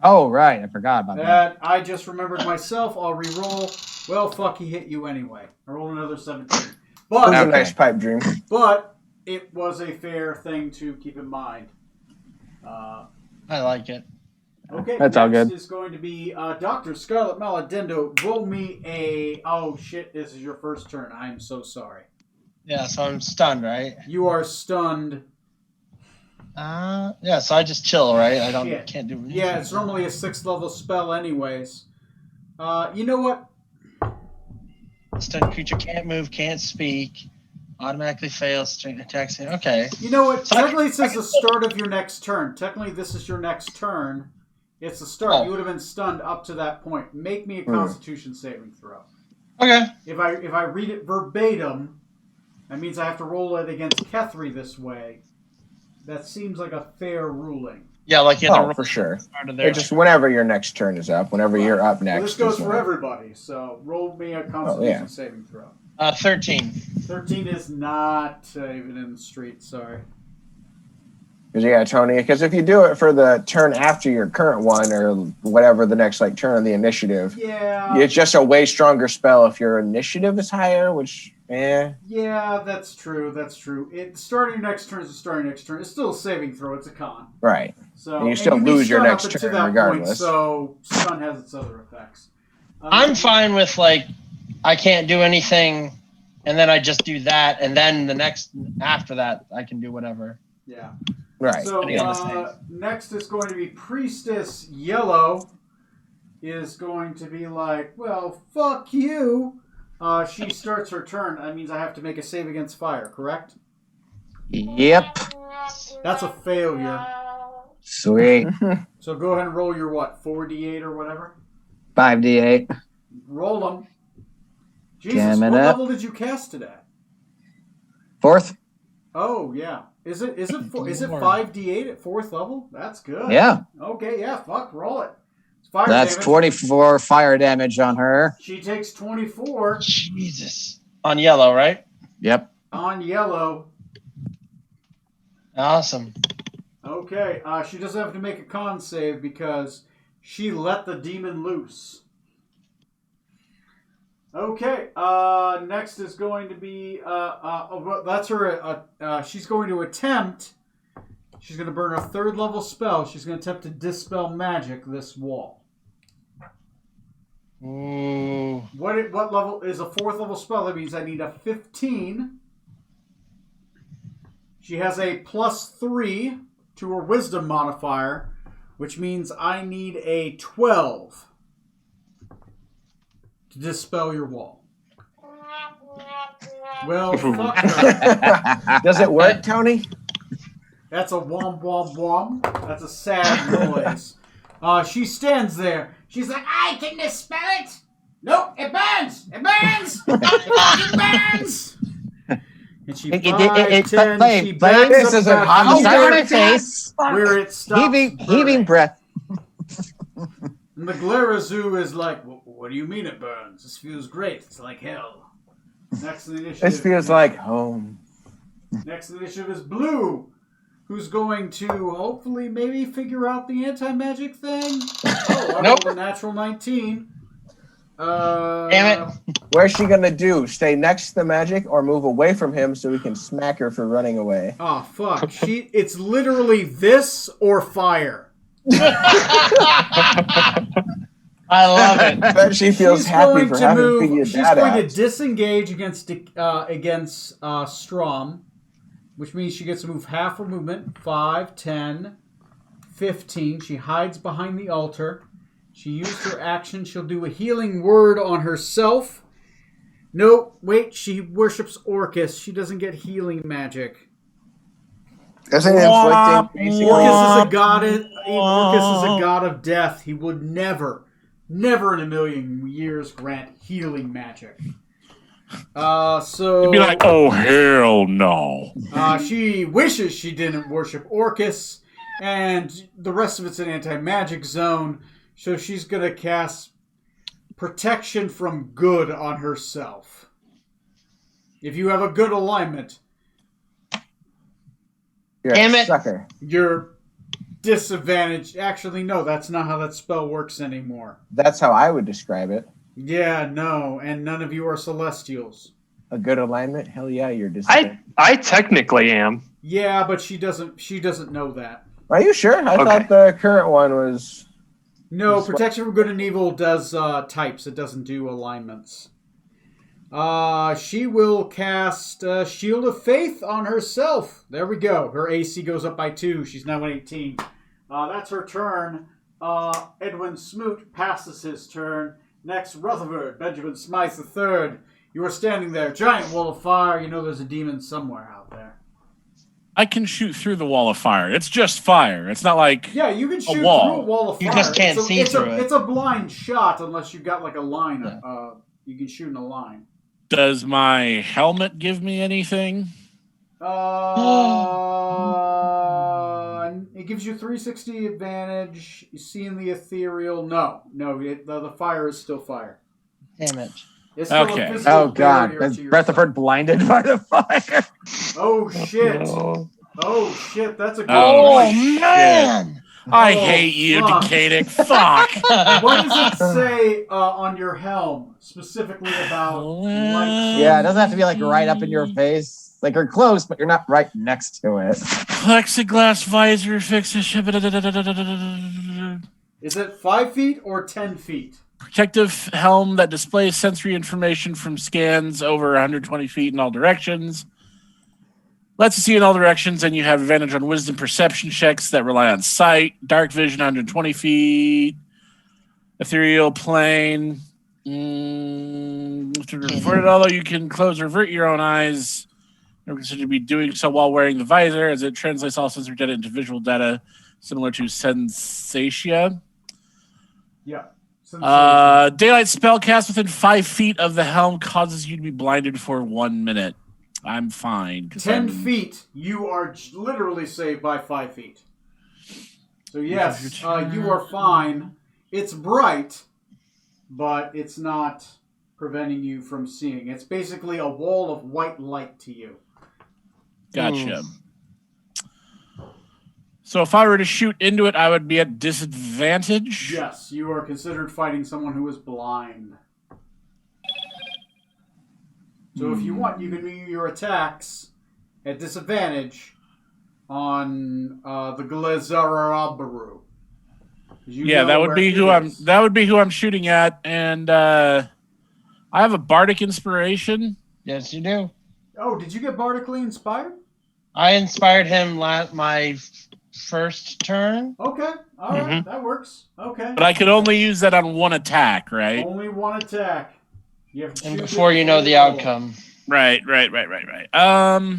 Oh, right. I forgot about that. I just remembered myself. I'll re-roll. Well, fuck, he hit you anyway. I rolled another 17. But, It was a nice pipe dream. But it was a fair thing to keep in mind. I like it. Okay, that's all good. Next is going to be Dr. Scarlet Maladendo. Roll me a... Oh, shit, this is your first turn. I'm so sorry. Yeah, so I'm stunned, right? You are stunned. Yeah, so I just chill, right? Can't do anything. Yeah, it's normally a 6th level spell anyways. You know what? Stunned creature can't move, can't speak, automatically fails strength attacks. Okay. You know what? Technically, it says the start of your next turn. Technically, this is your next turn. It's the start. Oh. You would have been stunned up to that point. Make me a Constitution saving throw. Okay. If I read it verbatim, that means I have to roll it against Kethri this way. That seems like a fair ruling. Yeah, like you have for sure. There. Just whenever your next turn is up, whenever you're up next. Well, this goes for everybody, so roll me a Constitution saving throw. 13. 13 is not even in the street, sorry. Yeah, Tony, because if you do it for the turn after your current one or whatever the next turn of the initiative, it's just a way stronger spell if your initiative is higher, which, Yeah, that's true. Starting your next turn is a starting next turn. It's still a saving throw. It's a con. Right. So, and you still lose your next turn regardless. Point, so stun has its other effects. I'm fine with, I can't do anything, and then I just do that, and then the next, after that, I can do whatever. Yeah. Right. So next is going to be Priestess Yellow is going to be like, well, fuck you. She starts her turn. That means I have to make a save against fire, correct? Yep. That's a failure. Sweet. So go ahead and roll your 4d8 or whatever? 5d8. Roll them. Jesus, what level did you cast it at? 4th. Oh, yeah. Is it 5d8 at 4th level? That's good. Yeah. Okay, yeah, fuck, roll it. It's fire That's damage. 24 fire damage on her. She takes 24. Jesus. On yellow, right? Yep. On yellow. Awesome. Okay, she doesn't have to make a con save because she let the demon loose. Okay, next is going to be, that's her, she's going to attempt, she's going to burn a 3rd level spell. She's going to attempt to dispel magic this wall. Ooh. What level is a 4th level spell? That means I need a 15. She has a +3 to her wisdom modifier, which means I need a 12 to dispel your wall. Well, fuck her. Does it work, Tony? That's a womp womp womp. That's a sad noise. She stands there. She's like, I can dispel it. Nope, it burns. It burns. It burns. And she she backs This is a up homicide. face. where it stops. Heaving breath. And the Glarazu is like, what do you mean it burns? This feels great. It's like hell. Next initiative. This feels like home. Next initiative is Blue, who's going to hopefully maybe figure out the anti-magic thing. Oh, I rolled a natural 19. Damn it. Where's she gonna do? Stay next to the magic or move away from him so we can smack her for running away? Oh, fuck. It's literally this or fire. I love it. I bet she feels happy for having figured She's that going out. to disengage against Strom, which means she gets to move half her movement. 5, 10, 15. She hides behind the altar. She used her action. She'll do a healing word on herself. No, wait. She worships Orcus. She doesn't get healing magic. Isn't it inflicting, basically? Orcus is a god of death. He would never in a million years grant healing magic. So It'd be like, oh hell no. she wishes she didn't worship Orcus, and the rest of it's an anti-magic zone. So she's gonna cast protection from good on herself. If you have a good alignment, You're Damn a it. sucker. you're disadvantaged. Actually, no, that's not how that spell works anymore. That's how I would describe it. Yeah, no, and none of you are Celestials. A good alignment? Hell yeah, you're disadvantaged. I technically am. Yeah, but she doesn't know that. Are you sure? I Okay. thought the current one was... No, protection from good and evil does types. It doesn't do alignments. She will cast Shield of Faith on herself. There we go. Her AC goes up by 2. She's now at 18. That's her turn. Edwin Smoot passes his turn. Next, Rutherford, Benjamin Smythe III. You are standing there, giant wall of fire. You know there's a demon somewhere out there. I can shoot through the wall of fire. It's just fire. It's not like Yeah, you can shoot through wall. a wall of fire. You just can't see through it. It's a blind shot unless you've got like a line. You can shoot in a line. does my helmet give me anything? It gives you 360 advantage. You see in the ethereal. No, the fire is still fire. Damn it. It's still Okay. a physical Oh god, barrier is to your Rutherford blinded by the fire? Oh shit! No. Oh shit! That's a good Oh, point. man. I Oh, hate you, fuck. Decadic. Fuck. What does it say on your helm specifically about light? Yeah, it doesn't have to be like right up in your face. Like you're close, but you're not right next to it. Plexiglass visor fixes. Is it 5 feet or 10 feet? Protective helm that displays sensory information from scans over 120 feet in all directions. Lets you see in all directions, and you have advantage on wisdom perception checks that rely on sight. Dark vision, 120 feet. Ethereal plane. Although you can close or avert your own eyes, you're considered to be doing so while wearing the visor, as it translates all sensory data into visual data, similar to Sensatia. Yeah. Daylight spell cast within 5 feet of the helm causes you to be blinded for 1 minute. I'm fine. 10 feet, you are literally saved by 5 feet. So yes, you are fine. It's bright, but it's not preventing you from seeing. It's basically a wall of white light to you. Gotcha. So if I were to shoot into it, I would be at disadvantage? Yes, you are considered fighting someone who is blind. So if you want, you can do your attacks at disadvantage on the Glazarabaru. Yeah, that would be who I'm shooting at, and I have a bardic inspiration. Yes, you do. Oh, did you get bardically inspired? I inspired him my first turn. Okay, all right, that works. Okay. But I could only use that on one attack, right? Only one attack. You have to And choose before it you know the roll. outcome. Right. Oh.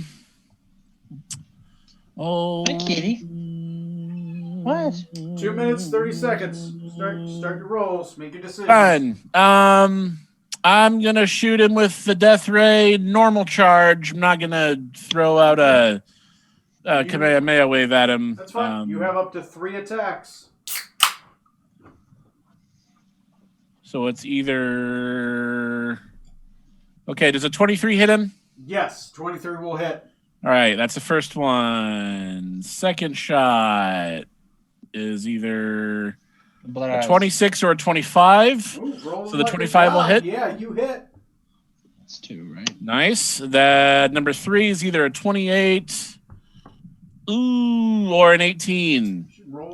Hi, Kitty. What? 2 minutes, 30 seconds. Start your rolls. Make your decisions. Fine. I'm gonna shoot him with the death ray normal charge. I'm not gonna throw out a Kamehameha wave at him. That's fine. You have up to 3 attacks. So it's either. Okay, does a 23 hit him? Yes, 23 will hit. All right, that's the first one. Second shot is either a 26 or a 25. Ooh, so the 25 will hit. Yeah, you hit. It's 2, right? Nice. That number 3 is either a 28 or an 18.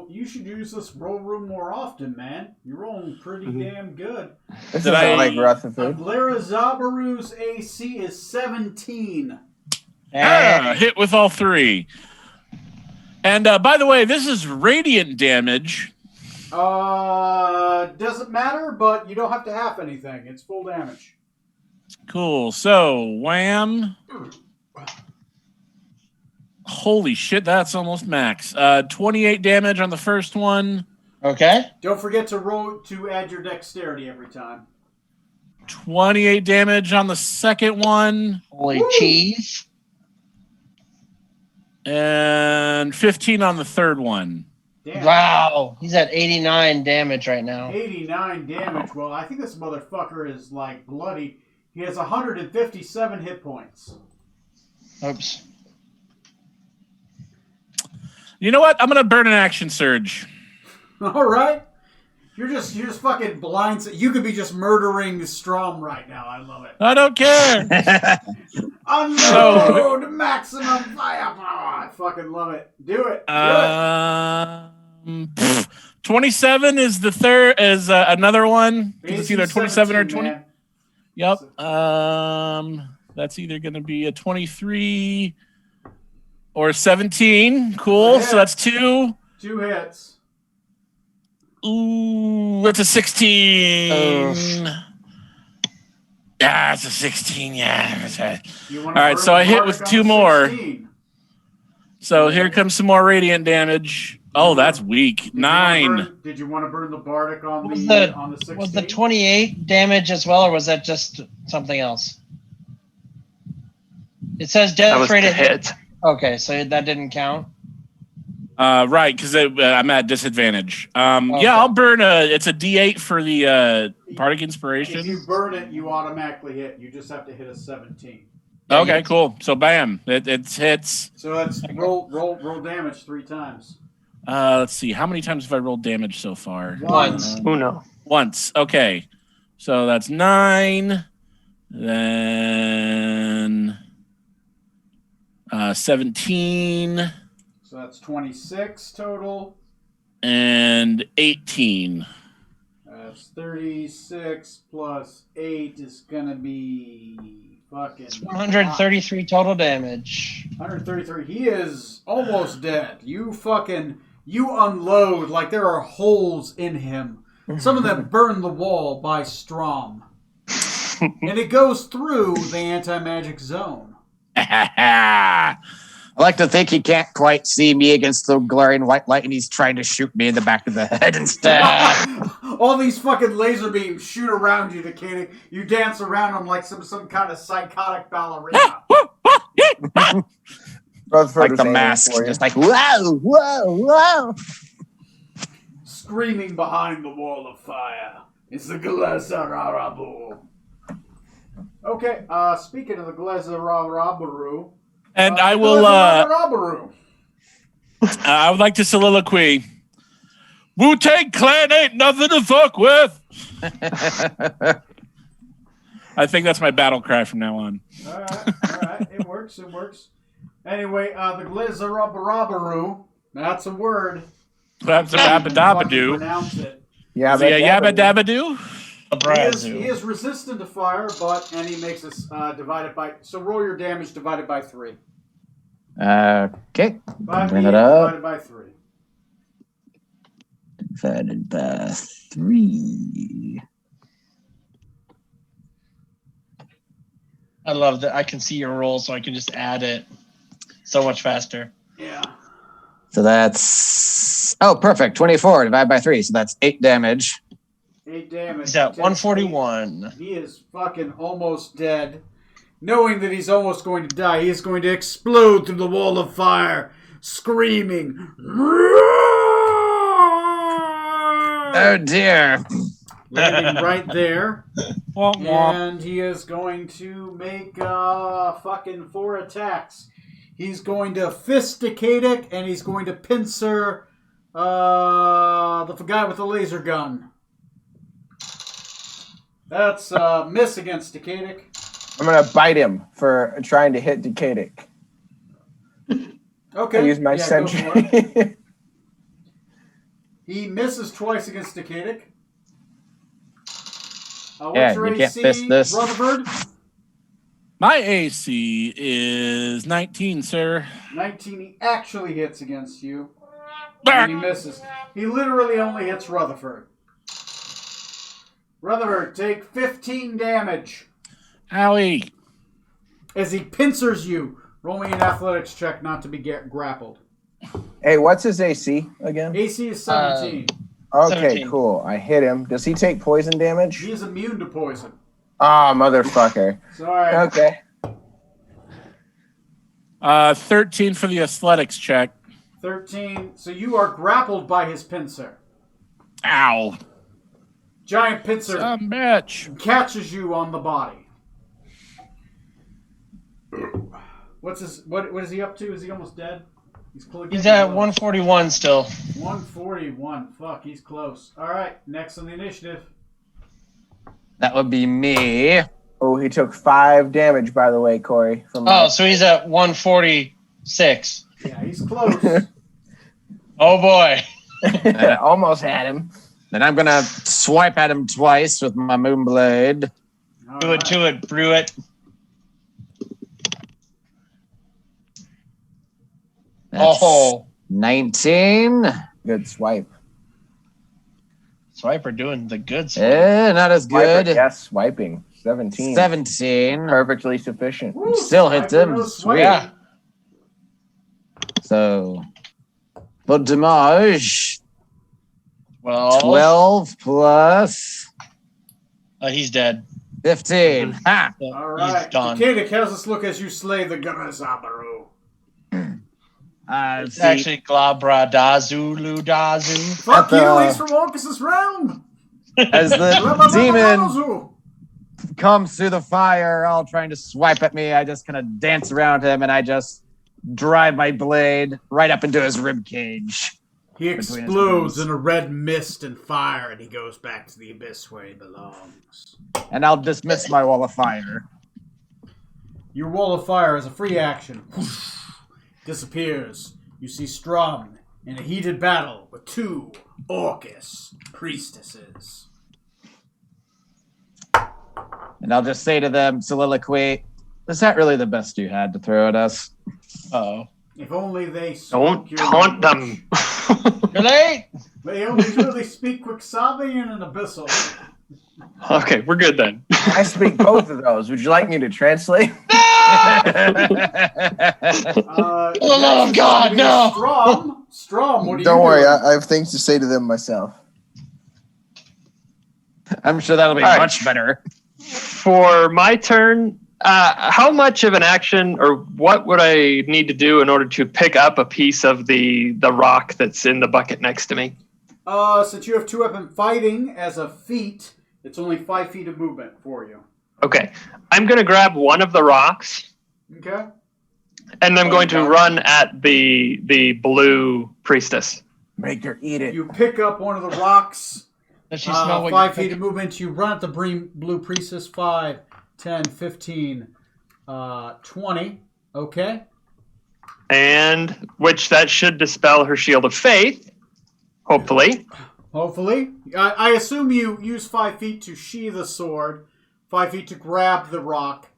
You should use this roll room more often, man. You're rolling pretty damn good. This isn't like Rutherford. Aglera Zabaru's AC is 17. Hit with all 3. And by the way, this is radiant damage. Doesn't matter, but you don't have to half anything. It's full damage. Cool. So, wham. Holy shit, that's almost max. 28 damage on the first one. Okay. Don't forget to roll to add your dexterity every time. 28 damage on the second one. Holy cheese. And 15 on the third one. Damn. Wow. He's at 89 damage right now. 89 damage. Well, I think this motherfucker is like bloody. He has 157 hit points. Oops. You know what? I'm gonna burn an action surge. All right. You're just fucking blind. You could be just murdering Strom right now. I love it. I don't care. Unload maximum firepower. I fucking love it. Do it. 27 is the third. Is another one. It's either 27 or 20. Man. Yep. That's either going to be a 23 or 17. Cool. So that's 2. 2 hits. Ooh, that's a 16. Yeah, it's a 16. Yeah. All right, so I hit with 2 more. 16. So here comes some more radiant damage. Oh, that's weak. 9. Did you want to burn the Bardic on the 16? Was the 28 damage as well, or was that just something else? It says That was death the rate. hit. Okay, so that didn't count. Right, because I'm at disadvantage. Okay. Yeah, I'll burn it's a D8 for the Bardic Inspiration. If you burn it, you automatically hit. You just have to hit a 17. Okay, cool. So bam, it hits. So that's roll damage 3 times. Let's see, how many times have I rolled damage so far? Once. Uno. Once. Okay, so that's 9. Then 17. So that's 26 total. And 18. That's 36 plus 8 is going to be fucking... 133 total damage. 133. He is almost dead. You unload like there are holes in him. Some of them burn the wall by Strom. And it goes through the anti-magic zone. I like to think he can't quite see me against the glaring white light, and he's trying to shoot me in the back of the head instead. All these fucking laser beams shoot around you, Decading. You dance around them like some kind of psychotic ballerina. Like the mask, just like, whoa, whoa, whoa. Screaming behind the wall of fire. It's the Glezararabu. Okay, speaking of the Glezararabu... And I will. I would like to soliloquy. Wu-Tang Clan ain't nothing to fuck with. I think that's my battle cry from now on. All right. It works. Anyway, the Glizarabaru. That's a word. That's a babadabadoo. Pronounce it. Yeah, yabba dabba-doo. He is resistant to fire, and he makes us divided by. So roll your damage divided by 3. Okay. Bring it up. Divided by 3. Divided by 3. I love that. I can see your roll, so I can just add it so much faster. Yeah. So that's perfect. 24 divided by 3. So that's 8 damage. 8 damage. He's at Takes 141. 8. He is fucking almost dead. Knowing that he's almost going to die, he is going to explode through the wall of fire, screaming. Oh dear. Landing right there. Womp womp. And he is going to make fucking 4 attacks. He's going to Fisticatic, and he's going to pincer the guy with the laser gun. That's miss against Decadic. I'm gonna bite him for trying to hit Decadic. Okay. I use my go sentry. for it. He misses twice against Decadic. What's your you can't AC, miss this. Rutherford? My AC is 19, sir. 19. He actually hits against you. And he misses. He literally only hits Rutherford. Rutherford, take 15 damage Owie. as he pincers you. Roll me an athletics check not to be grappled. Hey, what's his AC again? AC is 17. Okay, 17. cool. I hit him. Does he take poison damage? He is immune to poison. Ah, motherfucker. Sorry. Okay. 13 for the athletics check. 13. So you are grappled by his pincer. Ow. Giant pincer Some bitch. catches you on the body. What is he up to? Is he almost dead? He's at 141 still. 141. Fuck, he's close. All right, next on the initiative. That would be me. Oh, he took 5 damage, by the way, Corey. From Oh, so he's at 146. Yeah, he's close. Oh boy. almost had him. Then I'm going to swipe at him twice with my Moonblade. All Do right. it to it, brew it. That's Oh, 19. Good swipe. Swiper doing the good stuff. Not as Swiper, good. yes, swiping. 17. 17. Perfectly sufficient. Woo, Still hits him. Sniper, no Sweet. sweat. Yeah. So, for damage, Well, 12 plus he's dead. 15. Ha! So All right. He's done. Decadic, how's this look as you slay the Gamazabaru? It's actually Glabra Dazulu Dazu. Fuck At you, the- he's from Orcus's realm. As the demon Glabazabarazu. comes through the fire, all trying to swipe at me, I just kind of dance around him and I just drive my blade right up into his rib cage. He his explodes ribs. in a red mist and fire, and he goes back to the abyss where he belongs. And I'll dismiss my wall of fire. Your wall of fire is a free action. Disappears. You see Strum in a heated battle with 2 Orcus priestesses. And I'll just say to them, soliloquy, is that really the best you had to throw at us? Oh. If only they Don't spoke your taunt language. them. You're late. They only really speak Quixavian and Abyssal. Okay, we're good then. I speak both of those. Would you like me to translate? For the love of God, no. Strom, what are Don't you worry, doing? I have things to say to them myself. I'm sure that'll be All right. much better. For my turn, how much of an action or what would I need to do in order to pick up a piece of the rock that's in the bucket next to me? Since you have 2-weapon fighting as a feat, it's only 5 feet of movement for you. Okay. I'm going to grab one of the rocks Okay? and I'm going to run at the blue priestess. Make her eat it. You pick up one of the rocks. Does she smell what 5 you're feet cooking? of movement. You run at the blue priestess. 5, 10, 15, 20. Okay? And which that should dispel her shield of faith, hopefully. Hopefully. I assume you use 5 feet to sheathe the sword, 5 feet to grab the rock.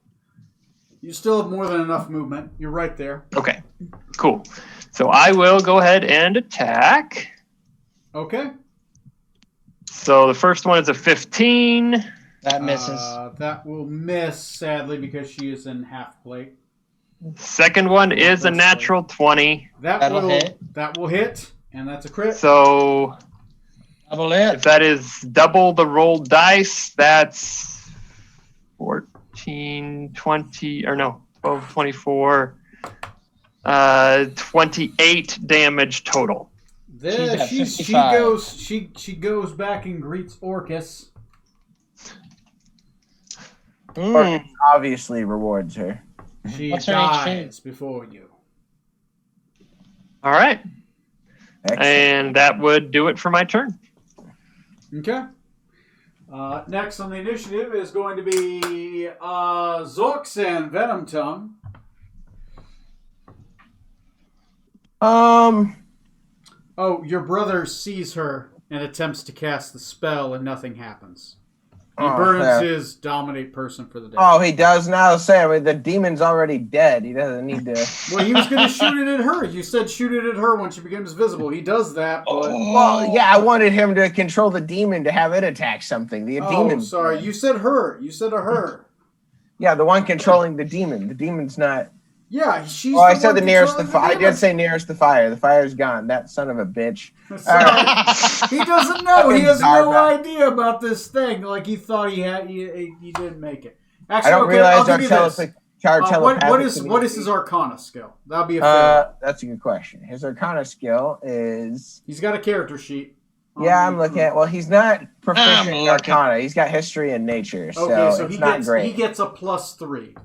You still have more than enough movement. You're right there. Okay, cool. So I will go ahead and attack. Okay? So the first one is a 15. That misses. That will miss, sadly, because she is in half plate. Second one is a natural 20. That'll hit. That will hit, and that's a crit. So Double it. if that is double the rolled dice, that's 14, 20, or no, 12, 24, 28 damage total. There, She's at she goes back and greets Orcus. Or obviously rewards her. She What's her dies before you. All right. Excellent. And that would do it for my turn. Okay. Next on the initiative is going to be Zorks and Venom Tongue. Oh, your brother sees her and attempts to cast the spell, and nothing happens. He burns his dominate person for the day. Oh, he does now. Say, the demon's already dead. He doesn't need to. Well, he was going to shoot it at her. You said shoot it at her when she becomes visible. He does that, but... Well, yeah, I wanted him to control the demon to have it attack something. The demon. Sorry. You said her. You said a her. Yeah, the one controlling the demon. The demon's not. Yeah, she's. Oh, I said the nearest the fire. I did say nearest the fire. The fire's gone. That son of a bitch. He doesn't know. He has no idea about this thing. Like he thought he had. He didn't make it. Actually, I don't realize our telepathic. What is his Arcana skill? That'll be a fail. That's a good question. His Arcana skill is. He's got a character sheet. Yeah, I'm looking at. Well, he's not proficient in Arcana. He's got history and nature, so it's not great. He gets a +3.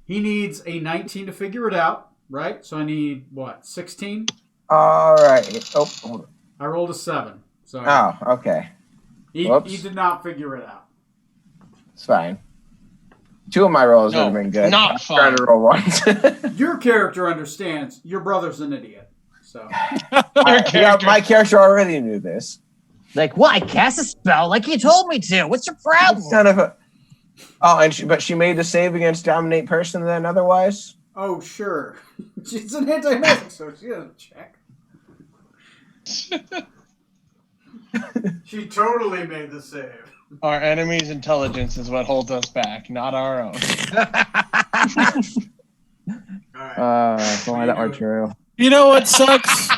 He needs a 19 to figure it out, right? So I need, what, 16? All right. Oh, hold on. I rolled a 7. So oh, okay. He did not figure it out. It's fine. 2 of my rolls would have been good. Not fine. Trying to roll once. Your character understands. Your brother's an idiot. So my character already knew this. Like, what? I cast a spell like you told me to. What's your problem? Son of a. Oh, but she made the save against dominate person then otherwise? Oh, sure. She's an anti-magic, so she doesn't check. She totally made the save. Our enemy's intelligence is what holds us back, not our own. If only that were true. You know what sucks?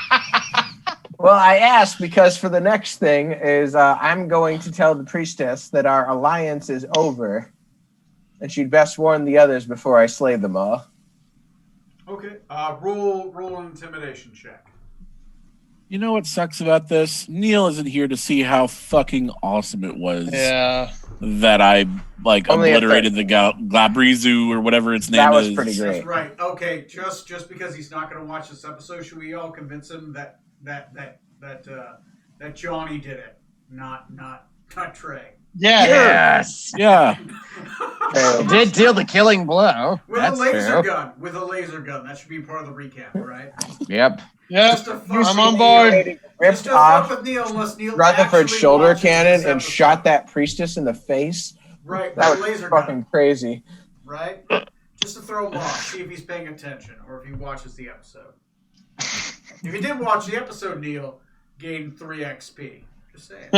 Well, I asked because for the next thing is I'm going to tell the priestess that our alliance is over, and she'd best warn the others before I slay them all. Okay. Roll an intimidation check. You know what sucks about this? Neil isn't here to see how fucking awesome it was. Yeah. That I obliterated the Glabrizu or whatever its name is. That was pretty great. That's right. Okay. Just because he's not going to watch this episode, should we all convince him that Johnny did it, not Trey? Yeah. Yes. Yeah. Did deal the killing blow. With a laser gun. With a laser gun. That should be part of the recap, right? Yep. Yeah. I'm on board. Ripped off Rutherford's shoulder cannon and shot that priestess in the face. Right. That with was laser fucking gun. crazy. Right? Just to throw him off, see if he's paying attention or if he watches the episode. If you did watch the episode, Neil, gain 3 XP. Just saying.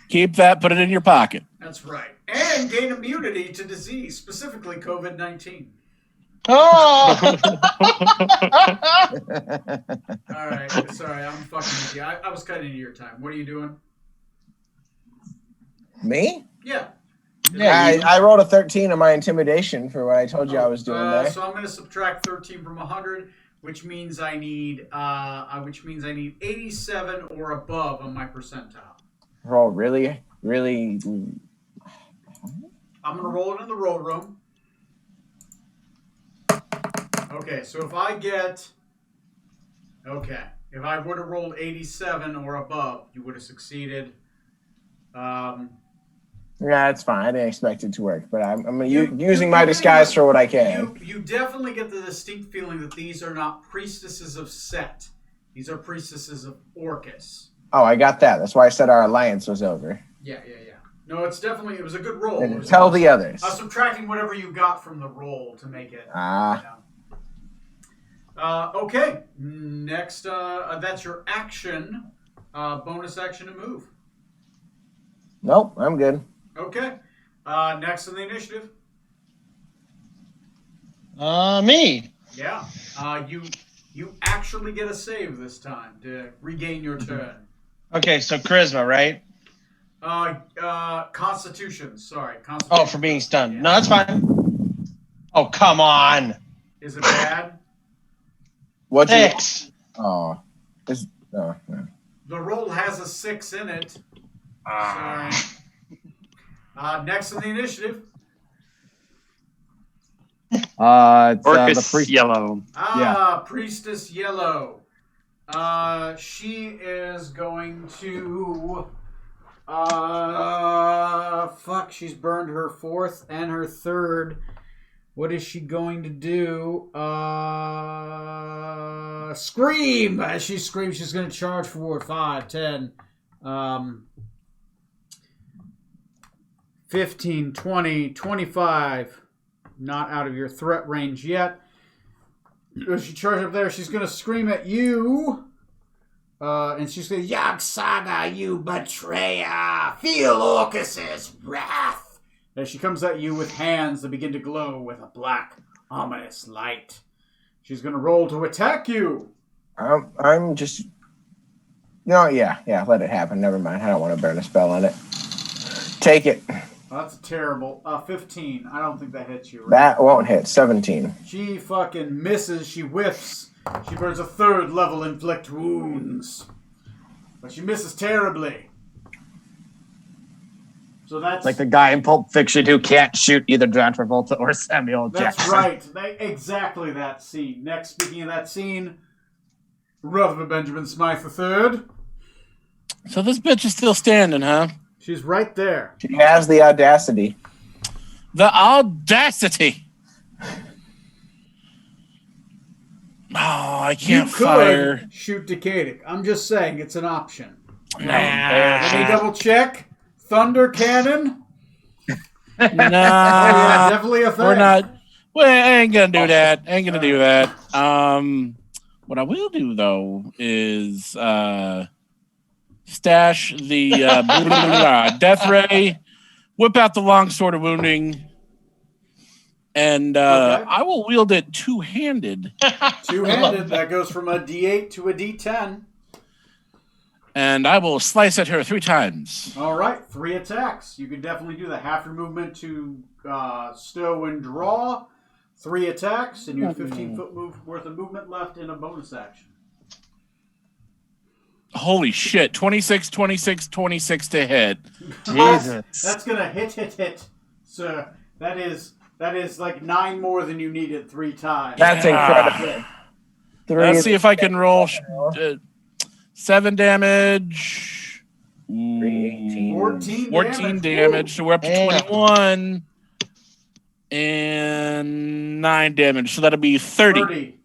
Keep that, put it in your pocket. That's right. And gain immunity to disease, specifically COVID-19. Oh! All right. Sorry, I'm fucking with you. I was cutting into your time. What are you doing? Me? Yeah. I rolled a 13 on my intimidation for what I told you I was doing there. So I'm going to subtract 13 from 100, which means I need 87 or above on my percentile. Roll really, really. I'm going to roll it in the roll room. Okay, so if I would have rolled 87 or above, you would have succeeded. Yeah, it's fine. I didn't expect it to work, but I'm using my disguise for what I can. You definitely get the distinct feeling that these are not priestesses of Set. These are priestesses of Orcus. Oh, I got that. That's why I said our alliance was over. Yeah. No, it was a good roll. And tell the others. I was subtracting whatever you got from the roll to make it. Okay. Next, that's your action. Bonus action to move. Nope, I'm good. Okay. Next in the initiative. Me. Yeah. You actually get a save this time to regain your turn. Okay, so charisma, right? Constitution. Sorry, Constitution. Oh, for being stunned. Yeah. No, that's fine. Oh, come on. Is it bad? What's your- 6. Oh. No. The roll has a 6 in it. Sorry. Next in the initiative. It's Orcus the priest. yellow. Priestess Yellow. She is going to. Fuck, she's burned her 4th and her 3rd. What is she going to do? Scream! As she screams, she's going to charge forward. 5, 10, 15, 20, 25. Not out of your threat range yet. As she charges up there, she's going to scream at you. And she's going to, Yog Saga, you betrayer! Feel Orcus's wrath! As she comes at you with hands that begin to glow with a black, ominous light. She's going to roll to attack you. I'm just... No, yeah, let it happen. Never mind. I don't want to burn a spell on it. Take it. That's terrible. 15. I don't think that hits you, right? That won't hit. 17. She fucking misses. She whiffs. She burns a 3rd level inflict wounds. But she misses terribly. So that's... Like the guy in Pulp Fiction who can't shoot either John Travolta or Samuel Jackson. That's right. Exactly that scene. Next, speaking of that scene, Rutherford Benjamin Smythe III. So this bitch is still standing, huh? She's right there. She has the audacity. The audacity. Oh, I can't You could fire. shoot Decadic. I'm just saying it's an option. Nah. Let me double check. Thunder Cannon. Nah. Yeah, definitely a thing. We're not. Well, I ain't gonna do that. Ain't gonna do that. What I will do though is stash the death ray, whip out the long sword of wounding, and I will wield it two-handed. Two-handed. That goes from a D8 to a D10. And I will slice at her 3 times. All right, 3 attacks. You can definitely do that. Half your movement to stow and draw. 3 attacks, and you have 15-foot worth of movement left in a bonus action. Holy shit. 26, 26, 26 to hit. Jesus. That's going to hit. So that is like 9 more than you needed 3 times. That's incredible. Let's see if I can roll 7 damage. 14 damage. So we're up to 21. And 9 damage. So that'll be 30.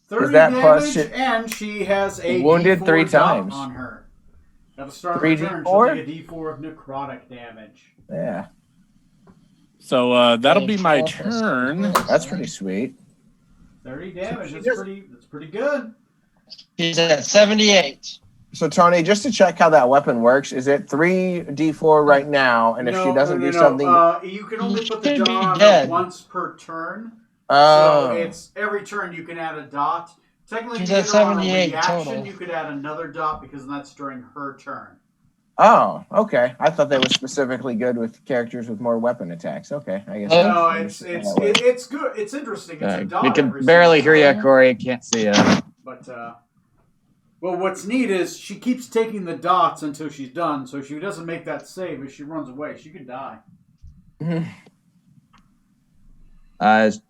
30 that damage, plus and she has a wounded D4 3 dot times on her. At the start of 3 her turn, D4? she'll take a D4 of necrotic damage. Yeah. So that'll be my turn. That's pretty sweet. 30 damage. That's pretty good. He's at 78. So, Tony, just to check how that weapon works, is it 3d4 right now? And if she doesn't do something... you can only put the Could be dot on dead. once per turn. Oh. So it's every turn you can add a dot. Technically, She's if you at did it on a 78 reaction, total. you could add another dot because that's during her turn. Oh, okay. I thought that was specifically good with characters with more weapon attacks. Okay, I guess. No, it's good. It's interesting. It's a dot. We can every barely single hear you, time. Corey. Can't see you. But well, what's neat is she keeps taking the dots until she's done. So if she doesn't make that save, if she runs away, she could die.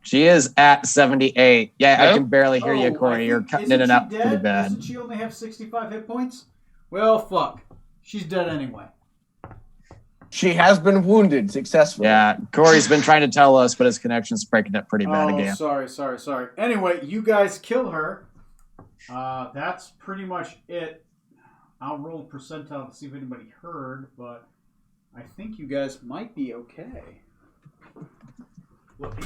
She is at 78. Yeah, I can barely hear you, I Corey. You're think- cutting isn't in and she out dead? pretty bad. Doesn't she only have 65 hit points? Well, fuck. She's dead anyway. She has been wounded successfully. Yeah, Corey's been trying to tell us, but his connection's breaking up pretty bad again. Sorry. Anyway, you guys kill her. That's pretty much it. I'll roll a percentile to see if anybody heard, but I think you guys might be okay. Let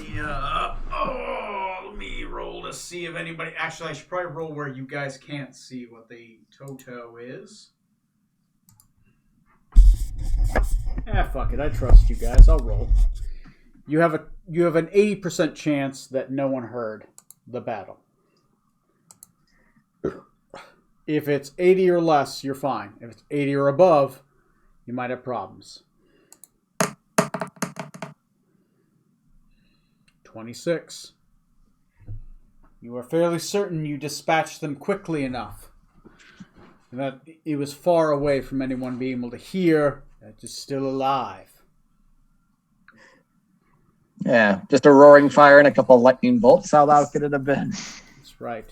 me roll to see if anybody... Actually, I should probably roll where you guys can't see what the Toto is. Fuck it. I trust you guys. I'll roll. You have an 80% chance that no one heard the battle. If it's 80 or less, you're fine. If it's 80 or above, you might have problems. 26. You are fairly certain you dispatched them quickly enough that it was far away from anyone being able to hear that it's still alive. Yeah, just a roaring fire and a couple of lightning bolts. How loud could it have been? That's right.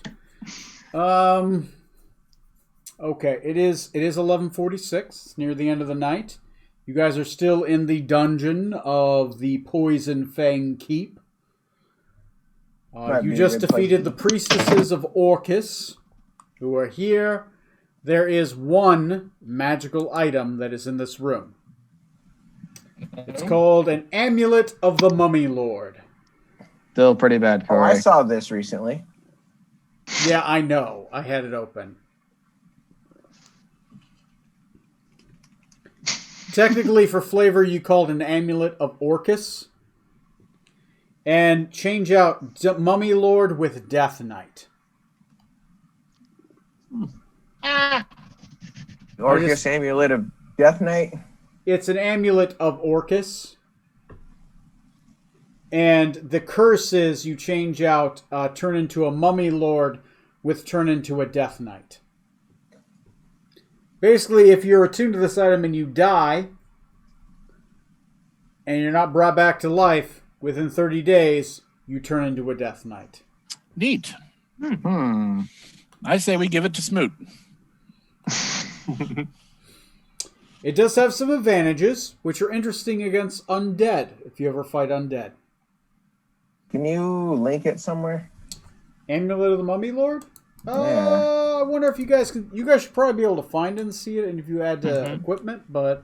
Okay, it is 11:46. It's near the end of the night. You guys are still in the dungeon of the Poison Fang Keep. You just defeated the priestesses of Orcus, who are here. There is one magical item that is in this room. It's called an Amulet of the Mummy Lord. Still pretty bad, Oh, Corey. I saw this recently. Yeah, I know. I had it open. Technically, for flavor, you called an Amulet of Orcus. And change out Mummy Lord with Death Knight. Orcus Amulet of Death Knight. It's an Amulet of Orcus. And the curse is you change out turn into a Mummy Lord with turn into a Death Knight. Basically, if you're attuned to this item and you die, and you're not brought back to life, within 30 days, you turn into a Death Knight. Neat. I say we give it to Smoot. It does have some advantages, which are interesting against undead, if you ever fight undead. Can you link it somewhere? Amulet of the Mummy Lord? Yeah. I wonder if you guys can... You guys should probably be able to find it and see it, and if you add equipment, but...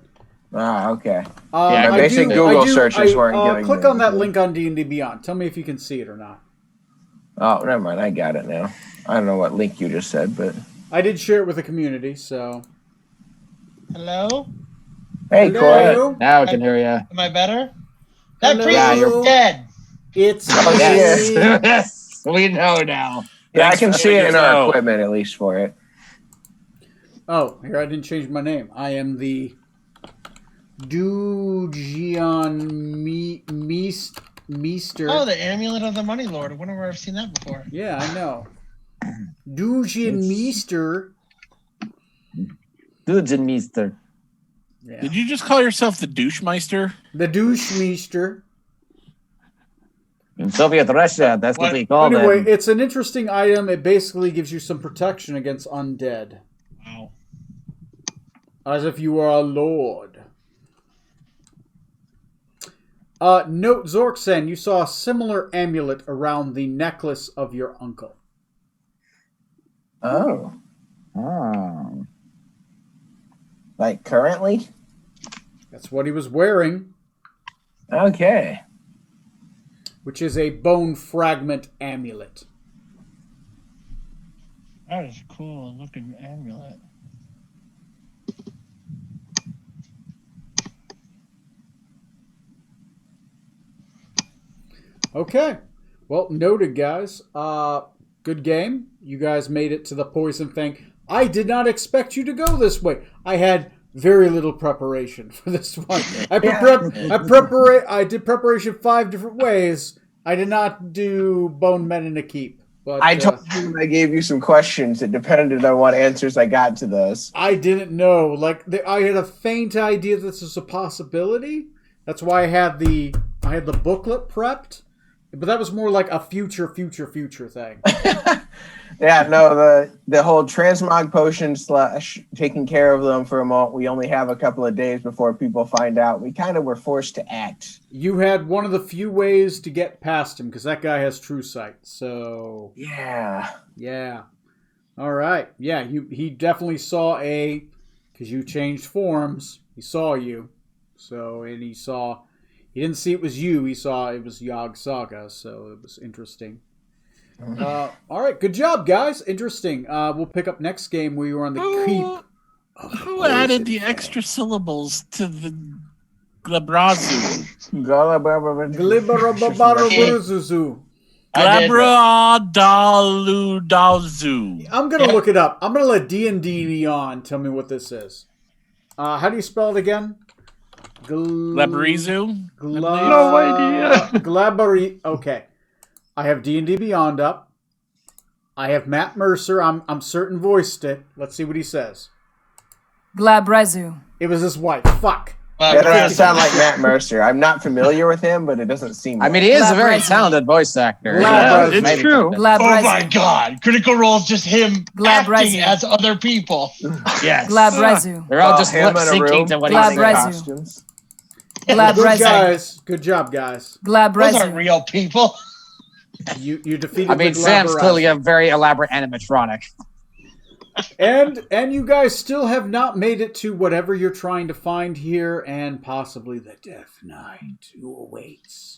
Ah, okay. Yeah, my basic Google searches weren't giving click me on that anything. link on D&D Beyond. Tell me if you can see it or not. Oh, never mind. I got it now. I don't know what link you just said, but... I did share it with the community, so... Hello? Hey, Corey. Hello? Now I can hear you. Am I better? That Hello? priest Yeah, is you're- dead. It's Oh, me. Yes. Yes. We know now. Yeah, I Thanks can for see it in letting us our know. equipment, at least, for it. Oh, here, I didn't change my name. I am the... Dujian Meester. Oh, the amulet of the Money Lord. I wonder where I've seen that before. Yeah, I know. Dujian Meester. Dudenmeister. Yeah. Did you just call yourself the Douchemeister? The Douchemeister. In Soviet Russia, that's what we call Anyway, them. it's an interesting item. It basically gives you some protection against undead. Wow. As if you are a lord. Note, Zorksen, you saw a similar amulet around the necklace of your uncle. Oh. Oh. Like, currently? That's what he was wearing, Okay. which is a bone fragment amulet. That is a cool looking amulet. Okay. Well, noted, guys. Good game. You guys made it to the Poison Fang. I did not expect you to go this way. I had very little preparation for this one. I did preparation 5 different ways. I did not do Bone Men in a Keep. But I told you when I gave you some questions. It depended on what answers I got to those. I didn't know. I had a faint idea this was a possibility. That's why I had the booklet prepped. But that was more like a future thing. Yeah, no, the whole transmog potion / taking care of them for a moment. We only have a couple of days before people find out. We kind of were forced to act. You had one of the few ways to get past him because that guy has true sight. So Yeah. yeah, all right, yeah. He definitely saw because you changed forms. He saw you, and he didn't see it was you. He saw it was Yog Saga. So it was interesting. All right, good job, guys. Interesting. We'll pick up next game where you were on the keep. Who added the extra syllables to the Glabrazu. Glibberababaraburuzuzu. Glabradaludalzu. I'm gonna look it up. I'm gonna let D&D Beyond tell me what this is. How do you spell it again? Glabrizu? No idea. Okay. I have D&D Beyond up. I have Matt Mercer. I'm certain voiced it. Let's see what he says. Glabrezu. It was his wife. Fuck. That doesn't sound like Matt Mercer. I'm not familiar with him, but it doesn't seem. I mean, he is a very Glabrezu. talented voice actor. Yeah, it's Maybe true. something. Oh my God! Critical Role is just him acting as other people. Yes. Glabrezu. They're all just him lip in a room, syncing to what he's Glabrezu. saying. costumes. Good Glabrezu. guys. Good job, guys. Those aren't Glabrezu. real people. You defeated. I mean, the Sam's Glabberazzi. clearly a very elaborate animatronic. And you guys still have not made it to whatever you're trying to find here, and possibly the Death Knight who awaits.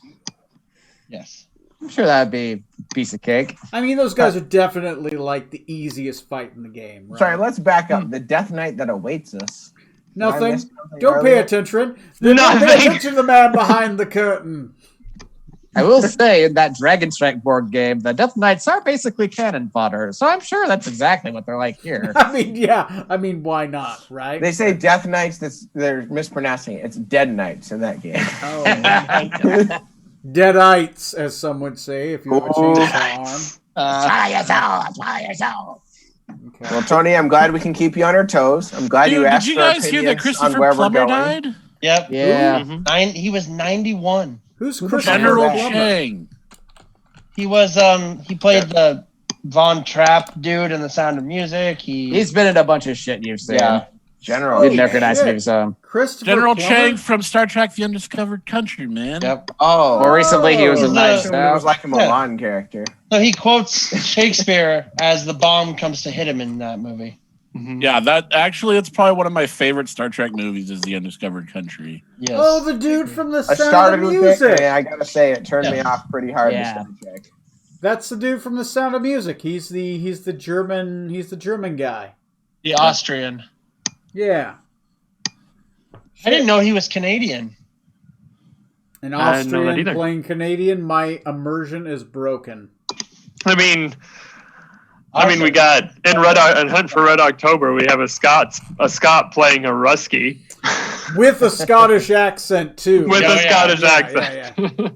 Yes. I'm sure that'd be a piece of cake. I mean, those guys are definitely like the easiest fight in the game. Right? Sorry, let's back up. The Death Knight that awaits us. Did I Nothing. miss something Don't pay earlier? attention. Don't pay Nothing. attention to the man behind the curtain. I will say, in that Dragon Strike board game, the Death Knights are basically cannon fodder, so I'm sure that's exactly what they're like here. I mean, yeah. I mean, why not, right? They say Death Knights. They're mispronouncing it. It's Dead Knights in that game. Oh, Deadites, as some would say, if you have a chainsaw arm. Try yourself. Okay. Well, Tony, I'm glad we can keep you on our toes. I'm glad you Dude, asked did you for guys hear that opinions on Christopher where we're Plummer going. died? Yep. Yeah. He was 91. Who's Who the Christopher General Plummer. Chang. He was he played the Von Trapp dude in The Sound of Music. He's been in a bunch of shit you've seen. Yeah. General. Didn't recognize shit. him, so. Christopher General Plummer? Chang from Star Trek The Undiscovered Country, man. Yep. Oh. More recently, he was in Oh. Knives It was Out. like a Milan character. So he quotes Shakespeare as the bomb comes to hit him in that movie. Yeah, it's probably one of my favorite Star Trek movies is The Undiscovered Country. Yes. Oh, the dude from the I Sound started of with Music. it, and I gotta say, it turned me Yeah. off pretty hard Yeah. to Star Trek. That's the dude from the Sound of Music. He's the German guy. The Austrian. Yeah. I didn't know he was Canadian. An I didn't know that Austrian either. playing Canadian. My immersion is broken. I mean, we got in Hunt for Red October. We have a Scot playing a Rusky With a Scottish accent, too. with Oh, a yeah. Scottish Yeah, accent. yeah.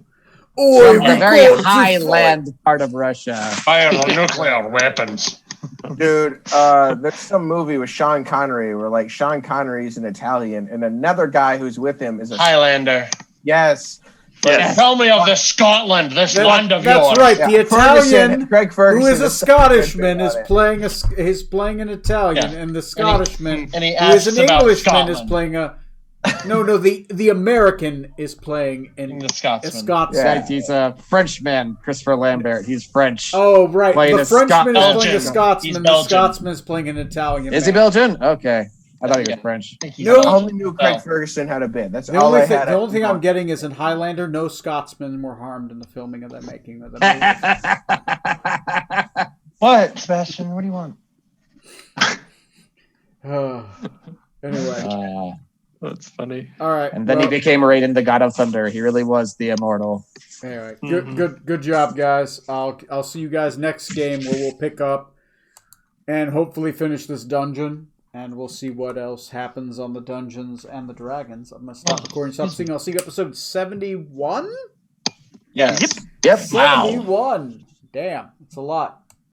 Oi, From the we very go to highland part of Russia. Fire on nuclear weapons. Dude, there's some movie with Sean Connery where like Sean Connery's an Italian and another guy who's with him is a Highlander. Yes. Yes. Tell me of this Scotland, this land of That's yours. right. Yeah, The Italian, Greg who Ferguson is a such good Scottishman, about is it. playing an Italian, Yeah. and the Scottishman, and he who is asks an about Englishman, is Scotland. playing a. No, the American is playing The a Scotsman. Scotsman. Yeah, he's a Frenchman, Christopher Lambert. He's French. Oh, right. Playing The a Frenchman is playing a Belgian. He's Scotsman. The Belgian. Scotsman is playing an Italian. Is he man. Belgian? Okay. I thought he was Yeah. French. I think he's No. I Belgian. only knew Craig Oh. Ferguson had a bit. That's The all only I thing, had. the only thing I'm getting is in Highlander, no Scotsmen were harmed in the filming of the making of the movie. What, Sebastian? What do you want? Anyway, That's funny. all right. And then he became Raiden, the God of Thunder. He really was the immortal. Anyway, good job, guys. I'll see you guys next game where we'll pick up and hopefully finish this dungeon, and we'll see what else happens on the dungeons and the dragons. I'm gonna stop recording. Stop seeing. I'll see you episode 71. Yes. Yep. 71. Damn, it's a lot.